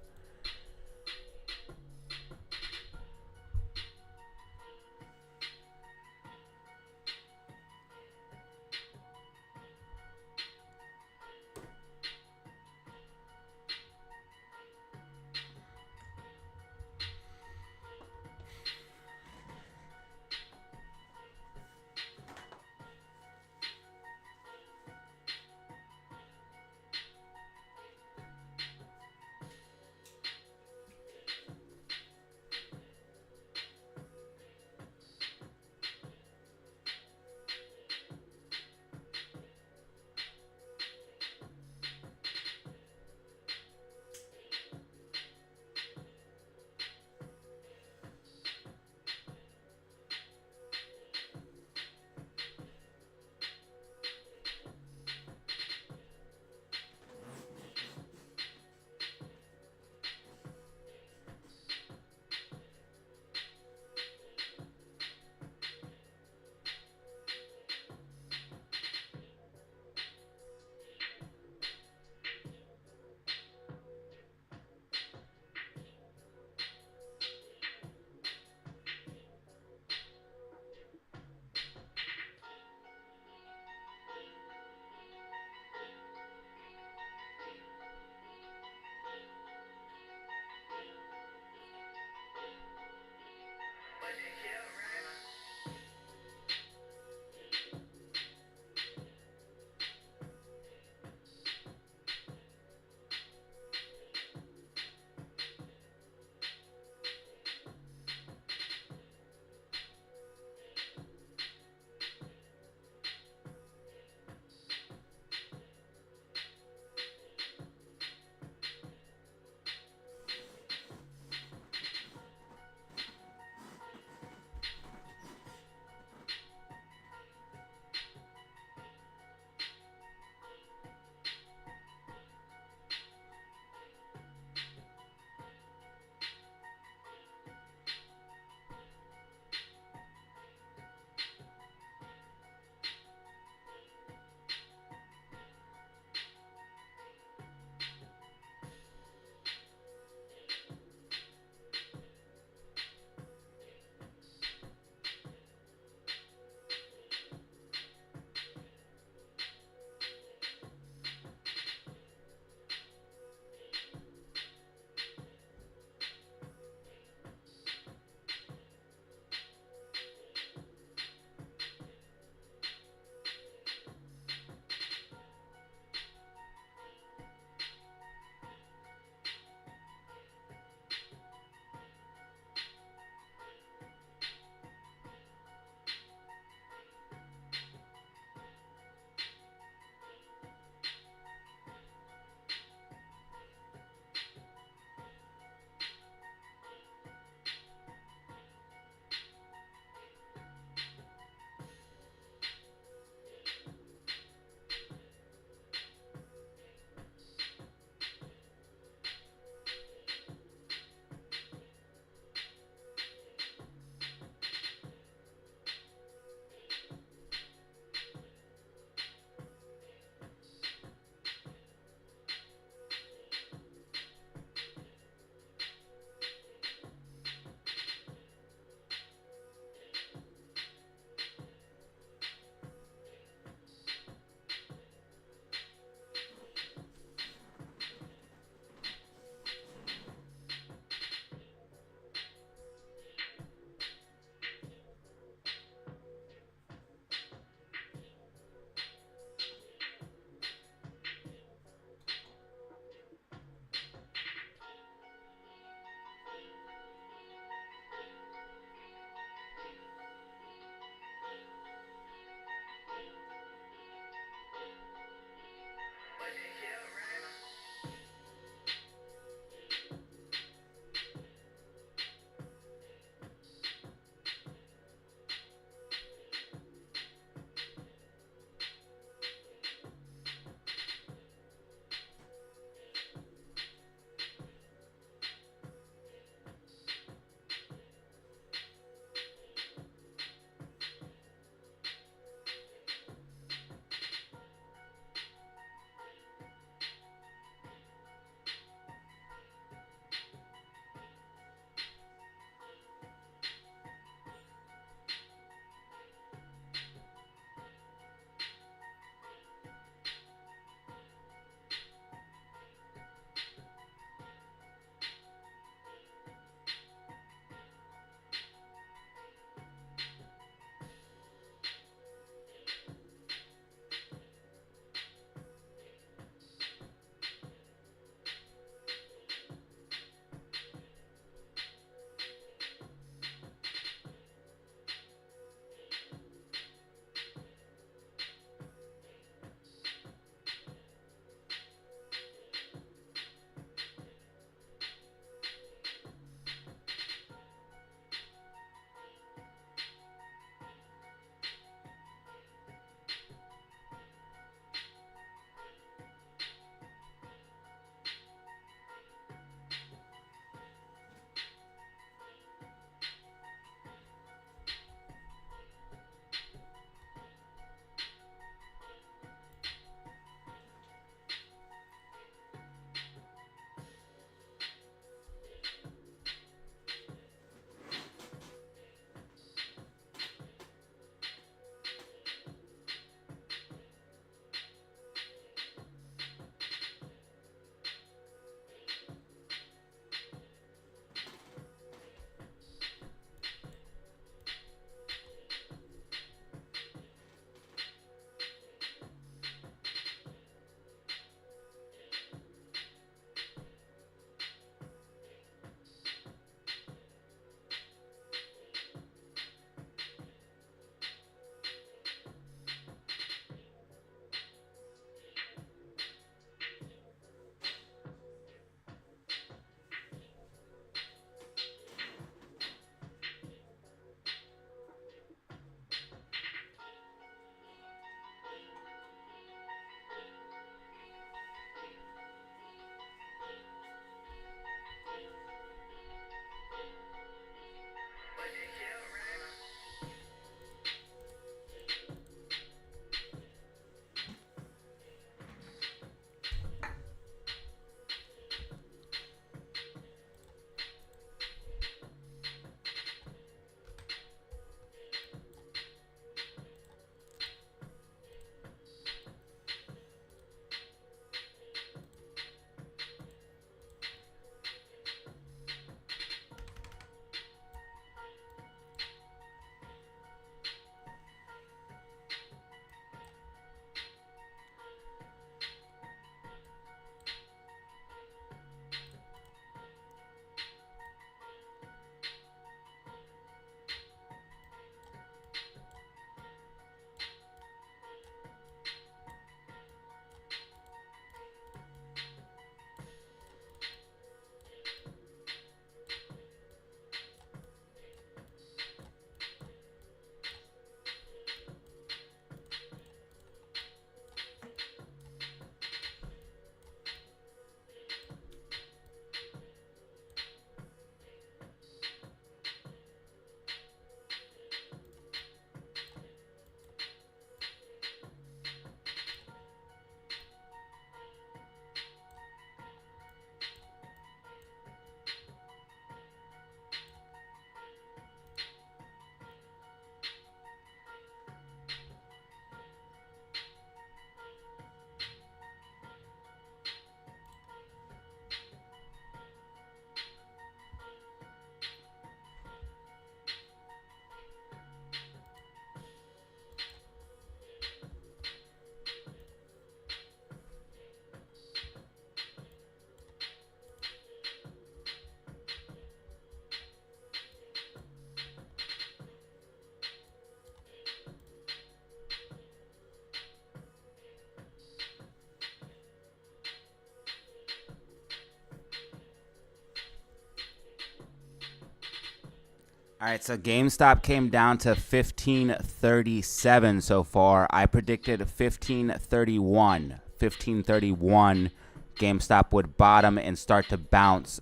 All right, so GameStop came down to 1537 so far. I predicted 1531. 1531, GameStop would bottom and start to bounce.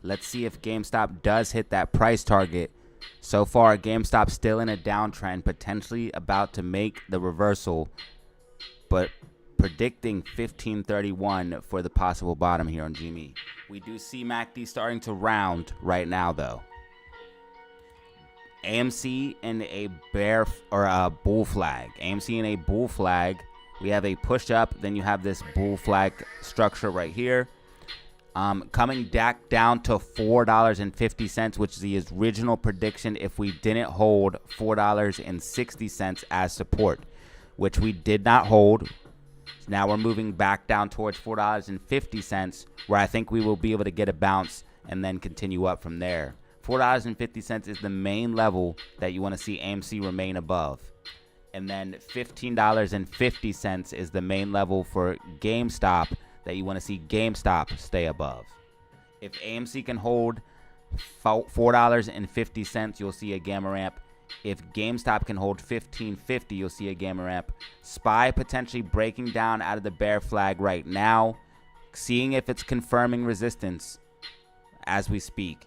Let's see if GameStop does hit that price target. So far, GameStop's still in a downtrend, potentially about to make the reversal, but predicting 1531 for the possible bottom here on GME. We do see MACD starting to round right now, though. AMC in a bear or a bull flag. AMC in a bull flag. We have a push up, then you have this bull flag structure right here. Coming back down to $4.50, which is the original prediction if we didn't hold $4.60 as support, which we did not hold. Now we're moving back down towards $4.50, where I think we will be able to get a bounce and then continue up from there. $4.50 is the main level that you want to see AMC remain above. And then $15.50 is the main level for GameStop that you want to see GameStop stay above. If AMC can hold $4.50, you'll see a gamma ramp. If GameStop can hold $15.50, you'll see a gamma ramp. SPY potentially breaking down out of the bear flag right now, seeing if it's confirming resistance as we speak.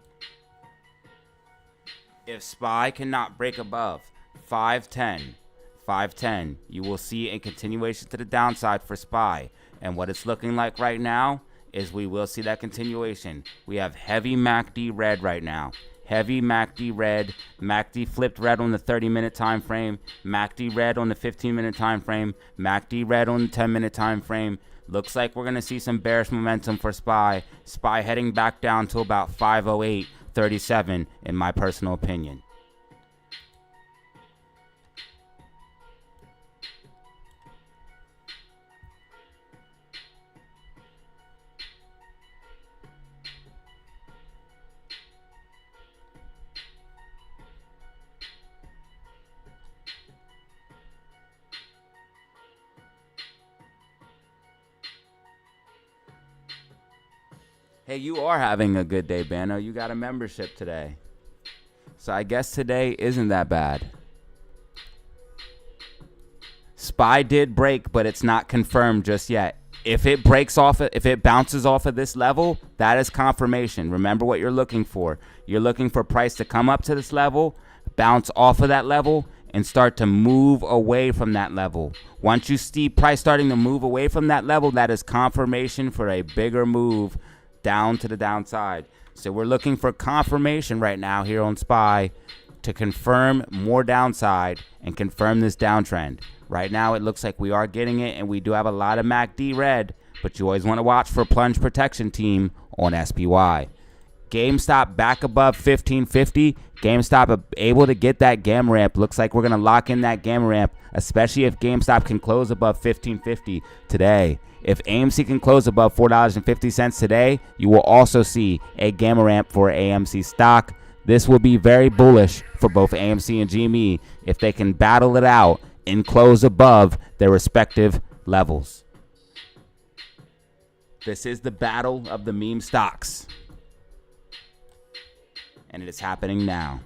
If SPY cannot break above 510, you will see a continuation to the downside for SPY. And what it's looking like right now is we will see that continuation. We have heavy MACD red right now. Heavy MACD red. MACD flipped red on the 30-minute time frame. MACD red on the 15-minute time frame. MACD red on the 10-minute time frame. Looks like we're going to see some bearish momentum for SPY. SPY heading back down to about 508.37 in my personal opinion. Hey, you are having a good day, Bano. You got a membership today. So I guess today isn't that bad. SPY did break, but it's not confirmed just yet. If it breaks off, if it bounces off of this level, that is confirmation. Remember what you're looking for. You're looking for price to come up to this level, bounce off of that level, and start to move away from that level. Once you see price starting to move away from that level, that is confirmation for a bigger move down to the downside. So we're looking for confirmation right now here on SPY to confirm more downside and confirm this downtrend. Right now it looks like we are getting it, and we do have a lot of MACD red, but you always want to watch for plunge protection team on SPY. GameStop back above 1550. GameStop able to get that gamma ramp. Looks like we're going to lock in that gamma ramp, especially if GameStop can close above 1550 today. If AMC can close above $4.50 today, you will also see a gamma ramp for AMC stock. This will be very bullish for both AMC and GME if they can battle it out and close above their respective levels. This is the battle of the meme stocks, and it is happening now.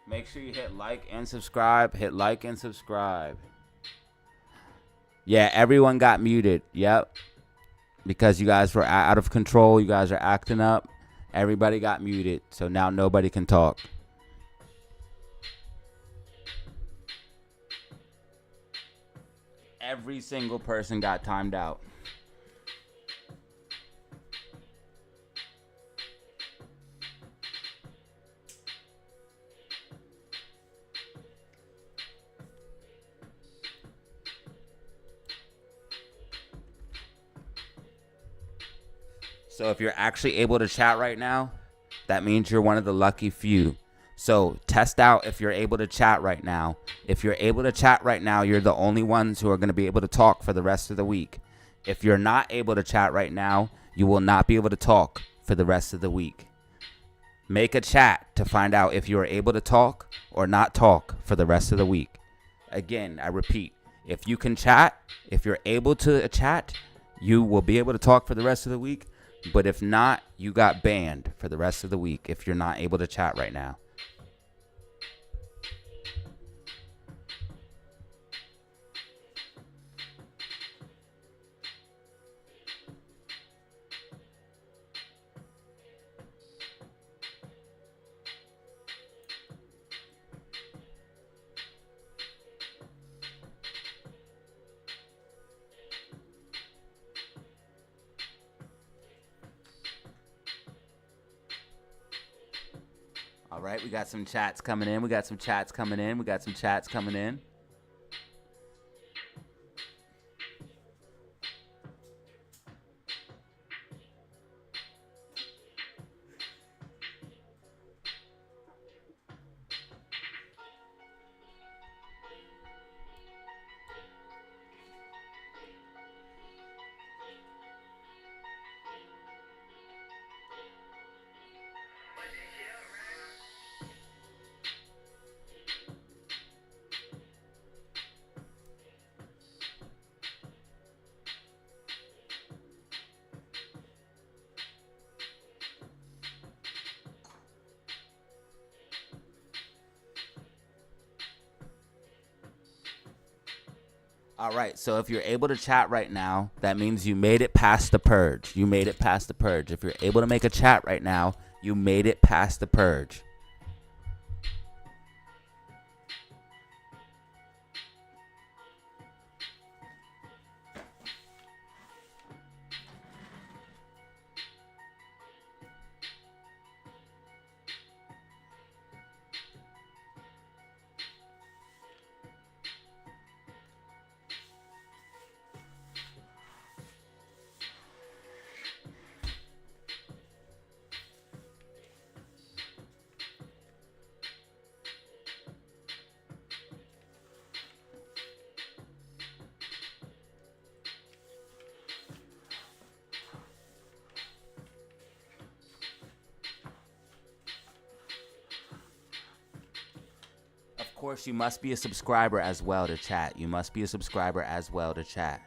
Make sure you hit like and subscribe. Hit like and subscribe. Yeah, everyone got muted. Yep. Because you guys were out of control. You guys are acting up. Everybody got muted. So now nobody can talk. Every single person got timed out. So if you're actually able to chat right now, that means you're one of the lucky few. So test out if you're able to chat right now. If you're able to chat right now, you're the only ones who are going to be able to talk for the rest of the week. If you're not able to chat right now, you will not be able to talk for the rest of the week. Make a chat to find out if you are able to talk or not talk for the rest of the week. Again, I repeat, if you can chat, if you're able to chat, you will be able to talk for the rest of the week. But if not, you got banned for the rest of the week if you're not able to chat right now. All right, we got some chats coming in. We got some chats coming in. All right, so if you're able to chat right now, that means you made it past the purge. You made it past the purge. If you're able to make a chat right now, you made it past the purge. Of course, you must be a subscriber as well to chat. You must be a subscriber as well to chat.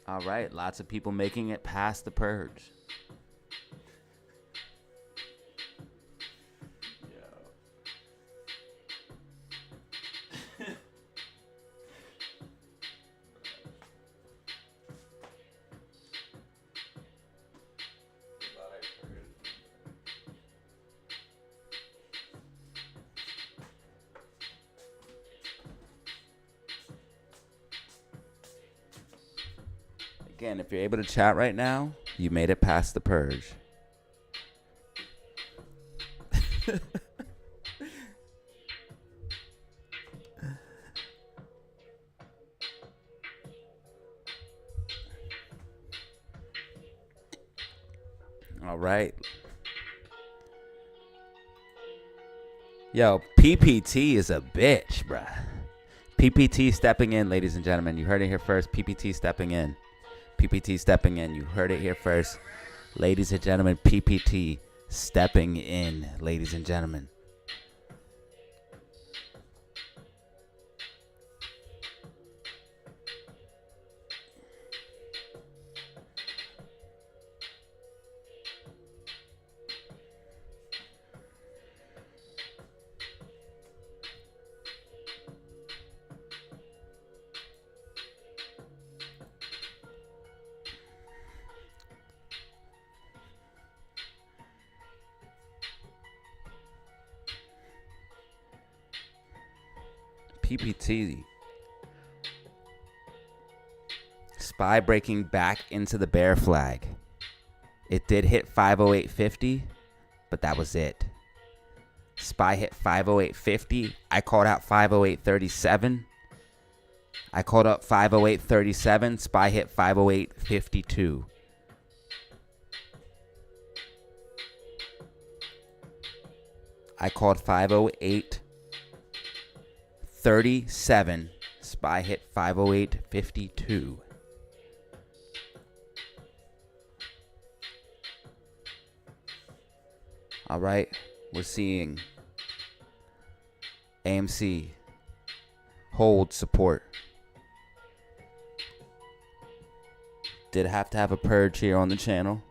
All right, lots of people making it past the purge. Again, if you're able to chat right now, you made it past the purge. All right. Yo, PPT is a bitch, bruh. PPT stepping in, ladies and gentlemen. You heard it here first. PPT stepping in. PPT stepping in. You heard it here first. Ladies and gentlemen, PPT stepping in, ladies and gentlemen. PPT SPY breaking back into the bear flag. It did hit 508.50, but that was it. SPY hit 508.50. I called out 508.37. I called up 508.37. SPY hit 508.52. I called 508.37. SPY hit 508.52. All right, we're seeing AMC hold support. Did have to have a purge here on the channel.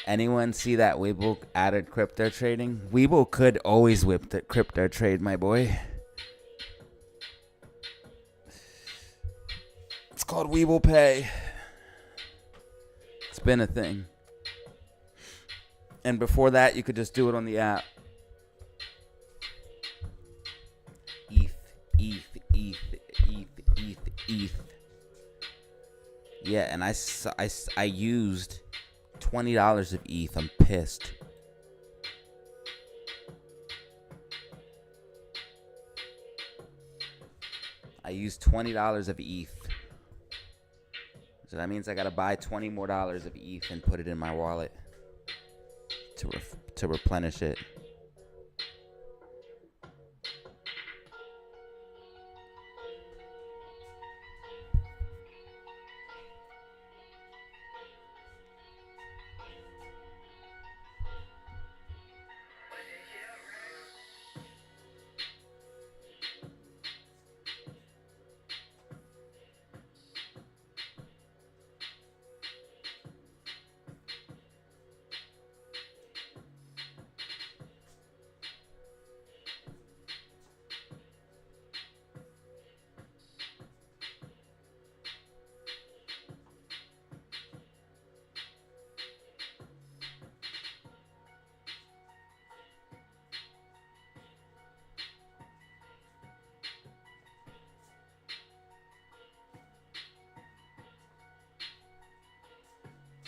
Anyone see that Webull added crypto trading? Webull could always whip the crypto trade, my boy. It's called Webull Pay. It's been a thing. And before that, you could just do it on the app. ETH. Yeah, and I used $20 of ETH. I'm pissed. I used $20 of ETH. So that means I gotta buy $20 more of ETH and put it in my wallet to replenish it.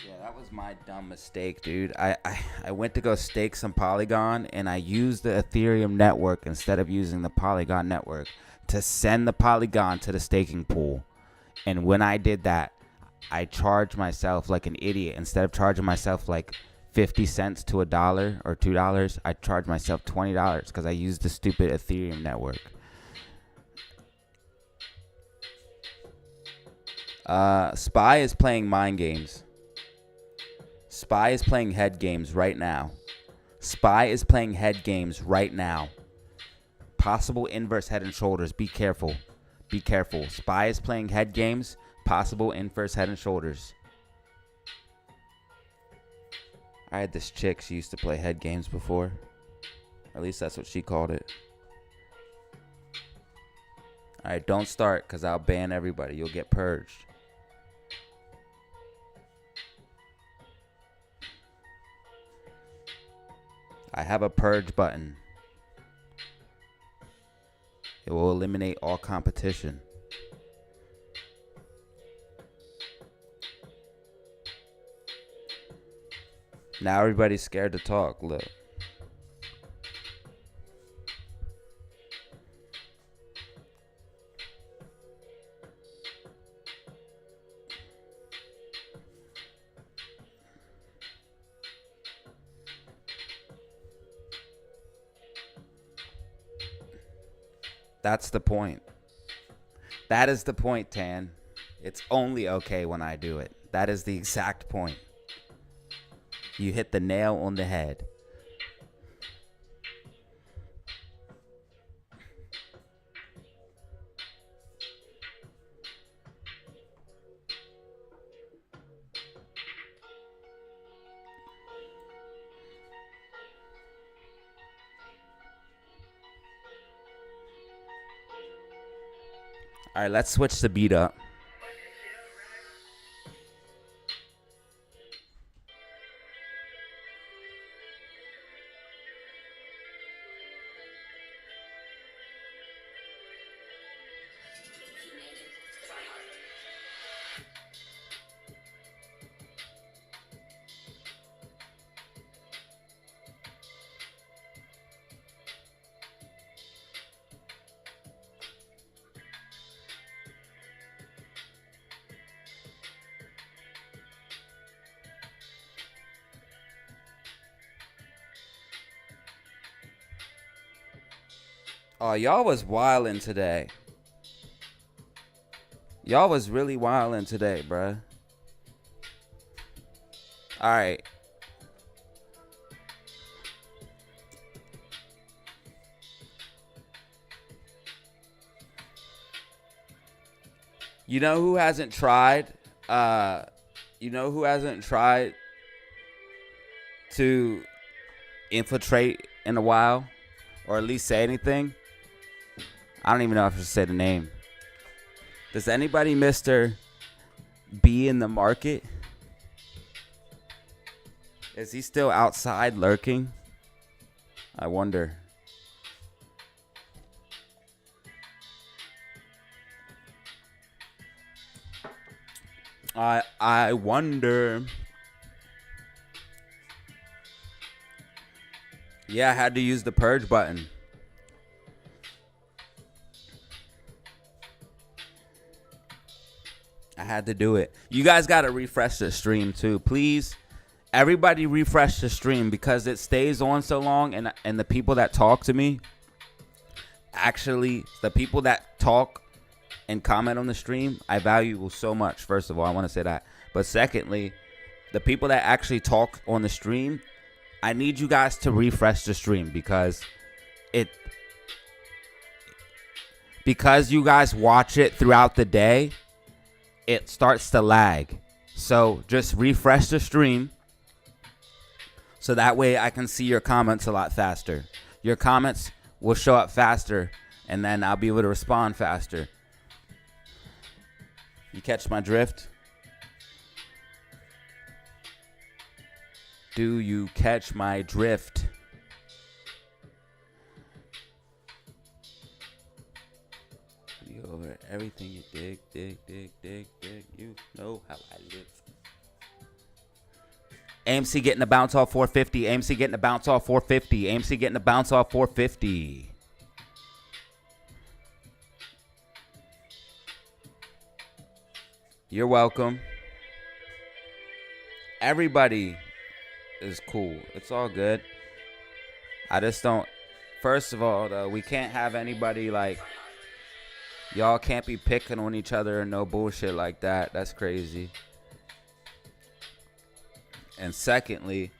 Yeah, that was my dumb mistake, dude. I went to go stake some Polygon, and I used the Ethereum network instead of using the Polygon network to send the Polygon to the staking pool. And when I did that, I charged myself like an idiot. Instead of charging myself like 50 cents to $1 or $2, I charged myself $20 because I used the stupid Ethereum network. SPY is playing mind games. SPY is playing head games right now. SPY is playing head games right now. Possible inverse head and shoulders. Be careful. Be careful. SPY is playing head games. Possible inverse head and shoulders. I had this chick. She used to play head games before. Or at least that's what she called it. Alright, don't start because I'll ban everybody. You'll get purged. I have a purge button. It will eliminate all competition. Now everybody's scared to talk. Look. That's the point. That is the point, Tan. It's only okay when I do it. That is the exact point. You hit the nail on the head. All right, let's switch the beat up. Oh, y'all was wildin' today. Y'all was really wildin' today, bruh. All right. You know who hasn't tried? To infiltrate in a while? Or at least say anything? I don't even know if I should say the name. Does anybody, Mr. be in the market? Is he still outside lurking? I wonder. I wonder. Yeah, I had to use the purge button. I had to do it. You guys got to refresh the stream too, please. Everybody refresh the stream because it stays on so long, and the people that talk to me, actually, the people that talk and comment on the stream, I value so much. First of all, I want to say that. But secondly, the people that actually talk on the stream, I need you guys to refresh the stream because you guys watch it throughout the day, it starts to lag. So just refresh the stream so that way I can see your comments a lot faster. Your comments will show up faster, and then I'll be able to respond faster. You catch my drift? Do you catch my drift? You over everything you dig. You know how I live. AMC getting a bounce off 450. AMC getting a bounce off 450. AMC getting a bounce off 450. You're welcome. Everybody is cool. It's all good. I just don't. First of all, though, we can't have anybody like. Y'all can't be picking on each other and no bullshit like that. That's crazy. And secondly,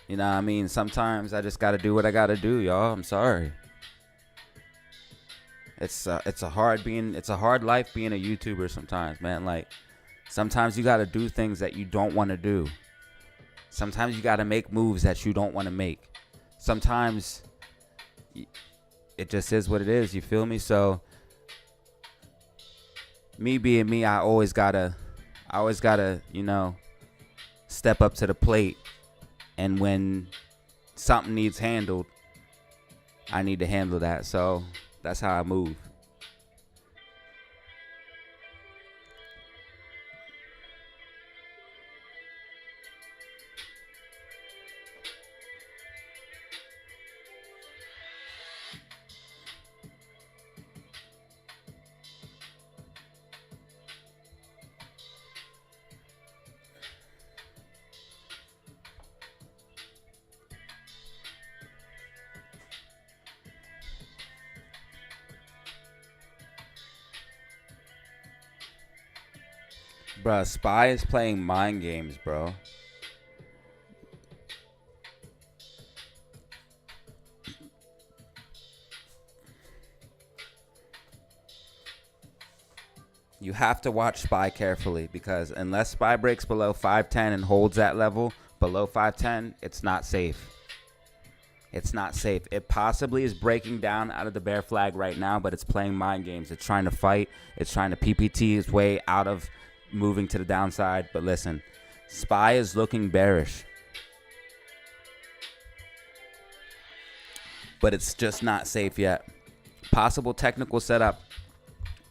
you know what I mean? Sometimes I just got to do what I got to do, y'all. I'm sorry. It's a hard life being a YouTuber sometimes, man. Like, sometimes you got to do things that you don't want to do. Sometimes you got to make moves that you don't want to make. Sometimes it just is what it is. You feel me? So me being me, I always gotta, you know, step up to the plate. And when something needs handled, I need to handle that. So that's how I move. Bruh, SPY is playing mind games, bro. You have to watch SPY carefully because unless SPY breaks below 510 and holds that level, below 510, it's not safe. It's not safe. It possibly is breaking down out of the bear flag right now, but it's playing mind games. It's trying to fight. It's trying to PPT its way out of moving to the downside. But listen, SPY is looking bearish. But it's just not safe yet. Possible technical setup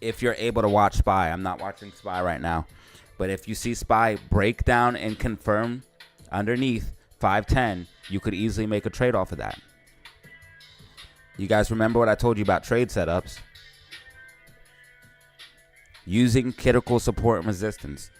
if you're able to watch SPY. I'm not watching SPY right now. But if you see SPY break down and confirm underneath 510, you could easily make a trade off of that. You guys remember what I told you about trade setups? Using critical support and resistance.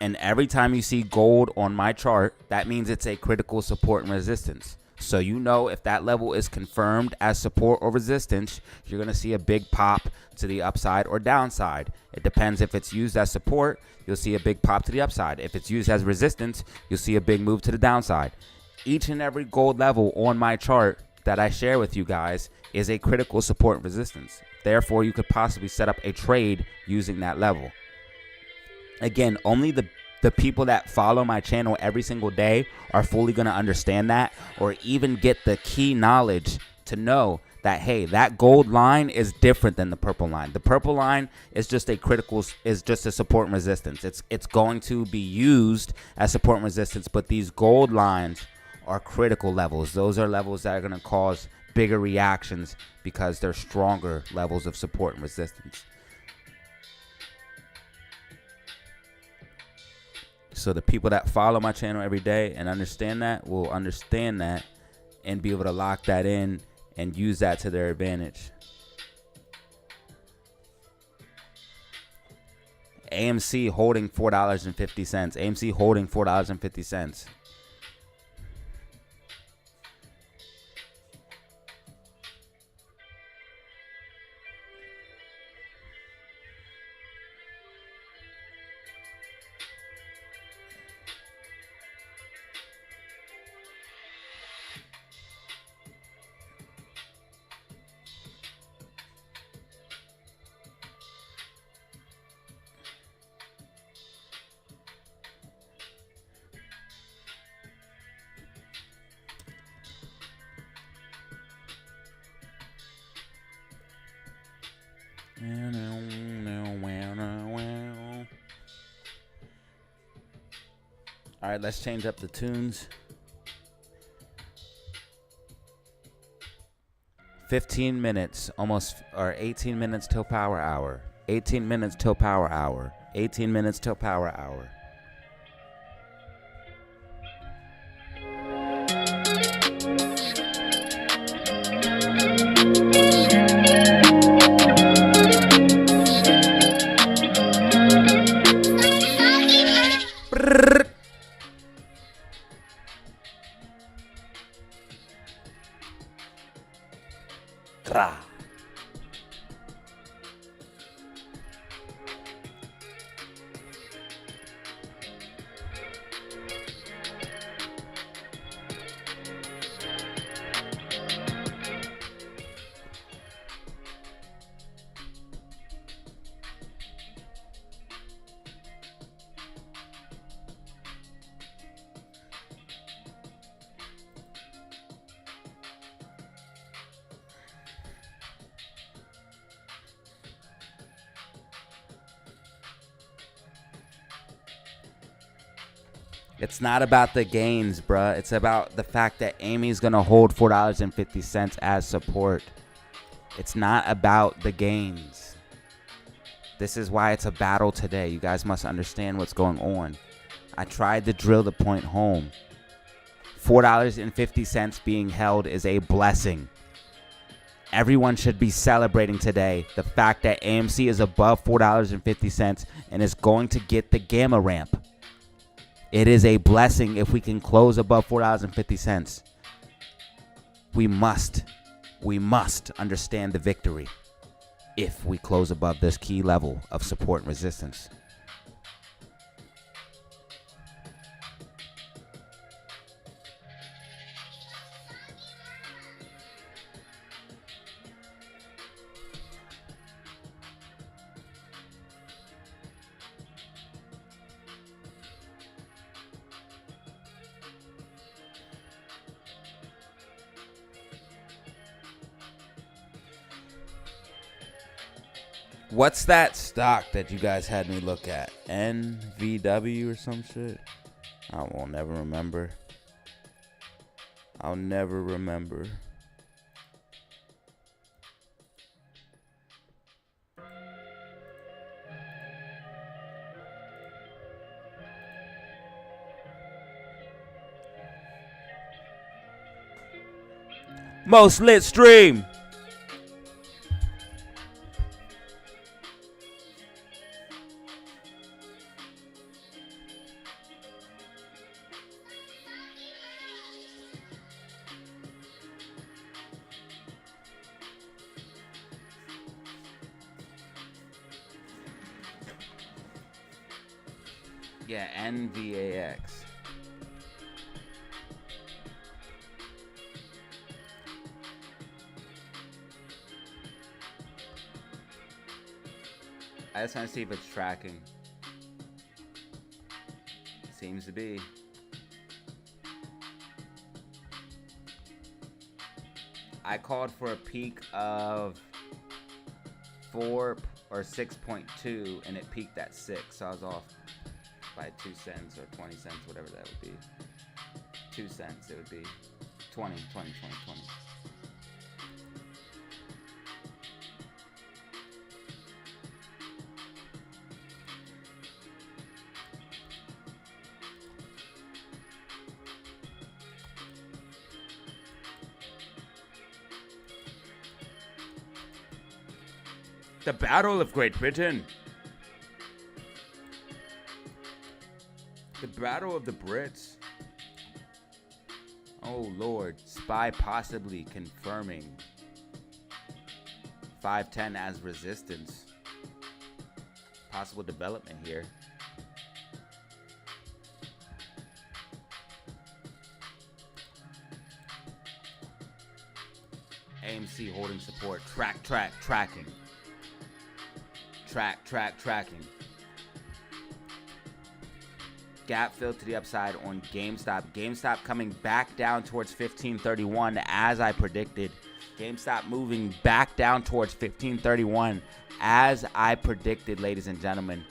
And every time you see gold on my chart, that means it's a critical support and resistance. So you know if that level is confirmed as support or resistance, you're going to see a big pop to the upside or downside. It depends. If it's used as support, you'll see a big pop to the upside. If it's used as resistance, you'll see a big move to the downside. Each and every gold level on my chart that I share with you guys is a critical support and resistance. Therefore, you could possibly set up a trade using that level. Again, only the people that follow my channel every single day are fully going to understand that, or even get the key knowledge to know that, hey, that gold line is different than the purple line. The purple line is just a support and resistance. It's going to be used as support and resistance, but these gold lines are critical levels. Those are levels that are going to cause bigger reactions because they're stronger levels of support and resistance. So the people that follow my channel every day and understand that will understand that and be able to lock that in and use that to their advantage. AMC holding $4.50. AMC holding $4.50. All right, let's change up the tunes. 15 minutes, almost, or 18 minutes till power hour. 18 minutes till power hour. 18 minutes till power hour. It's not about the gains, bruh. It's about the fact that Amy's going to hold $4.50 as support. It's not about the gains. This is why it's a battle today. You guys must understand what's going on. I tried to drill the point home. $4.50 being held is a blessing. Everyone should be celebrating today the fact that AMC is above $4.50 and is going to get the gamma ramp. It is a blessing if we can close above $4.50. We must understand the victory if we close above this key level of support and resistance. What's that stock that you guys had me look at? NVW or some shit? I will never remember. I'll never remember. Most lit stream. Yeah, NVAX. I just want to see if it's tracking. Seems to be. I called for a peak of 4 or 6.2 and it peaked at 6, so I was off by 2 cents or 20 cents, whatever that would be. 2 cents, it would be 20. The Battle of Great Britain. The Battle of the Brits. Oh Lord, SPY possibly confirming 510 as resistance. Possible development here. AMC holding support. Tracking. Tracking. Gap filled to the upside on GameStop. GameStop coming back down towards 1531 as I predicted. GameStop moving back down towards 1531 as I predicted, ladies and gentlemen.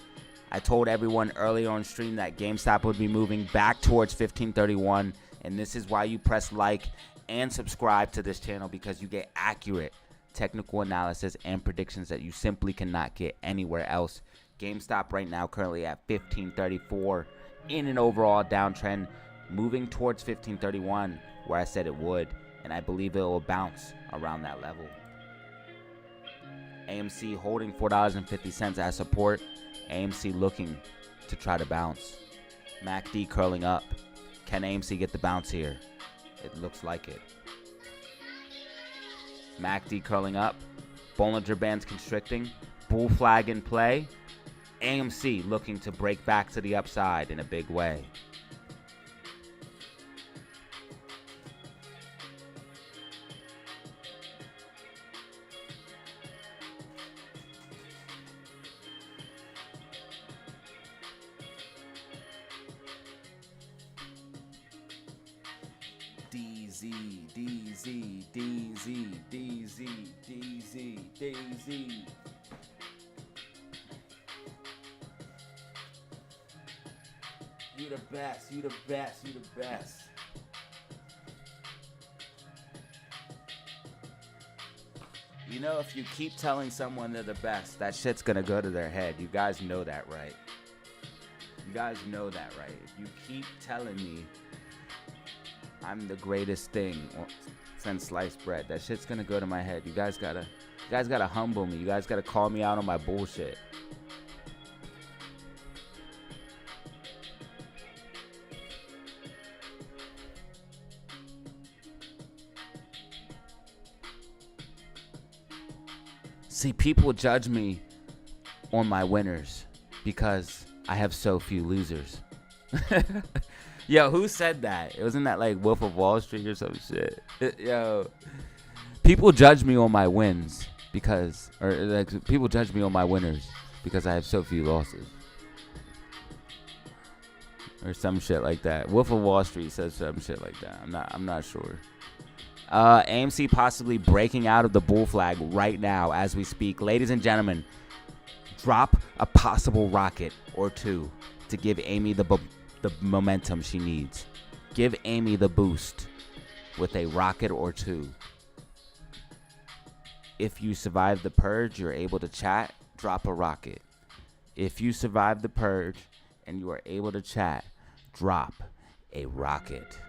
I told everyone earlier on stream that GameStop would be moving back towards 1531, and this is why you press like and subscribe to this channel, because you get accurate technical analysis and predictions that you simply cannot get anywhere else. GameStop right now currently at 1534 in an overall downtrend, moving towards 1531 where I said it would, and I believe it will bounce around that level. AMC holding $4.50 as support. AMC looking to try to bounce. MACD curling up. Can AMC get the bounce here? It looks like it. MACD curling up. Bollinger Bands constricting. Bull flag in play. AMC looking to break back to the upside in a big way. DZ. You the best. You know, if you keep telling someone they're the best, that shit's gonna go to their head. You guys know that, right? If you keep telling me I'm the greatest thing since sliced bread, that shit's gonna go to my head. You guys gotta humble me. You guys gotta call me out on my bullshit. See, people judge me on my winners because I have so few losers. Yo, who said that? It wasn't that like Wolf of Wall Street or some shit. Yo, people judge me on my wins because, or like people judge me on my winners because I have so few losses, or some shit like that. Wolf of Wall Street says some shit like that. I'm not sure. AMC possibly breaking out of the bull flag right now as we speak, ladies and gentlemen. Drop a possible rocket or two to give Amy the momentum she needs. Give Amy the boost with a rocket or two. If you survive the purge, you're able to chat, drop a rocket. If you survive the purge and you are able to chat, drop a rocket.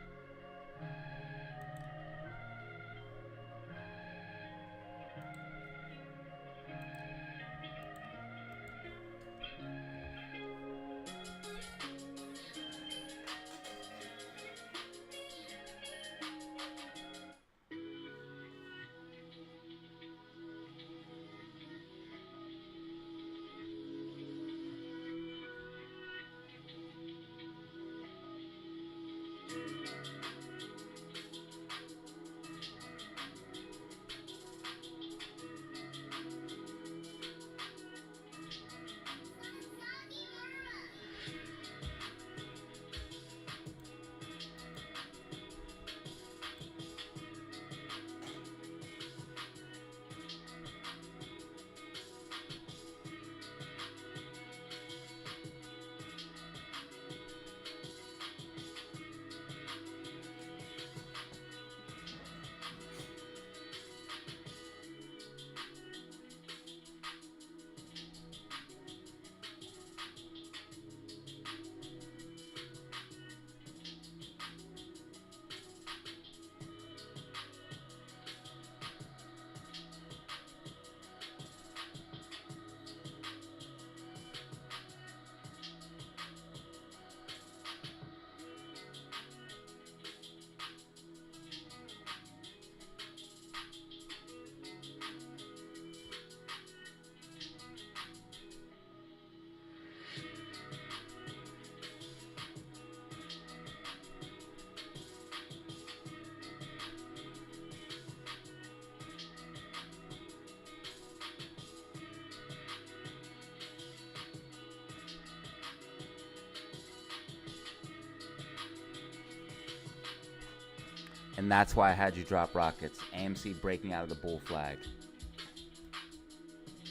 And that's why I had you drop rockets. AMC breaking out of the bull flag.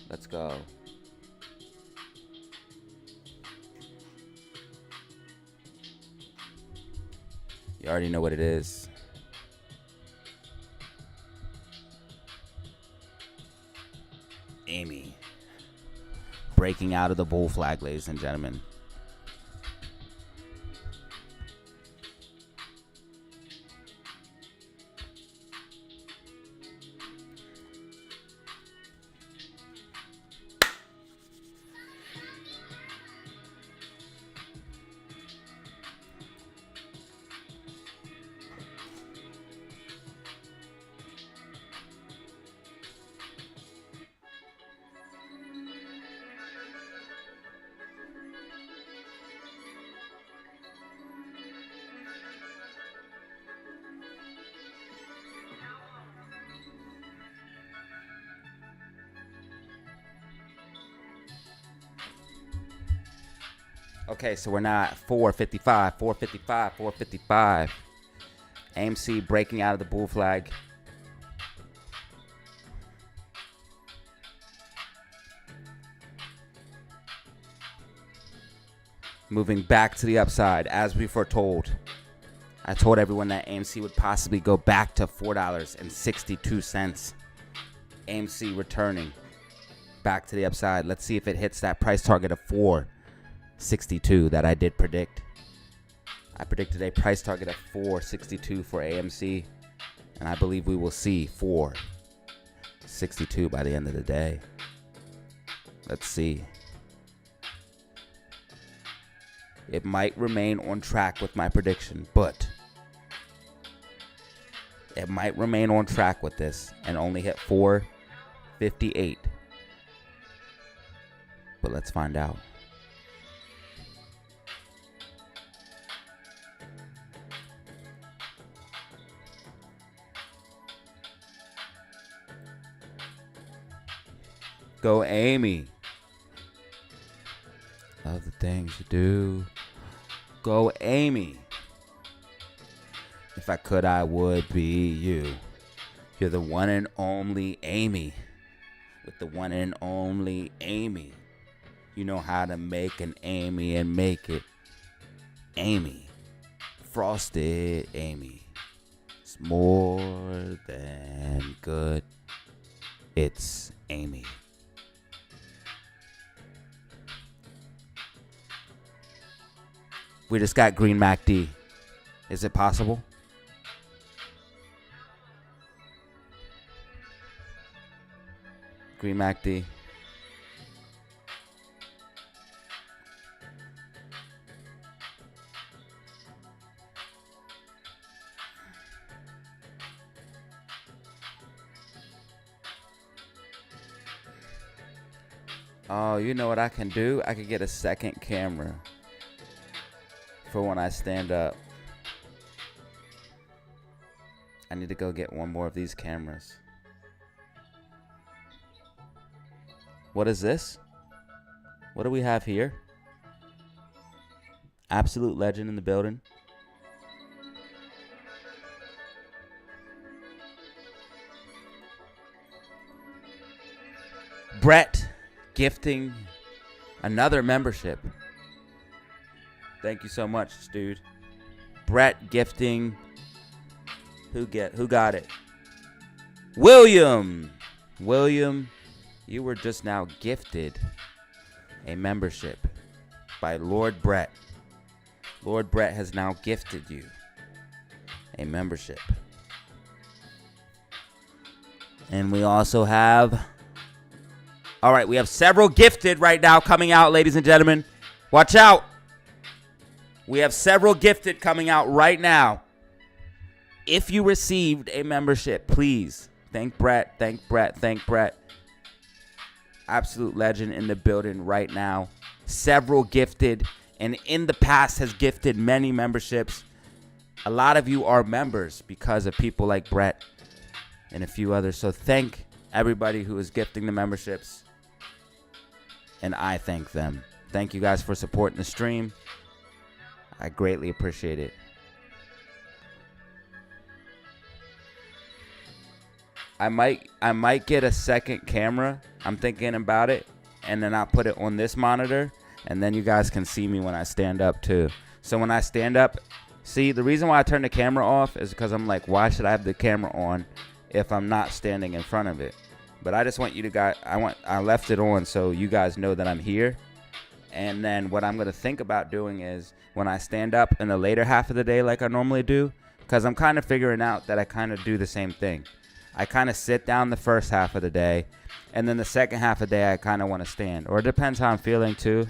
Let's go. You already know what it is. Amy. Breaking out of the bull flag, ladies and gentlemen. Okay, so we're now at 455. AMC breaking out of the bull flag. Moving back to the upside, as we foretold. I told everyone that AMC would possibly go back to $4.62. AMC returning back to the upside. Let's see if it hits that price target of $4.62 that I did predict. I predicted a price target of $4.62 for AMC, and I believe we will see $4.62 by the end of the day. Let's see. It might remain on track with my prediction, but it might remain on track with this and only hit $4.58. But let's find out. Go Amy. Love the things you do. Go Amy. If I could, I would be you. You're the one and only Amy. With the one and only Amy. You know how to make an Amy and make it Amy. Frosted Amy. It's more than good. It's Amy. We just got Green Mac D. Is it possible? Green Mac D. Oh, you know what I can do? I could get a second camera for when I stand up. I need to go get one more of these cameras. What is this? What do we have here? Absolute legend in the building. Brett gifting another membership. Thank you so much, dude. Brett gifting. Who got it? William, you were just now gifted a membership by Lord Brett. Lord Brett has now gifted you a membership. And we also have, all right, we have several gifted right now coming out, ladies and gentlemen. Watch out. We have several gifted coming out right now. If you received a membership, please thank Brett, thank Brett, thank Brett. Absolute legend in the building right now. Several gifted, and in the past has gifted many memberships. A lot of you are members because of people like Brett and a few others. So thank everybody who is gifting the memberships, and I thank them. Thank you guys for supporting the stream. I greatly appreciate it. I might get a second camera. I'm thinking about it, and then I'll put it on this monitor, and then you guys can see me when I stand up too. So when I stand up, see, the reason why I turn the camera off is because I'm like, why should I have the camera on if I'm not standing in front of it? But I just want you to guys, I left it on so you guys know that I'm here. And then what I'm going to think about doing is when I stand up in the later half of the day like I normally do, because I'm kind of figuring out that I kind of do the same thing. I kind of sit down the first half of the day, and then the second half of the day I kind of want to stand. Or it depends how I'm feeling too.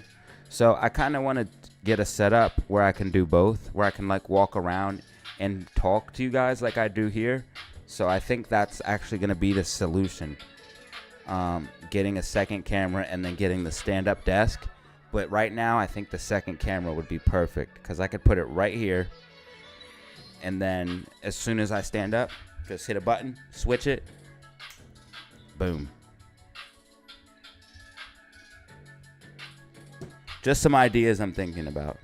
So I kind of want to get a setup where I can do both, where I can like walk around and talk to you guys like I do here. So I think that's actually going to be the solution. Getting a second camera and then getting the stand-up desk. But right now I think the second camera would be perfect because I could put it right here. And then as soon as I stand up, just hit a button, switch it, boom. Just some ideas I'm thinking about.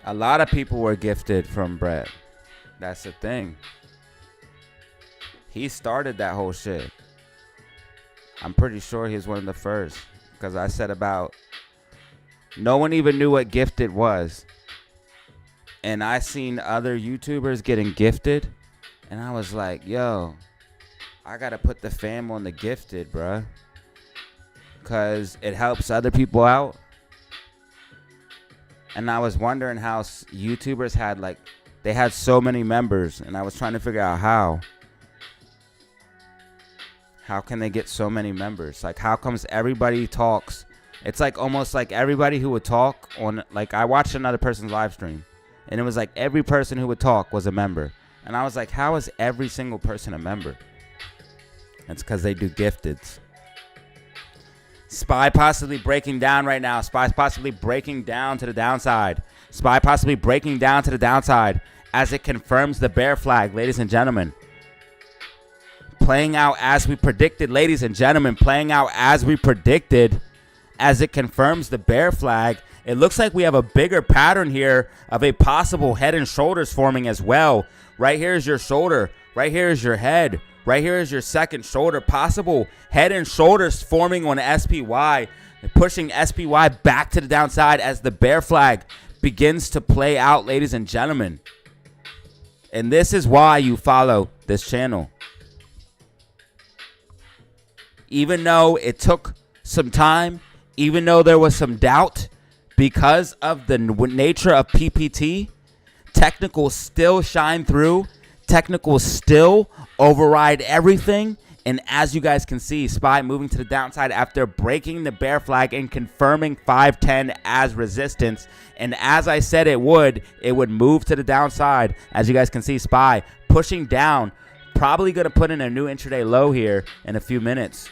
A lot of people were gifted from Brett. That's the thing. He started that whole shit. I'm pretty sure he was one of the first. Because I said about... No one even knew what gifted was and I seen other YouTubers getting gifted, and I was like, yo, I gotta put the fam on the gifted, bruh, because it helps other people out. And I was wondering how YouTubers had they had so many members, and I was trying to figure out how can they get so many members? Like, how comes everybody talks? It's like almost like everybody who would talk on, like, I watched another person's live stream, and it was like every person who would talk was a member. And I was like, how is every single person a member? It's because they do gifteds. SPY possibly breaking down right now. SPY possibly breaking down to the downside. SPY possibly breaking down to the downside as it confirms the bear flag, ladies and gentlemen. Playing out as we predicted, ladies and gentlemen. Playing out as we predicted as it confirms the bear flag. It looks like we have a bigger pattern here of a possible head and shoulders forming as well. Right here is your shoulder. Right here is your head. Right here is your second shoulder. Possible head and shoulders forming on SPY. Pushing SPY back to the downside as the bear flag begins to play out, ladies and gentlemen. And this is why you follow this channel. Even though it took some time, even though there was some doubt because of the nature of PPT, technicals still shine through. Technicals still override everything. And as you guys can see, SPY moving to the downside after breaking the bear flag and confirming 510 as resistance. And as I said it would move to the downside. As you guys can see, SPY pushing down. Probably going to put in a new intraday low here in a few minutes.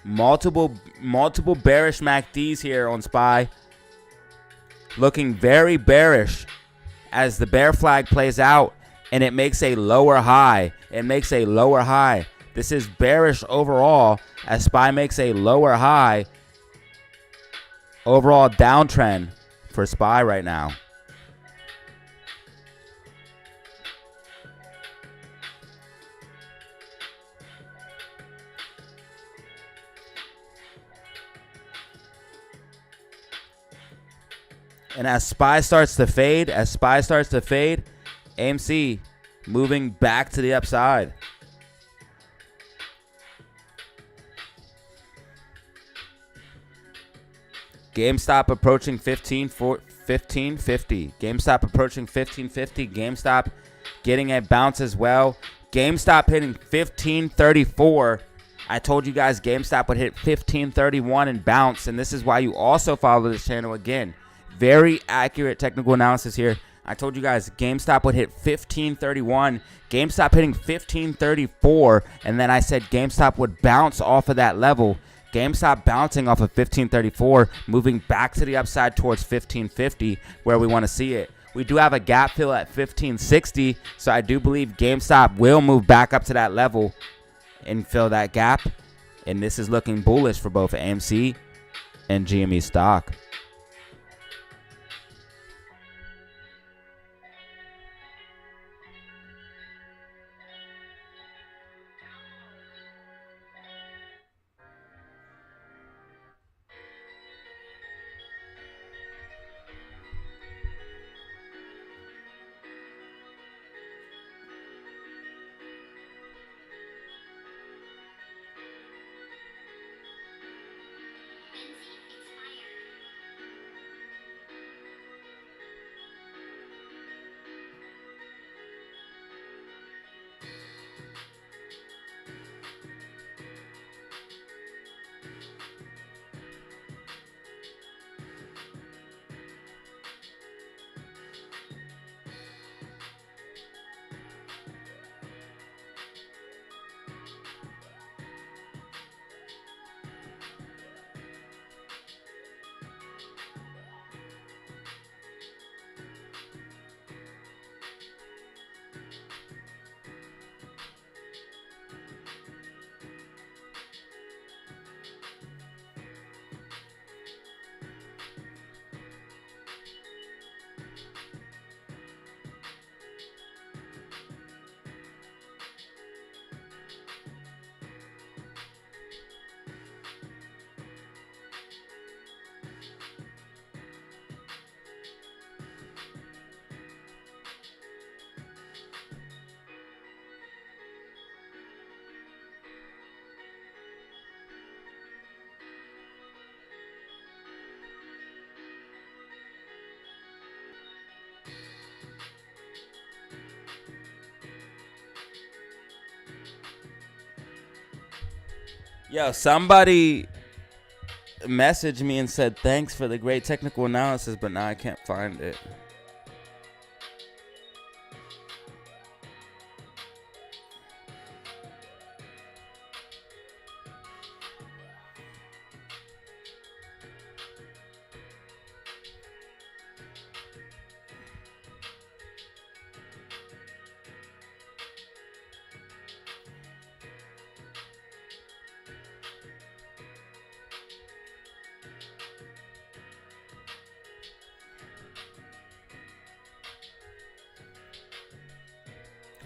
Multiple bearish MACDs here on SPY. Looking very bearish as the bear flag plays out, and it makes a lower high. It makes a lower high. This is bearish overall as SPY makes a lower high. Overall downtrend for SPY right now. And as SPY starts to fade, AMC moving back to the upside. GameStop approaching 1550. GameStop approaching 1550. GameStop getting a bounce as well. GameStop hitting 1534. I told you guys GameStop would hit 1531 and bounce, and this is why you also follow this channel again. Very accurate technical analysis here. I told you guys GameStop would hit 1531. GameStop hitting 1534. And then I said GameStop would bounce off of that level. GameStop bouncing off of 1534, moving back to the upside towards 1550, where we want to see it. We do have a gap fill at 1560. So I do believe GameStop will move back up to that level and fill that gap. And this is looking bullish for both AMC and GME stock. Yo, somebody messaged me and said thanks for the great technical analysis, but now I can't find it.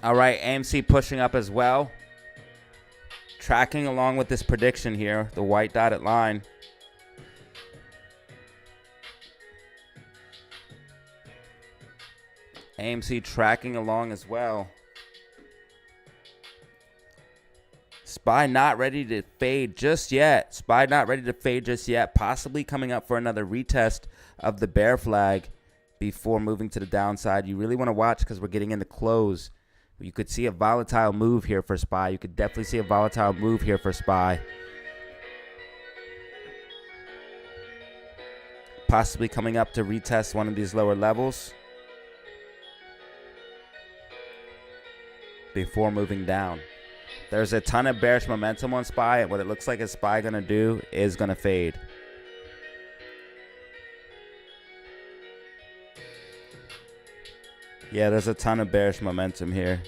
All right, AMC pushing up as well. Tracking along with this prediction here, the white dotted line. AMC tracking along as well. SPY not ready to fade just yet. SPY not ready to fade just yet. Possibly coming up for another retest of the bear flag before moving to the downside. You really want to watch because we're getting into close. You could see a volatile move here for SPY. You could definitely see a volatile move here for SPY. Possibly coming up to retest one of these lower levels before moving down. There's a ton of bearish momentum on SPY, and what it looks like is SPY going to do is going to fade. Yeah, there's a ton of bearish momentum here.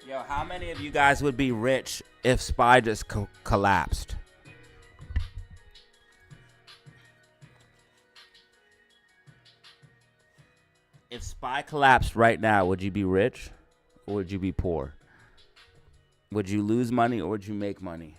Yo, how many of you guys would be rich if SPY just collapsed? If SPY collapsed right now, would you be rich or would you be poor? Would you lose money or would you make money?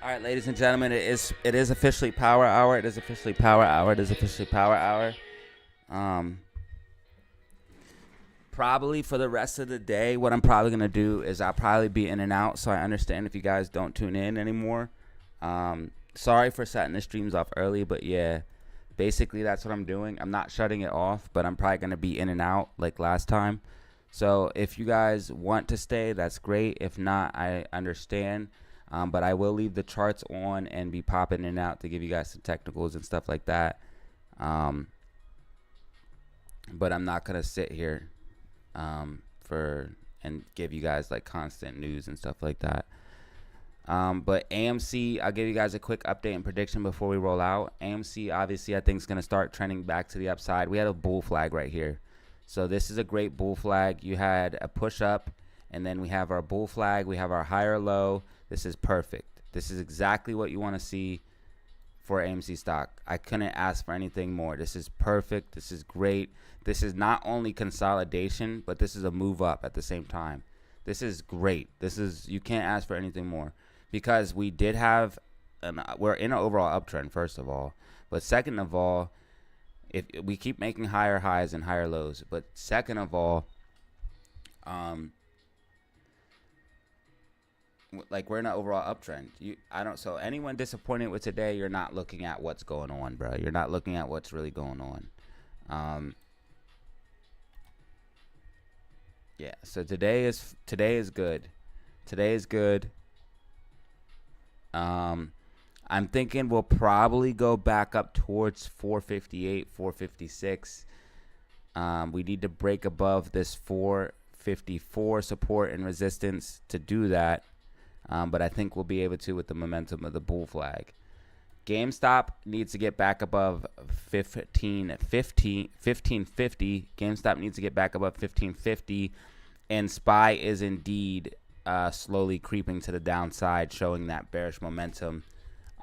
All right, ladies and gentlemen, it is officially Power Hour. It is officially Power Hour. It is officially Power Hour. Probably for the rest of the day, what I'm probably going to do is I'll probably be in and out, so I understand if you guys don't tune in anymore. Sorry for setting the streams off early, but yeah, basically that's what I'm doing. I'm not shutting it off, but I'm probably going to be in and out like last time. So if you guys want to stay, that's great. If not, I understand. But I will leave the charts on and be popping in and out to give you guys some technicals and stuff like that. But I'm not going to sit here and give you guys like constant news and stuff like that. But AMC, I'll give you guys a quick update and prediction before we roll out. AMC, obviously, I think is going to start trending back to the upside. We had a bull flag right here. So this is a great bull flag. You had a push up, and then we have our bull flag. We have our higher low. This is perfect. This is exactly what you want to see for AMC stock. I couldn't ask for anything more. This is perfect. This is great. This is not only consolidation, but this is a move up at the same time. This is great. You can't ask for anything more, because we did have we're in an overall uptrend, first of all. But second of all, if we keep making higher highs and higher lows. But second of all, like we're in an overall uptrend. So anyone disappointed with today, you're not looking at what's going on, bro. You're not looking at what's really going on. Yeah, so today is good. Today is good. I'm thinking we'll probably go back up towards 458, 456. We need to break above this 454 support and resistance to do that. But I think we'll be able to with the momentum of the bull flag. GameStop needs to get back above 1550. GameStop needs to get back above 1550. And SPY is indeed slowly creeping to the downside, showing that bearish momentum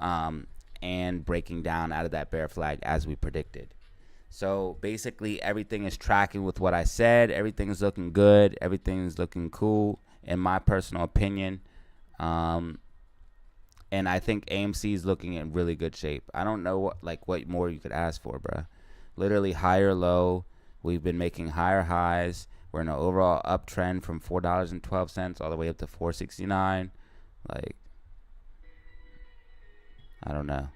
and breaking down out of that bear flag as we predicted. So basically everything is tracking with what I said. Everything is looking good. Everything is looking cool, in my personal opinion. And I think AMC is looking in really good shape. I don't know what more you could ask for, bro. Literally higher low. We've been making higher highs. We're in an overall uptrend from $4.12 all the way up to $4.69. Like, I don't know.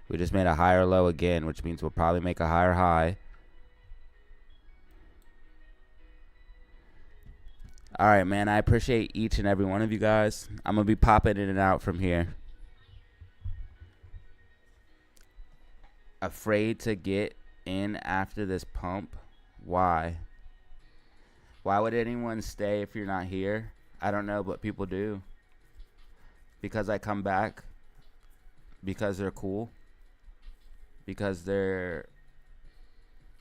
We just made a higher low again, which means we'll probably make a higher high. All right, man. I appreciate each and every one of you guys. I'm going to be popping in and out from here. Afraid to get in after this pump? Why? Why would anyone stay if you're not here? I don't know, but people do. Because I come back. Because they're cool. Because they're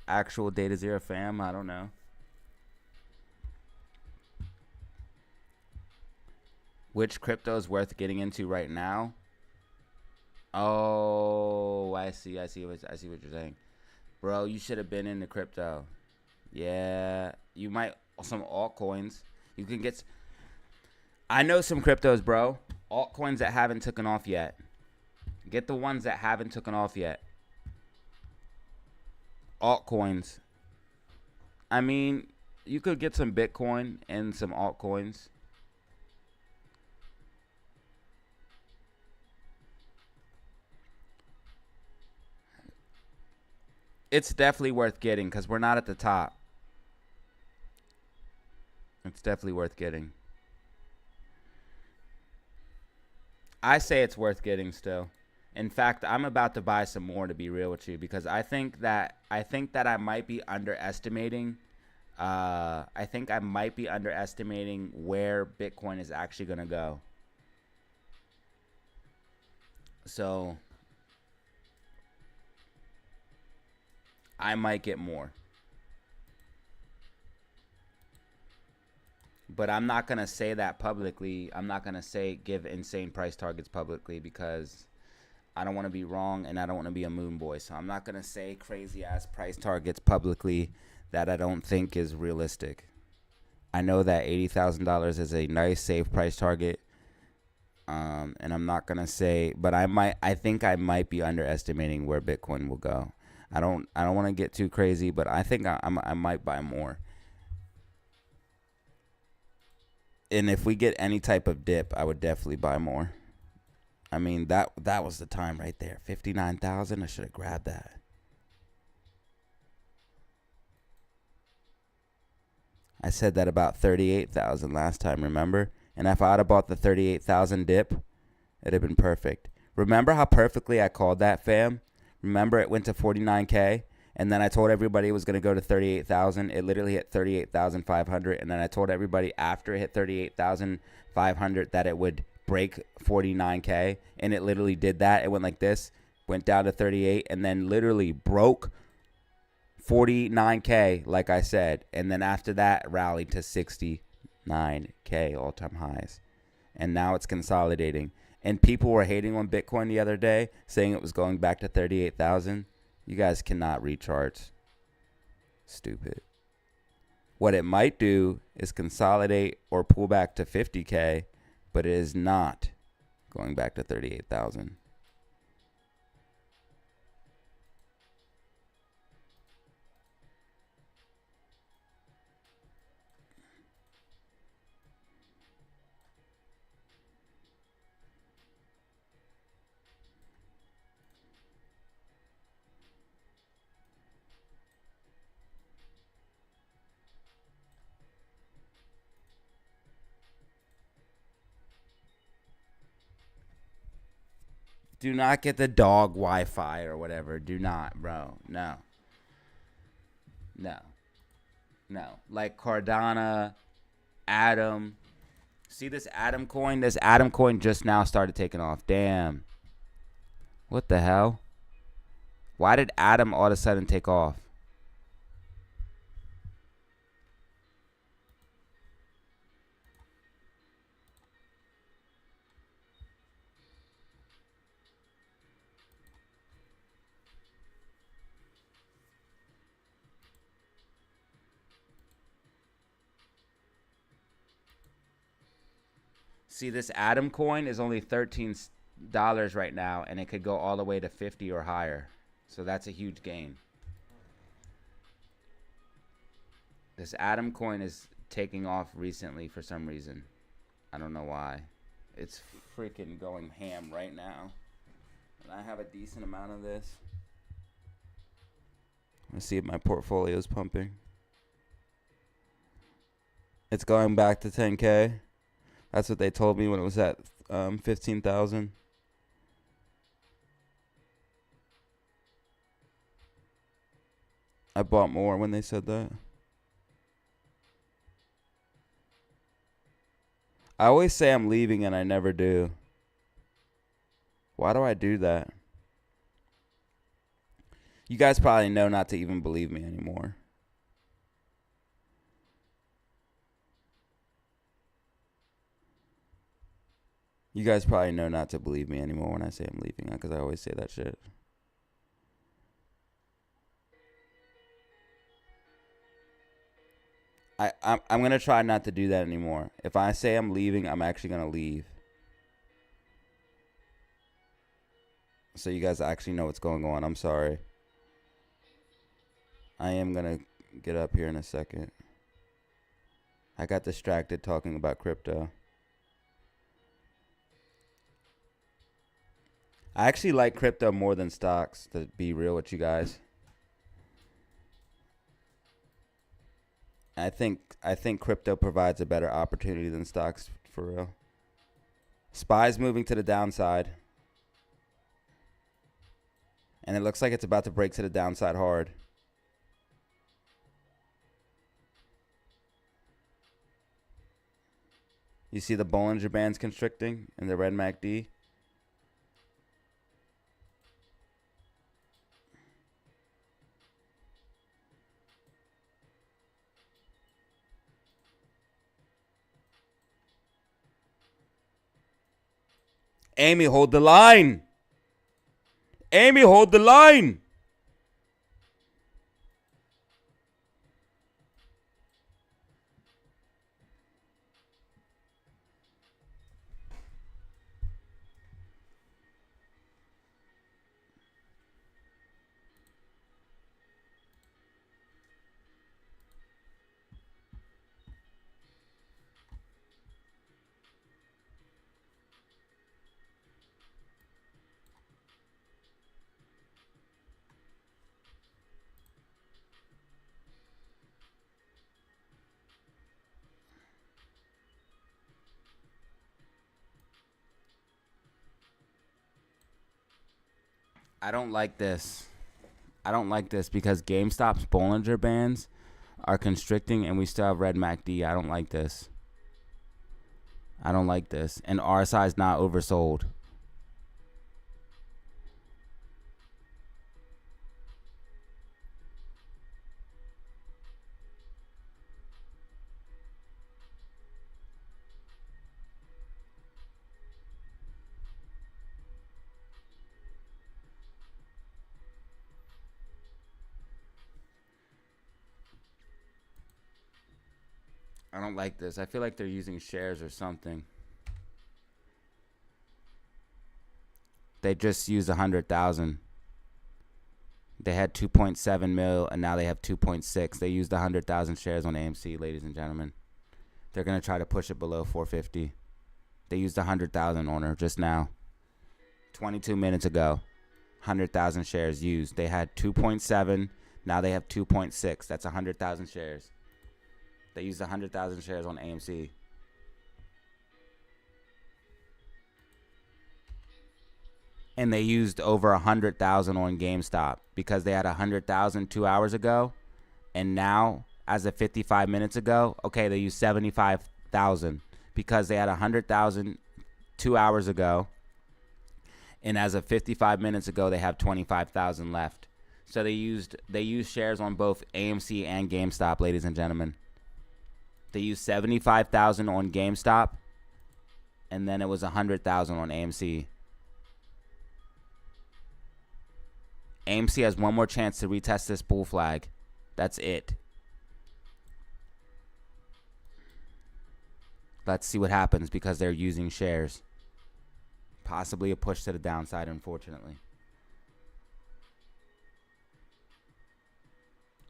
actual DataZero fam. I don't know. Which crypto is worth getting into right now? Oh, I see what you're saying. Bro, you should have been into crypto. Yeah, you might. Some altcoins. You can get. I know some cryptos, bro. Altcoins that haven't taken off yet. Get the ones that haven't taken off yet. Altcoins. I mean, you could get some Bitcoin and some altcoins. It's definitely worth getting because we're not at the top. It's definitely worth getting. I say it's worth getting still. In fact, I'm about to buy some more, to be real with you, because I think that I might be underestimating. I think I might be underestimating where Bitcoin is actually going to go. So I might get more. But I'm not going to say that publicly. I'm not going to give insane price targets publicly because I don't want to be wrong and I don't want to be a moon boy. So I'm not going to say crazy ass price targets publicly that I don't think is realistic. I know that $80,000 is a nice safe price target. And I'm not gonna say, but I think I might be underestimating where Bitcoin will go. I don't want to get too crazy, but I think I might buy more. And if we get any type of dip, I would definitely buy more. I mean, that was the time right there. 59,000. I should have grabbed that. I said that about 38,000 last time, remember? And if I'd have bought the 38,000 dip, it'd have been perfect. Remember how perfectly I called that, fam? Remember it went to 49K? And then I told everybody it was going to go to 38,000. It literally hit 38,500. And then I told everybody after it hit 38,500 that it would break 49K. And it literally did that. It went like this, went down to 38, and then literally broke 49K, like I said. And then after that, rallied to 69K all-time highs. And now it's consolidating. And people were hating on Bitcoin the other day, saying it was going back to 38,000. You guys cannot recharge. Stupid. What it might do is consolidate or pull back to 50K, but it is not going back to 38,000. Do not get the dog Wi-Fi or whatever. Do not, bro. No. No. No. Like Cardano, Atom. See this Atom coin? This Atom coin just now started taking off. Damn. What the hell? Why did Atom all of a sudden take off? See, this Atom coin is only $13 right now, and it could go all the way to 50 or higher. So that's a huge gain. This Atom coin is taking off recently for some reason. I don't know why. It's freaking going ham right now. And I have a decent amount of this. Let's see if my portfolio is pumping. It's going back to 10K. That's what they told me when it was at 15,000. I bought more when they said that. I always say I'm leaving and I never do. Why do I do that? You guys probably know not to even believe me anymore. You guys probably know not to believe me anymore when I say I'm leaving, because I always say that shit. I'm going to try not to do that anymore. If I say I'm leaving, I'm actually going to leave. So you guys actually know what's going on. I'm sorry. I am going to get up here in a second. I got distracted talking about crypto. I actually like crypto more than stocks, to be real with you guys. I think crypto provides a better opportunity than stocks, for real. SPY's moving to the downside. And it looks like it's about to break to the downside hard. You see the Bollinger Bands constricting in the red MACD? Amy, hold the line. Amy, hold the line. I don't like this. I don't like this because GameStop's Bollinger Bands are constricting and we still have red MACD. I don't like this. I don't like this. And RSI is not oversold. I don't like this. I feel like they're using shares or something. They just used 100,000. They had 2.7 mil, and now they have 2.6. They used 100,000 shares on AMC, ladies and gentlemen. They're going to try to push it below 450. They used 100,000 on her just now. 22 minutes ago. 100,000 shares used. They had 2.7. Now they have 2.6. That's 100,000 shares. They used 100,000 shares on AMC. And they used over 100,000 on GameStop because they had 100,000 2 hours ago. And now, as of 55 minutes ago, okay, they used 75,000 because they had 100,000 2 hours ago. And as of 55 minutes ago, they have 25,000 left. So they used shares on both AMC and GameStop, ladies and gentlemen. They used 75,000 on GameStop, and then it was 100,000 on AMC. AMC has one more chance to retest this bull flag. That's it. Let's see what happens because they're using shares. Possibly a push to the downside, unfortunately.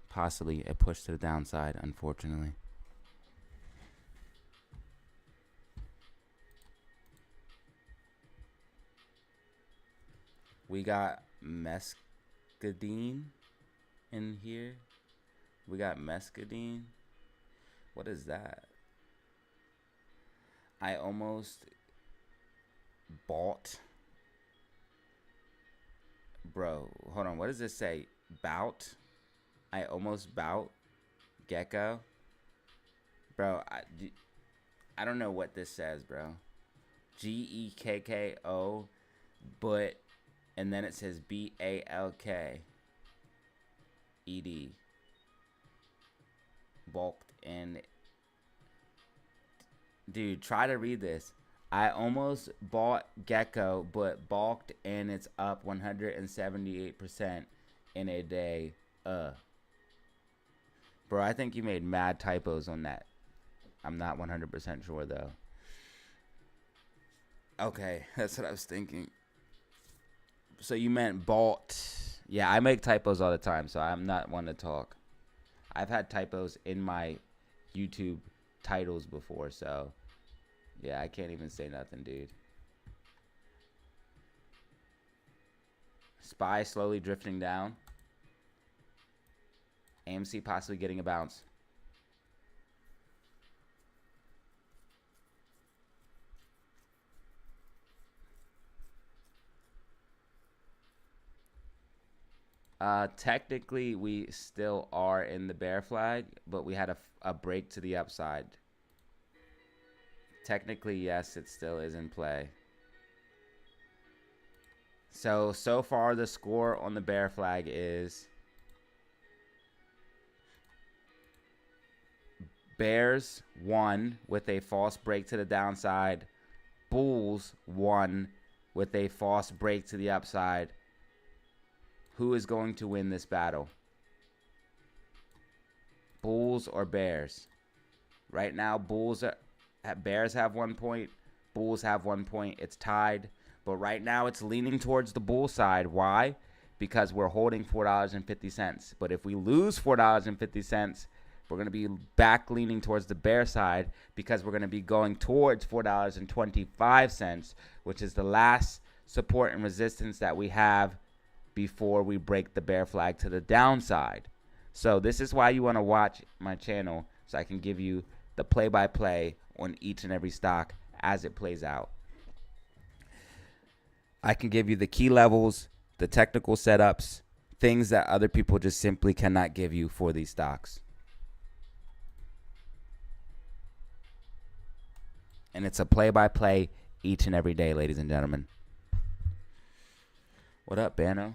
Possibly a push to the downside, unfortunately. We got mescadine in here. We got mescadine. What is that? I almost bought. Bro, hold on. What does this say? Bout? I almost bought Gecko. Bro, I don't know what this says, bro. GEKKO, but. And then it says BALKED. Balked and... Dude, try to read this. I almost bought Gecko, but balked and it's up 178% in a day. Bro, I think you made mad typos on that. I'm not 100% sure, though. Okay, that's what I was thinking. So you meant bought. Yeah, I make typos all the time, so I'm not one to talk. I've had typos in my YouTube titles before, so yeah, I can't even say nothing, dude. SPY slowly drifting down. AMC possibly getting a bounce. Technically, we still are in the bear flag, but we had a break to the upside. Technically, yes, it still is in play. So far, the score on the bear flag is Bears won with a false break to the downside. Bulls won with a false break to the upside. Who is going to win this battle? Bulls or Bears? Right now, Bears have 1 point. Bulls have 1 point. It's tied. But right now, it's leaning towards the bull side. Why? Because we're holding $4.50. But if we lose $4.50, we're going to be back leaning towards the bear side because we're going to be going towards $4.25, which is the last support and resistance that we have before we break the bear flag to the downside. So this is why you want to watch my channel, so I can give you the play-by-play on each and every stock as it plays out. I can give you the key levels, the technical setups, things that other people just simply cannot give you for these stocks. And it's a play-by-play each and every day, ladies and gentlemen. What up, Bano?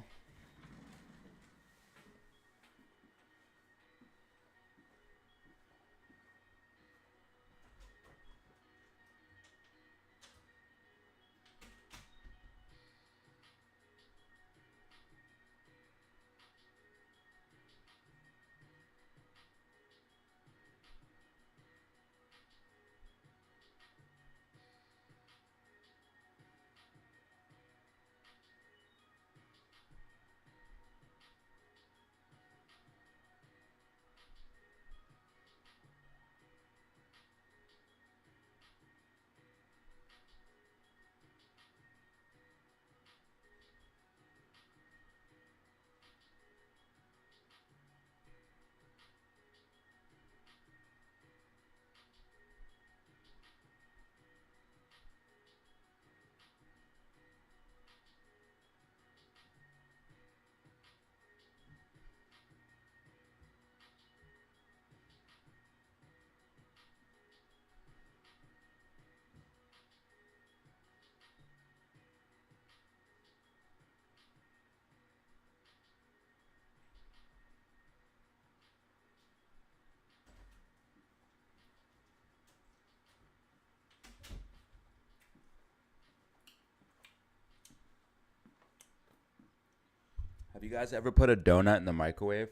Have you guys ever put a donut in the microwave?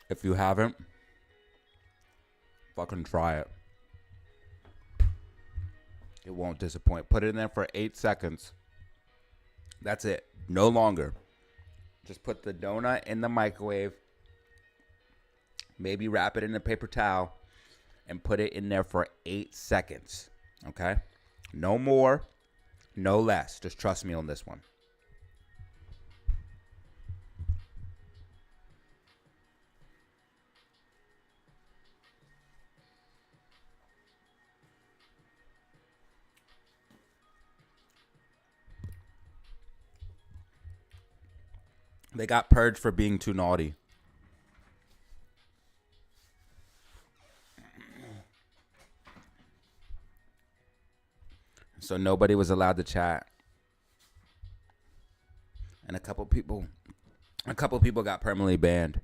If you haven't, fucking try it. It won't disappoint. Put it in there for 8 seconds. That's it. No longer. Just put the donut in the microwave. Maybe wrap it in a paper towel and put it in there for 8 seconds. Okay? No more, no less. Just trust me on this one. They got purged for being too naughty. So nobody was allowed to chat. And a couple people got permanently banned.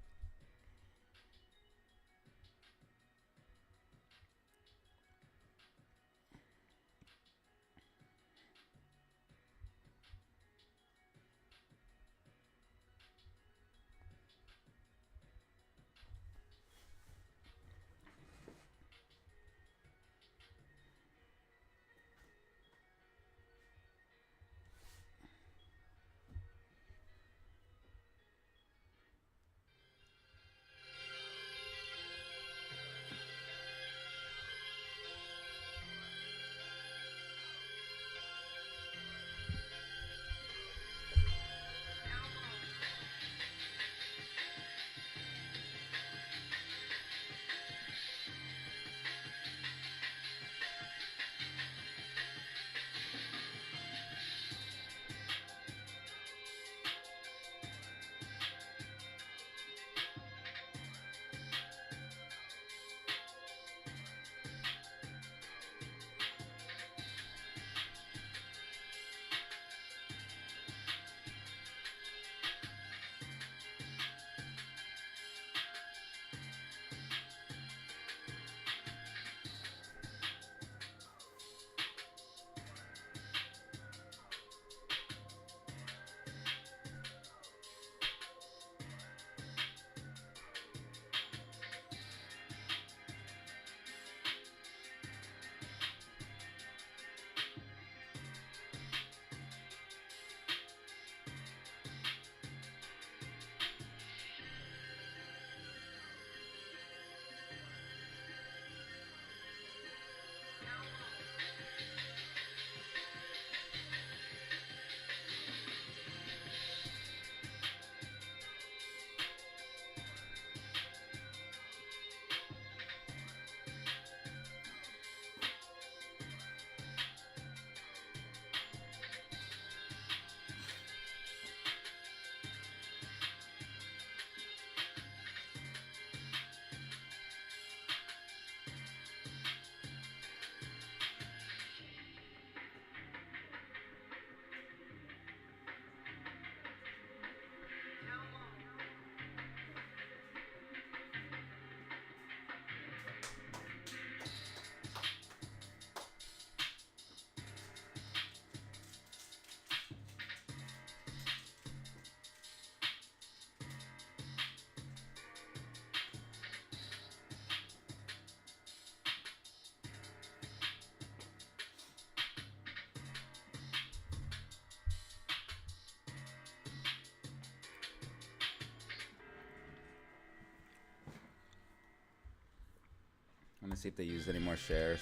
I'm gonna see if they used any more shares.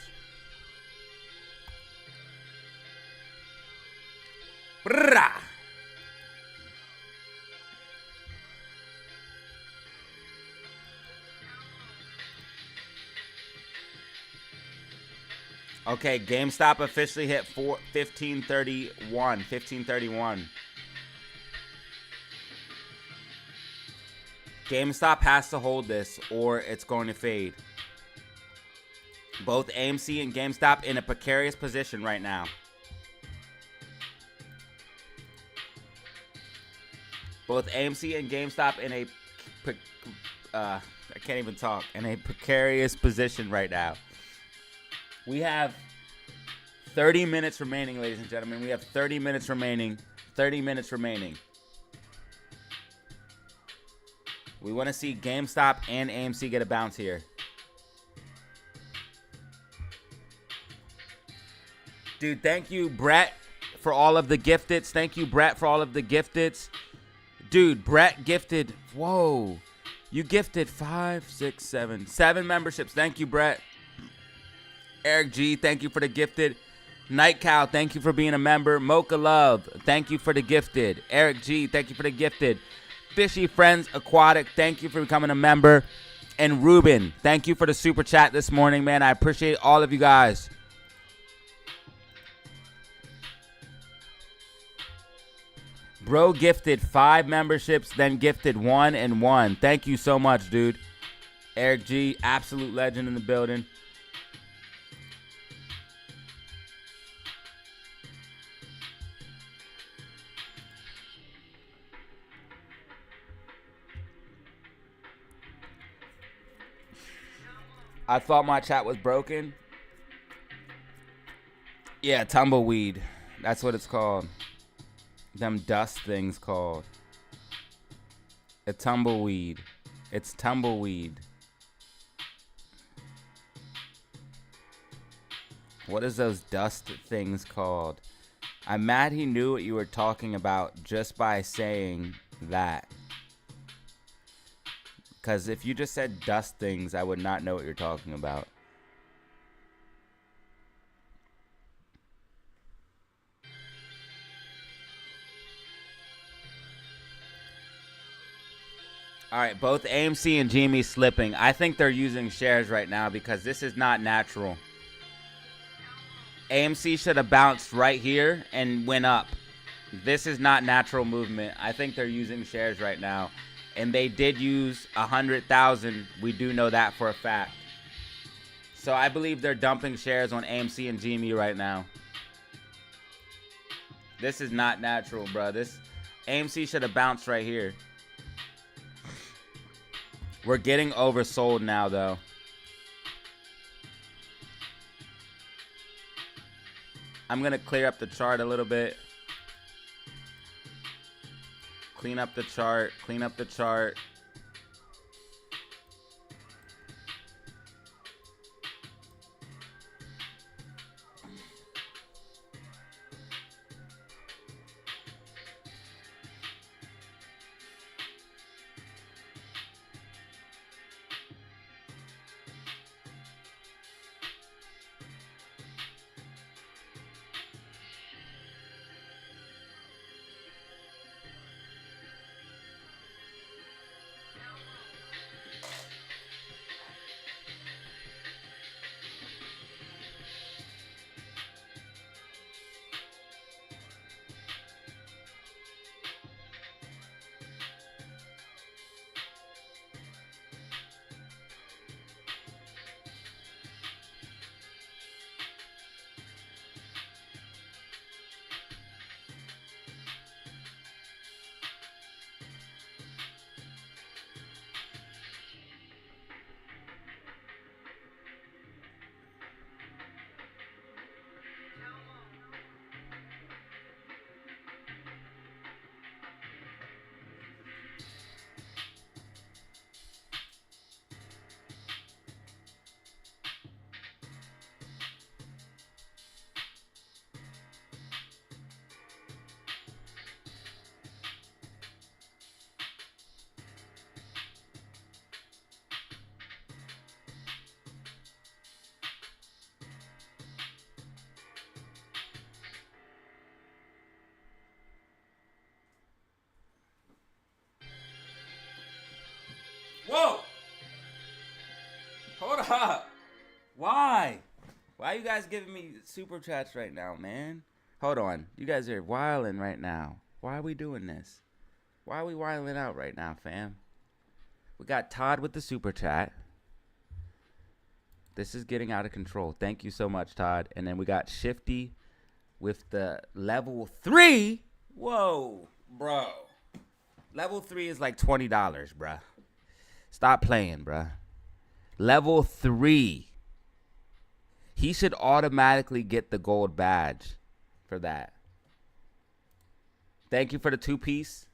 Brrrah! Okay, GameStop officially hit 1531. GameStop has to hold this or it's going to fade. Both AMC and GameStop in a precarious position right now. Both AMC and GameStop in a I can't even talk, in a precarious position right now. We have 30 minutes remaining, ladies and gentlemen. We have 30 minutes remaining. 30 minutes remaining. We want to see GameStop and AMC get a bounce here. Dude, thank you, Brett, for all of the gifteds. Thank you, Brett, for all of the gifteds. Dude, Brett gifted, whoa. You gifted 5, 6, 7 memberships. Thank you, Brett. Eric G, thank you for the gifted. Night Cow, thank you for being a member. Mocha Love, thank you for the gifted. Eric G, thank you for the gifted. Fishy Friends Aquatic, thank you for becoming a member. And Ruben, thank you for the super chat this morning, man. I appreciate all of you guys. Bro gifted 5 memberships, then gifted 1 and 1. Thank you so much, dude. Eric G, absolute legend in the building. I thought my chat was broken. Yeah, tumbleweed. That's what it's called. Them dust things called. A tumbleweed. It's tumbleweed. What is those dust things called? I'm mad he knew what you were talking about just by saying that. Because if you just said dust things, I would not know what you're talking about. All right, both AMC and GME slipping. I think they're using shares right now because this is not natural. AMC should have bounced right here and went up. This is not natural movement. I think they're using shares right now. And they did use 100,000. We do know that for a fact. So I believe they're dumping shares on AMC and GME right now. This is not natural, bro. This AMC should have bounced right here. We're getting oversold now, though. I'm going to clear up the chart a little bit. Clean up the chart. Clean up the chart. up? Why? Why are you guys giving me super chats right now, man? Hold on. You guys are wilding right now. Why are we doing this? Why are we wilding out right now, fam? We got Todd with the super chat. This is getting out of control. Thank you so much, Todd. And then we got Shifty with the level 3. Whoa, bro. Level 3 is like $20, bruh. Stop playing, bruh. Level 3. He should automatically get the gold badge for that. Thank you for the 2-piece.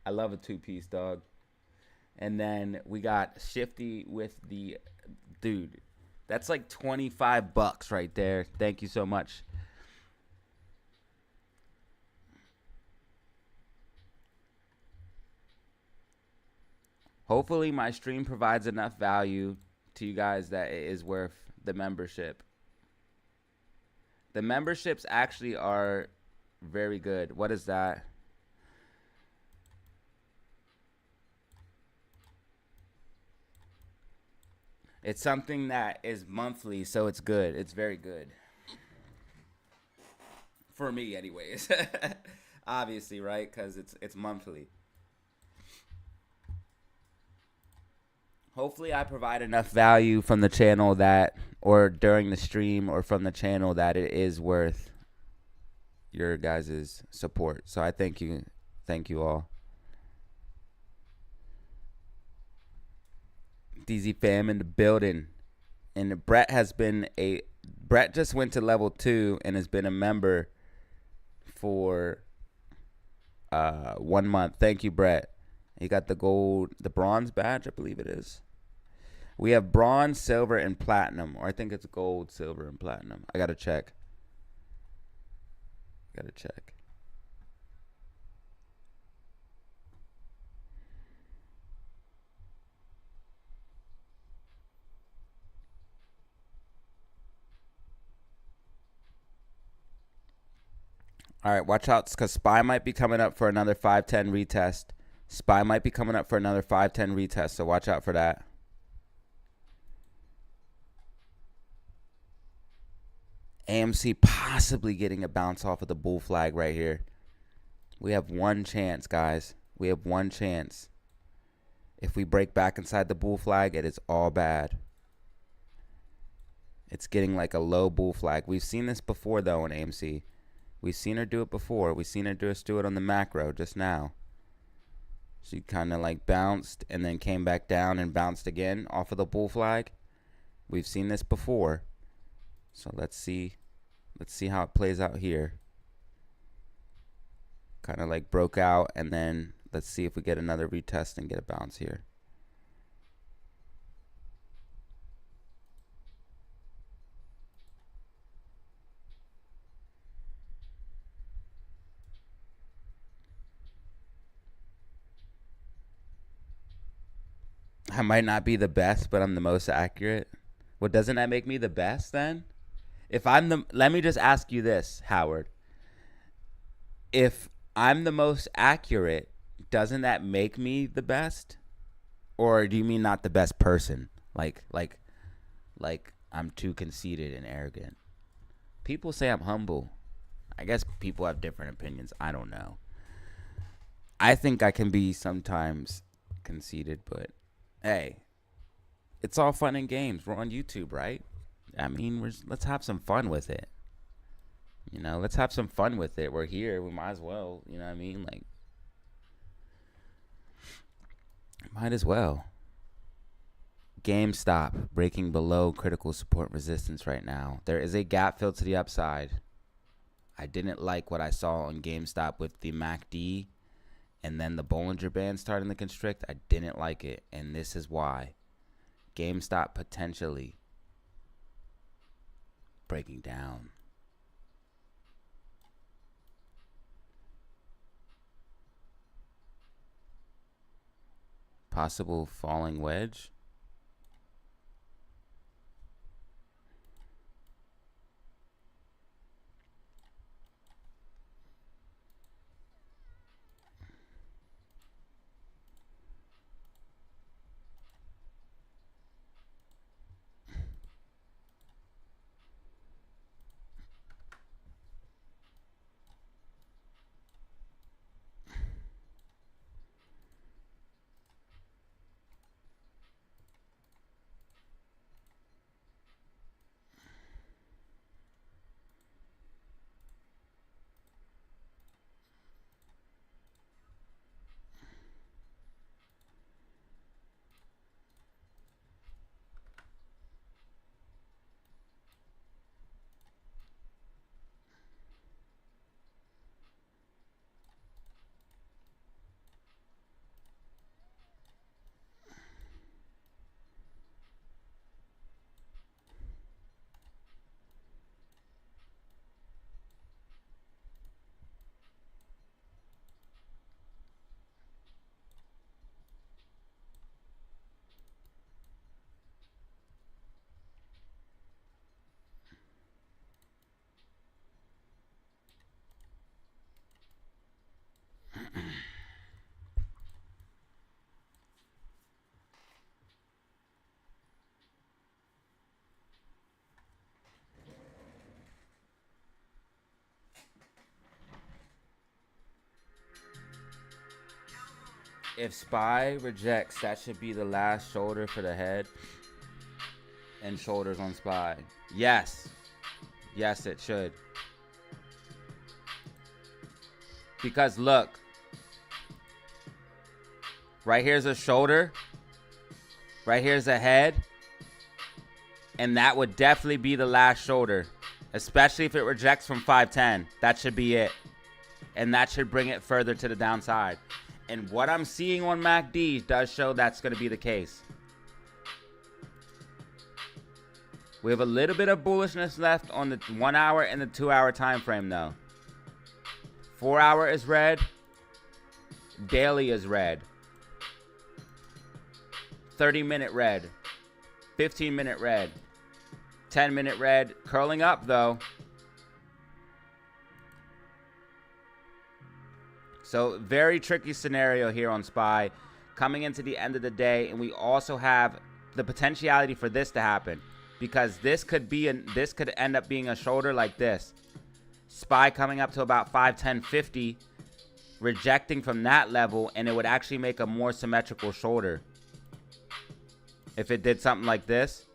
I love a 2-piece, dog. And then we got Shifty with the... Dude, that's like $25 right there. Thank you so much. Hopefully my stream provides enough value to you guys that it is worth the membership. The memberships actually are very good. What is that? It's something that is monthly, so it's good. It's very good. For me, anyways. Obviously, right? Because it's monthly. Hopefully I provide enough value from the channel that, or during the stream, or from the channel that it is worth your guys' support. So I thank you all. DZ fam in the building. And Brett just went to level 2 and has been a member for 1 month. Thank you, Brett. He got the bronze badge, I believe it is. We have bronze, silver, and platinum. Or I think it's gold, silver, and platinum. I got to check. All right, watch out, because SPY might be coming up for another 510 retest. SPY might be coming up for another 510 retest, so watch out for that. AMC possibly getting a bounce off of the bull flag right here. We have one chance, guys. We have one chance. If we break back inside the bull flag, it is all bad. It's getting like a low bull flag. We've seen this before, though, in AMC. We've seen her do it before. We've seen her do it on the macro just now. She kind of like bounced and then came back down and bounced again off of the bull flag. We've seen this before. So let's see how it plays out here. Kind of like broke out, and then let's see if we get another retest and get a bounce here. I might not be the best, but I'm the most accurate. Well, doesn't that make me the best then? Let me just ask you this, Howard. If I'm the most accurate, doesn't that make me the best? Or do you mean not the best person? Like I'm too conceited and arrogant. People say I'm humble. I guess people have different opinions. I don't know. I think I can be sometimes conceited, but hey, it's all fun and games. We're on YouTube, right? I mean, let's have some fun with it. You know, let's have some fun with it. We're here. We might as well. You know what I mean? Like, might as well. GameStop breaking below critical support resistance right now. There is a gap fill to the upside. I didn't like what I saw on GameStop with the MACD and then the Bollinger Band starting to constrict. I didn't like it, and this is why. GameStop potentially breaking down. Possible falling wedge. If SPY rejects, that should be the last shoulder for the head and shoulders on SPY. Yes. Yes, it should. Because look, right here's a shoulder, right here's a head, and that would definitely be the last shoulder, especially if it rejects from 510. That should be it, and that should bring it further to the downside. And what I'm seeing on MACD does show that's going to be the case. We have a little bit of bullishness left on the 1 hour and the 2 hour time frame though. 4 hour is red. Daily is red. 30-minute red. 15-minute red. 10-minute red. Curling up though. So very tricky scenario here on SPY coming into the end of the day, and we also have the potentiality for this to happen because this could end up being a shoulder like this. SPY coming up to about 510.50, rejecting from that level, and it would actually make a more symmetrical shoulder if it did something like this.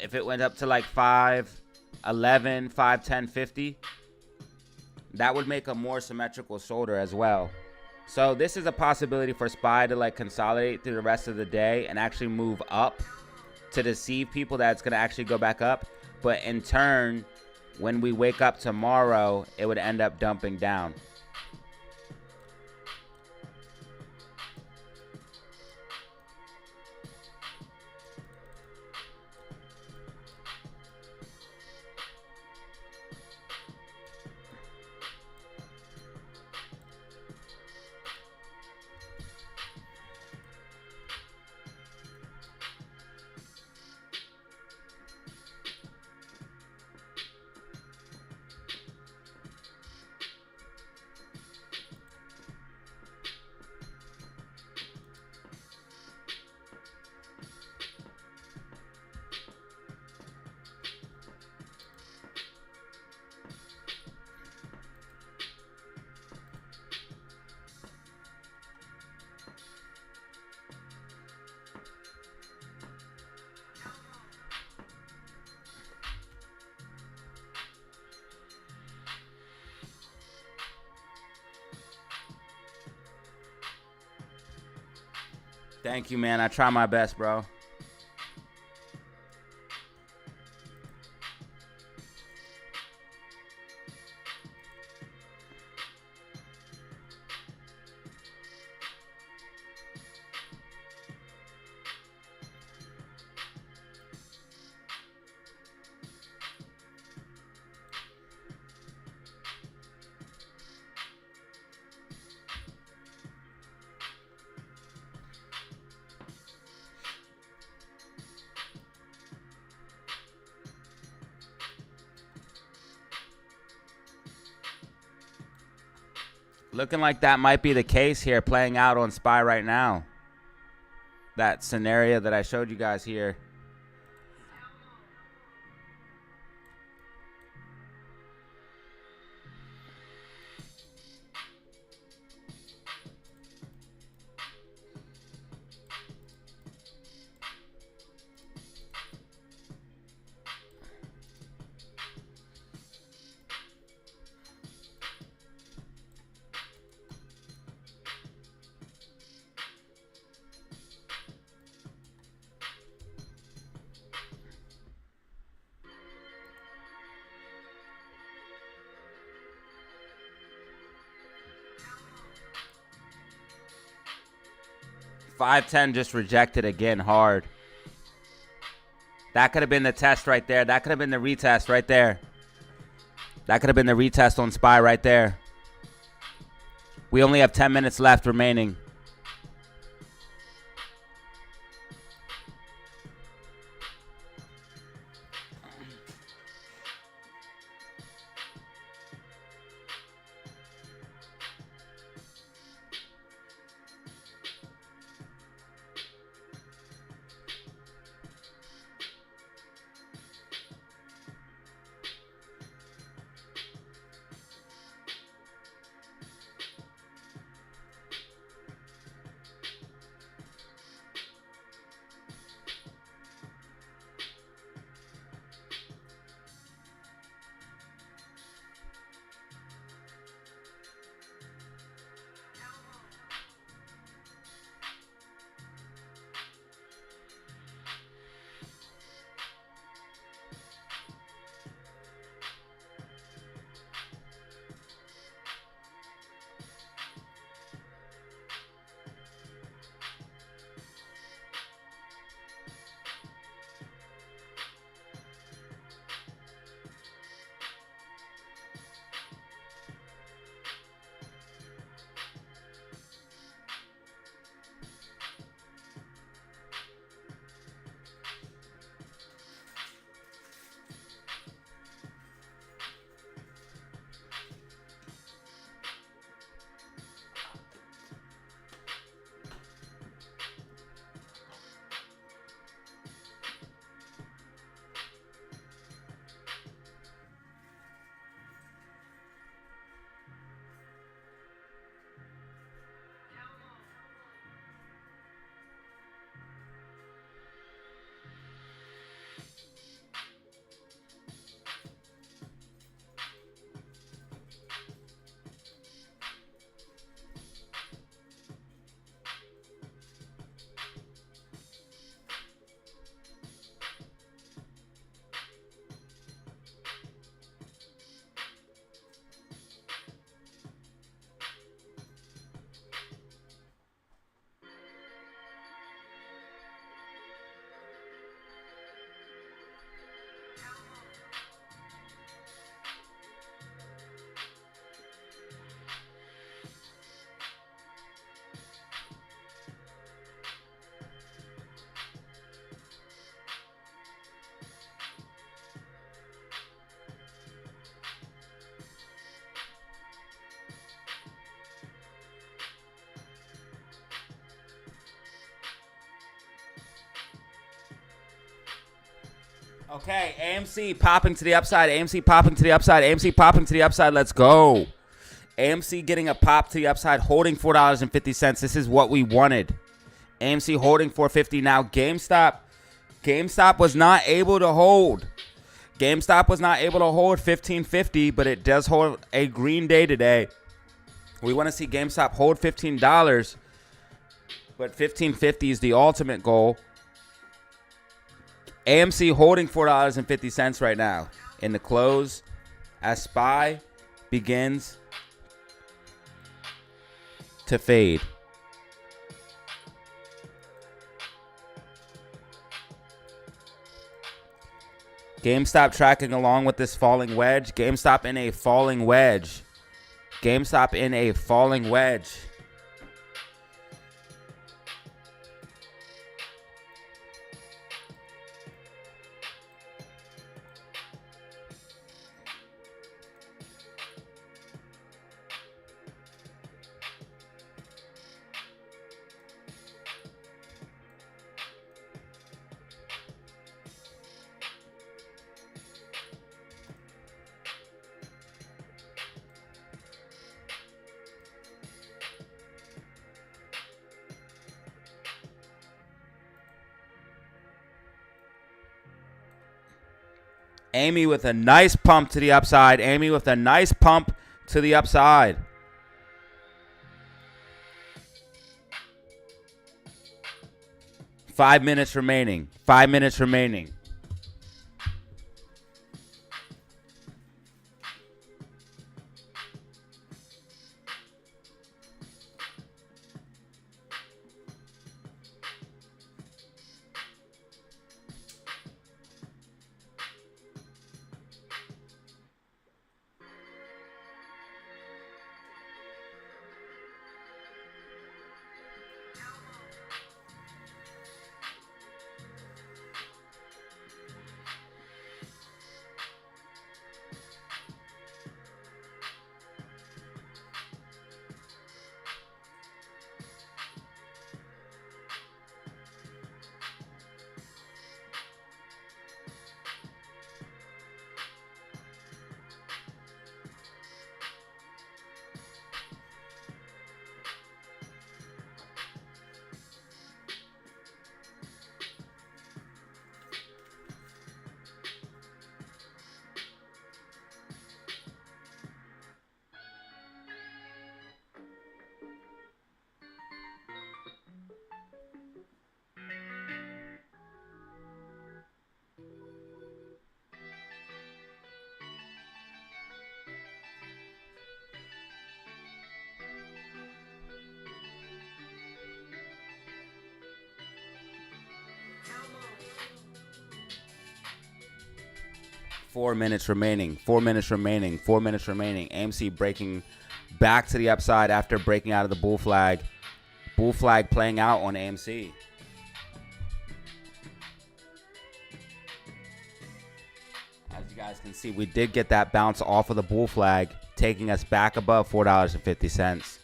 If it went up to like 511, 510.50, that would make a more symmetrical shoulder as well. So this is a possibility for SPY to like consolidate through the rest of the day and actually move up to deceive people that it's going to actually go back up. But in turn, when we wake up tomorrow, it would end up dumping down. Thank you, man. I try my best, bro. Looking like that might be the case here playing out on SPY right now. That scenario that I showed you guys here. $5.10 just rejected again hard. That could have been the test right there. That could have been the retest right there. That could have been the retest on SPY right there. We only have 10 minutes left remaining. Okay, AMC popping to the upside. AMC popping to the upside. AMC popping to the upside. Let's go. AMC getting a pop to the upside, holding $4.50. This is what we wanted. AMC holding $4.50. Now GameStop was not able to hold. GameStop was not able to hold $15.50, but it does hold a green day today. We want to see GameStop hold $15, but $15.50 is the ultimate goal. AMC holding $4.50 right now in the close as SPY begins to fade. GameStop tracking along with this falling wedge. GameStop in a falling wedge. GameStop in a falling wedge. Amy with a nice pump to the upside. Amy with a nice pump to the upside. Five minutes remaining. 5 minutes remaining. Four minutes remaining. 4 minutes remaining. 4 minutes remaining. AMC breaking back to the upside after breaking out of the bull flag. Bull flag playing out on AMC. As you guys can see, we did get that bounce off of the bull flag, taking us back above $4.50.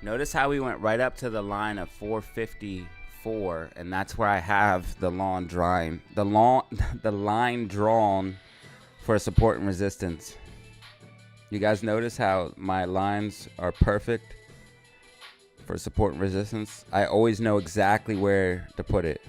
Notice how we went right up to the line of 454, and that's where I have the line drawn for support and resistance. You guys notice how my lines are perfect for support and resistance? I always know exactly where to put it.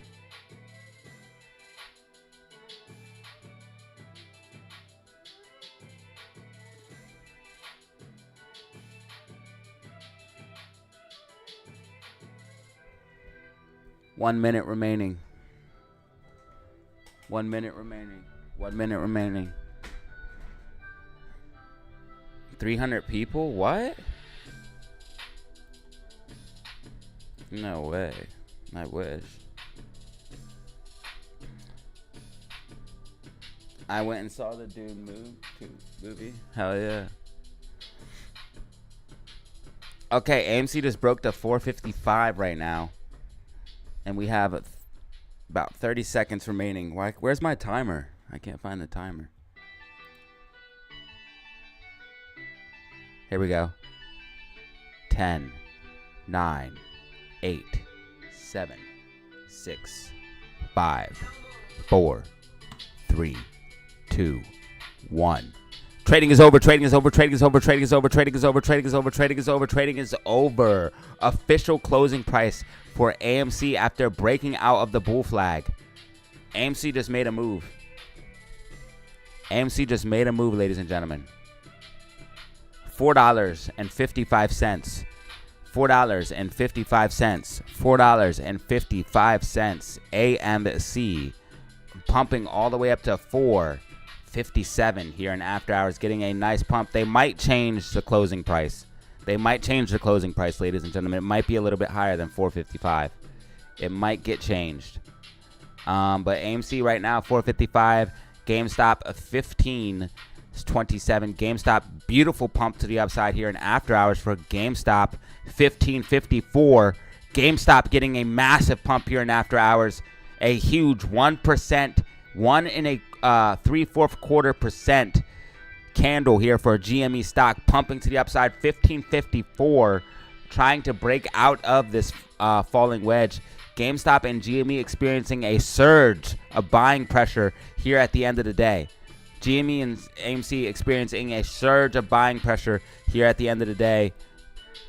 One minute remaining. 1 minute remaining. 1 minute remaining. 300 people? What? No way. I wish. I went and saw the Dune movie. Hell yeah. Okay, AMC just broke to 455 right now. And we have about 30 seconds remaining. Where's my timer? I can't find the timer. Here we go. 10, 9, 8, 7, 6, 5, 4, 3, 2, 1. Trading is over. Trading is over. Trading is over. Trading is over. Trading is over. Trading is over. Trading is over. Trading is over. Official closing price for AMC after breaking out of the bull flag. AMC just made a move. AMC just made a move, ladies and gentlemen. $4.55. $4.55. $4.55. AMC pumping all the way up to 4.57 here in after hours, getting a nice pump. They might change the closing price. They might change the closing price, ladies and gentlemen. It might be a little bit higher than 4.55. It might get changed. But AMC right now, 4.55. GameStop, 15.27. GameStop, beautiful pump to the upside here in after hours for GameStop, 15.54. GameStop getting a massive pump here in after hours. A huge 1%, 1 and a 3/4 percent candle here for GME stock, pumping to the upside, 15.54, trying to break out of this falling wedge. GameStop and GME experiencing a surge of buying pressure here at the end of the day. GME and AMC experiencing a surge of buying pressure here at the end of the day.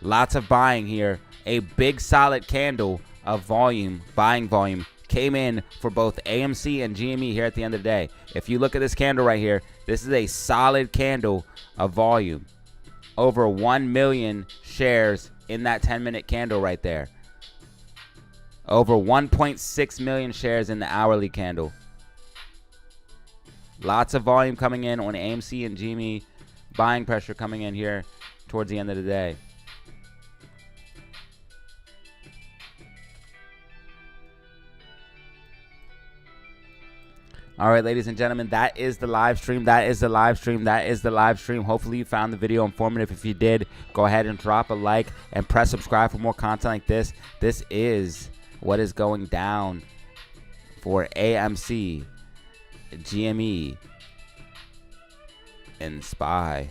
Lots of buying here. A big solid candle of volume, buying volume, came in for both AMC and GME here at the end of the day. If you look at this candle right here, this is a solid candle of volume. Over 1 million shares in that 10-minute candle right there. Over 1.6 million shares in the hourly candle. Lots of volume coming in on AMC and GME. Buying pressure coming in here towards the end of the day. All right, ladies and gentlemen, that is the live stream. That is the live stream. That is the live stream. Hopefully you found the video informative. If you did, go ahead and drop a like and press subscribe for more content like this. This is what is going down for AMC, GME, and SPY.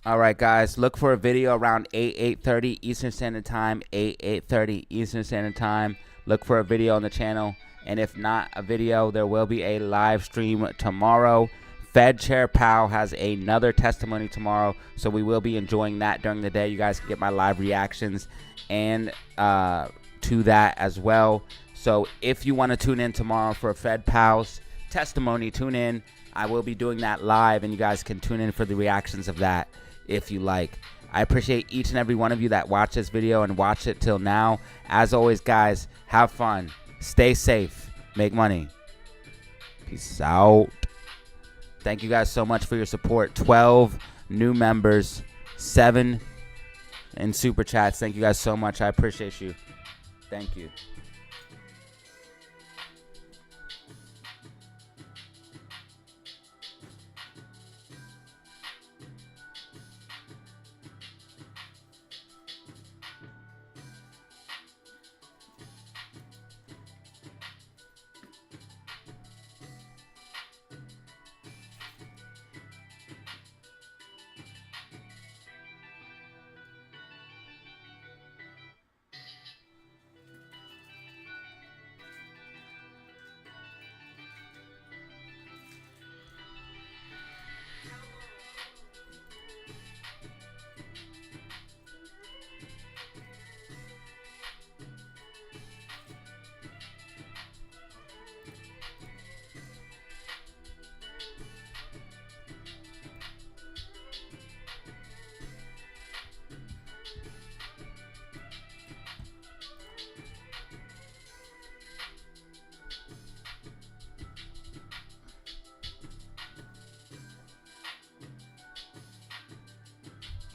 All right, guys, look for a video around 8:30 Eastern Standard Time, 8:30 Eastern Standard Time. Look for a video on the channel, and if not a video, there will be a live stream tomorrow. Fed Chair Powell has another testimony tomorrow, so we will be enjoying that during the day. You guys can get my live reactions and to that as well. So if you want to tune in tomorrow for Fed Powell's testimony, tune in. I will be doing that live, and you guys can tune in for the reactions of that if you like. I appreciate each and every one of you that watched this video and watched it till now. As always, guys, have fun. Stay safe. Make money. Peace out. Thank you guys so much for your support. 12 new members, 7 in super chats. Thank you guys so much. I appreciate you. Thank you.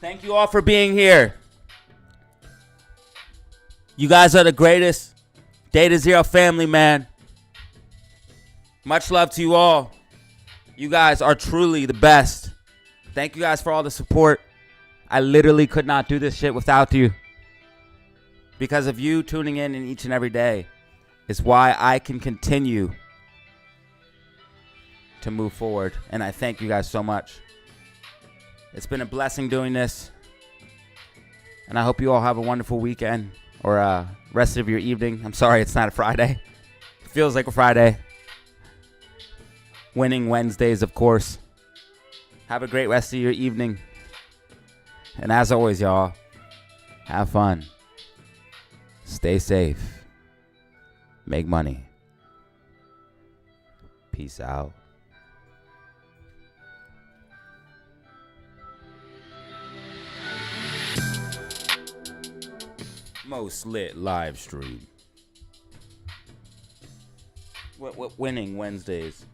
Thank you all for being here. You guys are the greatest. DataZero family, man. Much love to you all. You guys are truly the best. Thank you guys for all the support. I literally could not do this shit without you. Because of you tuning in each and every day is why I can continue to move forward. And I thank you guys so much. It's been a blessing doing this. And I hope you all have a wonderful weekend or rest of your evening. I'm sorry it's not a Friday. It feels like a Friday. Winning Wednesdays, of course. Have a great rest of your evening. And as always, y'all, have fun. Stay safe. Make money. Peace out. Most lit live stream. Winning Wednesdays.